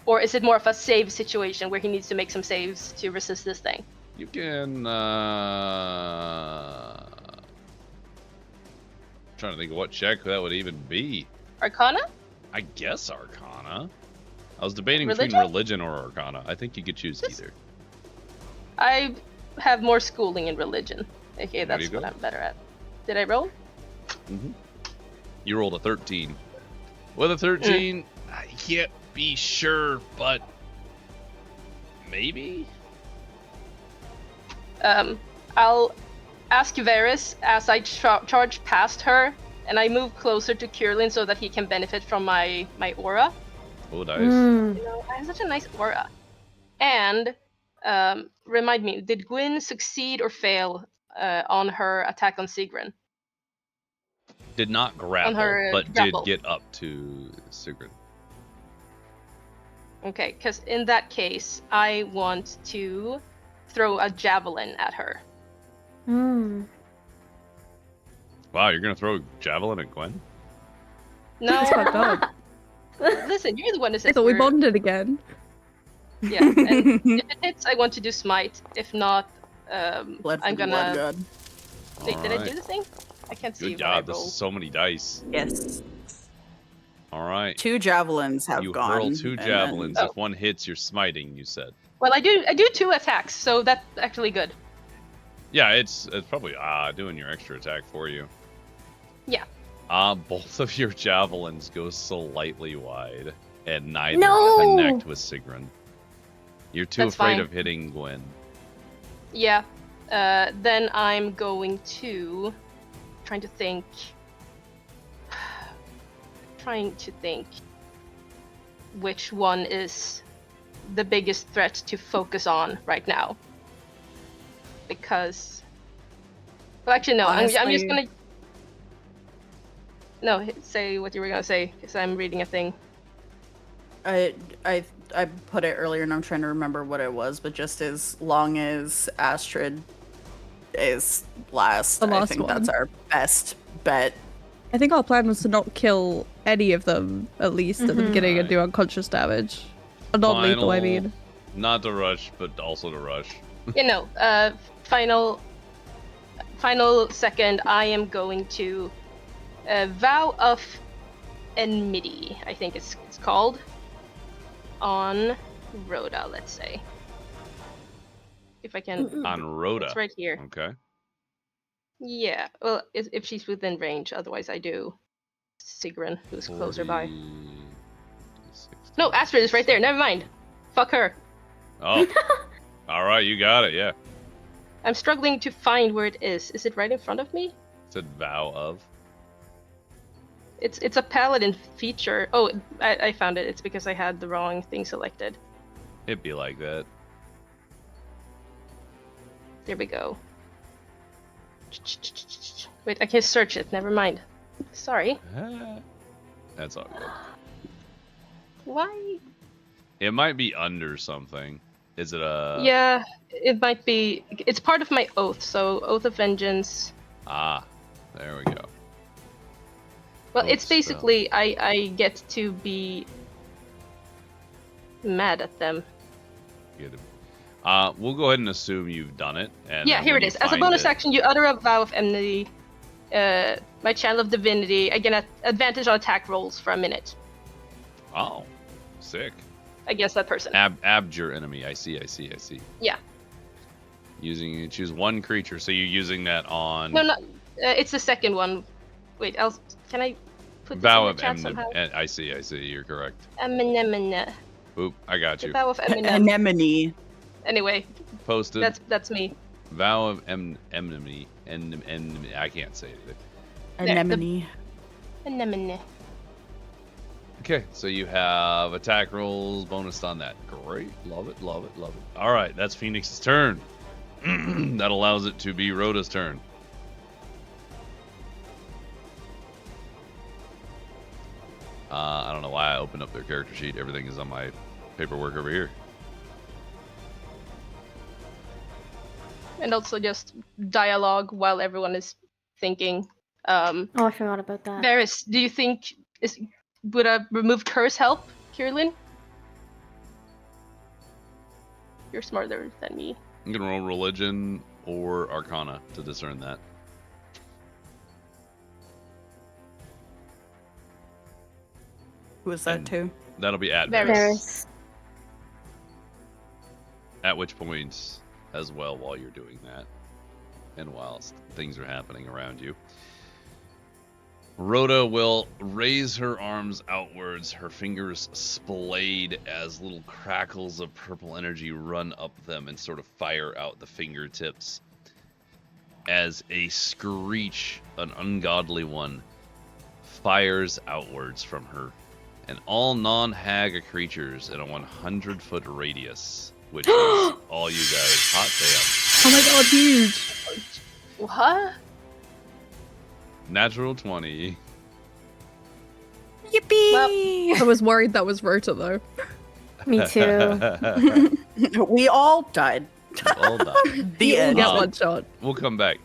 Or is it more of a save situation where he needs to make some saves to resist this thing? You can, trying to think of what check that would even be. Arcana? I guess Arcana. I was debating Religion? between Religion or Arcana. I think you could choose either. I have more schooling in religion. Okay, There you that's what go. I'm better at. Did I roll? Mm-hmm. You rolled a 13. With a 13, I can't be sure, but maybe? I'll ask Varus as I charge past her, and I move closer to Kirlian so that he can benefit from my aura. Oh, nice. You know, I have such a nice aura. And remind me, did Gwyn succeed or fail on her attack on Sigrun? Did not grapple, her, but grapple. did get up to Sigrid. Okay, because in that case, I want to throw a javelin at her. Wow, you're gonna throw a javelin at Gwen? No. That's fucked up. Listen, you're the one who said I thought we bonded again. Yeah, and if it hits, I want to do smite. If not, Blood for I'm the gonna. blood god. Wait, did I Alright. do the thing? I can't see Good what I job. This rolled. is so many dice. Yes. All right. 2 javelins have You gone. hurl 2 and then- javelins. Oh. If one hits, you're smiting. You said. Well, I do 2 attacks, so that's actually good. Yeah, it's probably doing your extra attack for you. Yeah. Both of your javelins go slightly wide, and neither No! connect with Sigrun. You're too That's afraid fine. of hitting Gwen. Yeah. Then I'm going to trying to think which one is the biggest threat to focus on right now. Because, well, actually, no. I'm just Honestly- gonna. No, say what you were gonna say, because I'm reading a thing. I put it earlier and I'm trying to remember what it was, but just as long as Astrid is last, The I last think that's one. our best bet. I think our plan was to not kill any of them, at least, at the beginning and do unconscious damage. Or not lethal, I mean. Not to rush, but also to rush. You know, final second, I am going to vow of enmity, I think it's called, on Rhoda, let's say. If I can. On Rhoda. It's right here. Okay. Yeah, well, if she's within range, otherwise I do Sigrun, who's closer by. 40, 60. No, Astrid is right there, never mind. Fuck her. Oh. All right, you got it. Yeah. I'm struggling to find where it is. Is it right in front of me? It said vow of. It's a paladin feature. Oh, I found it. It's because I had the wrong thing selected. It'd be like that. There we go. Wait, I can't search it. Never mind. Sorry. That's all good. Why? It might be under something. Is it a? Yeah, it might be. It's part of my oath, so Oath of Vengeance. Ah, there we go. Well, Oath it's basically I get to be mad at them. Good. We'll go ahead and assume you've done it. And Yeah, then here when it you is. As a find bonus it- action, you utter a vow of enmity. My channel of divinity. I get advantage on attack rolls for a minute Oh, sick. against that person. Abjure enemy. I see. Yeah. You choose one creature, so you're using that on No, no. It's the second one. Wait, else can I put this vow in of the chat somehow? I see. You're correct. Anemone. Oop, I got The you. vow of Eminem. Anemone. Anyway, Posted. that's me. Vow of enemy. And I can't say it either. Anemone. Anemone. Okay, so you have attack rolls bonus on that. Great. Love it, love it, love it. All right, that's Phoenix's turn. That allows it to be Rhoda's turn. I don't know why I opened up their character sheet. Everything is on my paperwork over here. And also just dialogue while everyone is thinking. Oh, I forgot about that. Varys, do you think would a removed curse help, Kierlin? You're smarter than me. I'm gonna roll religion or arcana to discern that. Who was that And to? That'll be at Varys. Varys. At which point, as well, while you're doing that, and whilst things are happening around you, Rhoda will raise her arms outwards, her fingers splayed as little crackles of purple energy run up them and sort of fire out the fingertips. As a screech, an ungodly one, fires outwards from her. And all non-hag creatures in a 100-foot radius, which is all you guys. Hot damn. Oh my god, huge! What? Natural 20. Yippee! I was worried that was Rota though. Me too. We all died. All died. The end. Get one shot. We'll come back.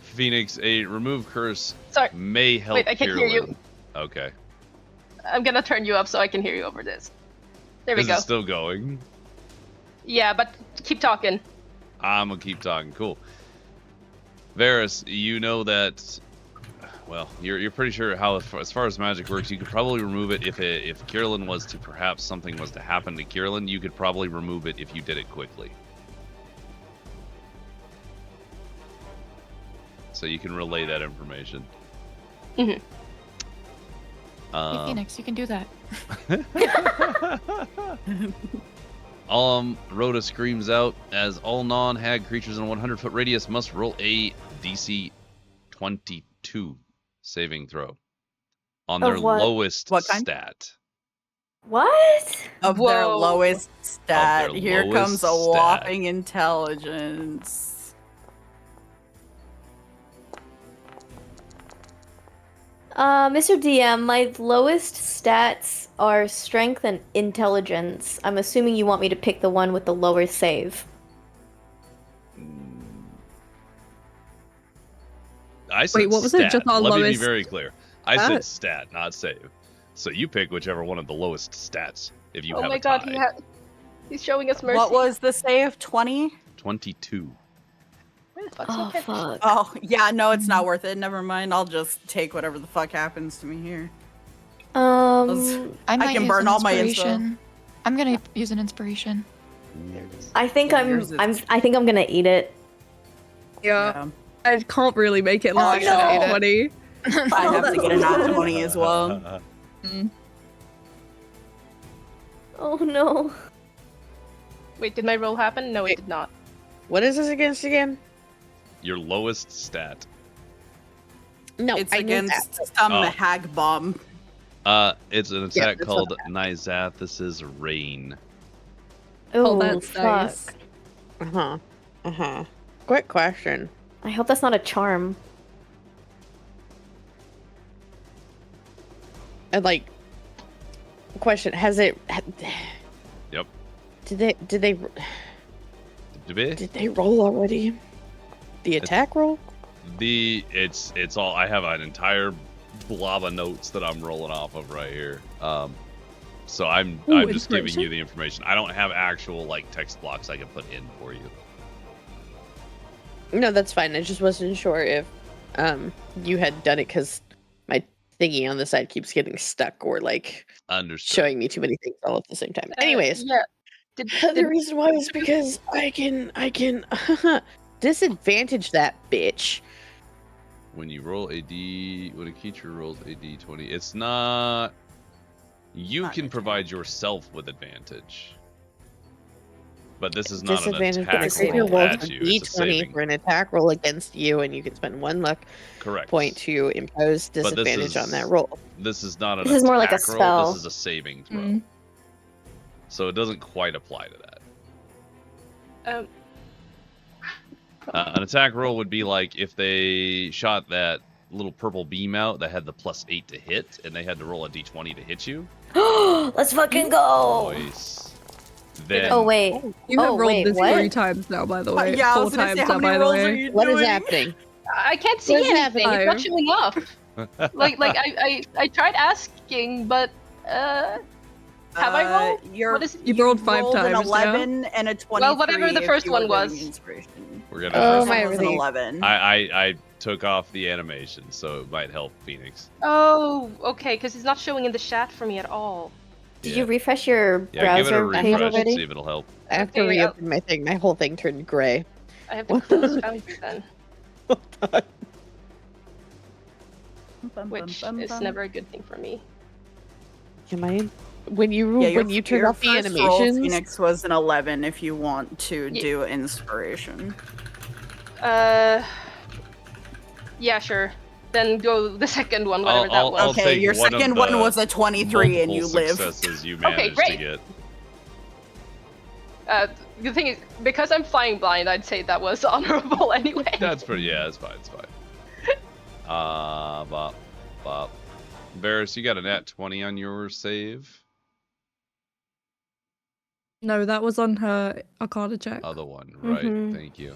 Phoenix, a remove curse Sorry. may help. Wait, I can't hear you. Kierlin. Okay. I'm gonna turn you up so I can hear you over this. There we Is go. it still going? Yeah, but keep talking. I'm gonna keep talking. Cool. Varys, you know that. Well, you're pretty sure how, as far as magic works, you could probably remove it if Kierlin was to, perhaps something was to happen to Kierlin, you could probably remove it if you did it quickly. So you can relay that information. Mm-hmm. Hey, Phoenix, you can do that. Rhoda screams out as all non-hag creatures in a 100-foot radius must roll a DC 22 saving throw on their Of what? lowest What kind? stat. What? Of their Whoa. lowest stat. Of their Here lowest comes a stat. whopping intelligence. Mr. DM, my lowest stats are strength and intelligence. I'm assuming you want me to pick the one with the lower save. I said Wait, what was it? stat. Just our Let me be lowest- very clear. I said stat, not save. So you pick whichever one of the lowest stats if you Oh have my a god, tie. he's showing us mercy. What was the save? 20? 22. Where the fuck's Oh, okay? fuck. Oh, yeah, no, it's not worth it. Never mind. I'll just take whatever the fuck happens to me here. I might can use burn an all my info. inspiration. I'm gonna use an inspiration. I think Yours is- I think I'm gonna eat it. Yeah. I can't really make it look no. like 20. I have to get a nat 20 as well. Oh no. Wait, did my roll happen? No, it did not. What is this against again? Your lowest stat. No, It's I knew against that. some Oh. hag bomb. It's an Yeah, attack that's called what Nizathis' Rain. Oh, that's fuck. nice. Quick question. I hope that's not a charm. And like, question: has it? Yep. Did they roll already? The attack roll? It's all, I have an entire blob of notes that I'm rolling off of right here. So I'm just giving you the information. I don't have actual like text blocks I can put in for you. No, that's fine. I just wasn't sure if you had done it because my thingy on the side keeps getting stuck or like Understood. showing me too many things all at the same time. Anyways, Yeah. the reason why is because I can disadvantage that bitch. When you roll when a creature rolls a d20, it's not. You Not can an provide yourself with advantage. But this is not an Disadvantage when attack the creature roll rolls at a you. It's a d20 saving. for an attack roll against you, and you can spend 1 luck Correct. point to impose But this disadvantage on that is- roll. This is not an This is more like a attack roll. spell. This is a saving throw. Mm. So it doesn't quite apply to that. An attack roll would be like if they shot that little purple beam out that had the +8 to hit, and they had to roll a d20 to hit you. Let's fucking go! Nice. Then, Oh wait. You have Oh, rolled wait, this what? 3 times now, by the way. Yeah, I 4 was gonna times say, how now, many by the rolls are way. you What is doing? happening? I can't see What is anything. It's not happening? showing up. I tried asking, but have I rolled? You're, What is it? You've rolled 5 rolled an times 11 and a 23. Well, whatever the if first you were one doing was. Inspiration. we're gonna. The Oh, first my one was an relief. 11. I took off the animation, so it might help Phoenix. Oh, okay, because it's not showing in the chat for me at all. Did Yeah. you refresh your Yeah, give it a browser page refresh and already? see if it'll help. I have to Okay, reopen my thing. My whole thing turned gray. I have to close Foundry then, which is never a good thing for me. Am I? When you Yeah, when you turn your off the first roll, animations, Phoenix was an 11 if you want to Ye- do inspiration. Yeah, sure. Then go the second one, whatever that I'll was. Okay, take your one of second one the was a 23 and you multiple live. successes you Okay, managed great. to get. The thing is, because I'm flying blind, I'd say that was honorable anyway. That's pretty. Yeah, it's fine. It's fine. Bop. Varys, you got a nat 20 on your save. No, that was on her Arcana check. Other one, right? Mhm. Thank you.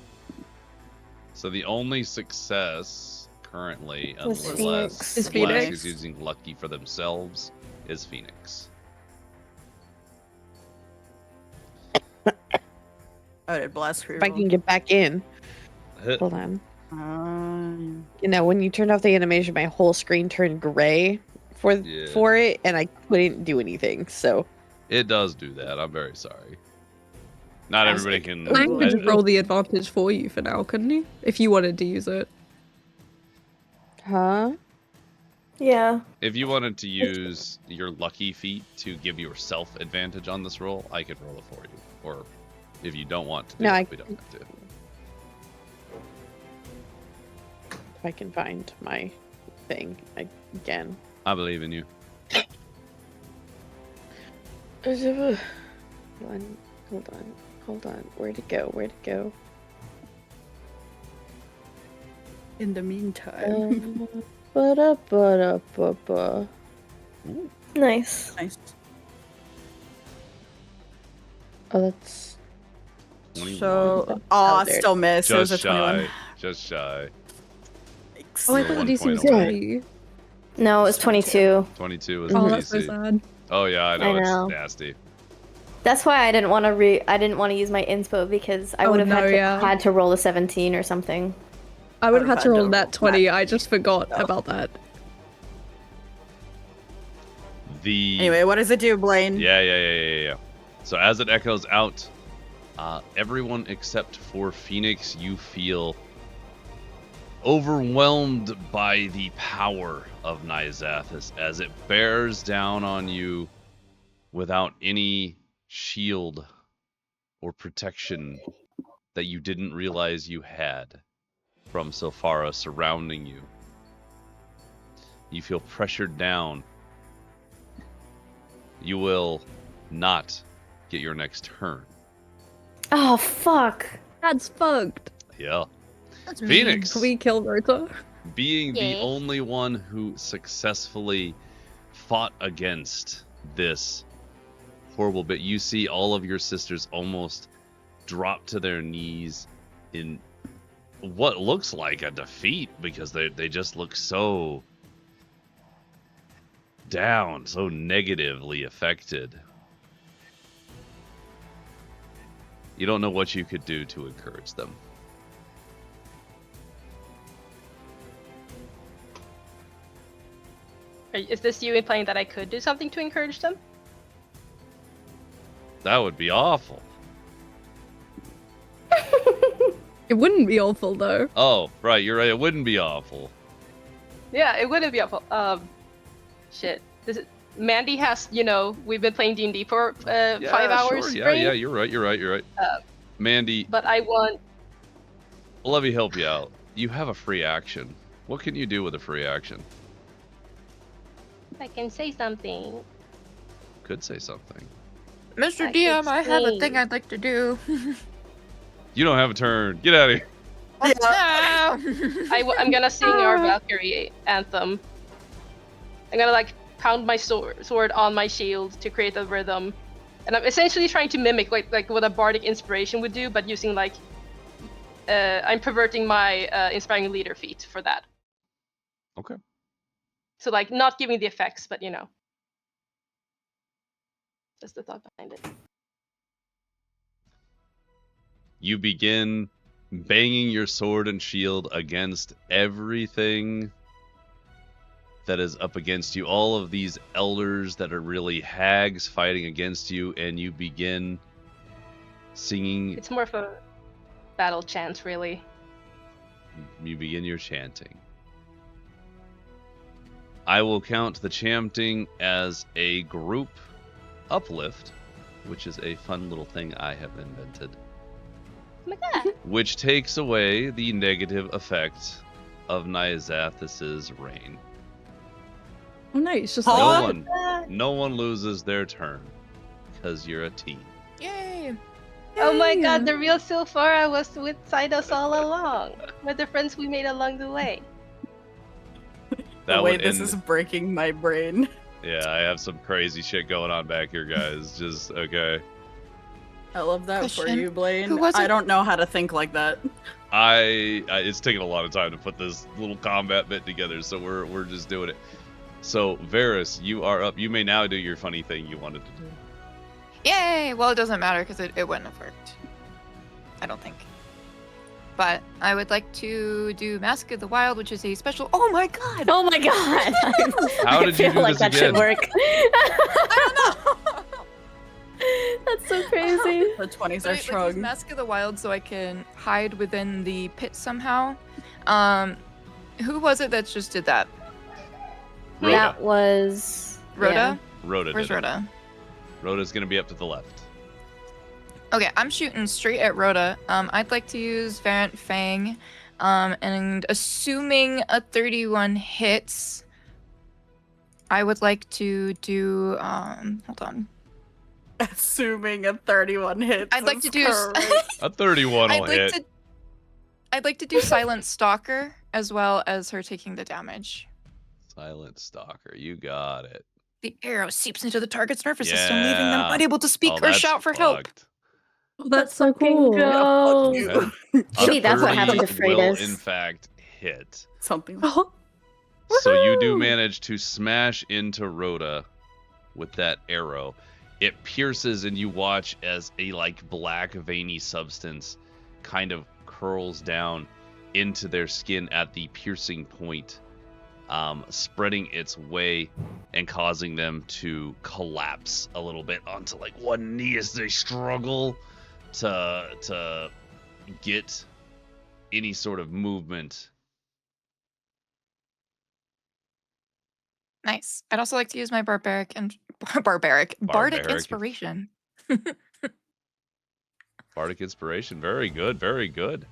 So the only success currently, Was unless Phoenix. Is Blask Phoenix. is using lucky for themselves, is Phoenix. Oh, did Blast if I can get back in, hold on. You know, when you turned off the animation, my whole screen turned gray for it, and I couldn't do anything. So It does do that. I'm very sorry. Not everybody can. Lang could just roll the advantage for you for now, couldn't he? If you wanted to use it. Huh? Yeah. If you wanted to use your lucky feat to give yourself advantage on this roll, I could roll it for you. Or if you don't want to do No, it, I- we don't have to. If I can find my thing again. I believe in you. Hold on. Where'd it go? In the meantime. Nice. Nice. Oh, that's. 21. So, Oh, there it still miss. It was Just a 21. shy. Just shy. Oh, I You're thought the 1 DC point was away. 20. No, it was 22. 22 is Oh, the that's so DC. sad. Oh yeah, I know. I know. It's nasty. That's why I didn't want to use my inspo because I Oh, would have no, yeah. had to roll a 17 or something. I would have had to roll roll that 20. I just forgot about that. The Anyway, what does it do, Blaine? Yeah. So as it echoes out, everyone except for Phoenix, you feel overwhelmed by the power of Nyzath as it bears down on you without any shield or protection that you didn't realize you had from Sofara surrounding you. You feel pressured down. You will not get your next turn. Oh, fuck. That's fucked. Yeah. Phoenix, Can we kill Rota? being the Yeah. only one who successfully fought against this horrible bit, you see all of your sisters almost drop to their knees in what looks like a defeat because they just look so down, so negatively affected. You don't know what you could do to encourage them. Is this you implying that I could do something to encourage them? That would be awful. It wouldn't be awful though. Oh, right, you're right. It wouldn't be awful. Yeah, it wouldn't be awful. Shit. Mandy has, we've been playing D&D for 5 hours. Sure. Yeah, you're right. Mandy. But I want. Let me help you out. You have a free action. What can you do with a free action? I can say something. Could say something. Mr. DM, I have a thing I'd like to do. You don't have a turn. Get out of here. I'm gonna sing our Valkyrie anthem. I'm gonna pound my sword on my shield to create a rhythm, and I'm essentially trying to mimic like what a bardic inspiration would do, but using I'm perverting my inspiring leader feat for that. Okay. So not giving the effects, but that's the thought behind it. You begin banging your sword and shield against everything that is up against you. All of these elders that are really hags fighting against you, and you begin singing. It's more of a battle chant, really. You begin your chanting. I will count the chanting as a group uplift, which is a fun little thing I have invented. Oh my god. Which takes away the negative effect of Nyazathis's reign. Oh, nice. Just no one loses their turn because you're a team. Yay! Oh my god, the real Sylphara was with us all along. With the friends we made along the way. The way this is breaking my brain. Yeah, I have some crazy shit going on back here, guys. Just, okay. I love that for you, Blaine. Who was it? I don't know how to think like that. It's taken a lot of time to put this little combat bit together, so we're just doing it. So, Varys, you are up. You may now do your funny thing you wanted to do. Yay! Well, it doesn't matter because it wouldn't have worked. I don't think. But I would like to do Mask of the Wild, which is a special. Oh my god! Oh my god! How did you do like this that again? should work. I don't know. That's so crazy. The 20s But are I strong. use Mask of the Wild so I can hide within the pit somehow. Who was it that just did that? Rhoda. That was Rhoda? Rhoda. Where's did it. Rhoda? Rhoda's gonna be up to the left. Okay, I'm shooting straight at Rhoda. I'd like to use Variant Fang. And assuming a 31 hits, I would like to do hold on. Assuming a 31 hits. I'd like to do A 31 will hit. I'd like to do Silent Stalker as well as her taking the damage. Silent Stalker, you got it. The arrow seeps into the target's nervous system, leaving them unable to speak or that's shout for help. fucked. Oh, that's so cool. Go. A Maybe that's what happened to 30 will, Freitas. in fact, hit. Something. So you do manage to smash into Rhoda with that arrow. It pierces, and you watch as a black veiny substance kind of curls down into their skin at the piercing point, spreading its way and causing them to collapse a little bit onto one knee as they struggle to get any sort of movement. Nice. I'd also like to use my bardic inspiration. Bardic inspiration, very good, very good.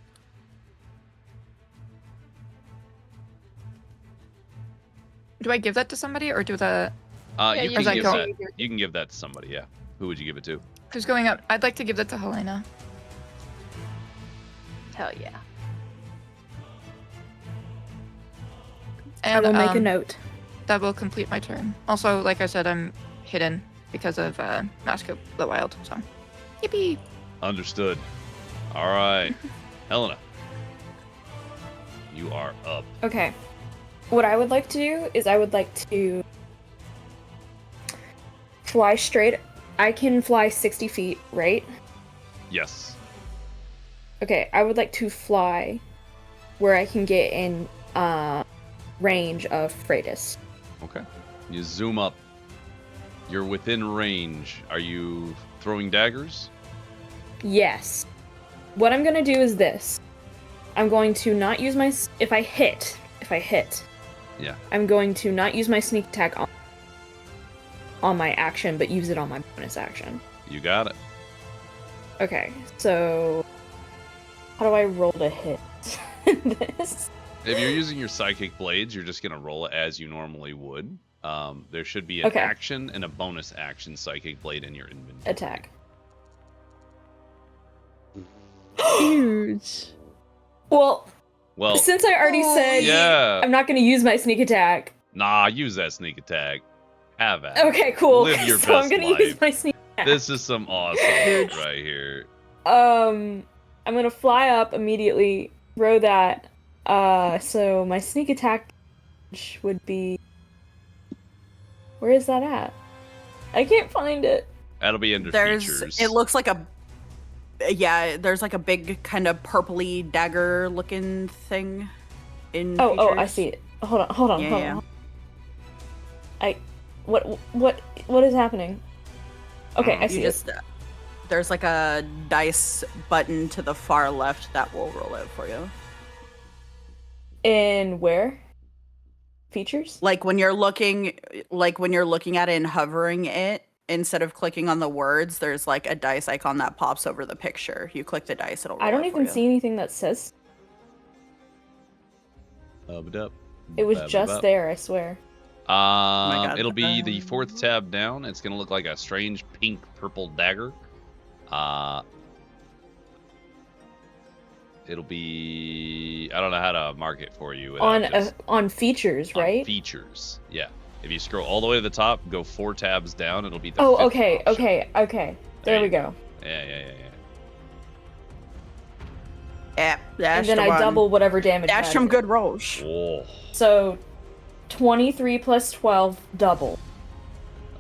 Do I give that to somebody or do the? You can give that to somebody. Yeah. Who would you give it to? Who's going up? I'd like to give that to Helena. Hell yeah. And, I will make a note. That will complete my turn. Also, like I said, I'm hidden because of Mask of the Wild. So, yippee! Understood. All right, Helena, you are up. Okay. What I would like to do is I would like to fly straight. I can fly 60 feet, right? Yes. Okay, I would like to fly where I can get in range of Freitas. Okay. You zoom up. You're within range. Are you throwing daggers? Yes. What I'm gonna do is this. I'm going to not use my... If I hit... Yeah. I'm going to not use my sneak attack on... on my action, but use it on my bonus action. You got it. Okay, so how do I roll to hit this? If you're using your psychic blades, you're just gonna roll it as you normally would. There should be an action and a bonus action psychic blade in your inventory. Attack. Huge. Well, Well, since I already said I'm not going to use my sneak attack. Nah, use that sneak attack. Have at it. Okay, cool. Live your So best I'm going life. to use my sneak attack. This is some awesome shit right here. I'm going to fly up immediately, row that. So my sneak attack would be... Where is that at? I can't find it. That'll be under features. It looks like a... Yeah, there's like a big kind of purpley dagger looking thing in features. I see it. Hold on. What is happening? Okay, I see it. There's like a dice button to the far left that will roll it for you. In where? Features? Like when you're looking at it and hovering it, instead of clicking on the words, there's like a dice icon that pops over the picture. You click the dice, it'll roll I don't it even for you. see anything that says. It was just there, I swear. God. It'll be the fourth tab down. It's gonna look like a strange pink purple dagger. It'll be, I don't know how to mark it for you. On features, right? On features, yeah. If you scroll all the way to the top, go 4 tabs down, it'll be the Oh, fifth okay, option. okay. There we go. Yeah. Yeah, And then I double whatever damage. That's from good rolls. Oh. So 23 plus 12, double.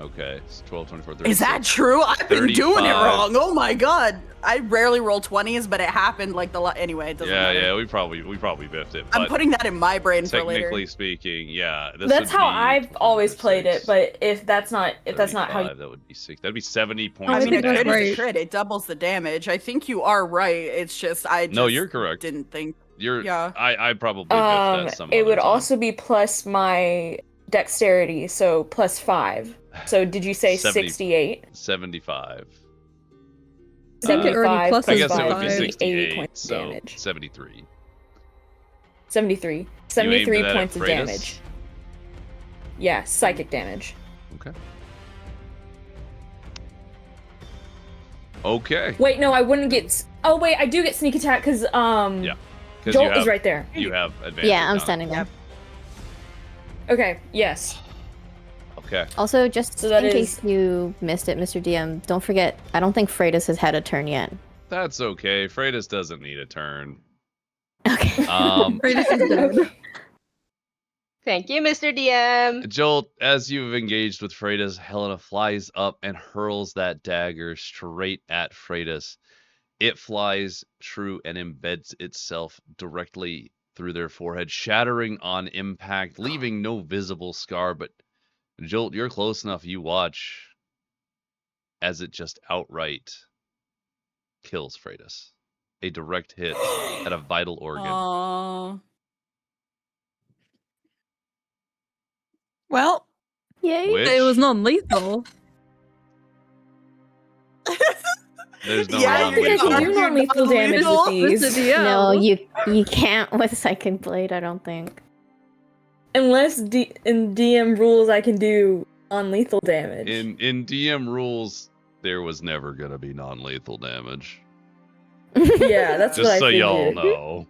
Okay, it's 12, 24, 36. Is that true? I've been 35. doing it wrong. Oh my god. I rarely roll 20s, but it happened like anyway, it doesn't matter. Yeah, we probably biffed it. I'm but putting that in my brain for later. technically speaking, yeah. That's how I've always played it, but if that's not how you... that would be 6. That'd be 70 points. I mean, of a crit damage. is a crit. It doubles the damage. I think you are right. It's just No, you're correct. Didn't think. Yeah. I probably biffed that some it other would time. also be plus my dexterity, so plus 5. So did you say 68? 75. I think it already pluses I guess it would be 5. 68, points so damage. 73. 73 that points at of Freitas? damage. Yeah, psychic damage. Okay. Wait, no, I wouldn't get... Oh, wait, I do get sneak attack because, Yeah. Jolt is right there. You have advantage. Yeah, I'm on it. standing there. Okay, yes. Okay. Also, just So that in is- case you missed it, Mr. DM, don't forget, I don't think Freitas has had a turn yet. That's okay. Freitas doesn't need a turn. Okay. Freitas is dead. Thank you, Mr. DM. Jolt, as you've engaged with Freitas, Helena flies up and hurls that dagger straight at Freitas. It flies true and embeds itself directly through their forehead, shattering on impact, leaving no visible scar. But Jolt, you're close enough. You watch as it just outright kills Freitas. A direct hit at a vital organ. Aww. Well, Yay. Which, It was non-lethal. there's no Yeah, I don't think I can do non-lethal damage with these. Mr. DM. No, you can't with Psychic Blade, I don't think. Unless in DM rules I can do non-lethal damage. In DM rules, there was never gonna be non-lethal damage. Yeah, that's what I Just so figured. y'all know.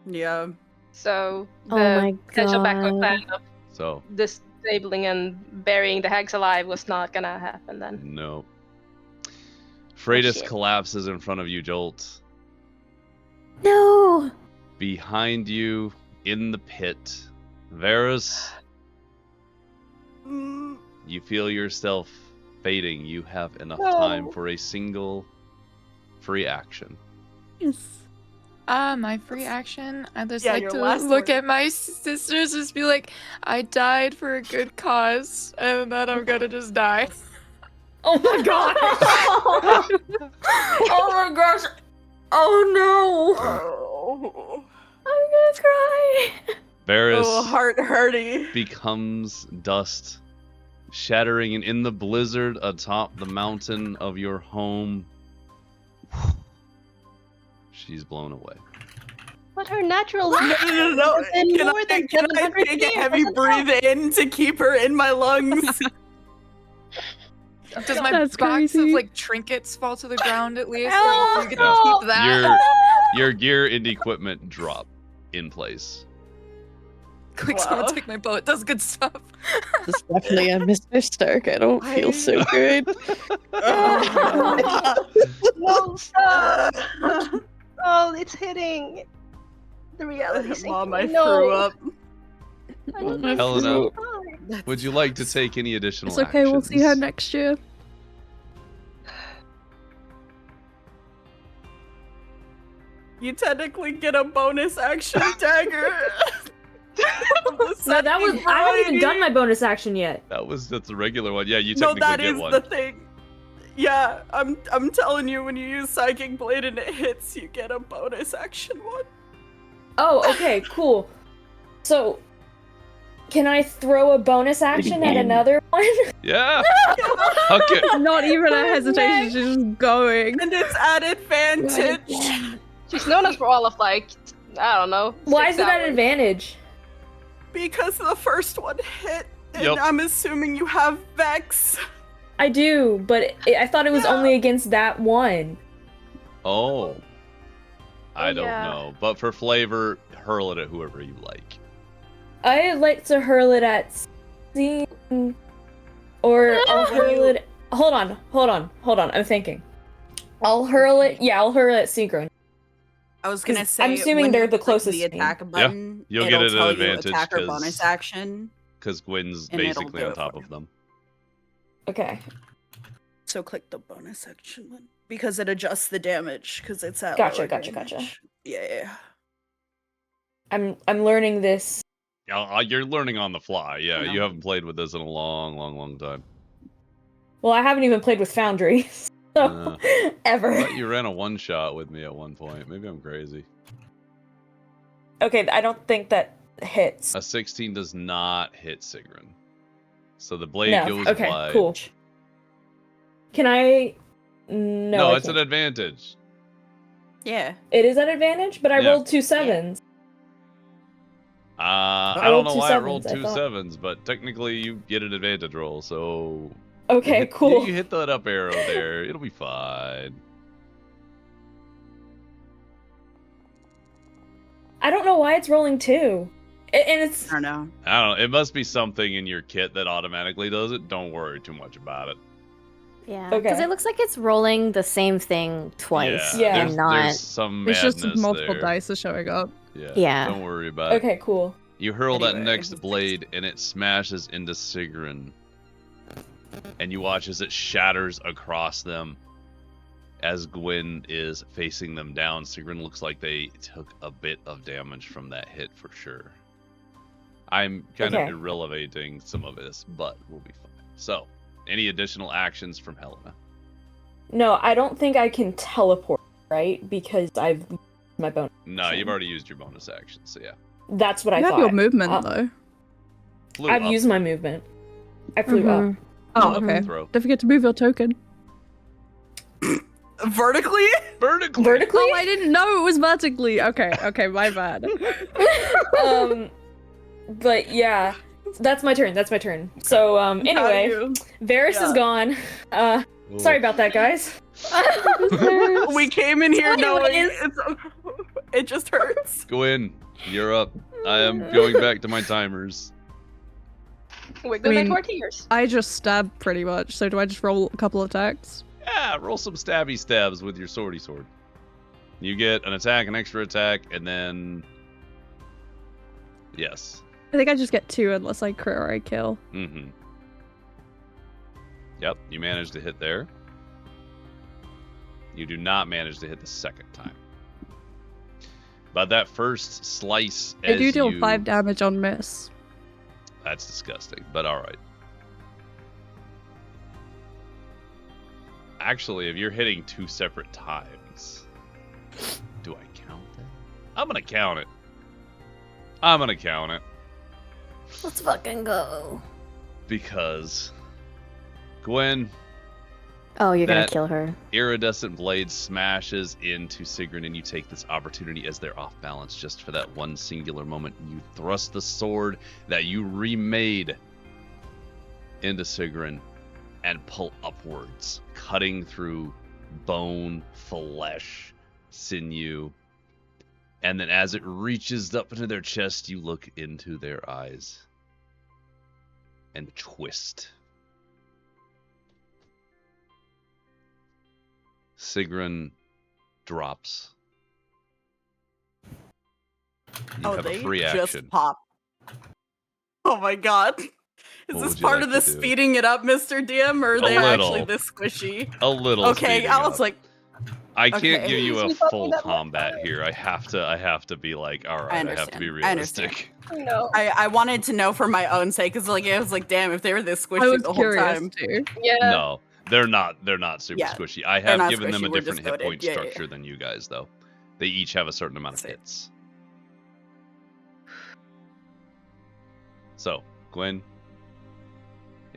Yeah. So the Oh my potential backup God. plan of So disabling and burying the hags alive was not gonna happen then. no. Freitas shit. collapses in front of you, Jolt. No! Behind you, in the pit, Varus, you feel yourself fading. You have enough time for a single free action. My free action, I just Yeah, like your to last look word. at my sisters, just be like, I died for a good cause, and then I'm gonna just die. Oh my god! Oh my gosh! Oh no! Oh, I'm gonna cry! Varus heart hurty. becomes dust shattering, and in the blizzard atop the mountain of your home, she's blown away. But her natural No. Can I take a heavy breathe in to keep her in my lungs? Does my That's box crazy. of like trinkets fall to the ground at least? Oh, Or do you get to keep that? Your gear and equipment drop in place. Quick, Wow. someone take my bow. It does good stuff. This is definitely a Mr. Stark. I don't feel so good. No, stop. Oh, it's hitting the reality sinking. Mom, I No. threw up. Helena, would you like to take any additional It's okay, we'll see her actions? next year. You technically get a bonus action dagger. No, that was. I haven't even done my bonus action yet. That's a regular one. Yeah, you No, technically that get is one. the thing. Yeah, I'm telling you, when you use Psychic Blade and it hits, you get a bonus action one. Oh, okay, cool. So, can I throw a bonus action at another one? Yeah. Huck it. Not even a hesitation, she's just going. And it's at advantage. She's known us for all of like, I don't know. Why 6 is it at hours. advantage? Because the first one hit, and Yep. I'm assuming you have Vex. I do, but I thought it was only against that one. Oh. I don't yeah. know. But for flavor, hurl it at whoever you like. I like to hurl it at Scene, or I'll hurl it. Hold on. I'm thinking. I'll hurl it. Yeah, I'll hurl it at Synchron. I was gonna 'Cause say, I'm assuming when they're you the click closest The to me. attack button. You'll it'll get it at tell you advantage attack or 'cause- bonus action. Because Gwyn's And it'll basically do on it top for of them. Okay. So click the bonus action one because it adjusts the damage because it's at Gotcha, lower gotcha. damage. Yeah. I'm learning this. You're learning on the fly. Yeah, No. you haven't played with this in a long time. Well, I haven't even played with Foundry, so ever. I thought you ran a one-shot with me at one point. Maybe I'm crazy. Okay, I don't think that hits. A 16 does not hit Sigrun. So the blade No. goes Okay, wide. cool. Can I? No, I it's an can't. advantage. Yeah. It is at advantage, but I Yeah. rolled 2 7s. I I don't rolled know two why I rolled sevens, I two thought. sevens, but technically you get an advantage roll, so... Okay, cool. You hit that up arrow there. It'll be fine. I don't know why it's rolling 2. And it's. I don't know. I don't know. It must be something in your kit that automatically does it. Don't worry too much about it. Yeah, Okay. because it looks like it's rolling the same thing twice Yeah. and not. There's some It's madness just multiple there. dice are showing up. Yeah. Don't worry about it. Okay, cool. You hurl that Anyway, next blade, and it smashes into Sigrun. And you watch as it shatters across them. As Gwyn is facing them down, Sigrun looks like they took a bit of damage from that hit for sure. I'm kind Okay. of irrelevating some of this, but we'll be fine. So, any additional actions from Helena? No, I don't think I can teleport, right? Because I've used my bonus. No, you've already used your bonus action, so yeah. That's what I You have thought. your movement Uh, though. Flew I've up. used my movement. I flew Mhm. up. Oh, Mhm. okay. Throw. Don't forget to move your token. Vertically? Vertically. Vertically? Oh, I didn't know it was vertically. Okay, my bad. But yeah, that's my turn. So anyway, Varys Yeah. is gone. Sorry about that, guys. We came in here knowing Anyways. it just hurts. Gwyn, you're up. I am going back to my timers. We're going mean- back to our tears. I just stabbed pretty much, so do I just roll a couple attacks? Yeah, roll some stabby stabs with your swordy sword. You get an attack, an extra attack, and then... Yes. I think I just get 2 unless I crit or I kill. Mm-hmm. Yep, you managed to hit there. You do not manage to hit the second time. But that first slice, I as do deal you... 5 damage on miss. That's disgusting, but alright. Actually, if you're hitting 2 separate times, do I count that? I'm gonna count it. Let's fucking go. Because Gwen, Oh, you're gonna that kill her. iridescent blade smashes into Sigrun, and you take this opportunity as they're off balance just for that one singular moment. You thrust the sword that you remade into Sigrun and pull upwards, cutting through bone, flesh, sinew. And then as it reaches up into their chest, you look into their eyes and twist. Sigrun drops. You have a free just action. pop. Oh my god. Is What this would you part like of the to do? speeding it up, Mr. DM, or are they actually this squishy? A little. Okay, speeding I was up. like, I can't okay. give you a We thought full that was combat here. I have to be like, all right, I have to be realistic. No. I wanted to know for my own sake, because like, I was like, damn, if they were this I squishy was the whole curious time. too. Yeah. No, they're not super Yeah, squishy. I they're have not given them squishy, a we're different just hit goated. point Yeah, yeah, structure than you guys, though. They each have a certain amount of Sick. hits. So, Gwen,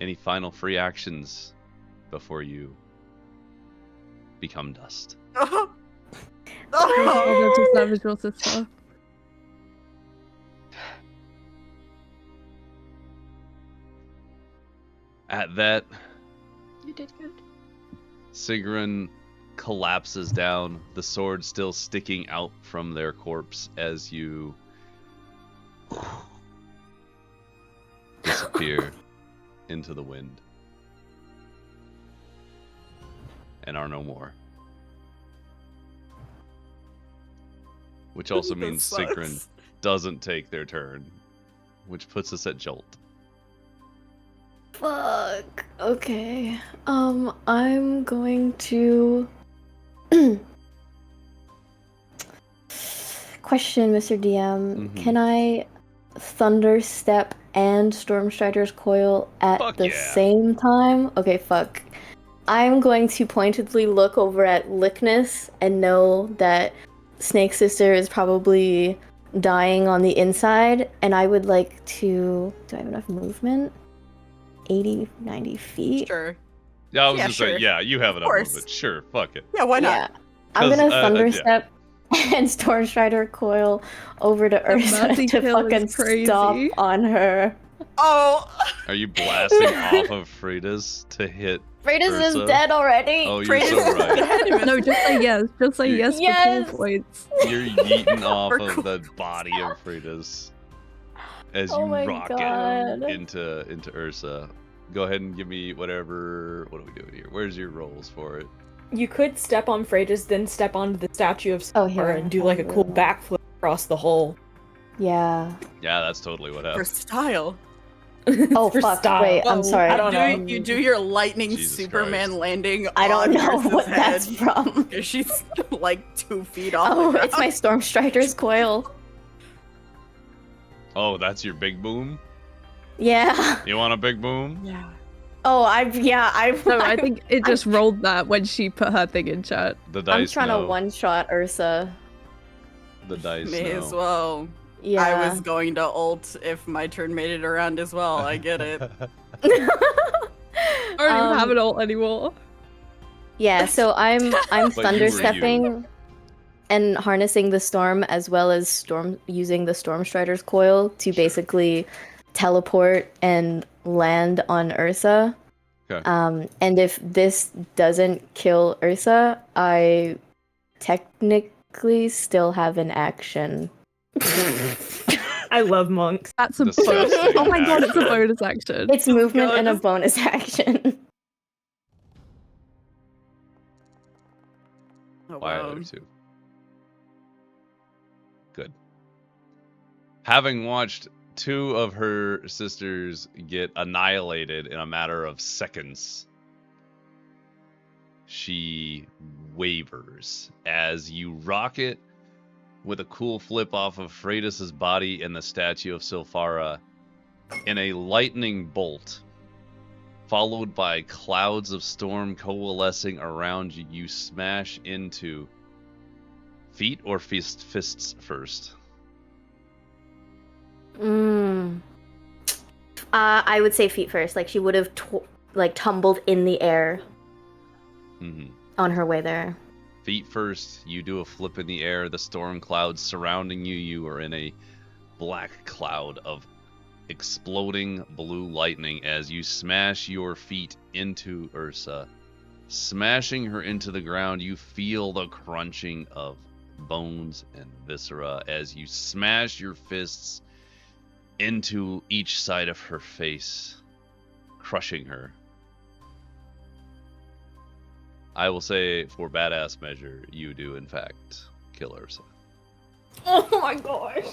any final free actions before you become dust? Oh, that's just savage your sister. At that, You did good. Sigrun collapses down, the sword still sticking out from their corpse as you disappear into the wind and are no more. Which also That means sucks. Sigrun doesn't take their turn, which puts us at Jolt. Fuck. Okay. I'm going to question, Mr. DM. Mhm. Can I Thunder Step and Stormstrider's Coil at Fuck the yeah. same time? Okay, fuck. I'm going to pointedly look over at Lickness and know that Snake Sister is probably dying on the inside, and I would like to... Do I have enough movement? 80, 90 feet? Sure. Yeah, I was Yeah, gonna say, sure. yeah, you have enough course. movement. Sure, fuck it. Yeah, why not? Yeah. I'm 'Cause, gonna Thunder yeah. Step and Stormstrider Coil over to Ursa Mercy to kill is fucking crazy. stop on her. Oh, Are you blasting off of Frida's to hit Freitas is Ursa? dead already. Oh, you're Freitas so is right. dead. No, just say yes. Just say You- yes, Yes. for cool points. You're yeeting off For of cool. the body of Frida's as Oh you my rocket God. into Ursa. Go ahead and give me whatever. What are we doing here? Where's your rolls for it? You could step on Freitas, then step onto the statue of Oh, Scar here, and do like a cool I'll do backflip across the hole. Yeah. Yeah, that's totally what For happened. style. Oh For fuck! style. Wait, I'm Oh, sorry. I don't know. You do your lightning Jesus Superman Christ. landing. I don't on know Ursa's what head, that's from. 'cause she's like 2 feet off. Oh, the it's my ground. Stormstrider's Coil. Oh, that's your big boom? Yeah. You want a big boom? Yeah. Oh, I No, I think it just rolled that when she put her thing in chat. The dice I'm trying know. to one-shot Ursa. The dice May know. as well. Yeah. I was going to ult if my turn made it around as well. I get it. I don't even have an ult anymore. Yeah, so I'm But thunder you were stepping and harnessing the storm as well as using the Stormstrider's Coil to basically teleport and land on Ursa. Okay. And if this doesn't kill Ursa, I technically still have an action. I love monks. That's a Disgusting bonus. Oh my god, it's a action. bonus action. It's movement God. and a bonus action. Oh, Why wow. are there two? Good. Having watched two of her sisters get annihilated in a matter of seconds, she wavers as you rocket with a cool flip off of Freitas' body and the statue of Silphara in a lightning bolt, followed by clouds of storm coalescing around you. You smash into feet or fists first. I would say feet first. Like she would have like tumbled in the air on her way there. Feet first, you do a flip in the air. The storm clouds surrounding you. You are in a black cloud of exploding blue lightning as you smash your feet into Ursa. Smashing her into the ground, you feel the crunching of bones and viscera as you smash your fists into each side of her face, crushing her. I will say, for badass measure, you do in fact kill Ursa. Oh my gosh.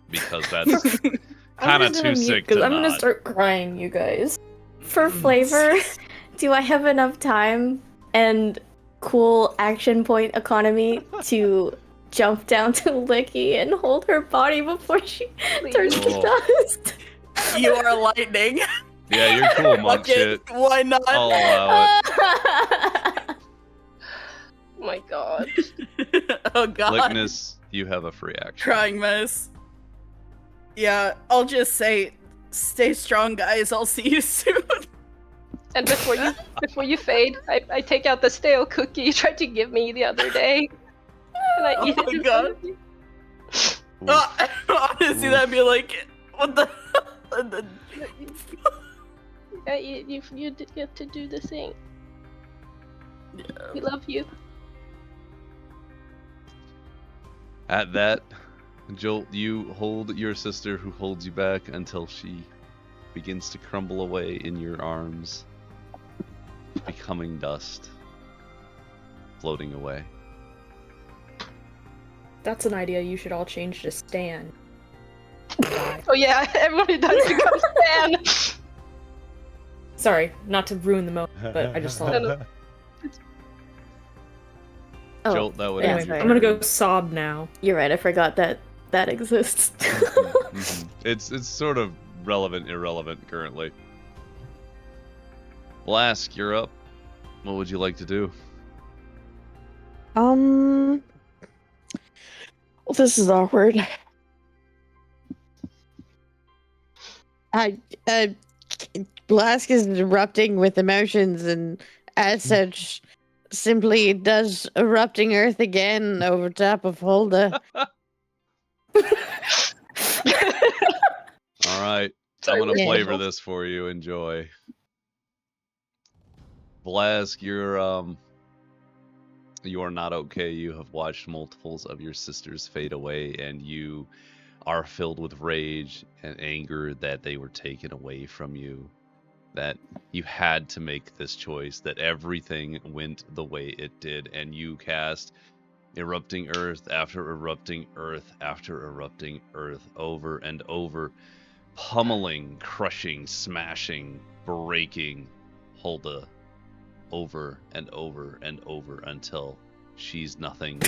Because that's kind of too sick to Because I'm gonna not. start crying, you guys. For flavor, do I have enough time and cool action point economy to jump down to Licky and hold her body before she turns to dust? You are lightning. Yeah, you're cool, monk Fuck it, shit. why not? I'll allow it. Oh my god. Oh god. Lickness, you have a free action. Crying mess. Yeah, I'll just say, stay strong, guys. I'll see you soon. And before you fade, I take out the stale cookie you tried to give me the other day. And I eat it. God. Honestly, that'd be like, what the? Yeah, you did get to do the thing. Yeah. We love you. At that, Jolt, you hold your sister, who holds you back until she begins to crumble away in your arms, becoming dust, floating away. That's an idea you should all change to Stan. Oh yeah, everyone who does becomes Stan. Sorry, not to ruin the moment, but I just thought. Oh, Jolt, that would anyway, end your I'm gonna turn. go sob now. You're right, I forgot that exists. It's sort of relevant, irrelevant currently. Blask, you're up. What would you like to do? Well, this is awkward. Blask is erupting with emotions, and as such, simply does erupting earth again over top of Hulda. All right, Sorry, I'm gonna yeah. flavor this for you. Enjoy. Blask, you are not okay. You have watched multiples of your sisters fade away, and you are filled with rage and anger that they were taken away from you. That you had to make this choice, that everything went the way it did, and you cast erupting earth after erupting earth after erupting earth over and over, pummeling, crushing, smashing, breaking Hulda over and over and over until she's nothing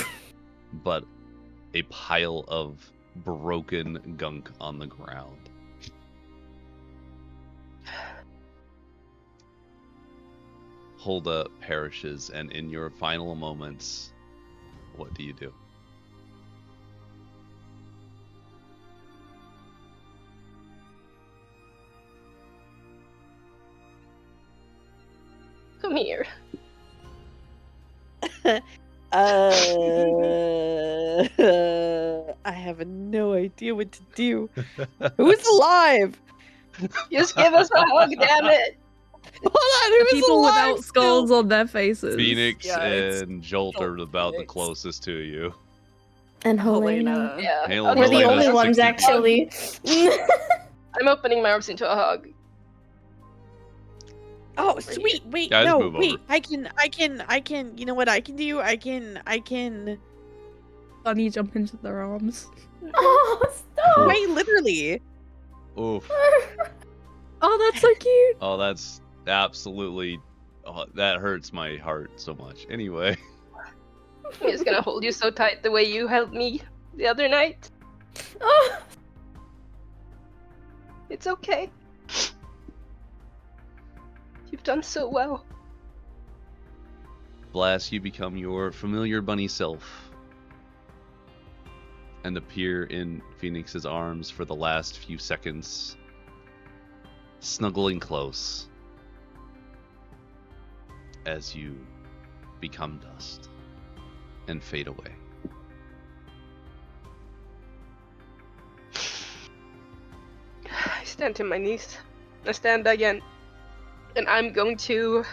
but a pile of broken gunk on the ground. Hulda perishes, and in your final moments, what do you do? Come here. I have no idea what to do. Who's alive? Just give us a hug, damn it. Hold on, The who's people alive without skulls on their faces. Phoenix Yeah, it's and Jolt are about the Phoenix. closest to you. And Helena. Yeah. Halo- We're the Helena's only ones 60 actually. I'm opening my arms into a hug. Oh, sweet. Wait, Yeah, just no, move wait. over. I can, you know what I can do? I can. Bunny jump into their arms. Oh, stop! Wait, literally. Oof. Oh, that's so cute. Oh, that's absolutely... Oh, that hurts my heart so much. Anyway. I'm just gonna hold you so tight the way you held me the other night. Oh. It's okay. You've done so well. Blast, you become your familiar bunny self and appear in Phoenix's arms for the last few seconds. snuggling close as you become dust and fade away. I stand to my knees. I stand again. And I'm going to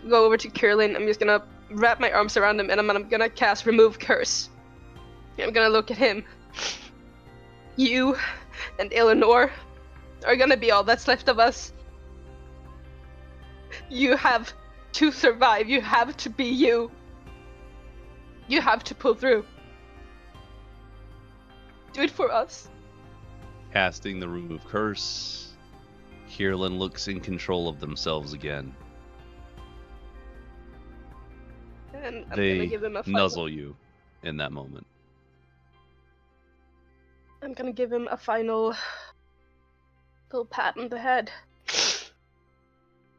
go over to Curlin. I'm just gonna wrap my arms around him and I'm gonna cast Remove Curse. I'm gonna look at him. You and Eleanor are gonna be all that's left of us. You have to survive. You have to be you. You have to pull through. Do it for us. Casting the Remove Curse, Kierlin looks in control of themselves again. And I'm They gonna give him a final... nuzzle you in that moment. I'm gonna give him a final little pat on the head.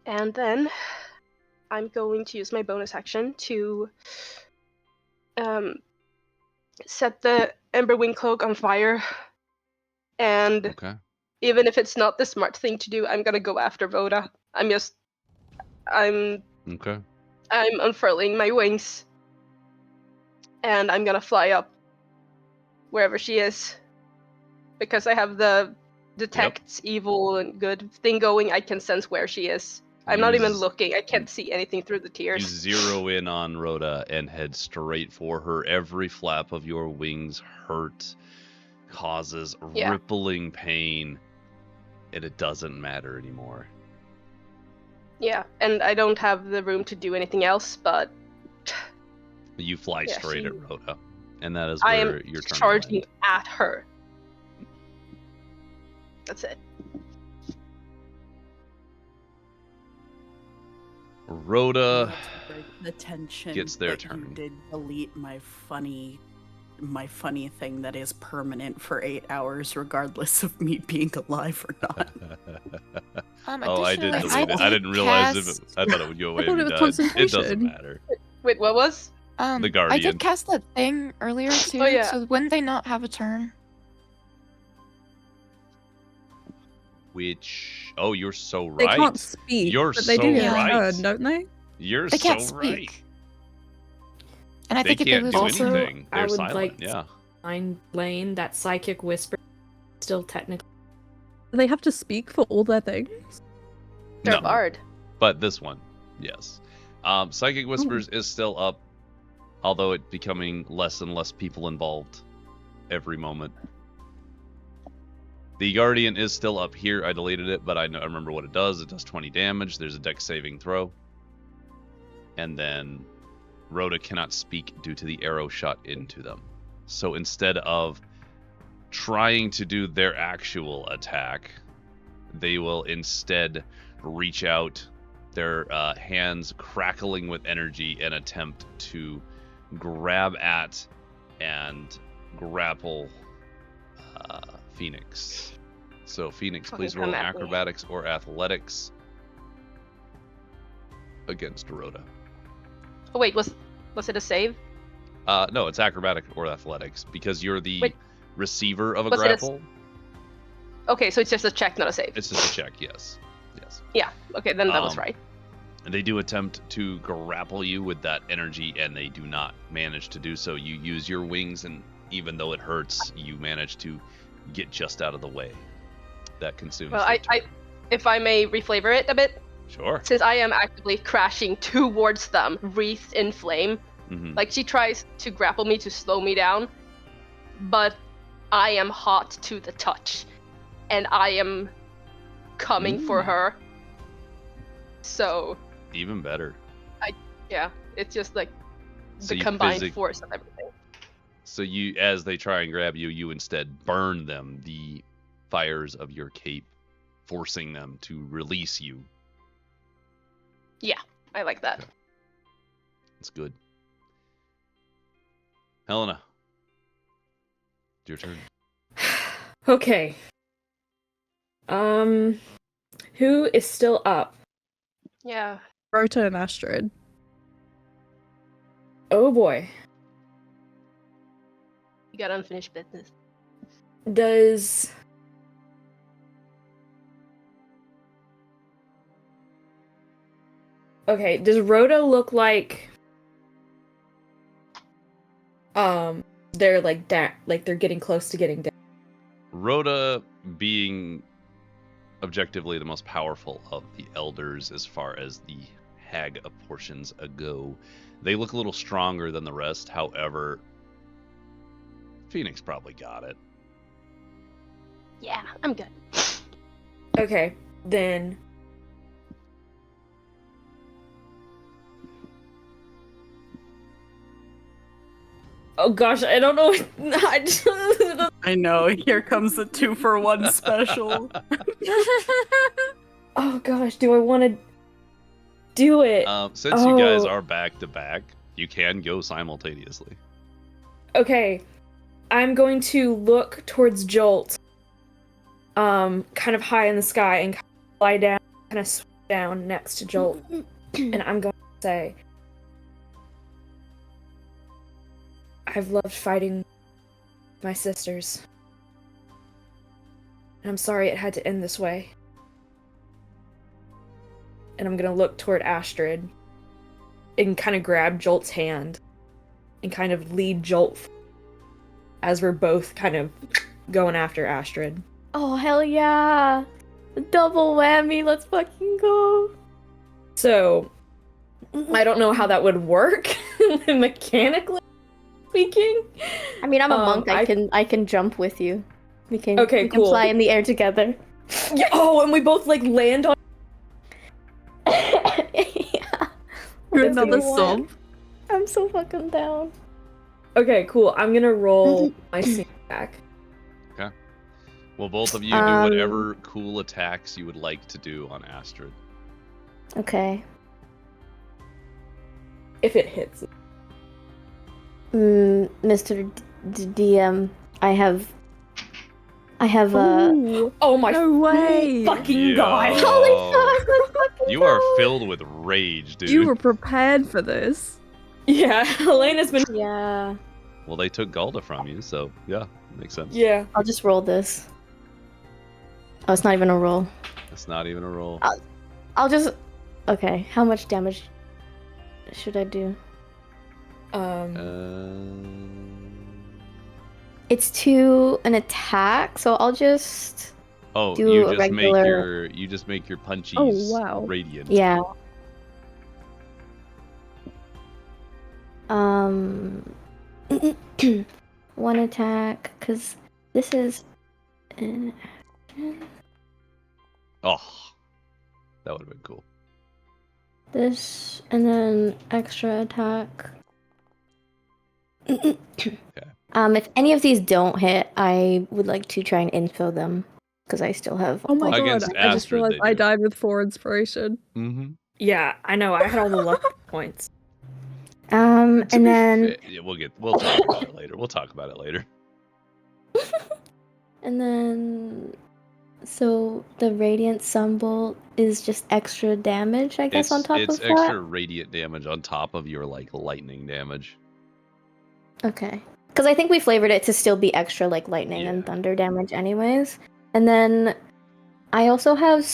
And then I'm going to use my bonus action to set the Emberwing Cloak on fire. And Okay. even if it's not the smart thing to do, I'm gonna go after Rhoda. I'm unfurling my wings. And I'm gonna fly up wherever she is. Because I have the detect evil and good thing going, I can sense where she is. I'm not even looking. I can't see anything through the tears. You zero in on Rhoda and head straight for her. Every flap of your wings hurt, causes rippling pain, and it doesn't matter anymore. Yeah, and I don't have the room to do anything else, but... You fly straight at Rhoda, and that is I where am your turn charging at her. That's it. Rhoda the tension gets their that turn. You did delete my funny thing that is permanent for 8 hours, regardless of me being alive or not. I did delete it. I didn't realize if I thought it would go away. I thought it was It concentration. doesn't matter. Wait, what was? The Guardian. I did cast that thing earlier too. Oh, yeah. So wouldn't they not have a turn? Which, you're so right. They can't speak, You're but they so do get right. heard, don't they? You're They can't so speak. right. And I think if they can't lose do Also, anything. They're I would silent. like Yeah. Mind Lane, that psychic whisper, still technically. Do they have to speak for all their things? They're No. barred. But this one, yes. Psychic Whispers is still up, although it's becoming less and less people involved every moment. The Guardian is still up here. I deleted it, but I remember what it does. It does 20 damage. There's a dex saving throw. And then Rhoda cannot speak due to the arrow shot into them. So instead of trying to do their actual attack, they will instead reach out, their hands crackling with energy, and attempt to grab at and grapple Phoenix. So Phoenix, please roll acrobatics or athletics against Rhoda. Oh wait, was it a save? No, it's acrobatic or athletics because you're the receiver of a Was it grapple. Okay, so it's just a check, not a save. It's just a check, yes. Yeah, okay, then that was right. And they do attempt to grapple you with that energy, and they do not manage to do so. You use your wings, and even though it hurts, you manage to get just out of the way. That consumes. Well, if I may reflavor it a bit. Sure. Since I am actively crashing towards them, wreathed in flame, like she tries to grapple me to slow me down, but I am hot to the touch, and I am coming for her. So. Even better. It's just like So the combined force of everything. So you, as they try and grab you, you instead burn them, the fires of your cape, forcing them to release you. Yeah, I like that. Okay. That's good. Helena, it's your turn. Okay. Who is still up? Yeah. Rota and Astrid. Oh boy. You got unfinished business. Does Okay, does Rhoda look like they're like they're getting close to getting down? Rhoda being objectively the most powerful of the elders as far as the hag portions go, they look a little stronger than the rest. However, Phoenix probably got it. Yeah, I'm good. Okay, then oh gosh, I don't know. I know. Here comes the 2-for-1 special. Oh gosh, do I want to do it? Since you guys are back to back, you can go simultaneously. Okay, I'm going to look towards Jolt, kind of high in the sky, and kind of lie down, kind of swoop down next to Jolt, and I'm going to say, I've loved fighting my sisters, and I'm sorry it had to end this way. And I'm gonna look toward Astrid and kind of grab Jolt's hand and kind of lead Jolt as we're both kind of going after Astrid. Oh, hell yeah! Double whammy, let's fucking go! So, I don't know how that would work, mechanically speaking. I mean, I'm a monk, I can jump with you. We can cool. Can fly in the air together. Yeah, oh, and we both, like, land on... Yeah. You're another sob. I'm so fucking down. Okay, cool. I'm gonna roll my sneak attack. Okay. Well, both of you do whatever cool attacks you would like to do on Astrid. Okay. If it hits. Mr. DM, I have Oh my No way! fucking god! Holy fuck! Let's fucking You go. are filled with rage, dude. You were prepared for this. Yeah, Helena's been. Yeah. Well, they took Galda from you, so yeah, makes sense. Yeah. I'll just roll this. Oh, it's not even a roll. It's not even a roll. I'll just. Okay, how much damage should I do? It's to an attack, so I'll just. Oh, do you a just regular... make your punchies Oh, wow. radiant. Yeah. One attack, because this is an action. Oh, that would have been cool. This, and then extra attack. Okay. If any of these don't hit, I would like to try and info them, because I still have... Oh my god, Against I just Astrid, realized they I do. died with 4 inspiration. Mm-hmm. Yeah, I know. I had all the luck points. And then... Yeah, we'll talk about it later. We'll talk about it later. And then... So, the Radiant Sunbolt is just extra damage, I guess, on top of that? It's extra radiant damage on top of your, like, lightning damage. Okay. Because I think we flavored it to still be extra, like, lightning and thunder damage anyways. And then I also have...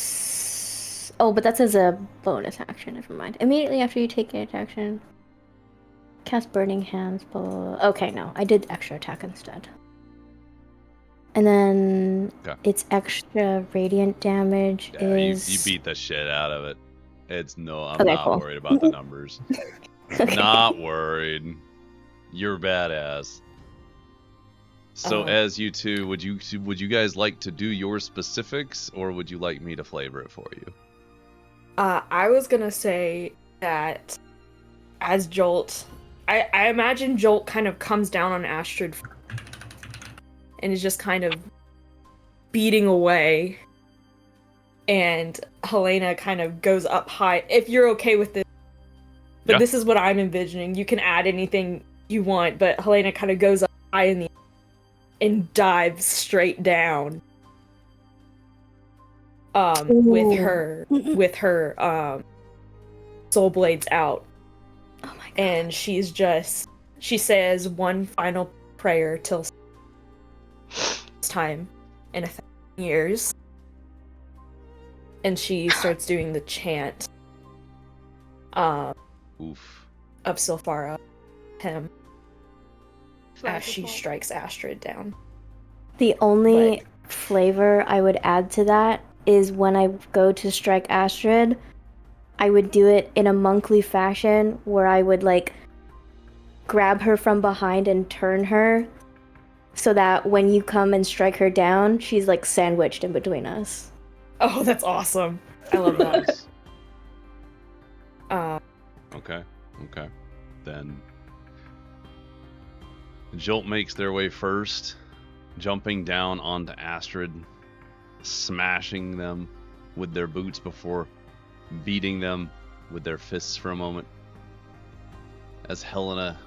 Oh, but that's as a bonus action, never mind. Immediately after you take an action, cast Burning Hands, blah, blah, blah. Okay, no. I did extra attack instead. And then it's extra radiant damage is... You beat the shit out of it. I'm Okay, not cool. worried about the numbers. Okay. Not worried. You're badass. So as you two, would you guys like to do your specifics, or would you like me to flavor it for you? I was gonna say that as Jolt, I imagine Jolt kind of comes down on Astrid and is just kind of beating away, and Helena kind of goes up high. If you're okay with this, but this is what I'm envisioning. You can add anything you want, but Helena kind of goes up high in the air and dives straight down. With her soul blades out. Oh my god. And she says one final prayer till time in 1,000 years. And she starts doing the chant. Oof. of Silphara, him, Flag as she assault. strikes Astrid down. The only flavor I would add to that is when I go to strike Astrid, I would do it in a monkly fashion where I would like grab her from behind and turn her so that when you come and strike her down, she's like sandwiched in between us. Oh, that's awesome. I love that. Okay. Then Jolt makes their way first, jumping down onto Astrid, smashing them with their boots before beating them with their fists for a moment. As Helena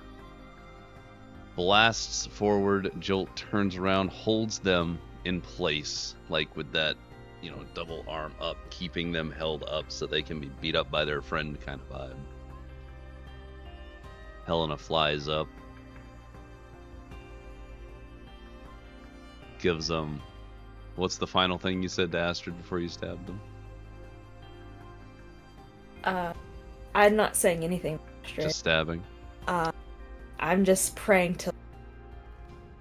blasts forward, Jolt turns around, holds them in place, like with that, double arm up, keeping them held up so they can be beat up by their friend kind of vibe. Helena flies up, gives them... What's the final thing you said to Astrid before you stabbed them? I'm not saying anything. Astrid. Just stabbing? I'm just praying to...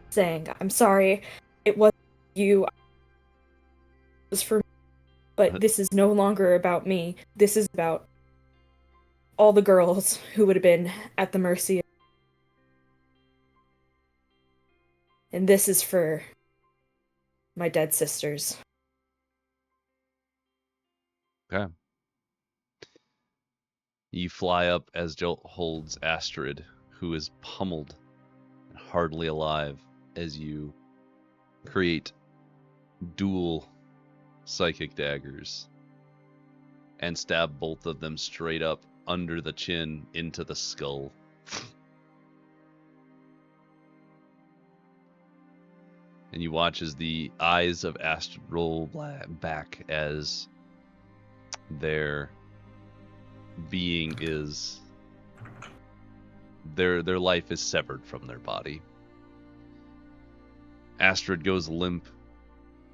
saying, I'm sorry, it wasn't you, it was for me, but this is no longer about me. This is about all the girls who would have been at the mercy of... And this is for my dead sisters. Okay. You fly up as Jolt holds Astrid, who is pummeled and hardly alive, as you create dual psychic daggers and stab both of them straight up under the chin into the skull. And you watch as the eyes of Astrid roll back as their being is... Their life is severed from their body. Astrid goes limp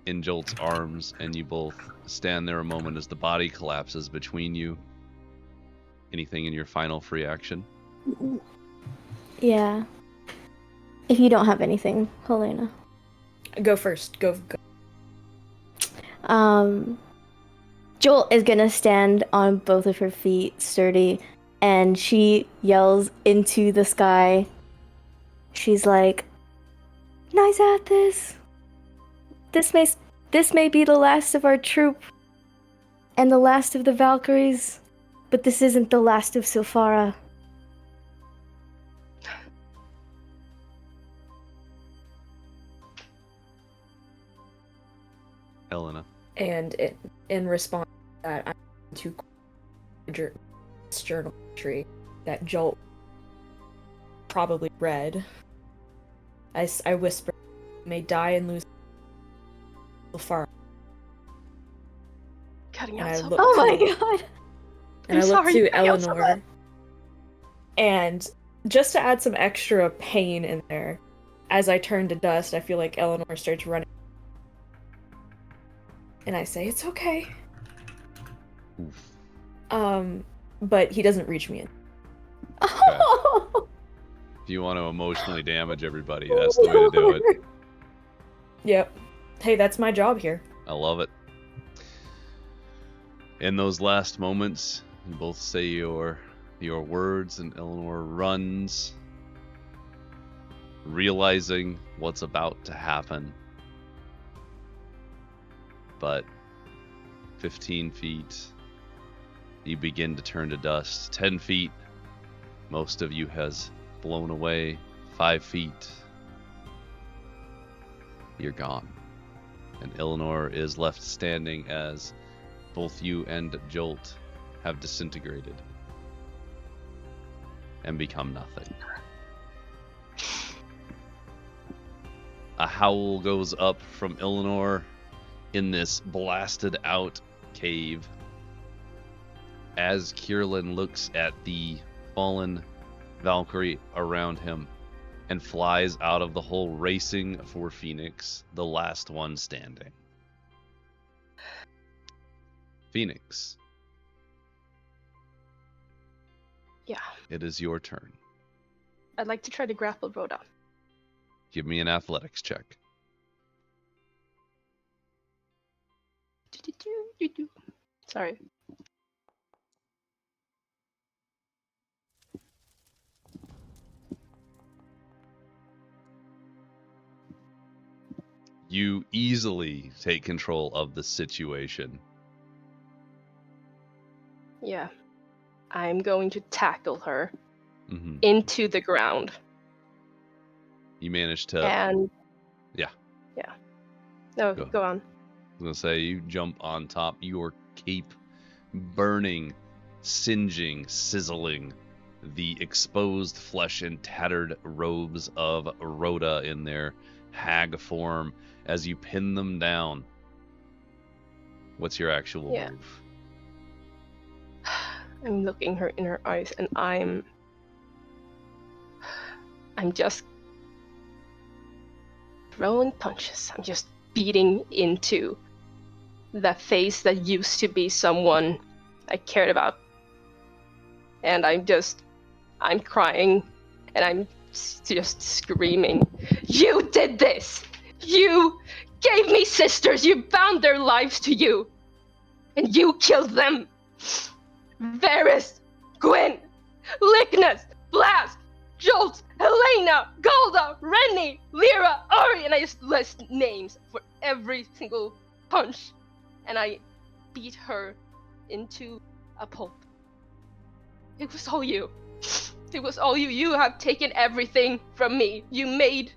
in Jolt's arms, and you both stand there a moment as the body collapses between you. Anything in your final free action? Yeah. If you don't have anything, Helena. Go first. Go. Jolt is gonna stand on both of her feet, sturdy, and she yells into the sky. She's like, "Nice at this. This may be the last of our troop, and the last of the Valkyries, but this isn't the last of Silphara." Helena. And in response to that, I'm to journal entry that Jolt probably read. I whisper, "May die and lose Silphara." Cutting And out I so look Oh my to- god. And I'm I look sorry, to you cut out so Eleanor. much. And just to add some extra pain in there, as I turn to dust, I feel like Eleanor starts running. And I say, "It's okay." Oof. But he doesn't reach me in. Oh. If you want to emotionally damage everybody, that's the way to do it. Yep. Hey, that's my job here. I love it. In those last moments, you both say your words, and Eleanor runs, realizing what's about to happen. But 15 feet, you begin to turn to dust. 10 feet, most of you has blown away. 5 feet, you're gone. And Eleanor is left standing as both you and Jolt have disintegrated and become nothing. A howl goes up from Eleanor in this blasted out cave as Kierlan looks at the fallen Valkyrie around him and flies out of the hole, racing for Phoenix, the last one standing. Phoenix, Yeah. It is your turn. I'd like to try to grapple Rhoda. Give me an athletics check. Sorry. You easily take control of the situation. Yeah. I'm going to tackle her into the ground. You managed to... And... Yeah. Yeah. No, go on. I was going to say, you jump on top, your cape burning, singeing, sizzling the exposed flesh and tattered robes of Rhoda in their hag form as you pin them down. What's your actual move? I'm looking her in her eyes and I'm just throwing punches. I'm just beating into the face that used to be someone I cared about. And I'm crying and I'm just screaming, "You did this! You gave me sisters! You bound their lives to you! And you killed them! Varys, Gwyn, Lycnus, Blast, Jolt, Helena, Golda, Rennie, Lyra, Ari," and I just list names for every single punch. And I beat her into a pulp. It was all you. It was all you. You have taken everything from me. You made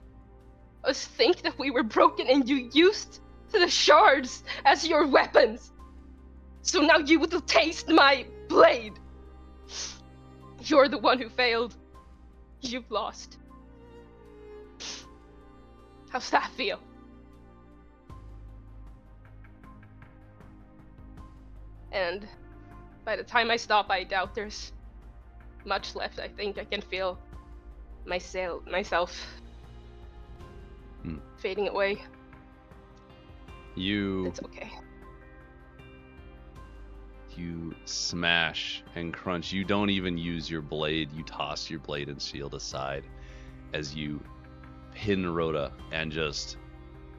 us think that we were broken and you used the shards as your weapons. So now you will taste my blade. You're the one who failed. You've lost. How's that feel? And by the time I stop, I doubt there's much left. I think I can feel myself fading away. It's okay. You smash and crunch. You don't even use your blade. You toss your blade and shield aside as you pin Rhoda and just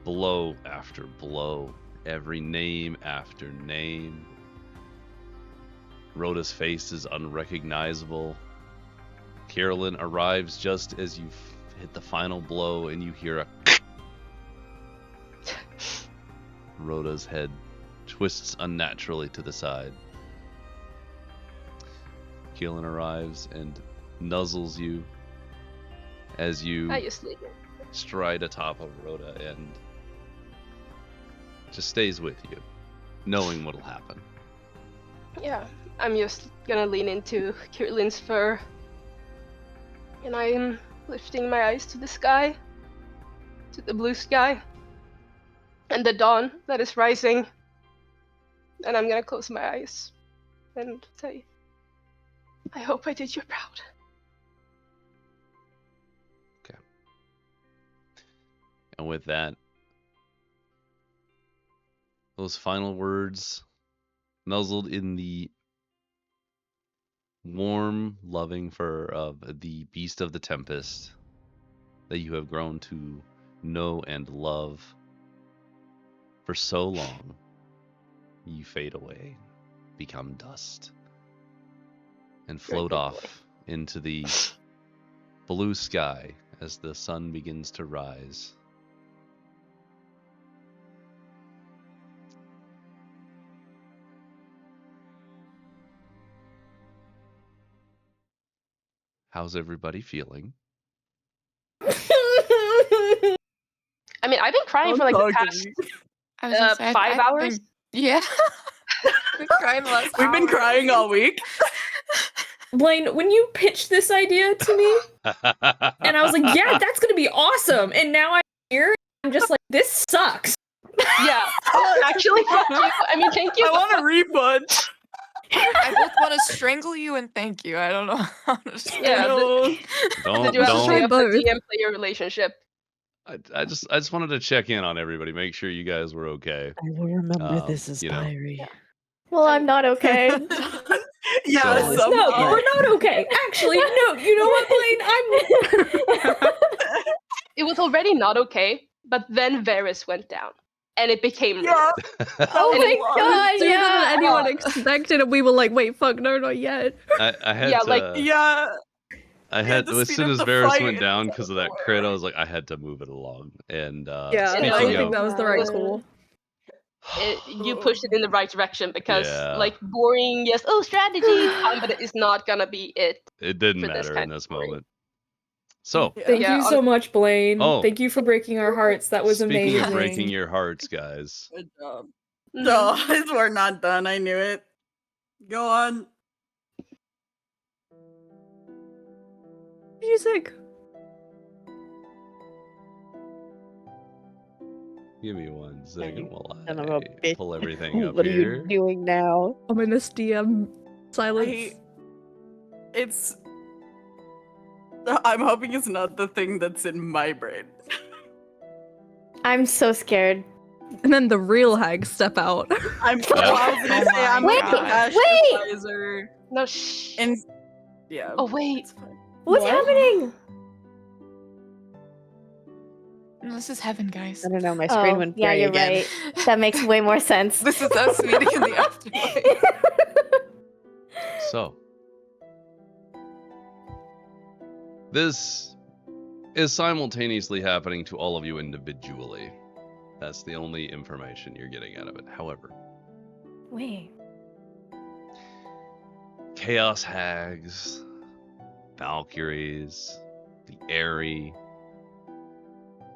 blow after blow, every name after name. Rhoda's face is unrecognizable. Carolyn arrives just as you hit the final blow and you hear a Rhoda's head twists unnaturally to the side. Keelan arrives and nuzzles you as you stride atop of Rhoda and just stays with you, knowing what'll happen. Yeah, I'm just gonna lean into Keelan's fur, and I'm lifting my eyes to the sky, to the blue sky, and the dawn that is rising. And I'm gonna close my eyes and say, I hope I did you proud. Okay. And with that, those final words nuzzled in the warm, loving fur of the beast of the tempest that you have grown to know and love for so long, you fade away, become dust, and float off into the blue sky as the sun begins to rise. How's everybody feeling? I mean, I've been crying for like the past 5 hours. Yeah. We've been crying all week. Blaine, when you pitched this idea to me, and I was like, yeah, that's gonna be awesome. And now I'm here, I'm just like, this sucks. Yeah. Oh, actually, fuck you. I mean, thank you. I want a refund. I both want to strangle you and thank you. I don't know how to say Did you have to bring up a DM player relationship? I just wanted to check in on everybody, make sure you guys were okay. I will remember this as diary. Well, I'm not okay. Yeah, So- No, somehow. we're not okay. Actually, no. You know what, Blaine? It was already not okay, but then Varys went down, and it became Yeah. Oh And my it- god, Sooner than yeah. anyone expected, and we were like, wait, fuck, no, not yet. I had Yeah, to. like- Yeah. I we had had to as speed soon up as the Varys fight went and down it's because of out that of crit, I nowhere. was like, I had to move it along. And Yeah, speaking I of, think that was the right call. you pushed it in the right direction because, Yeah. like, boring, yes, strategy, but it is not gonna be it. it didn't for this matter in kind of this story. moment. So, Yeah. Thank Yeah, you so much, Blaine. Oh. Thank you for breaking our hearts. That was speaking amazing. of breaking your hearts, guys, Good job. Mhm. No, we're not done. I knew it. Go on. Music. give me 1 second while Son of a I bitch. pull everything up What are here. you doing now? Ominous DM silence. I'm hoping it's not the thing that's in my brain. I'm so scared. And then the real hags step out. I was gonna say I'm Wait, like the wait! advisor. No, shh. And yeah. Oh, wait. It's fine. What's What? happening? No, this is heaven, guys. I don't know, my screen Oh, went yeah, gray you're again. right. That makes way more sense. This is us meeting in the afterlife. So, this is simultaneously happening to all of you individually. That's the only information you're getting out of it. However, Wait. Chaos Hags, Valkyries, the Airy,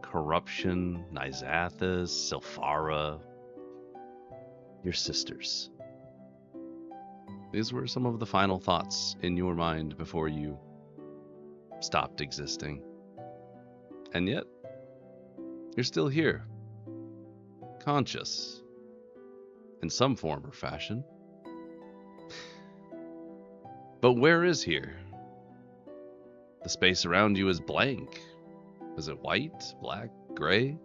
Corruption, Nizathas, Silphara, your sisters. These were some of the final thoughts in your mind before you stopped existing. And yet, you're still here. Conscious. In some form or fashion. But where is here? The space around you is blank. Is it white, black, gray?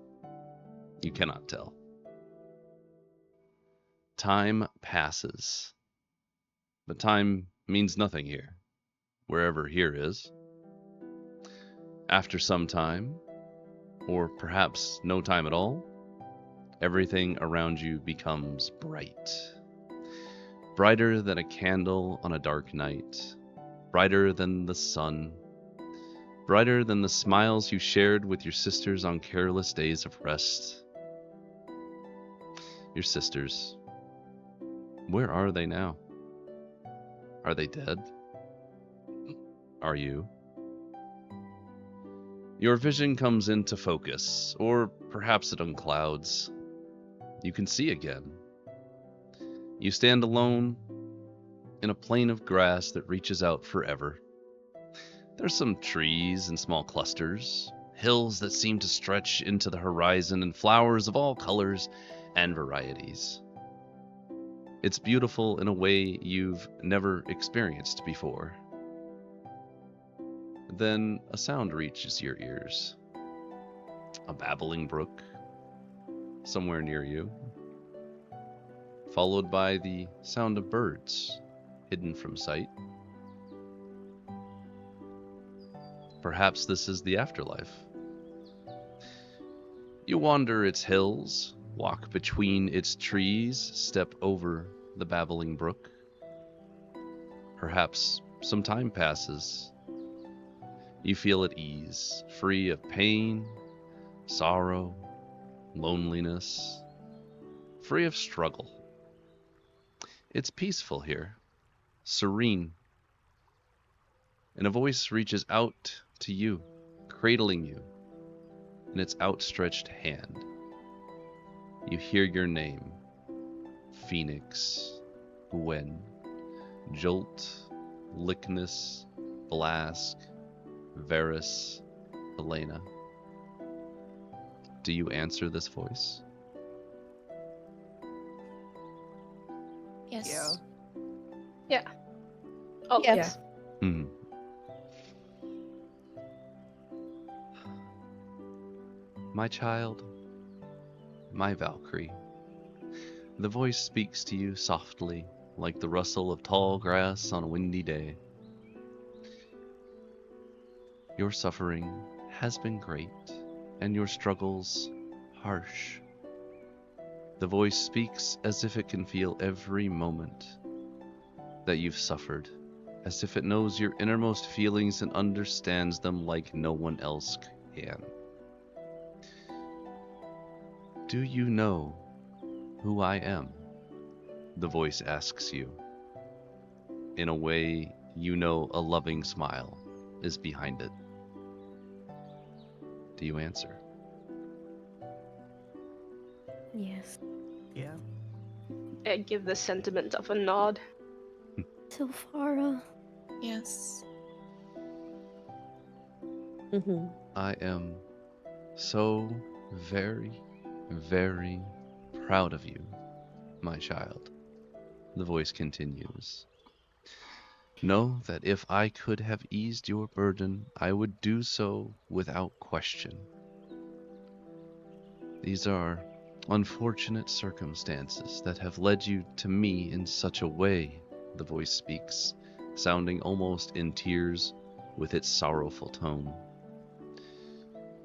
You cannot tell. Time passes. But time means nothing here, wherever here is. After some time, or perhaps no time at all, everything around you becomes bright. Brighter than a candle on a dark night. Brighter than the sun. Brighter than the smiles you shared with your sisters on careless days of rest. Your sisters. Where are they now? Are they dead? Are you? Your vision comes into focus, or perhaps it unclouds. You can see again. You stand alone in a plain of grass that reaches out forever. There's some trees in small clusters, hills that seem to stretch into the horizon, and flowers of all colors and varieties. It's beautiful in a way you've never experienced before. Then a sound reaches your ears. A babbling brook, somewhere near you, followed by the sound of birds, hidden from sight. Perhaps this is the afterlife. You wander its hills, walk between its trees, step over the babbling brook. Perhaps some time passes. You feel at ease, free of pain, sorrow, loneliness, free of struggle. It's peaceful here, serene. And a voice reaches out to you, cradling you in its outstretched hand. You hear your name, Phoenix, Gwen, Jolt, Lycnus, Blask, Varys, Helena. Do you answer this voice? Yes. Yeah. Oh, Yeah. yes. Hmm. My child, my Valkyrie. The voice speaks to you softly, like the rustle of tall grass on a windy day. Your suffering has been great, and your struggles harsh. The voice speaks as if it can feel every moment that you've suffered, as if it knows your innermost feelings and understands them like no one else can. Do you know who I am? The voice asks you. In a way, you know a loving smile is behind it. Do you answer? Yes. Yeah. I give the sentiment of a nod. Silphara. Yes. Mm-hmm. I am so very, very proud of you, my child. The voice continues. Know that if I could have eased your burden, I would do so without question. These are unfortunate circumstances that have led you to me in such a way, the voice speaks, sounding almost in tears with its sorrowful tone.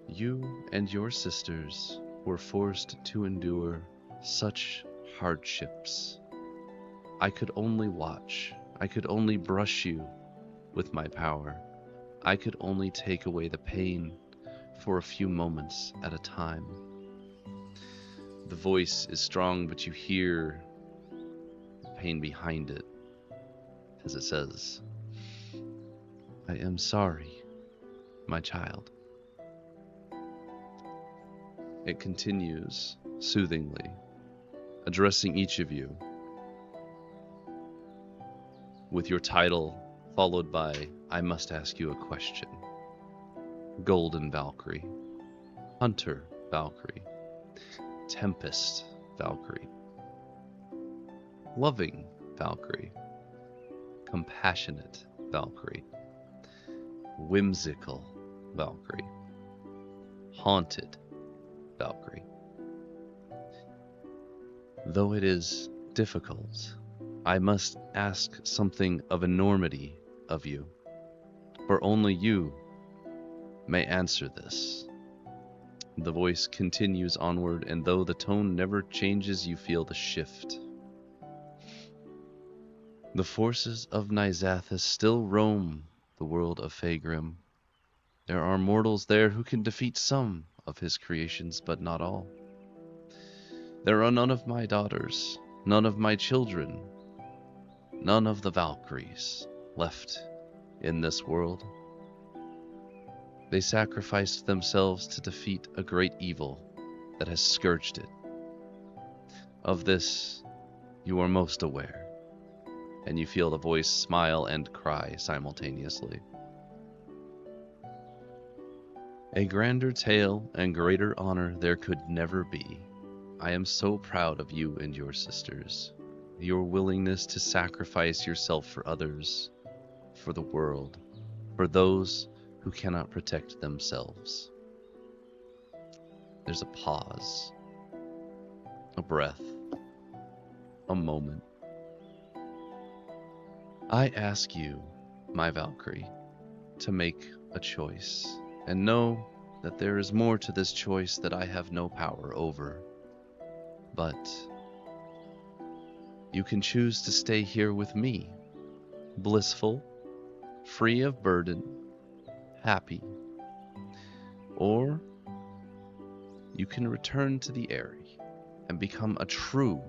You and your sisters were forced to endure such hardships. I could only watch. I could only brush you with my power. I could only take away the pain for a few moments at a time. The voice is strong, but you hear the pain behind it as it says, I am sorry, my child. It continues soothingly, addressing each of you with your title followed by, I must ask you a question. Golden Valkyrie, Hunter Valkyrie, Tempest Valkyrie, Loving Valkyrie, Compassionate Valkyrie, Whimsical Valkyrie, Haunted Valkyrie. Though it is difficult, I must ask something of enormity of you, for only you may answer this. The voice continues onward, and though the tone never changes, you feel the shift. The forces of Nyzathis still roam the world of Fagrim. There are mortals there who can defeat some of his creations, but not all. There are none of my daughters, none of my children, none of the Valkyries left in this world. They sacrificed themselves to defeat a great evil that has scourged it. Of this, you are most aware, and you feel the voice smile and cry simultaneously. A grander tale and greater honor there could never be. I am so proud of you and your sisters. Your willingness to sacrifice yourself for others, for the world, for those who cannot protect themselves. There's a pause, a breath, a moment. I ask you, my Valkyrie, to make a choice, and know that there is more to this choice that I have no power over. But you can choose to stay here with me, blissful, free of burden, happy. Or you can return to the Eyrie and become a true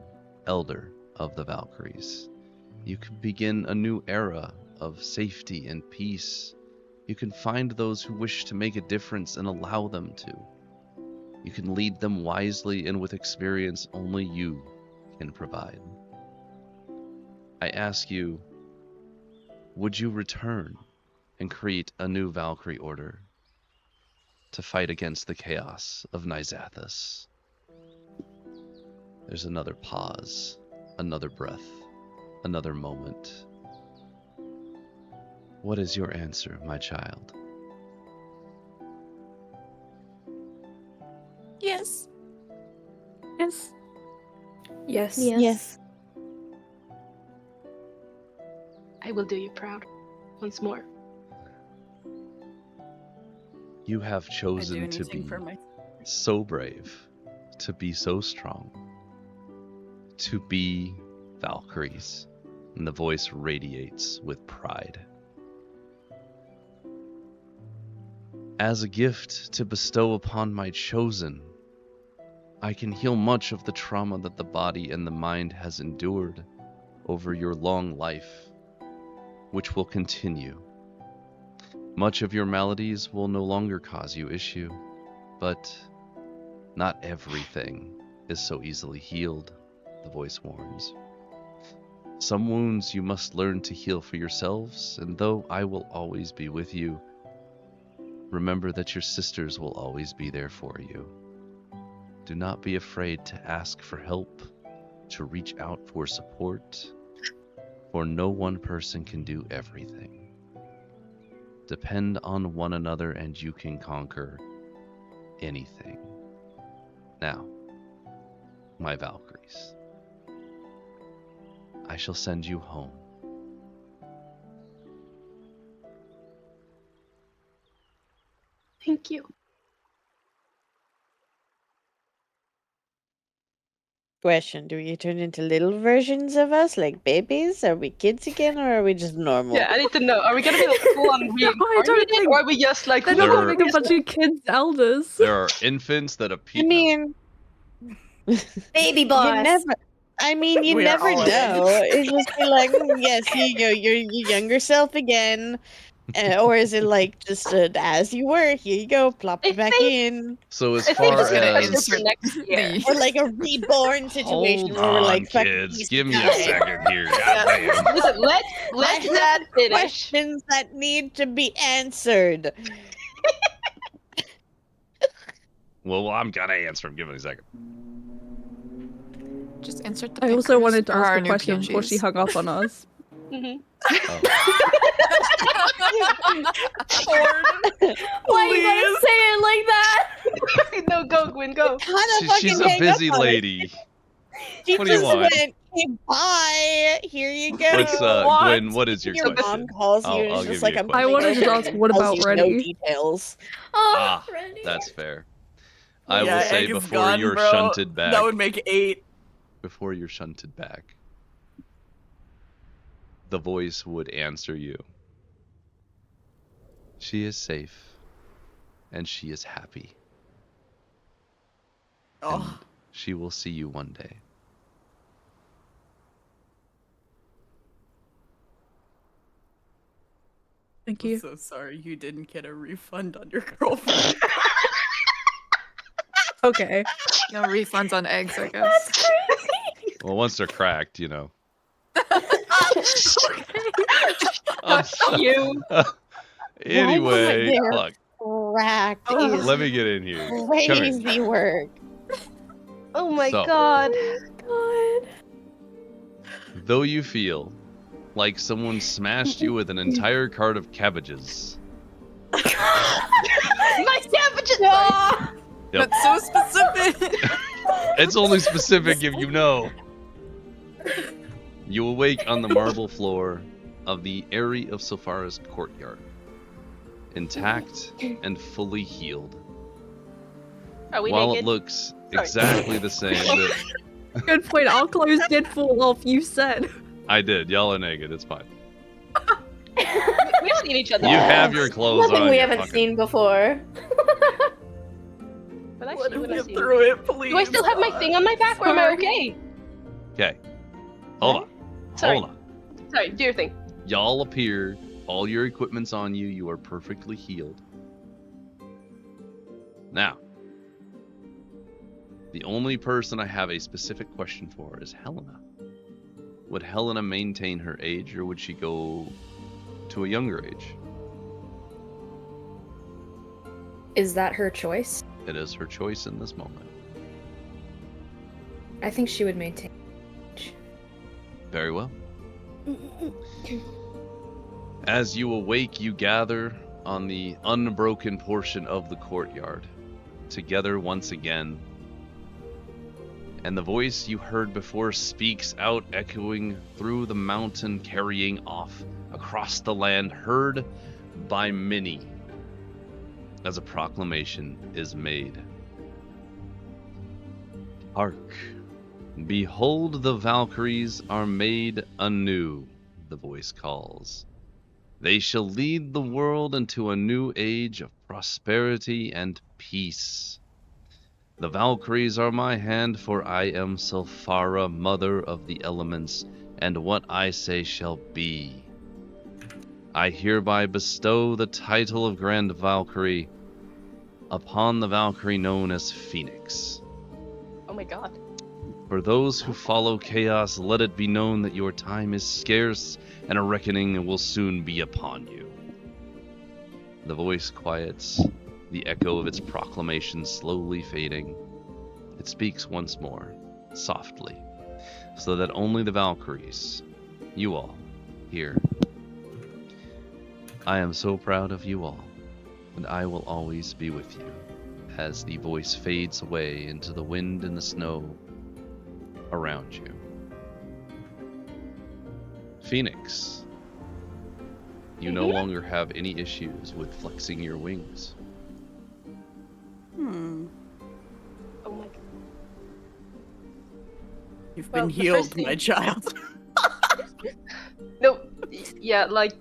elder of the Valkyries. You can begin a new era of safety and peace. You can find those who wish to make a difference and allow them to. You can lead them wisely and with experience only you can provide. I ask you, would you return and create a new Valkyrie order to fight against the chaos of Nyzathis? There's another pause, another breath, another moment. What is your answer, my child? Yes. Yes. Yes. Yes. I will do you proud once more. You have I'd do chosen to anything be for my. so brave, to be so strong, to be Valkyries. And the voice radiates with pride. As a gift to bestow upon my chosen, I can heal much of the trauma that the body and the mind has endured over your long life, which will continue. Much of your maladies will no longer cause you issue, but not everything is so easily healed, the voice warns. Some wounds you must learn to heal for yourselves, and though I will always be with you, remember that your sisters will always be there for you. Do not be afraid to ask for help, to reach out for support, for no one person can do everything. Depend on one another and you can conquer anything. Now, my Valkyries, I shall send you home. Thank you. Question: do we turn into little versions of us, like babies? Are we kids again, or are we just normal? Yeah, I need to know. Are we gonna be like full on reincarnated, or are we just like? They're There not are- having a bunch of kids elders. There are infants that appear. I mean, Baby boss. you never. I mean, you We are never all in. know. It's just be like, yes, here you go, you're your younger self again. Or is it like just as you were? Here you go, plop it back in. So as I think far just gonna as insert next year. Or like a reborn situation hold where we're on, like, fucking kids, piece give of me a time. second here. Goddamn. Listen, let I that have finish. questions that need to be answered. Well, I'm gonna answer him. Give me a second. Just insert the I also pictures wanted to for our ask a new question before she PNGs. hung up on us. Mhm. Oh. Why you gotta say it like that? No, go, Gwen, go. Kind of fucking She's a hang busy up on it. lady. She What do you just want? went, "Hey, bye. Here you go." What's Gwen? What is your Your question? mom calls you, and I'll it's give just like you a a question. I wanted to motherfucker ask, and what tells about you Reddy? no details. Oh, Randy. That's fair. I Yeah, will say egg is before gone, you're bro. shunted back. That would make 8. Before you're shunted back, the voice would answer you. She is safe, and she is happy, and Oh, she will see you one day. Thank I'm you. so sorry you didn't get a refund on your girlfriend. Okay. No refunds on eggs, I guess. Well, once they're cracked, you know. Fuck you. Anyway, They're look, cracked is let me get in here. Come here. crazy work. Oh my So- god. God. Though you feel like someone smashed you with an entire cart of cabbages. My cabbages! Yep. That's so specific. It's only specific if you know. You awake on the marble floor of the Aerie of Sophara's courtyard, intact and fully healed. Are we While naked? it looks exactly the same, that Good point. Our clothes did fall off, you said. I did. Y'all are naked. It's fine. We've seen each other. You have your clothes Nothing on. we you haven't fucking- seen before. But I Let see him when I get see through it, please. Do I still have my thing on my back, or am I okay? Okay. Hold on. Sorry. Hold on. Sorry, do your thing. Y'all appear. All your equipment's on you. You are perfectly healed. Now, the only person I have a specific question for is Helena. Would Helena maintain her age, or would she go to a younger age? Is that her choice? It is her choice in this moment. I think she would maintain. Very well. As you awake, you gather on the unbroken portion of the courtyard, together once again. And the voice you heard before speaks out, echoing through the mountain, carrying off across the land, heard by many, as a proclamation is made. Hark! Behold, the Valkyries are made anew, the voice calls. They shall lead the world into a new age of prosperity and peace. The Valkyries are my hand, for I am Sulfara, mother of the elements, and what I say shall be. I hereby bestow the title of Grand Valkyrie upon the Valkyrie known as Phoenix. Oh my god. For those who follow chaos, let it be known that your time is scarce, and a reckoning will soon be upon you. The voice quiets, the echo of its proclamation slowly fading. It speaks once more, softly, so that only the Valkyries, you all, hear. I am so proud of you all, and I will always be with you, as the voice fades away into the wind and the snow around you. Phoenix, you no longer have any issues with flexing your wings. Oh my god. You've Well, been the healed, first thing- my child. No, yeah, like,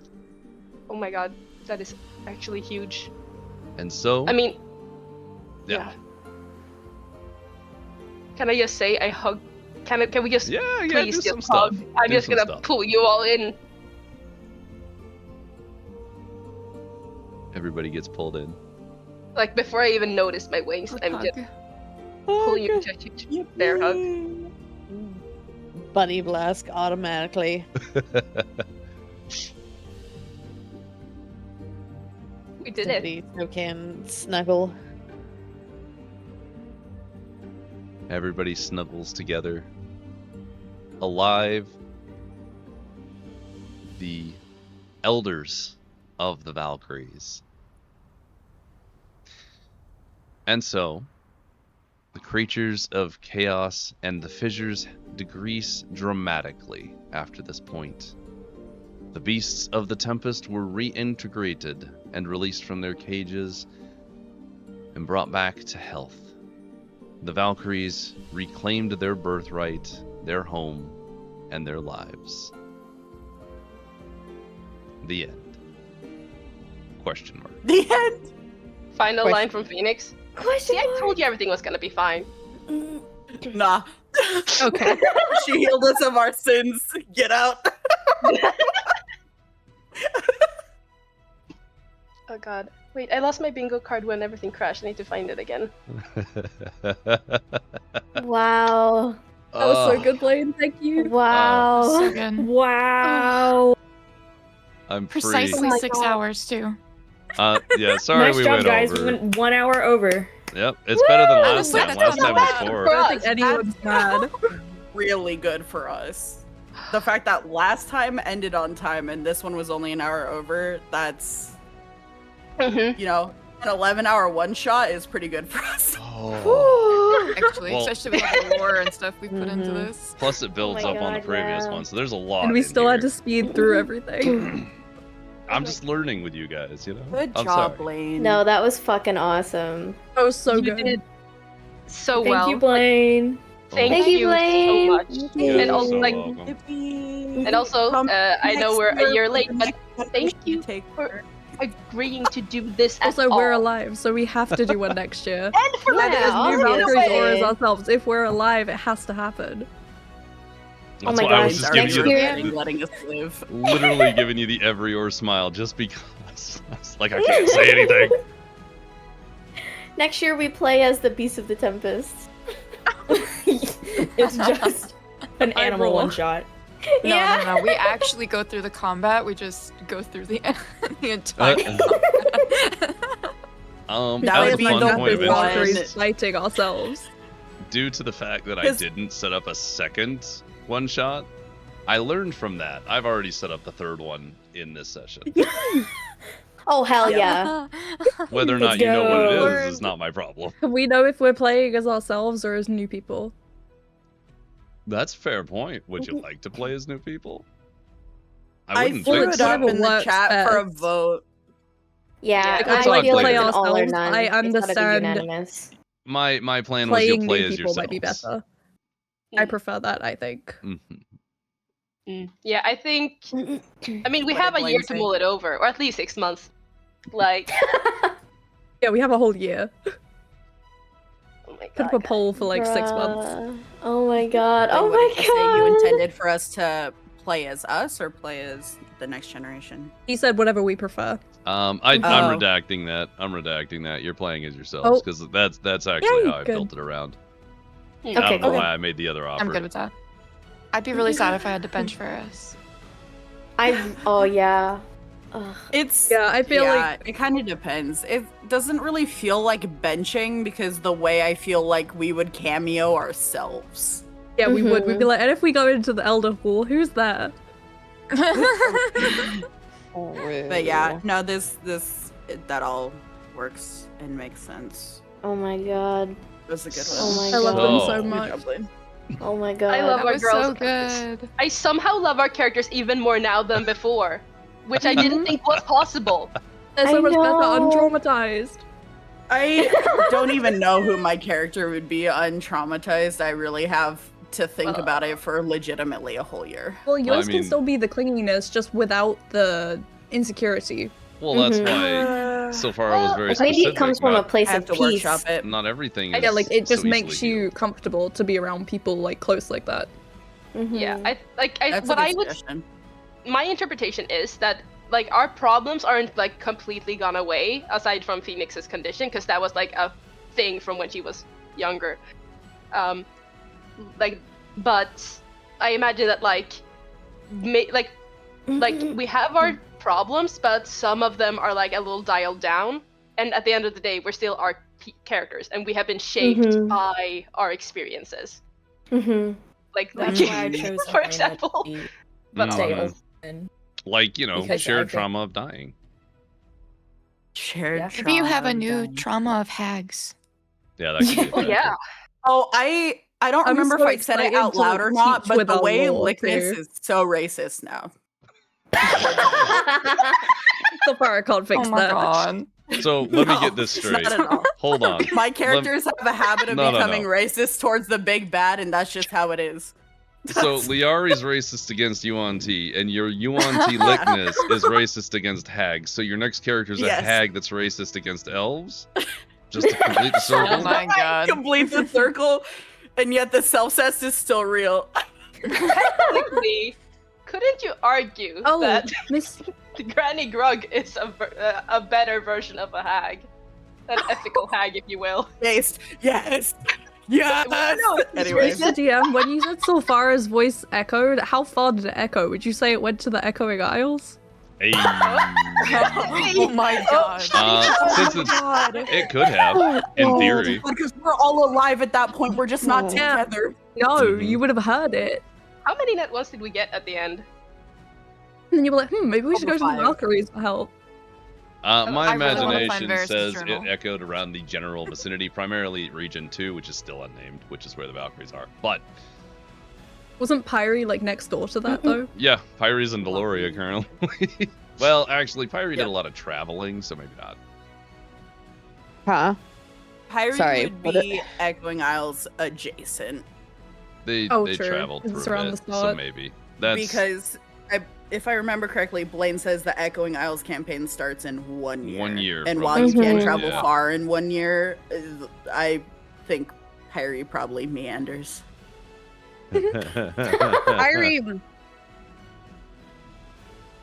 oh my god, that is actually huge. And so, I mean, yeah. Can I just say I hug? Can we just please do just some hug? stuff. I'm Do just some gonna stuff. pull you all in. Everybody gets pulled in. Like before I even notice my wings, I'm just pulling you to a bear hug. Bunny Blask automatically. We did Somebody who can snuggle. Everybody snuggles together. Alive, the elders of the Valkyries. And so, the creatures of chaos and the fissures decrease dramatically after this point. The beasts of the Tempest were reintegrated and released from their cages and brought back to health. The Valkyries reclaimed their birthright, their home, and their lives. The end. Question mark. The end. Final Question. line from Phoenix. See, I told you everything was gonna be fine. Nah. Okay. She healed us of our sins. Get out. Oh god. Wait, I lost my bingo card when everything crashed. I need to find it again. Wow. That was so good, Blaine. Thank you. Wow. So good. Wow. I'm free. Precisely Oh my 6 God. hours too. Yeah, sorry Nice we job, went guys. over. We went 1 hour over. Yep, it's better than last Woo! time. Last time was 4. I don't think anyone's mad. Really good for us. The fact that last time ended on time and this one was only an hour over, that's, Mm-hmm. you know, an 11-hour one-shot is pretty good for us. Oh. Actually, Well- especially with all the lore and stuff we put into Mhm. this. Plus it builds Oh my up on the God, previous yeah. one, so there's a lot. And we in still had here. to speed through everything. I'm just learning with you guys, you know? Good I'm job, sorry. Blaine. No, that was fucking awesome. That was so You good. did so Thank well. you, Blaine. Thank, Thank you, you Blaine. so much. Thank You're And also, so like, welcome. And also, I know we're a year late, but thank you Take for agreeing to do this at Also, we're all. alive, so we have to do one next year. And for Yeah, letting As us new do it obviously. Valkyries or as away. ourselves, if we're alive, it has to happen. Oh That's my why I God, was just next giving you year- the, letting us live. literally giving you the every or smile just because it's like I can't say anything. Next year we play as the Beast of the Tempest. It's just an I animal roll. one shot. Yeah. No. We actually go through the combat. We just go through the the entire. That as would a be fun the point of Valkyries interest, fighting ourselves. due to the fact that I 'Cause- didn't set up a second one shot, I learned from that. I've already set up the third one in this session. Oh hell yeah. Whether or not Let's you know what it go. is not my problem. We know if we're playing as ourselves or as new people. That's a fair point. Would you like to play as new people? I wouldn't threw think it up so. in the chat for a best. vote. Yeah, Like, I let's talk feel like later. it's an all or Ourselves, none. I It's gotta be understand unanimous. My plan was Playing you'll play new as people yourselves. might be better. I prefer that, I think. Yeah, I think. I mean, we What have a did year Blaine to say? mull it over, or at least 6 months. Like, Yeah, we have a whole year. oh my Put up god. a poll for like 6 months. Bruh. Oh my god. Wait, Oh what my did you say? You god. intended for us to play as us or play as the next generation? He said whatever we prefer. I'm Oh. redacting that. I'm redacting that. You're playing as yourselves because that's actually how I built it around. I don't know why I made the other offer. I'm good with that. I'd be really sad if I had to bench Ferris. Oh yeah. Ugh. It's I feel like it kind of depends. It doesn't really feel like benching because the way I feel like we would cameo ourselves. Yeah, we would. We'd be like, and if we go into the Elder Hall, who's there? But yeah, no, that all works and makes sense. Oh my god. It was a good one. Oh my I god. love them so Good much. job, Blaine. Oh my god. I love That our was girls. so good. I somehow love our characters even more now than before, which I didn't think was possible. They're so much better know. untraumatized. I don't even know who my character would be untraumatized. I really have to think about it for legitimately a whole year. Well, yours I can mean- still be the clinginess, just without the insecurity. Well, that's why so far I was very Maybe specific. it comes from a not, place I have of to peace. workshop it. not everything is Yeah, like it just so makes easily you healed. comfortable to be around people like close like that. Yeah, I That's what a I good would. suggestion. My interpretation is that like our problems aren't like completely gone away aside from Phoenix's condition, because that was like a thing from when she was younger. But I imagine that like we have our problems, but some of them are like a little dialed down, and at the end of the day we're still our characters and we have been shaped by our experiences. Like That's why I chose for example. But Mm. open. Like, you know, Because shared I think- trauma of dying. Shared Maybe you have a trauma, new done. trauma of hags. Yeah, that could be a Oh yeah. Oh, I don't I'm remember so if I said it excited out to, loud or like, not, teach but with the our way lore, Lickness too. is so racist now. So far, I can't fix Oh my that. god. So let me No, get this straight. Not at all. Hold on. My characters have a habit of No, no, becoming no. racist towards the big bad, and that's just how it is. So Liari's racist against Yuan-Ti, and your Yuan-Ti Lickness is racist against hags. So your next character is a Yes. hag that's racist against elves? Just to complete the circle? Oh my god. Complete the circle, and yet the self-cess is still real. Technically, couldn't you argue Oh, that Miss. Granny Grug is a better version of a hag? An ethical hag, if you will. Yes, yes, yes. Anyway, Mr. DM, when you said Sulfara's voice echoed, how far did it echo? Would you say it went to the Echoing Isles? Hey. oh my god. Since it could have, in theory. Because we're all alive at that point. We're just not Yeah. together. No, Mhm. you would have heard it. How many net ones did we get at the end? And you were like, maybe we should go to the Over 5. Valkyries for help. My I really wanna imagination find Varys' says journal. it echoed around the general vicinity, primarily Region 2, which is still unnamed, which is where the Valkyries are. But, Wasn't Pyre like next door to that though? yeah, Pyre's in Deloria currently. Well, actually, Pyre did Yep. a lot of traveling, so maybe not. Huh? Pyre Sorry, would what be Echoing Isles adjacent They Oh, they true. traveled It's through around it, the so spot. maybe. That's because if I remember correctly, Blaine says the Echoing Isles campaign starts in 1 year. 1 year And from while you this can't point, travel yeah. far in 1 year, I think Pyre probably meanders. Pyre,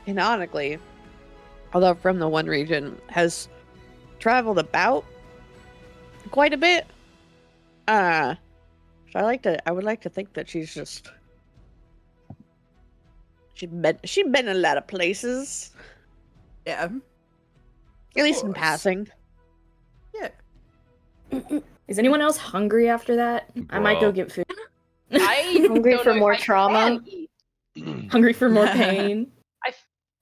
canonically, although from the one region, has traveled about quite a bit. So I would like to think that she's been a lot of places, Yeah. at least in course. passing. Yeah. Is anyone else hungry after that? I might go Bro. get food. I Hungry don't for know if more I trauma? can eat. Hungry for more pain.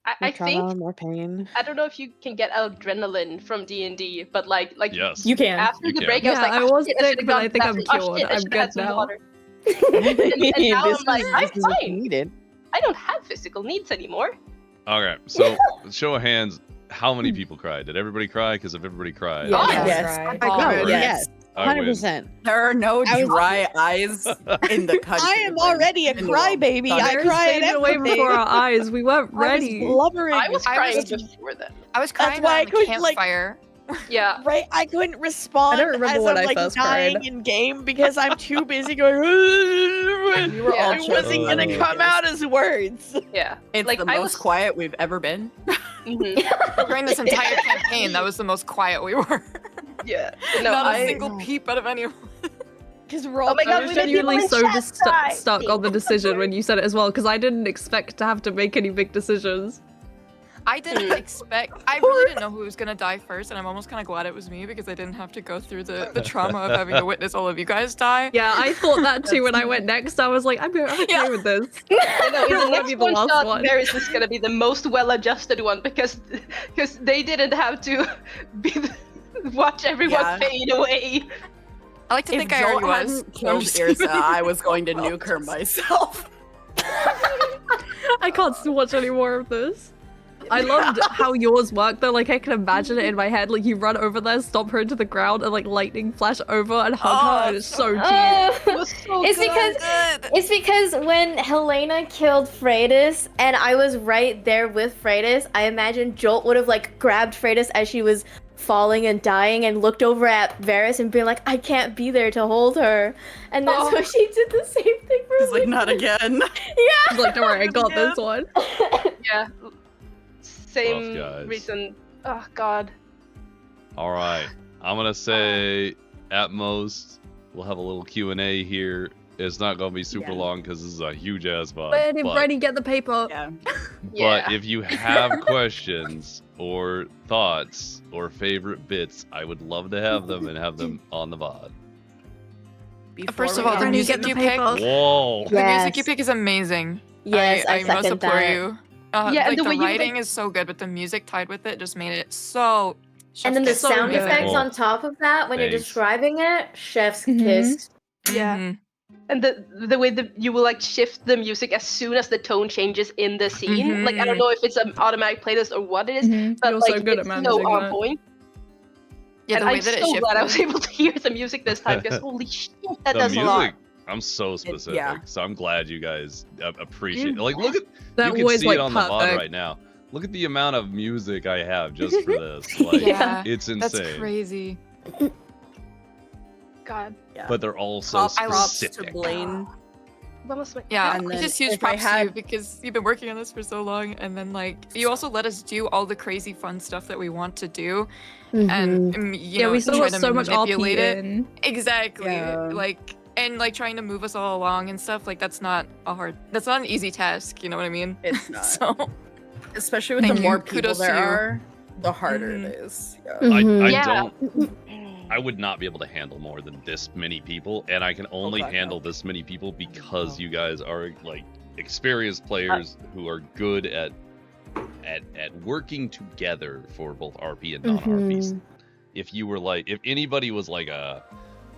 I More trauma, think more pain. I don't know if you can get adrenaline from D&D, but like Yes. You can. after You the can. break, I was Yeah, like, I oh, was shit, sick, should've but gone I to think the I'm bathroom. Oh, cured. shit, I I'm should've had good some now. water. and now This I'm like, is- I'm this is what's fine. needed. I don't have physical needs anymore. Okay, so show of hands. How many people cried? Did everybody cry? Because if everybody cried, Yeah. Yes. Right. Oh, Right. yes. I win. 100%. There are no I was- dry eyes in the country. I am already a in the world. crybaby. I Iris cry at faded away everything. before our eyes. We weren't I was ready. blubbering. I was I crying was- before then. I was That's crying why I around the couldn't, like- campfire. Yeah. Right, I couldn't respond I don't remember as when I'm I like first dying cried. in game because I'm too busy going. We were all It wasn't gonna children. come out as words. Yeah. It's like the I most was quiet we've ever been. Mhm. During this entire campaign, that was the most quiet we were. Yeah. No, Not a I single peep out of anyone. Because we're all Oh my I God, was we made genuinely people so in chat cry. stuck on the decision when you said it as well, because I didn't expect to have to make any big decisions. I didn't expect. I really didn't know who was gonna die first, and I'm almost kind of glad it was me because I didn't have to go through the trauma of having to witness all of you guys die. Yeah, I thought that too when I went next. I was like, I'm okay Yeah. with this. You know, I in don't the wanna next be the one last shot, one. Varys is gonna be the most well-adjusted one because they didn't have to watch everyone Yeah. fade away. I like to If think I Joel already was. hadn't killed Just- Irsa, I was going to nuke her myself. I can't watch any more of this. I loved how yours worked though. Like I can imagine it in my head. Like you run over there, stomp her into the ground, and like lightning flash over and hug her, and it's so cute. It was so It's good. because when Helena killed Freydis and I was right there with Freydis, I imagine Jolt would have like grabbed Freydis as she was falling and dying and looked over at Varys and been like, I can't be there to hold her. And then so she did the same thing for He's like, Lena. not again. Yeah. He's like, don't worry, I got this one. Yeah. Same Rough guys. reason. Oh God. All right, I'm gonna say at most we'll have a little Q&A here. It's not gonna be super Yeah. long because this is a huge ass vibe. Ready, get the paper. Yeah. Yeah. But if you have questions or thoughts or favorite bits, I would love to have them and have them on the VOD. First of Before all, the we music you pick, Whoa! the Yes. music you pick is amazing. Yes, I I most second support that. you. Yeah, like and the the way you, like- writing is so good, but the music tied with it just made it so. And then the chef's kiss. sound good. effects Cool. on top of that when you're Thanks. describing it, chef's Mhm. kiss. Yeah. Mhm. And the way that you will like shift the music as soon as the tone changes in the scene. Like I don't know if it's an automatic playlist or what it is, Mhm. but You're so like good it's at so managing on that. point. Yeah, And the way I'm that it so glad I was shifted. able to hear the music this time because holy shit, that The does music, a lot. I'm so specific, yeah. so I'm glad you guys appreciate. Like, look at That you can was see like it on the VOD perfect. right now. Look at the amount of music I have just for this. Like, Yeah, it's that's insane. crazy. God. Yeah. But they're all so Props to specific. Blaine. That was my Yeah, And then just huge if I props to you had- because you've been working on this for so long, and then like you also let us do all the crazy fun stuff that we want to do, and you Yeah, know, we still try got to so much manipulate RP it. in. Exactly, Yeah. like and like trying to move us all along and stuff. Like that's not an easy task. You know what I mean? It's not. So Especially with Thank the you. more people Kudos to there you. are, the harder Mhm. it is. Yeah. Mhm. I Yeah. don't. I would not be able to handle more than this many people, and I can only God, no. handle this many people because you guys are like experienced players who are good at working together for both RP and non-RPs. If you were like, if anybody was like a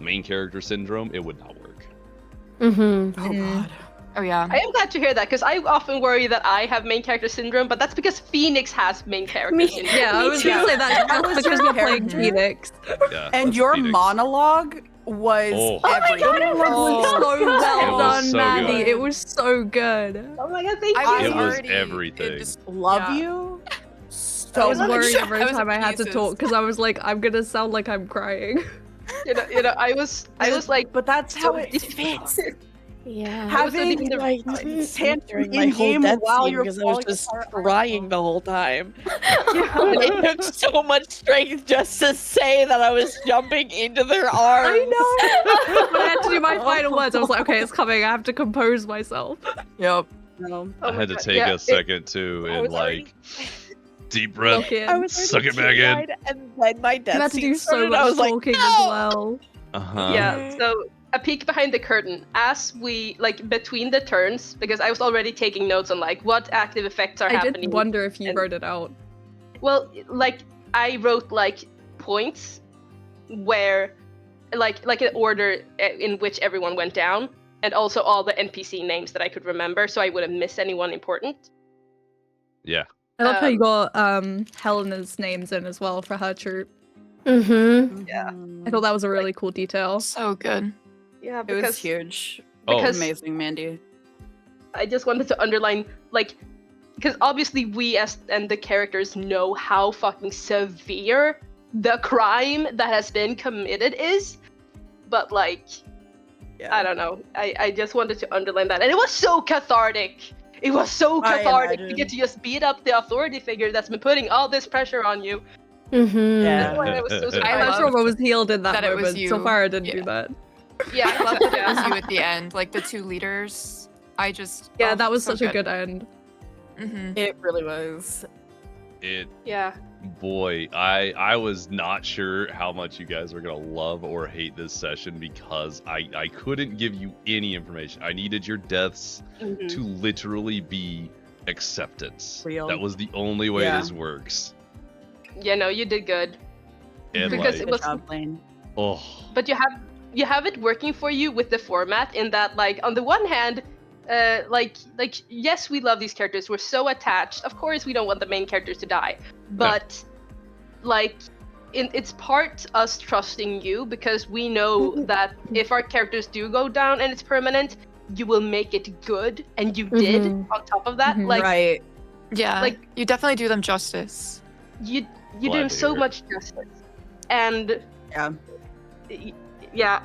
main character syndrome, it would not work. Mm-hmm. Oh god. oh yeah, I am glad to hear that because I often worry that I have main character syndrome, but that's because Phoenix has main character Me- syndrome. Yeah, I was gonna say that How just was because your we're playing character? Phoenix. Yeah. And that's your Phoenix. monologue was Oh. everything. It was so well It was done, so Maddie. good. It was so good. Oh my god, thank I you. was It was already everything. Love Yeah. you. I So was much. worried every I was time I had to pieces. talk because I was like, I'm gonna sound like I'm crying. You know, I was like, But that's how it so- fits. Yeah. Having even the- Like, tantrum during my in whole game death while scene you're because I was falling just apart. crying the whole time. It took so much strength just to say that I was jumping into their arms. I know. When I had to do my final words, I was like, okay, it's coming. I have to compose myself. yep. No. oh I my had to God, take yeah, a second too I and was already- like deep breath. Look in. I was Suck already it back in. teary-eyed, and then my You death had to scene do so started, much I was like, talking no! as well. Uh-huh. Yeah, so a peek behind the curtain. As we, like, between the turns, because I was already taking notes on, like, what active effects are I happening. did wonder if you and- wrote it out. Well, like, I wrote, like, points where, like an order in which everyone went down. and also all the NPC names that I could remember, so I wouldn't miss anyone important. Yeah. I love how you got Helena's names in as well for her troop. Mm-hmm. Yeah. I thought that was a really cool detail. So good. Yeah, It was because huge. Because- Amazing, Mandy. I just wanted to underline, like, because obviously we and the characters know how fucking severe the crime that has been committed is, but like, I don't know. I just wanted to underline that, and it was so cathartic. It was so cathartic to get to just beat up the authority figure that's been putting all this pressure on you. Mm-hmm. Yeah. I was so surprised. I'm not sure what was healed in that that it was moment. So you. far, I didn't Yeah. do that. Yeah, I love that it was you at the end, like the two leaders. I just Yeah, that was such a good end. Mm-hmm. It really was. Yeah. Boy, I was not sure how much you guys were gonna love or hate this session because I couldn't give you any information. I needed your deaths Mhm. to literally be acceptance. Real. That was the only way Yeah. this works. Yeah, no, you did good. And Because like, it was, Good job, Blaine. oh, but you have it working for you with the format in that, like, on the one hand, like yes, we love these characters, we're so attached, of course we don't want the main characters to die, but like it's part us trusting you because we know that if our characters do go down and it's permanent, you will make it good, and you did on top of that. Like, right. Yeah, like, you definitely do them justice. you do Glad him to so hear it. much justice, and Yeah.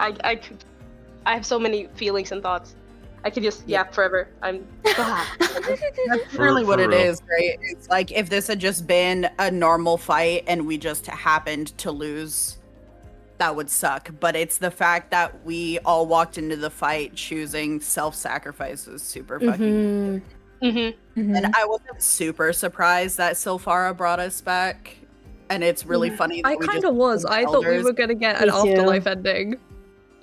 I have so many feelings and thoughts. I could just yap forever. I'm That's really what for it real. is, right? It's like if this had just been a normal fight and we just happened to lose, that would suck. But it's the fact that we all walked into the fight choosing self-sacrifice is super fucking good. And I wasn't super surprised that Silphara brought us back. And it's really funny that I we kind just of was. became I thought we elders. were gonna get an Me too. afterlife ending.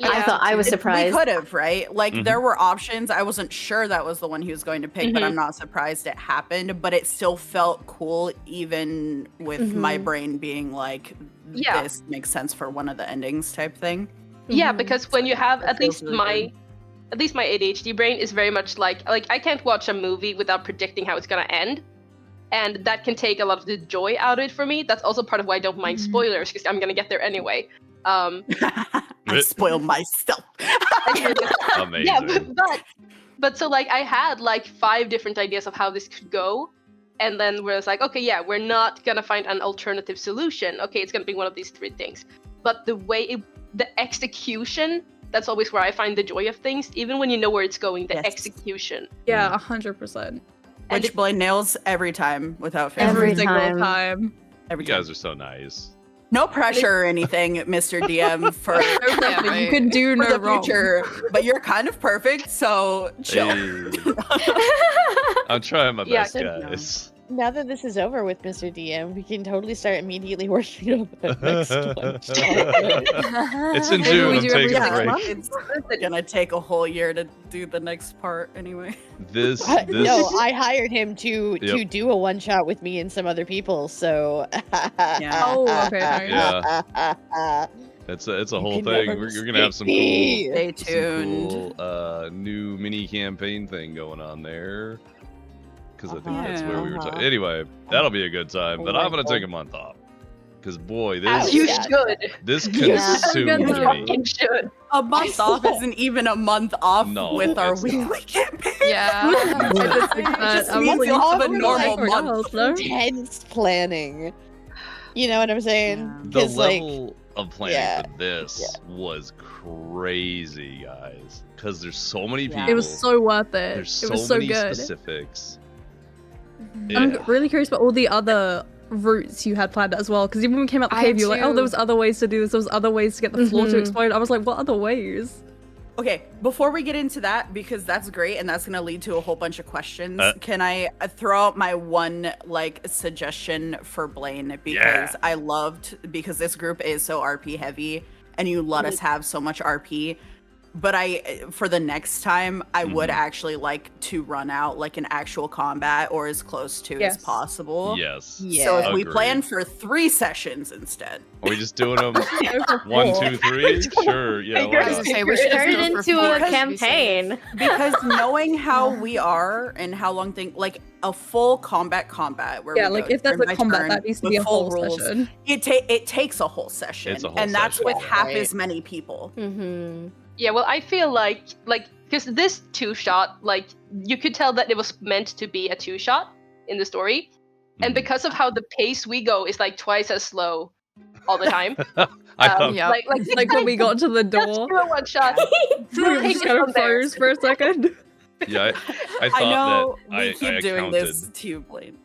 I thought I was surprised. We could have, right? Like there were options. I wasn't sure that was the one he was going to pick, but I'm not surprised it happened. But it still felt cool, even with my brain being like, Yeah. "This makes sense for one of the endings," type thing. Yeah, because when you have That at feels least really my ADHD brain is very much like I can't watch a movie without predicting how it's gonna end, and that can take a lot of the joy out of it for me. That's also part of why I don't mind spoilers, because I'm gonna get there anyway. I spoiled myself. amazing. Yeah, but so like I had like 5 different ideas of how this could go, and then we're just like, okay, yeah, we're not gonna find an alternative solution. Okay, it's gonna be one of these 3 things. But the execution, that's always where I find the joy of things, even when you know where it's going. The execution. Yeah, 100%. Which Blaine nails every time without fail. Every single time. time. Every You time. guys are so nice. No pressure or anything, Mr. DM, for Yeah, You right. can do for no the wrong. future, but you're kind of perfect, so chill. Hey. I'm trying my Yeah, best, good guys. Now that this is over with Mr. DM, we can totally start immediately working on the next one. It's in Maybe June. we I'm do every taking a 6 break. months. It's gonna take a whole year to do the next part anyway. This No, I hired him to Yep. do a one shot with me and some other people. So Yeah. Oh, okay, nice. Yeah. It's a whole can thing. never We're gonna have some mistake cool, Stay some tuned. cool new mini campaign thing going on there. Because I think that's where we were Uh-huh. talking. Anyway, that'll be a good time. But I'm gonna Wonderful. take a month off. Because boy, Oh, this You yeah. should. this Yeah. consumed You me. fucking should. A month off isn't even a month off No, with our it's weekly not. campaign. Yeah. It just I was means like, you'll have a oh, normal like, month. Intense planning. You know what I'm saying? The 'Cause, like, level of planning yeah, for this was crazy, guys. Because there's so many people. It was so worth it. There's It so was so many good. specifics. I'm Yeah. really curious about all the other routes you had planned as well. Because even when we came out the I cave, you were like, oh, too. there was other ways to do this. There was other ways to get the floor to Mhm. explode. I was like, what other ways? Okay, before we get into that, because that's great and that's gonna lead to a whole bunch of questions, can I throw out my one suggestion for Blaine? Because I loved, because this group is so RP heavy and you let us have so much RP. But for the next time, I would Mhm. actually like to run out like an actual combat or as close to as possible. Yes. So if we Agreed. plan for 3 sessions instead. Are we just doing them 1, 2, 3? Sure. Yeah. Why I was not? gonna say, we should Turn just it go for into a 4. campaign. Because knowing how we are and how long like a full combat where Yeah, we like go if that's turn a by combat, turn that needs to with be a full whole rules, session. it takes a whole session. It's a whole and that's session, with yeah. half Right. as many people. Mm-hmm. Yeah, well, I feel like because this 2-shot, like you could tell that it was meant to be a 2-shot in the story, and Mhm. because of how the pace we go is like twice as slow all the time. I thought Yeah. Like when we got to the door, Let's do a 1-shot. we We'll take just it kind from of there. froze for a second. Yeah, I thought I know that we I keep doing accounted. this to you, Blaine.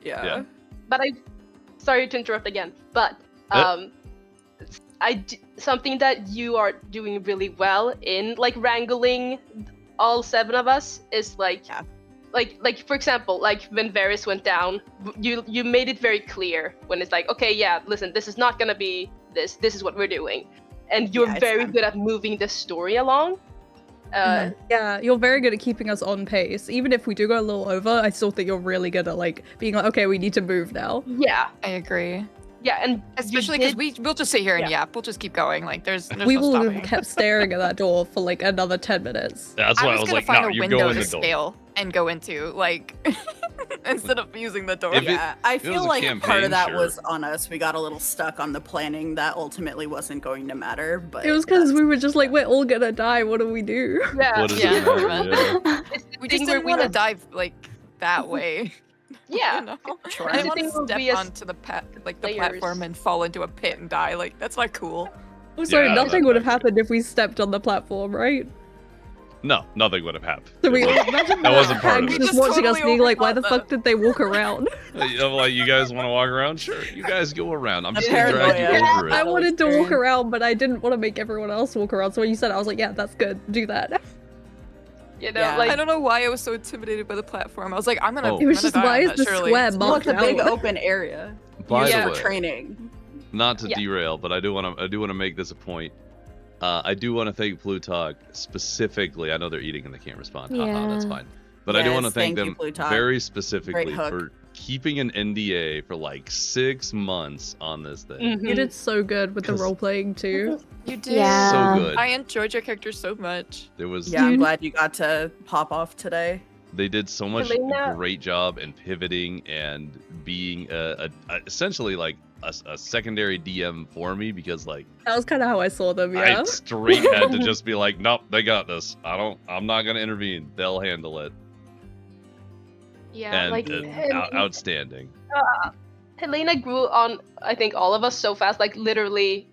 Yeah. But sorry to interrupt again, but something that you are doing really well in like wrangling all 7 of us is like for example, like when Varys went down, you made it very clear when it's like, okay, yeah, listen, this is not gonna be this is what we're doing, and you're very good at moving the story along. Yeah, you're very good at keeping us on pace. Even if we do go a little over, I still think you're really good at like being like, okay, we need to move now. Yeah, I agree. yeah, and Especially because we'll just sit here and yap. We'll just keep going. Like there's We no will stopping. have kept staring at that door for like another 10 minutes. That's why I was gonna like, find no, a you window go in to the door. scale and go into, like, instead of using the door. If it- Yeah, I it was feel a like part campaign, of that sure. was on us. We got a little stuck on the planning that ultimately wasn't going to matter. But It was because we were just like, we're all gonna die. What do we do? yeah, What does Yeah, it matter? pretty much. Yeah. it's the We thing just where didn't want to have- dive like that way. Yeah, You know? Sure. I didn't want Everything to will step be as onto the like the layers. platform and fall into a pit and die. Like that's not cool. I'm sorry, Yeah, nothing that- would have happened if we stepped on the platform, right? No, nothing would have happened. So we It was- imagine that wasn't part of Hags it. just Just watching us totally being like, why the overthought fuck did they walk around? I'm like, you guys want to walk around? Sure, you guys go around. I'm The just gonna drag you paranoia. over I it. wanted to walk experience. around, but I didn't want to make everyone else walk around. So when you said it, I was like, yeah, that's good. Do that. you know, Yeah. like I don't know why I was so intimidated by the platform. I was like, I'm gonna. Oh. It was I'm just, gonna die why on is that, the surely. square Well, marked it's a big out? open area. By used the for way, training. not to Yeah. derail, but I do want to make this a point. I do want to thank Plutarch specifically. I know they're eating and they can't respond. Haha, that's Yeah. fine. But I do want to Yes, thank thank you, them Plutarch. very specifically hook. for keeping an NDA for like 6 months on this thing. mhm. You did so good with the 'Cause- role playing too. You did. Yeah. So good. I enjoyed your character so much. There was Yeah, I'm glad you got to pop off today. they did so much Helena- great job in pivoting and being essentially like a secondary DM for me because like That was kind of how I saw them, I yeah. straight had to just be like, nope, they got this. I'm not gonna intervene. They'll handle it. yeah, And like outstanding. Helena grew on, I think, all of us so fast. Like literally,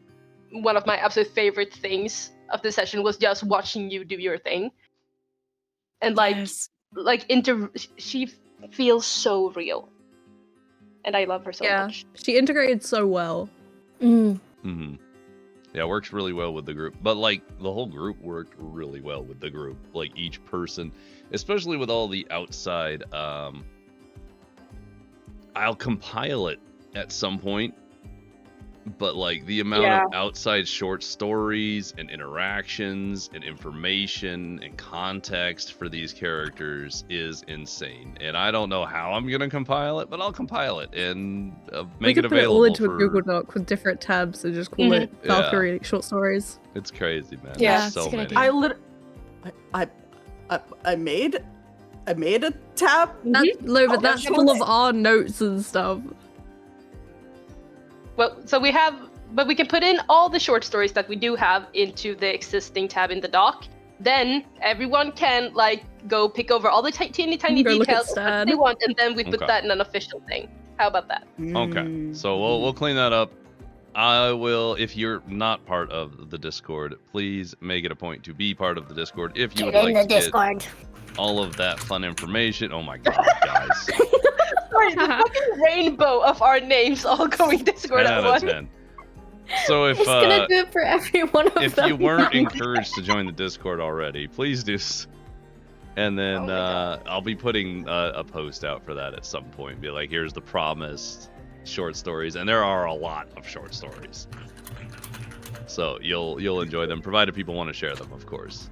one of my absolute favorite things of the session was just watching you do your thing, and like Yes. she feels so real, and I love her so Yeah. much. She integrated so well. Mm. Hmm. Yeah, works really well with the group. But like the whole group worked really well with the group. Like each person, especially with all the outside. I'll compile it at some point. But like the amount of outside short stories and interactions and information and context for these characters is insane. And I don't know how I'm gonna compile it, but I'll compile it and We make it could put it available all into for... a Google Doc with different tabs and just call it Yeah. Valkyrie short stories. It's crazy, man. Yeah, There's it's so a good many. idea. I made a tab. But that's full of our notes and stuff. Well, so we have, but we can put in all the short stories that we do have into the existing tab in the doc. Then everyone can like go pick over all the teeny tiny Go look at details of what Stan. they want, and then we put Okay. that in an official thing. How about that? Okay, so we'll clean that up. I will, if you're not part of the Discord, please make it a point to be part of the Discord. If you would Get in like the to Discord. get all of that fun information. Oh my god, guys. Sorry, the fucking rainbow of our names all going Discord 10 at out of once. 10. So if It's gonna do it for every one of if them. you weren't encouraged to join the Discord already, please do. And then I'll be putting a post out for that at some point. Be like, here's the promised short stories, and there are a lot of short stories. So you'll enjoy them, provided people want to share them, of course.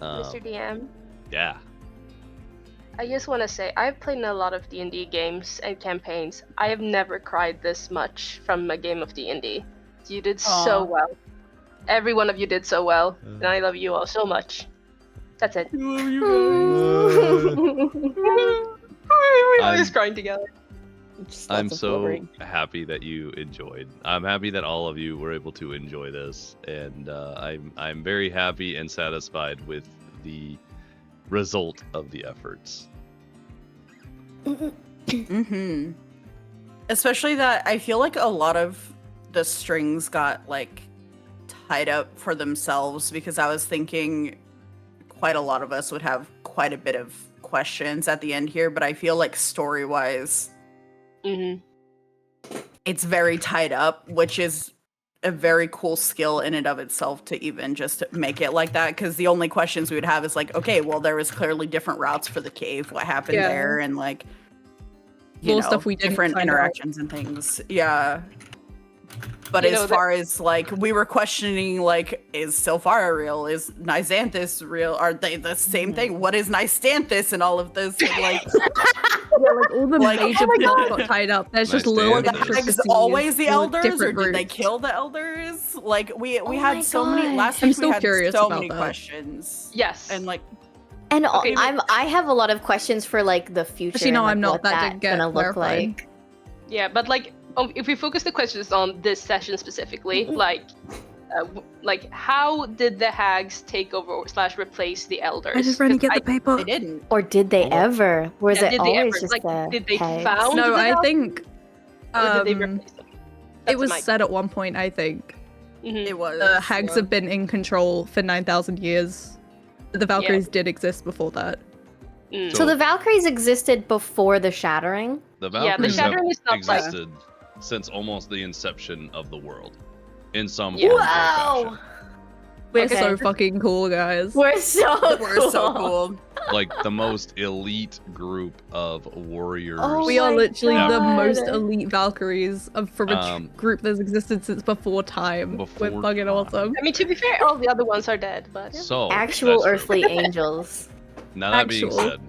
Mr. DM, Yeah. I just want to say I've played in a lot of D&D games and campaigns. I have never cried this much from a game of D&D. You did so well. Every one of you did so well, and I love you all so much. That's it. I love you We're I'm- always crying together. I'm so happy that you enjoyed. I'm happy that all of you were able to enjoy this, and I'm very happy and satisfied with the result of the efforts. Mm-hmm. Especially that I feel like a lot of the strings got like tied up for themselves, because I was thinking quite a lot of us would have quite a bit of questions at the end here, but I feel like story-wise, it's very tied up, which is a very cool skill in and of itself to even just make it like that, because the only questions we would have is like, okay, well, there was clearly different routes for the cave, what happened there, and like, you know, stuff we didn't different find interactions and things. Yeah. But You as know, far as like, we were questioning like, is Silphara real? Is Nyxanthus real? Are they the same thing? What is Nyxanthus and all of this? And, like, like all the major plots got tied up. There's just little were the hags always the elders, or different did they groups. kill the elders? Like we had my so many. Last I'm week still we had curious so about many that. questions. Yes. And like, And Okay, I have a lot of questions for like the future. Actually, no, and, like, I'm not. what That that's didn't get gonna look clarified. like. Yeah, but like, if we focus the questions on this session specifically, like how did the hags take over / replace the elders? I just ran to get the paper. they didn't. Or did they ever? Was Yeah, it did they always ever? just Like, the did they hags? found No, the I Valkyries, think or did they replace them? it That's was my- said at one point. I think It was. the hags have been in control for 9,000 years. The Valkyries did exist before that. So the Valkyries existed before the Shattering? The Yeah, the Valkyries have Shattering is not like- existed since almost the inception of the world, in some Yeah. form or Wow! fashion. We're Okay. so fucking cool, guys. We're so We're so cool. Like the most elite group of warriors. Oh We are my literally the God. most elite Valkyries from a group that's existed since before time. Before We're fucking time. awesome. I mean, to be fair, all the other ones are dead, but yeah. So Actual that's true. earthly angels. Now that being Actual. said,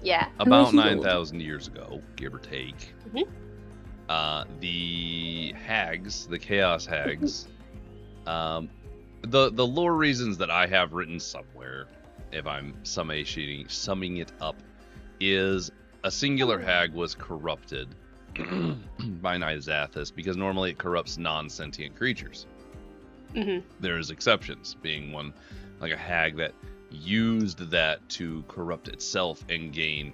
Yeah. about healed. 9,000 years ago, give or take, the hags, the chaos hags, the lore reasons that I have written somewhere, if I'm summing it up, is a singular hag was corrupted by Nyxanthus, because normally it corrupts non-sentient creatures. There's exceptions, being one like a hag that used that to corrupt itself and gain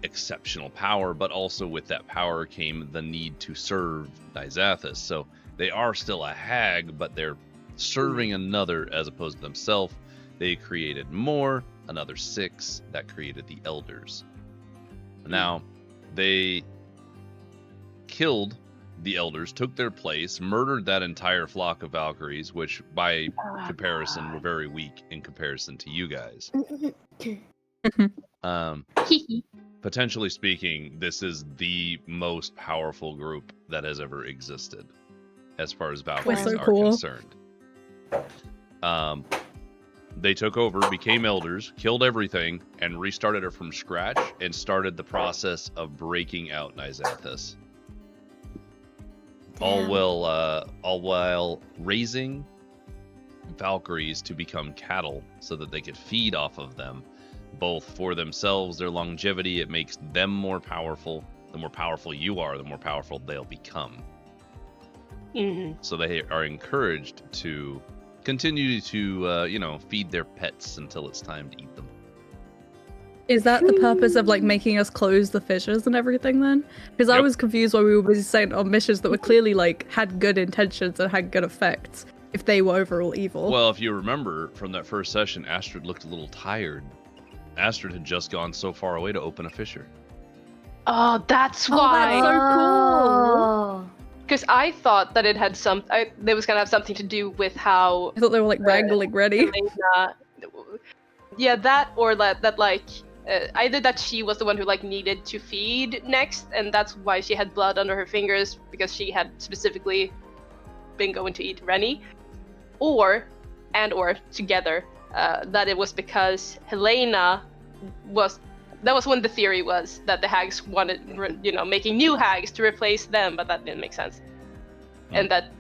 exceptional power, but also with that power came the need to serve Nyxanthus. So they are still a hag, but they're serving another as opposed to themselves. They created more, another 6 that created the elders. Now they killed the elders, took their place, murdered that entire flock of Valkyries, which by comparison were very weak in comparison to you guys. Potentially speaking, this is the most powerful group that has ever existed, as far as Valkyries so are cool. concerned. They took over, became elders, killed everything, and restarted it from scratch, and started the process of breaking out Nyxanthus. All while raising Valkyries to become cattle, so that they could feed off of them, both for themselves, their longevity. It makes them more powerful. The more powerful you are, the more powerful they'll become. So they are encouraged to continue to, feed their pets until it's time to eat them. Is that the purpose of like making us close the fissures and everything then? Because I Yep. was confused why we were busy saying on missions that were clearly like had good intentions and had good effects if they were overall evil. Well, if you remember from that first session, Astrid looked a little tired. Astrid had just gone so far away to open a fissure. Oh, that's Oh, why. that's so cool. Oh. Because I thought that it had they was gonna have something to do with how I thought they were like wrangling ready. Helena, yeah, that or that like either that she was the one who like needed to feed next, and that's why she had blood under her fingers, because she had specifically been going to eat Rennie, or together, that it was because Helena that was when the theory was that the hags wanted, making new hags to replace them, but that didn't make sense. And that,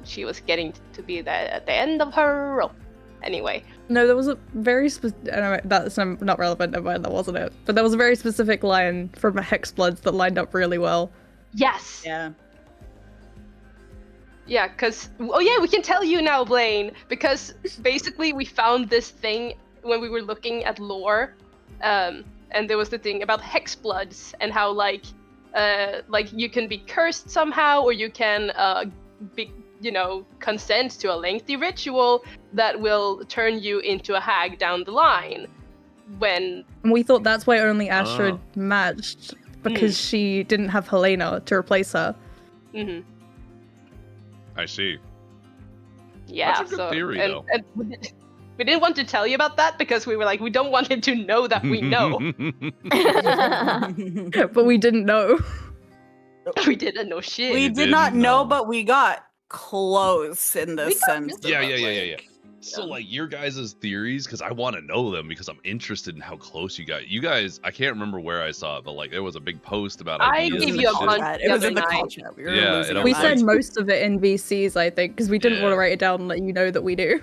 she was getting to be at the end of her rope. Anyway. No, there was a very anyway, that's not relevant, never mind, that wasn't it. But there was a very specific line from Hexbloods that lined up really well. Yes! Yeah. Yeah, because... Oh yeah, we can tell you now, Blaine! Because basically we found this thing when we were looking at lore, and there was the thing about Hexbloods, and how, like you can be cursed somehow, or you can be... consent to a lengthy ritual that will turn you into a hag down the line. And we thought that's why only Astrid matched, because she didn't have Helena to replace her. Mm-hmm. I see. Yeah, that's a good theory, though. And we didn't want to tell you about that because we were like, we don't want him to know that we know. But we didn't know. We didn't know shit. We did not know, but we got close in this sense. Yeah. So, like, your guys' theories, because I want to know them, because I'm interested in how close you got. You guys, I can't remember where I saw it, but, like, there was a big post about ideas. I gave you a bunch. It was in the call chat. We said most of it in VCs, I think, because we didn't want to write it down and let you know that we do.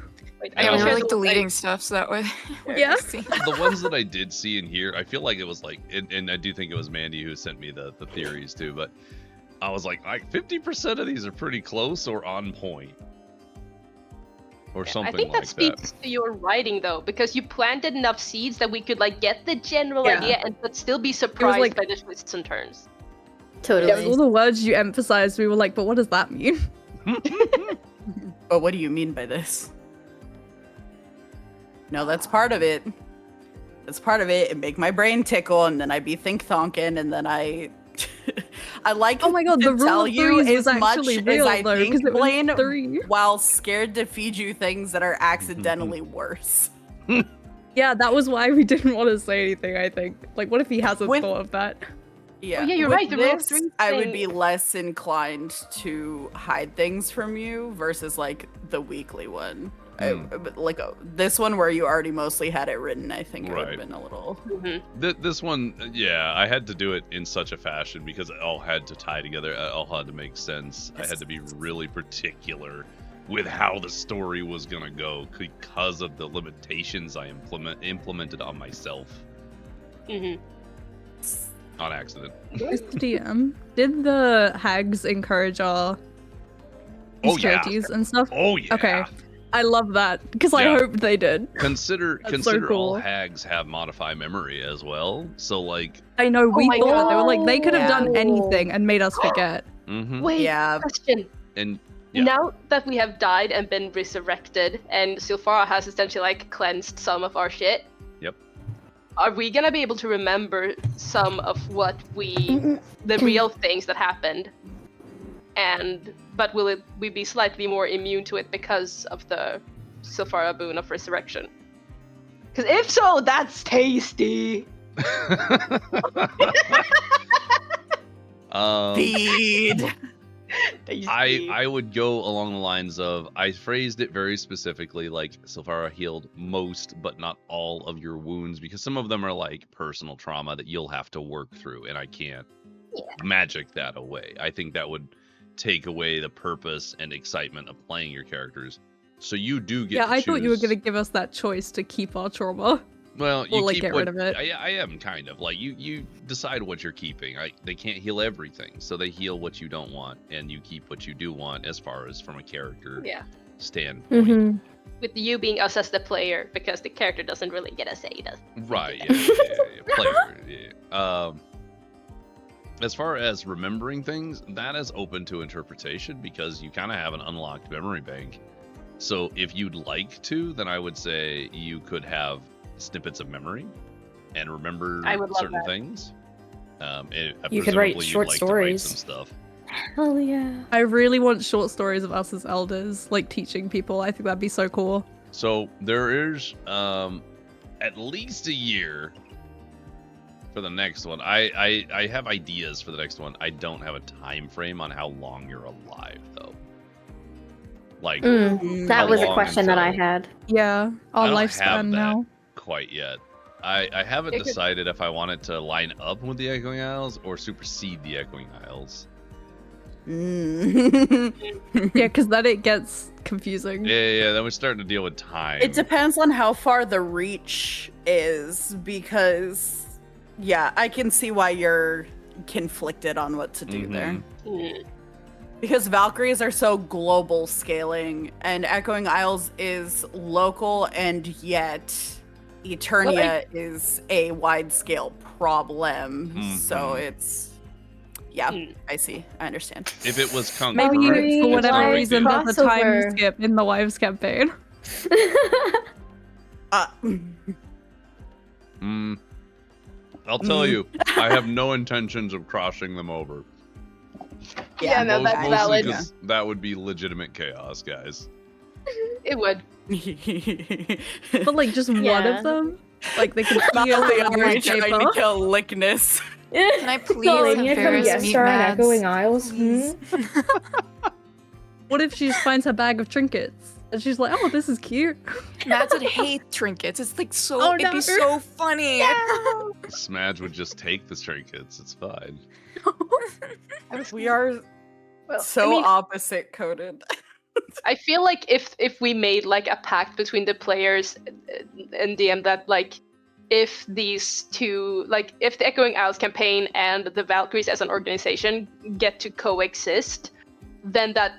Yeah, we were like deleting stuff so that way. Yeah. The ones that I did see in here, I feel like it was like, and I do think it was Mandy who sent me the theories too, but I was like 50% of these are pretty close or on point. Or something. I think that speaks to your writing though, because you planted enough seeds that we could like get the general idea but still be surprised by the twists and turns. Totally. Yeah, with all the words you emphasized, we were like, but what does that mean? But what do you mean by this? No, that's part of it. That's part of it. It make my brain tickle, and then I be think-thonking, and then I like oh my god, to the rule tell of you threes as was much actually as real, I though, think, because it was Blaine, 3. while scared to feed you things that are accidentally worse. Yeah, that was why we didn't want to say anything, I think. Like, what if he hasn't thought of that? Yeah, oh, yeah, you're with right. The rule of this, threes I would thing- be less inclined to hide things from you versus like the weekly one. This one where you already mostly had it written, I think it would have been a little. This one, yeah, I had to do it in such a fashion because it all had to tie together. It all had to make sense. I had to be really particular with how the story was gonna go because of the limitations I implemented on myself. On accident. Mr. DM, did the hags encourage our insecurities and stuff? Oh yeah. Okay. I love that because I hope they did. Consider so cool. all hags have modify memory as well. So like I know we thought God. they were like they could have done anything and made us forget. Wait, question. And now that we have died and been resurrected, and Silfara has essentially like cleansed some of our shit. Yep. Are we gonna be able to remember some of what the real things that happened? But will we be slightly more immune to it because of the Silfara boon of resurrection? Because if so, that's tasty. Feed. I would go along the lines of, I phrased it very specifically, like Silfara healed most but not all of your wounds, because some of them are like personal trauma that you'll have to work through, and I can't magic that away. I think that would take away the purpose and excitement of playing your characters. So you do get to I thought you were choose. going to give us that choice to keep our trauma. Well, you or like keep get rid of it. I am kind of like you decide what you're keeping. They can't heal everything, so they heal what you don't want, and you keep what you do want as far as from a character standpoint. With you being us as the player, because the character doesn't really get a say, does Right? Yeah. Player. Yeah. As far as remembering things, that is open to interpretation because you kind of have an unlocked memory bank. So if you'd like to, then I would say you could have snippets of memory and remember certain things. You could write short stories. Some stuff. Hell yeah. I really want short stories of us as elders, like teaching people. I think that'd be so cool. So there is at least a year for the next one. I have ideas for the next one. I don't have a time frame on how long you're alive though. Like, that was a question that I had. Yeah, our I don't lifespan have that now. quite yet. I haven't decided if I want it to line up with the Echoing Isles or supersede the Echoing Isles. Yeah, because then it gets confusing. Yeah, then we're starting to deal with time. It depends on how far the reach is, because, yeah, I can see why you're conflicted on what to do there. Because Valkyries are so global scaling, and Echoing Isles is local, and yet Eternia is a wide-scale problem. So it's... Yeah, I see. I understand. If it was concurrent, Maybe for whatever no reason big there's deal. a time skip in the Wives campaign. I'll tell you, I have no intentions of crossing them over. Yeah, no, that's valid. Because that would be legitimate chaos, guys. It would. But like just one of them? Like they can Not feel only it are on you trying to paper. kill Lickness. Can I please Helenia have come Varys guest meet star on Mads? Echoing Isles? What if she just finds her bag of trinkets and she's like, "Oh, this is cute." Mads would hate trinkets. It's like so. Oh, it'd no. be so funny. Smadge would just take the trinkets. It's fine. We are so opposite coded. I feel like if we made like a pact between the players and DM that like if these two, like if the Echoing Isles campaign and the Valkyries as an organization get to coexist, then that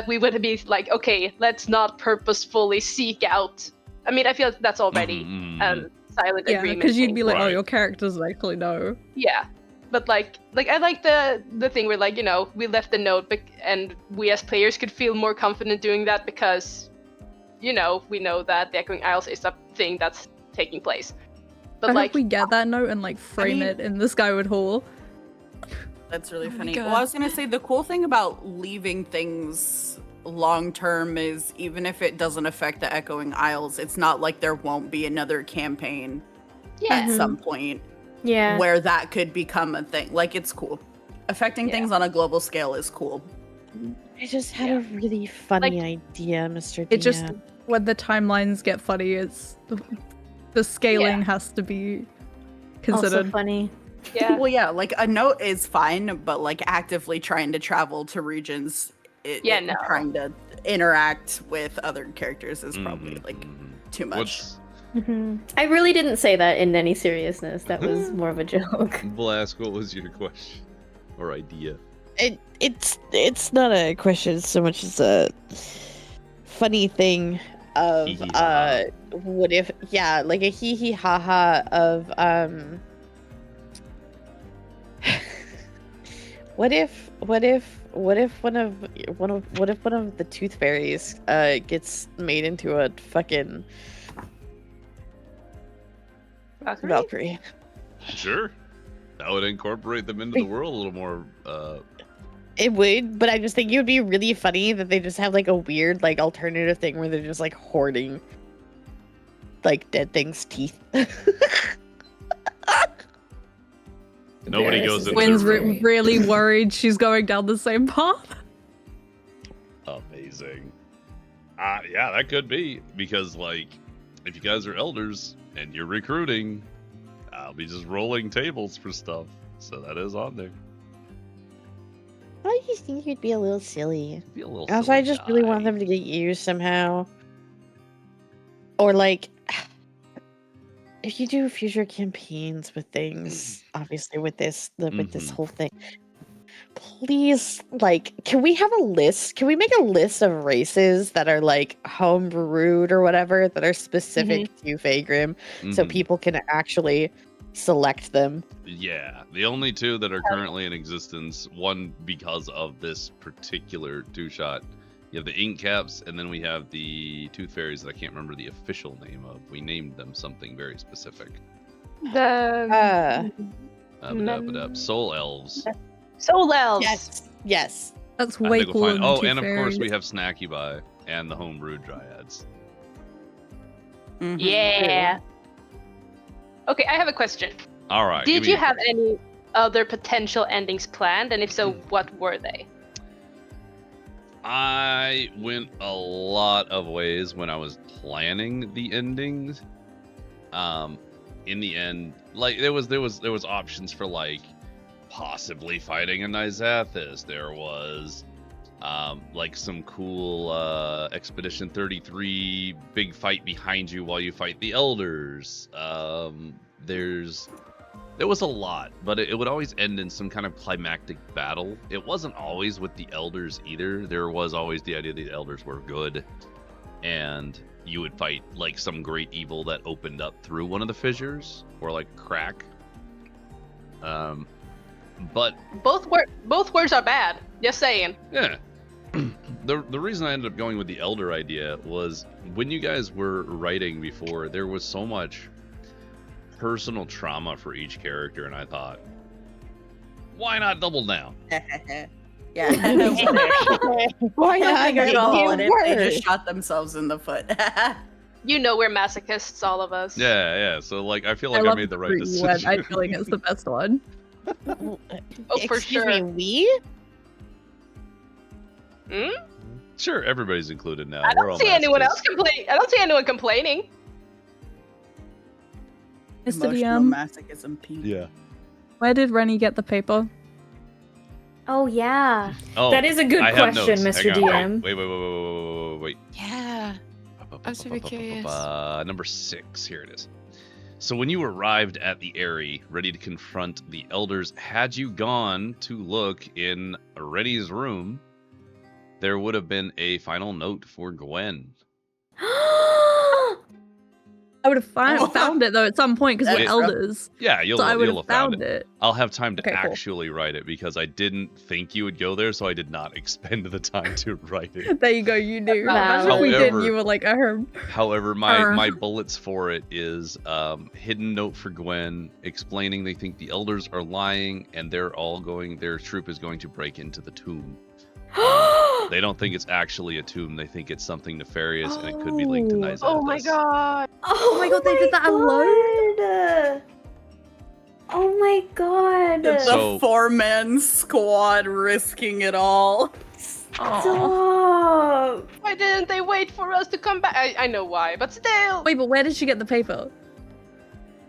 we would be like, okay, let's not purposefully seek out. I mean, I feel that's already silent Yeah, agreement. because you'd be like, Right. "Oh, your characters actually know." Yeah, but like I like the thing where like, you know, we left the note and we as players could feel more confident doing that because, you know, we know that the Echoing Isles is a thing that's taking place. But I like hope we get that note and like frame it in the Skyward Hall. That's really funny. God. Well, I was gonna say the cool thing about leaving things long term is even if it doesn't affect the Echoing Isles, it's not like there won't be another campaign at some point where that could become a thing. Like, it's cool. Affecting things on a global scale is cool. I just had a really funny idea, Mr. DM. It just when the timelines get funny, it's the scaling has to be considered. Also funny. Yeah. Well, yeah, like a note is fine, but like actively trying to travel to regions, trying to interact with other characters is probably like too much. I really didn't say that in any seriousness. That was more of a joke. Blask, what was your question or idea? It's not a question so much as a funny thing of what if like a hee hee ha ha of what if one of the tooth fairies gets made into a fucking Valkyrie? Sure. That would incorporate them into the world a little more. It would, but I just think it would be really funny that they just have like a weird like alternative thing where they're just like hoarding like dead things' teeth. Nobody goes in Wynn's their room. really worried she's going down the same path. Amazing. Yeah, that could be because like if you guys are elders and you're recruiting, I'll be just rolling tables for stuff. So that is on there. I just think you'd be a little silly. Be a little Also, silly I just really want them to get used somehow. Or like, if you do future campaigns with things, obviously with this whole thing, please, like, can we have a list? Can we make a list of races that are like homebrewed or whatever that are specific to Faegrim, so people can actually select them? Yeah, the only two that are currently in existence, one because of this particular two-shot, you have the ink caps, and then we have the tooth fairies that I can't remember the official name of. We named them something very specific. The Soul elves. Soul elves. Yes. That's way cooler than Oh, Tooth and of course Fairies. we have Snackyby and the homebrewed dryads. Yeah. Okay, I have a question. All right. Did you have any other potential endings planned, and if so, what were they? I went a lot of ways when I was planning the endings. In the end, like there was options for like possibly fighting a Nizathis. There was like some cool Expedition 33 big fight behind you while you fight the Elders. There was a lot, but it would always end in some kind of climactic battle. It wasn't always with the Elders either. There was always the idea that the Elders were good, and you would fight like some great evil that opened up through one of the fissures or like crack. But both words are bad. Just saying. Yeah. The reason I ended up going with the Elder idea was when you guys were writing before, there was so much personal trauma for each character, and I thought, why not double down? Yeah. Why not Figure make it all, it and they work? just shot themselves in the foot. You know we're masochists, all of us. Yeah. So like, I feel like I love made the right fruit you went. decision. I feel like it's the best one. Oh, for Excuse sure. me, we? Hmm? Sure, everybody's included now. I We're don't all see anyone masochists. else complain. I don't see anyone complaining. Mr. Emotional DM, masochism peak. Yeah. where did Rennie get the paper? Oh yeah. Oh, That is a good I have question, notes. Mr. Hang on, DM. Wait. Yeah. I was super curious. Number 6. Here it is. So when you arrived at the Eyrie, ready to confront the Elders, had you gone to look in Rennie's room, there would have been a final note for Gwen. I would have found it though at some point because we're It- elders. Yeah, you'll So I would have have found found it. it. I'll have time to Okay, cool. actually write it because I didn't think you would go there, so I did not expend the time to write it. There you go, you knew. Valid. Imagine if we did, However- you were like, However, my bullets for it is hidden note for Gwen explaining they think the Elders are lying and their troop is going to break into the tomb. They don't think it's actually a tomb. They think it's something nefarious and it could be linked to Nizathis. Oh my god. Oh my God, they did that alone. Oh my god. The So- 4-man squad risking it all. Stop. Why didn't they wait for us to come back? I know why, but still. wait, but where did she get the paper?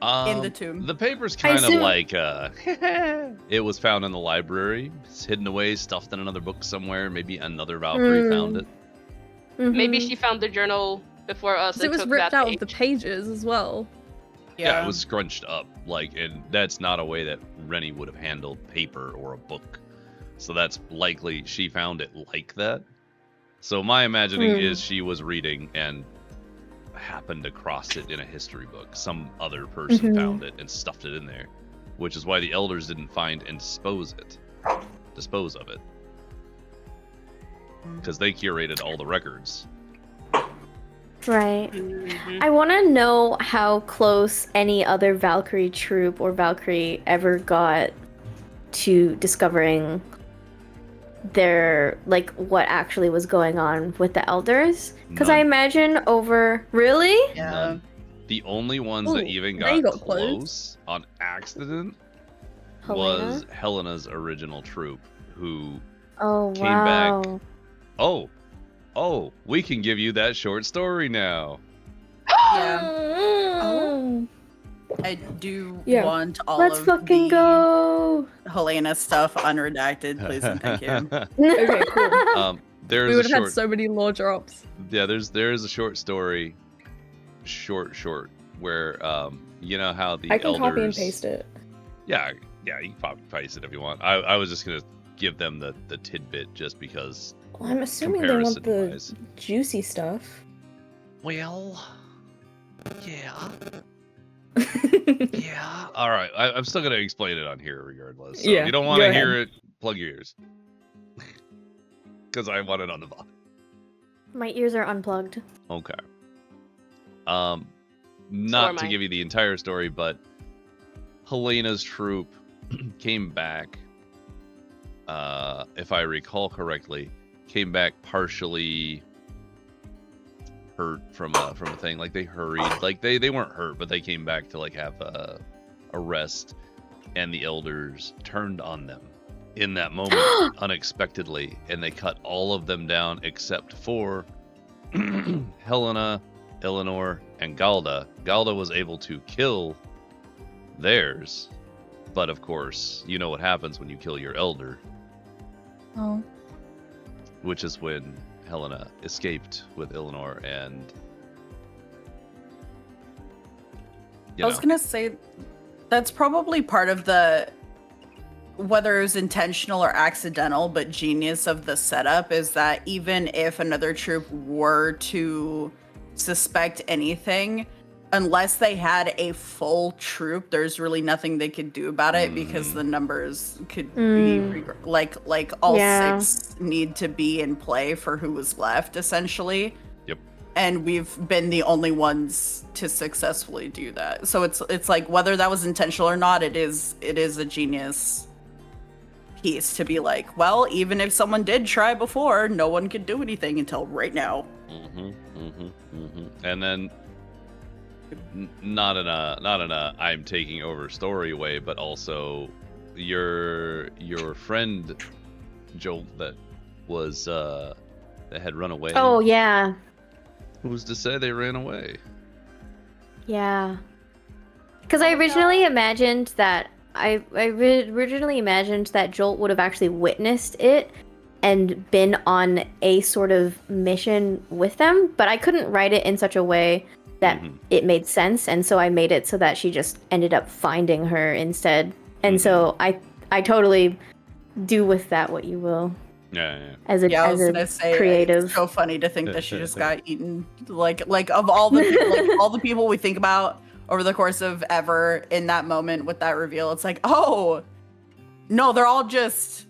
In the tomb. The paper's kind of assume- like it was found in the library. It's hidden away, stuffed in another book somewhere. Maybe another Valkyrie found it. Maybe she found the journal before us. 'Cause it and was took ripped that out page. of the pages as well. Yeah, it was scrunched up, and that's not a way that Rennie would have handled paper or a book. So that's likely she found it like that. So my imagining is she was reading and happened across it in a history book. Some other person found it and stuffed it in there, which is why the Elders didn't find and dispose of it. Because they curated all the records. Right. I want to know how close any other Valkyrie troop or Valkyrie ever got to discovering their, like, what actually was going on with the Elders. Because I None. imagine over... Really? Yeah. None. The only ones that Ooh, even they got got close. close on accident Helena? was Helena's original troop, who Oh, came wow. back. Oh, we can give you that short story now. Yeah. Oh. I do Yeah. want all Let's of fucking the go. Helena stuff unredacted, please and thank you. Okay, cool. There's We a would have short. had so many lore drops. Yeah, there is a short story, short, where you know how the I can Elders. copy and paste it. Yeah, you can copy and paste it if you want. I was just gonna give them the tidbit just because. Well, I'm assuming they want the Comparison-wise. juicy stuff. Well, yeah. Yeah. All right. I'm still gonna explain it on here regardless. So Yeah, if you don't go want to ahead. hear it, plug your ears. Because I want it on the bottom. My ears are unplugged. Okay. Not to mine. give you the entire story, but Helena's troop came back. If I recall correctly, came back partially hurt from a thing. Like they hurried. Like they weren't hurt, but they came back to like have a rest, and the Elders turned on them in that moment unexpectedly, and they cut all of them down except for Helena, Eleanor, and Galda. Galda was able to kill theirs, but of course, you know what happens when you kill your elder. Oh. Which is when Helena escaped with Eleanor and... I was gonna say, that's probably part of the, whether it was intentional or accidental, but genius of the setup is that even if another troop were to suspect anything, unless they had a full troop, there's really nothing they could do about it because the numbers could be like all 6 need to be in play for who was left, essentially. Yep. And we've been the only ones to successfully do that. So it's like, whether that was intentional or not, it is a genius piece to be like, well, even if someone did try before, no one could do anything until right now. And then not in a I'm taking over story way, but also your friend Joel that was that had run away. Oh yeah. Who's to say they ran away? Yeah. Because I originally imagined that Jolt would have actually witnessed it and been on a sort of mission with them, but I couldn't write it in such a way that it made sense, and so I made it so that she just ended up finding her instead. And so I totally do with that what you will. Yeah. As a creative. It's so funny to think that she just got eaten. Like of all the people, all the people we think about over the course of ever, in that moment with that reveal, it's like, oh no, they're all just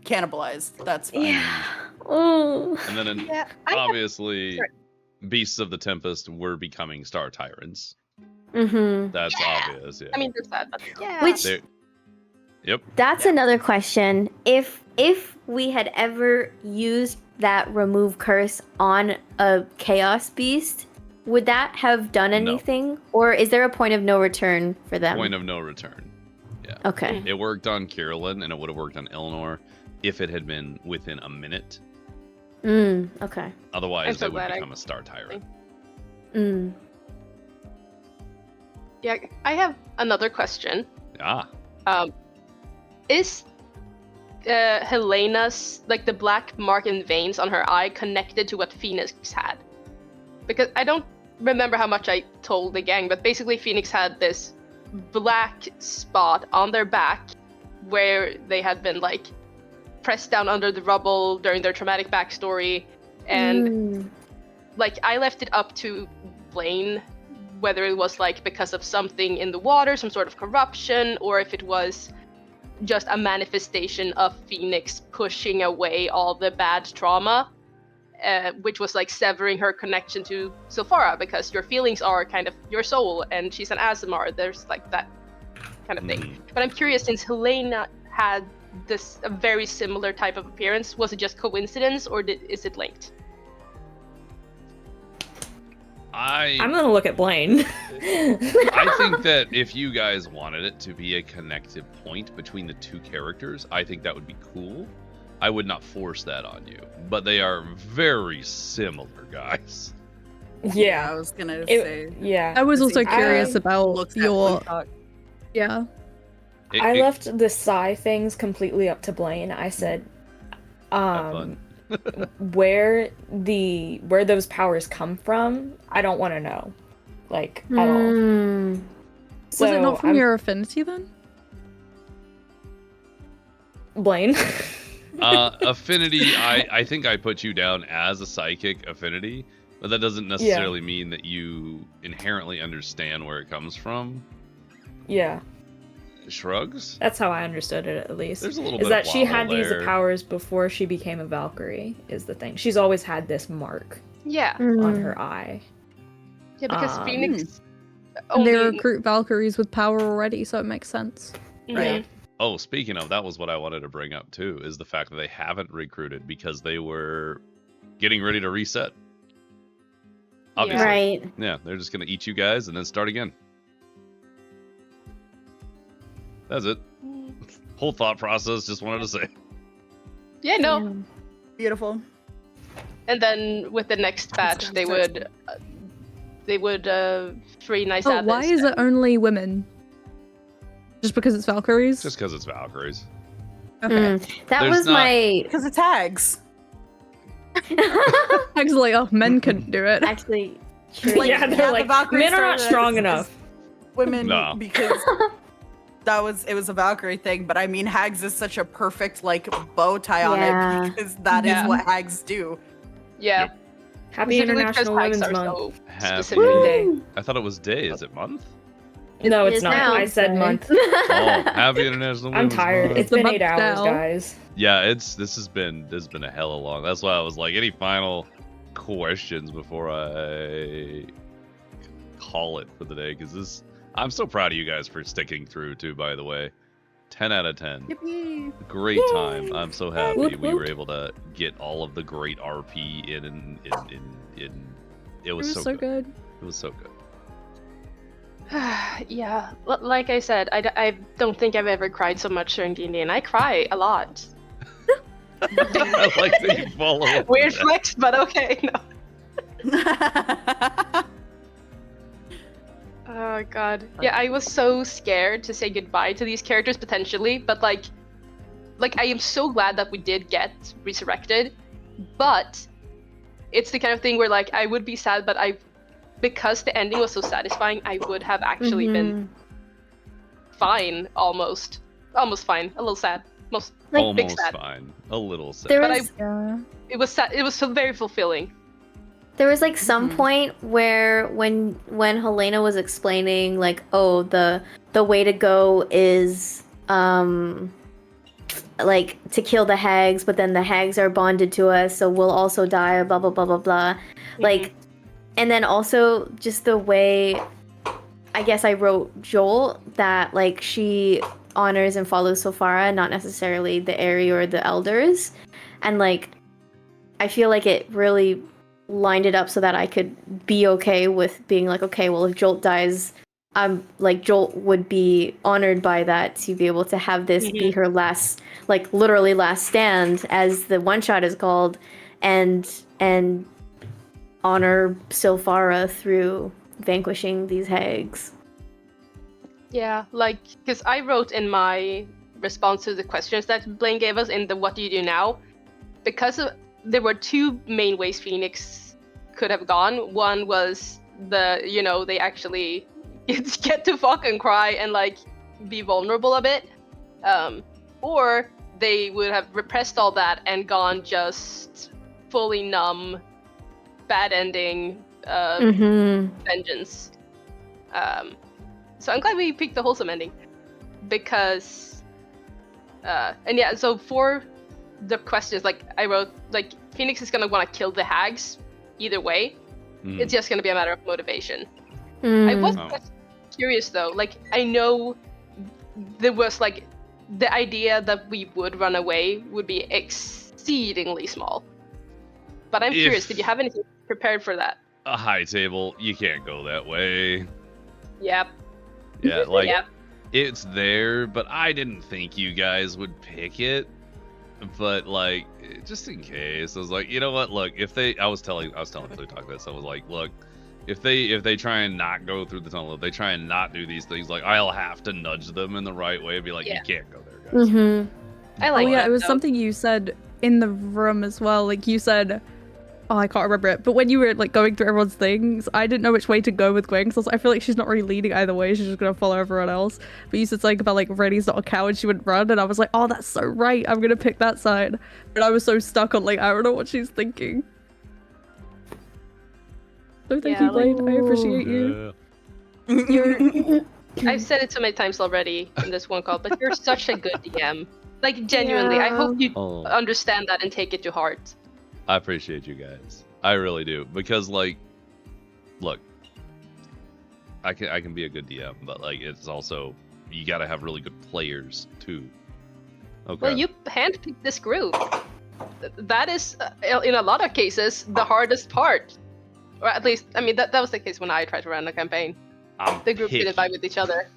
cannibalized. That's fine. Yeah. Oh. And then obviously Beasts of the Tempest were becoming Star Tyrants. That's obvious. Yeah. I mean, there's that, but yeah. Which that's another question. If we had ever used that remove curse on a chaos beast, would that have done anything? No. Or is there a point of no return for them? Point of no return. Yeah. Okay. It worked on Carolyn, and it would have worked on Eleanor if it had been within a minute. Okay. Otherwise, they would become a Star Tyrant. Yeah, I have another question. Is Helena's, like, the black mark and veins on her eye connected to what Phoenix had? Because I don't remember how much I told the gang, but basically Phoenix had this black spot on their back where they had been, like, pressed down under the rubble during their traumatic backstory, and like, I left it up to Blaine whether it was like because of something in the water, some sort of corruption, or if it was just a manifestation of Phoenix pushing away all the bad trauma, which was like severing her connection to Silphara, because your feelings are kind of your soul, and she's an Aasimar. There's like that kind of thing. But I'm curious, since Helena had a very similar type of appearance, was it just coincidence, or is it linked? I'm gonna look at Blaine. I think that if you guys wanted it to be a connective point between the two characters, I think that would be cool. I would not force that on you, but they are very similar, guys. Yeah, I was gonna say. Yeah, I was also curious about your. Yeah. I left the psi things completely up to Blaine. I said, where those powers come from, I don't want to know, like, at all. So, was it not from your affinity then? Blaine? Affinity, I think I put you down as a psychic affinity, but that doesn't necessarily mean that you inherently understand where it comes from. Yeah. Shrugs? That's how I understood it, at least. There's a little is bit that of she had there. these powers before she became a Valkyrie, is the thing. She's always had this mark on her eye. Yeah, because Phoenix they recruit Valkyries with power already, so it makes sense. Right. Oh, speaking of, that was what I wanted to bring up too, is the fact that they haven't recruited because they were getting ready to reset. Obviously. Right. Yeah, they're just going to eat you guys and then start again. That's it. Whole thought process. Just wanted to say. Yeah, no. Beautiful. And then with the next batch, they would free nice Oh, why is it only women? Just because it's Valkyries? Just because it's Valkyries. Okay. That was my... Because it's hags. Actually, men couldn't do it. Actually, true. Like, yeah, they're like, men are not strong enough. Women, because it was a Valkyrie thing, but I mean, hags is such a perfect, like, bow tie on it, because that is what hags do. Yeah. Happy International Women's Month. Day. I thought it was day. Is it month? No, it's not. I said month. Oh, happy International Women's I'm tired. Month. It's been 8 hours, guys. Yeah, this has been a hella long. That's why I was like, any final questions before I call it for the day? Because I'm so proud of you guys for sticking through too. By the way, 10 out of 10. Yippee. Great time. I'm so happy we were able to get all of the great RP in. It was so good. It was so good. Yeah, like I said, I don't think I've ever cried so much during D&D, and I cry a lot. I like that you follow up. Weird flex, but okay. No. Oh god. Yeah, I was so scared to say goodbye to these characters potentially, but like I am so glad that we did get resurrected, but it's the kind of thing where like I would be sad, but because the ending was so satisfying, I would have actually been fine, almost fine, a little sad, big sad. Fine, a little sad. It was so very fulfilling. There was like some point where when Helena was explaining like, oh, the way to go is like to kill the hags, but then the hags are bonded to us, so we'll also die, blah blah blah blah blah. Like, and then also just the way I guess I wrote Joel, that like she honors and follows Sophara, not necessarily the Aerie or the elders, and like I feel like it really lined it up so that I could be okay with being like, okay, well, if Jolt dies, like Jolt would be honored by that, to be able to have this be her last, like literally last stand, as the one shot is called, and honor Sophara through vanquishing these hags. Yeah, like, because I wrote in my response to the questions that Blaine gave us in the what do you do now, because there were two main ways Phoenix could have gone. One was they actually get to fucking cry and like be vulnerable a bit, or they would have repressed all that and gone just fully numb, bad ending, vengeance. So I'm glad we picked the wholesome ending, because and yeah, so for the questions, like I wrote, like Phoenix is gonna want to kill the hags either way. It's just gonna be a matter of motivation. I was curious though, like I know there was like the idea that we would run away would be exceedingly small, but I'm curious, did you have anything prepared for that? A high table, you can't go that way. Yep. Yeah, like it's there, but I didn't think you guys would pick it. But like, just in case, I was like, you know what? Look, I was telling Plutarch this. I was like, look, if they try and not go through the tunnel, if they try and not do these things, like I'll have to nudge them in the right way and be like, you can't go there, guys. I like. Oh yeah, it was something you said in the room as well. Like you said, oh, I can't remember it, but when you were like going through everyone's things, I didn't know which way to go with Gwen, because I feel like she's not really leading either way. She's just gonna follow everyone else. But you said something about like Rennie's not a coward, she wouldn't run, and I was like, oh, that's so right, I'm gonna pick that side. But I was so stuck on like, I don't know what she's thinking. So thank you, Blaine. I appreciate you. I've said it so many times already in this one call, but you're such a good DM. Like genuinely, I hope you understand that and take it to heart. I appreciate you guys. I really do, because like, look, I can be a good DM, but like it's also, you gotta have really good players too. Okay. Well, you handpicked this group. That is, in a lot of cases, the hardest part. Or at least, I mean, that was the case when I tried to run a campaign. The group didn't vibe with each other.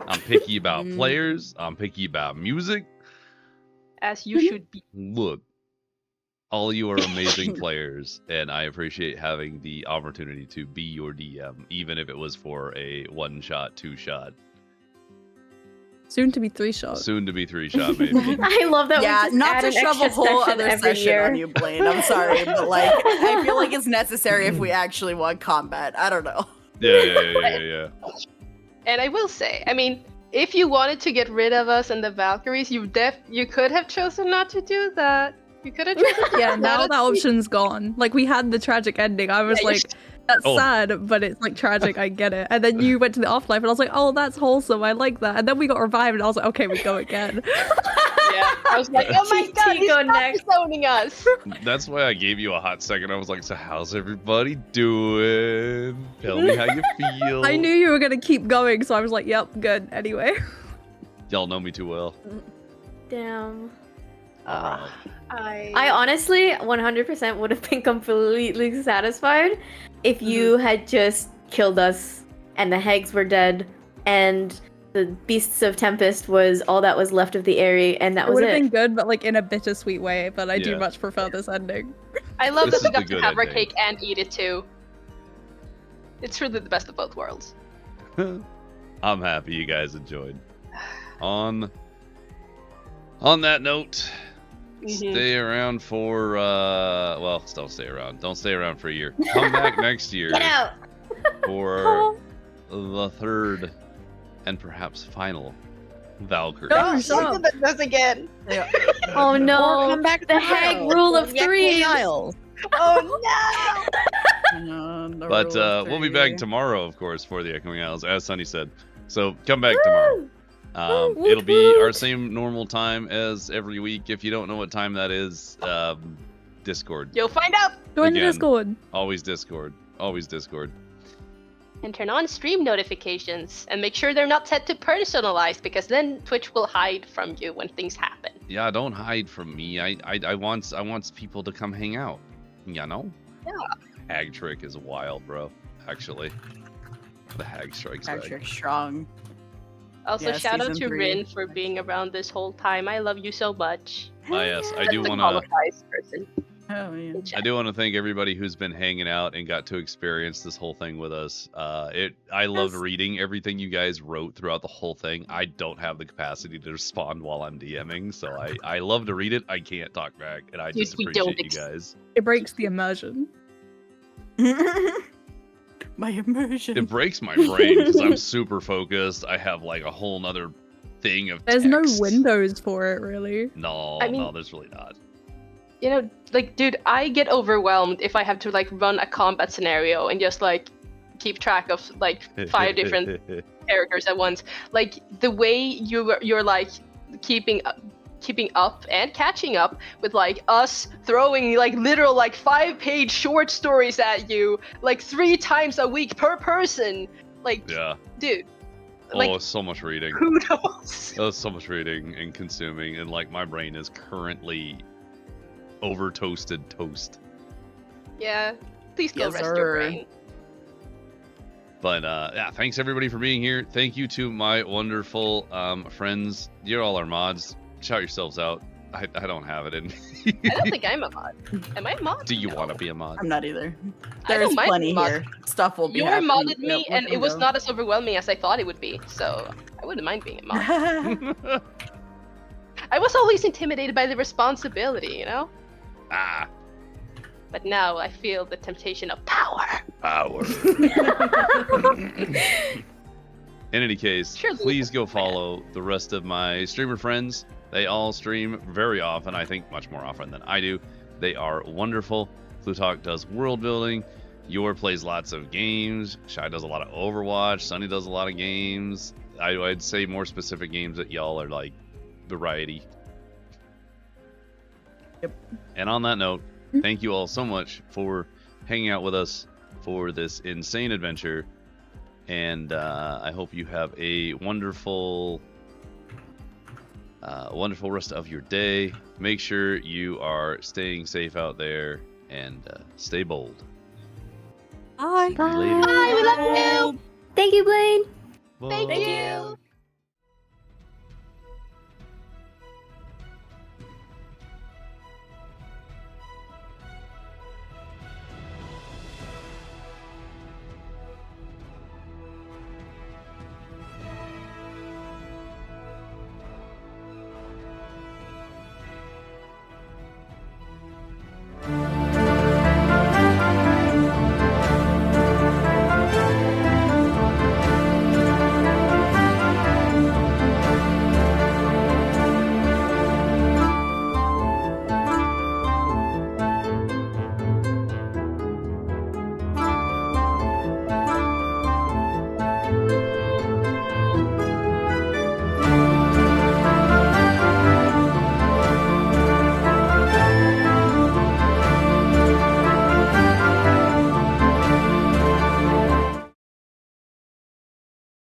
I'm picky about players. I'm picky about music. As you should be. Look, all you are amazing players, and I appreciate having the opportunity to be your DM, even if it was for a 1-shot, 2-shot. Soon to be 3-shot. Soon to be 3-shot, maybe. I love that. Yeah, we just not add to an shove a extra whole section other every session year. on you, Blaine. I'm sorry, but like, I feel like it's necessary if we actually want combat. I don't know. Yeah. And I will say, I mean, if you wanted to get rid of us and the Valkyries, you could have chosen not to do that. You could have chosen. Yeah, now that option's gone. Like, we had the tragic ending. I was like, that's sad, but it's like tragic. I get it. And then you went to the afterlife, and I was like, oh, that's wholesome. I like that. And then we got revived, and I was like, okay, we go again. Yeah, I was like, oh my god, he's not disowning us. That's why I gave you a hot second. I was like, so how's everybody doing? Tell me how you feel. I knew you were gonna keep going, so I was like, yep, good. Anyway. Y'all know me too well. Damn. I honestly 100% would have been completely satisfied if you had just killed us and the Hags were dead and the Beasts of Tempest was all that was left of the area, and that was would it. have been good, but like in a bittersweet way. But I do much prefer this ending. I love This that we is got the to good have our ending. cake and eat it too. It's truly the best of both worlds. I'm happy you guys enjoyed. On that note, stay around for well, don't stay around. Don't stay around for a year. Come back next year Get out! for the third and perhaps final Valkyrie. Oh, shut up. This again. Oh no! Or come back the to Hag Isles. rule of Yeah, three. Isles. Oh no! But we'll be back tomorrow, of course, for the Echoing Isles, as Sunny said. So come back tomorrow. It'll be our same normal time as every week. If you don't know what time that is, Discord. You'll find out. Join the Again. Discord. Always Discord. Always Discord. And turn on stream notifications and make sure they're not set to personalized, because then Twitch will hide from you when things happen. Yeah, don't hide from me. I want people to come hang out. You know? Yeah. Hag trick is wild, bro. Actually, the hag strikes back. Actually, strong. Also, Yeah, shout out season to 3. Rin for being around this whole time. I love you so much. Ah, yes, I do That's a want to. qualified person. Oh yeah. I do want to thank everybody who's been hanging out and got to experience this whole thing with us. I loved reading everything you guys wrote throughout the whole thing. I don't have the capacity to respond while I'm DMing, so I love to read it. I can't talk back, and I just we don't appreciate you guys. It breaks the immersion. My immersion. It breaks my brain because I'm super focused. I have like a whole nother thing of There's text. no windows for it, really. No, I mean- no, there's really not. You know, like, dude, I get overwhelmed if I have to like run a combat scenario and just like keep track of like 5 different characters at once. Like the way you're like keeping up and catching up with like us throwing like literal like 5-page short stories at you like 3 times a week per person. Like, Yeah. dude. Oh, Like, so much reading. kudos. Oh, so much reading and consuming, and like my brain is currently over toasted toast. Yeah. Please go Yes, rest sir. your brain. But yeah, thanks everybody for being here. Thank you to my wonderful friends. You're all our mods. Shout yourselves out. I don't have it in me. I don't think I'm a mod. Am I a mod? Do you want to be a mod? I'm not either. I don't There's mind plenty mod. here. Stuff will be You happening. modded me, Yep, and we it was can not as overwhelming as I thought it would be, so I wouldn't mind being a mod. go. I was always intimidated by the responsibility, you know? Ah, But now I feel the temptation of power. power. In any case, Sure, please go follow the rest of my streamer friends. They all stream very often, I think much more often than I do. They are wonderful. Plutarch does world building. Yor plays lots of games. Shy does a lot of Overwatch. Sunny does a lot of games. I'd say more specific games that y'all are like variety. Yep. And on that note, thank you all so much for hanging out with us for this insane adventure. And I hope you have a wonderful rest of your day. Make sure you are staying safe out there and stay bold. Bye. See you later. Bye, we love you! Thank you, Blaine. Bye. Thank you!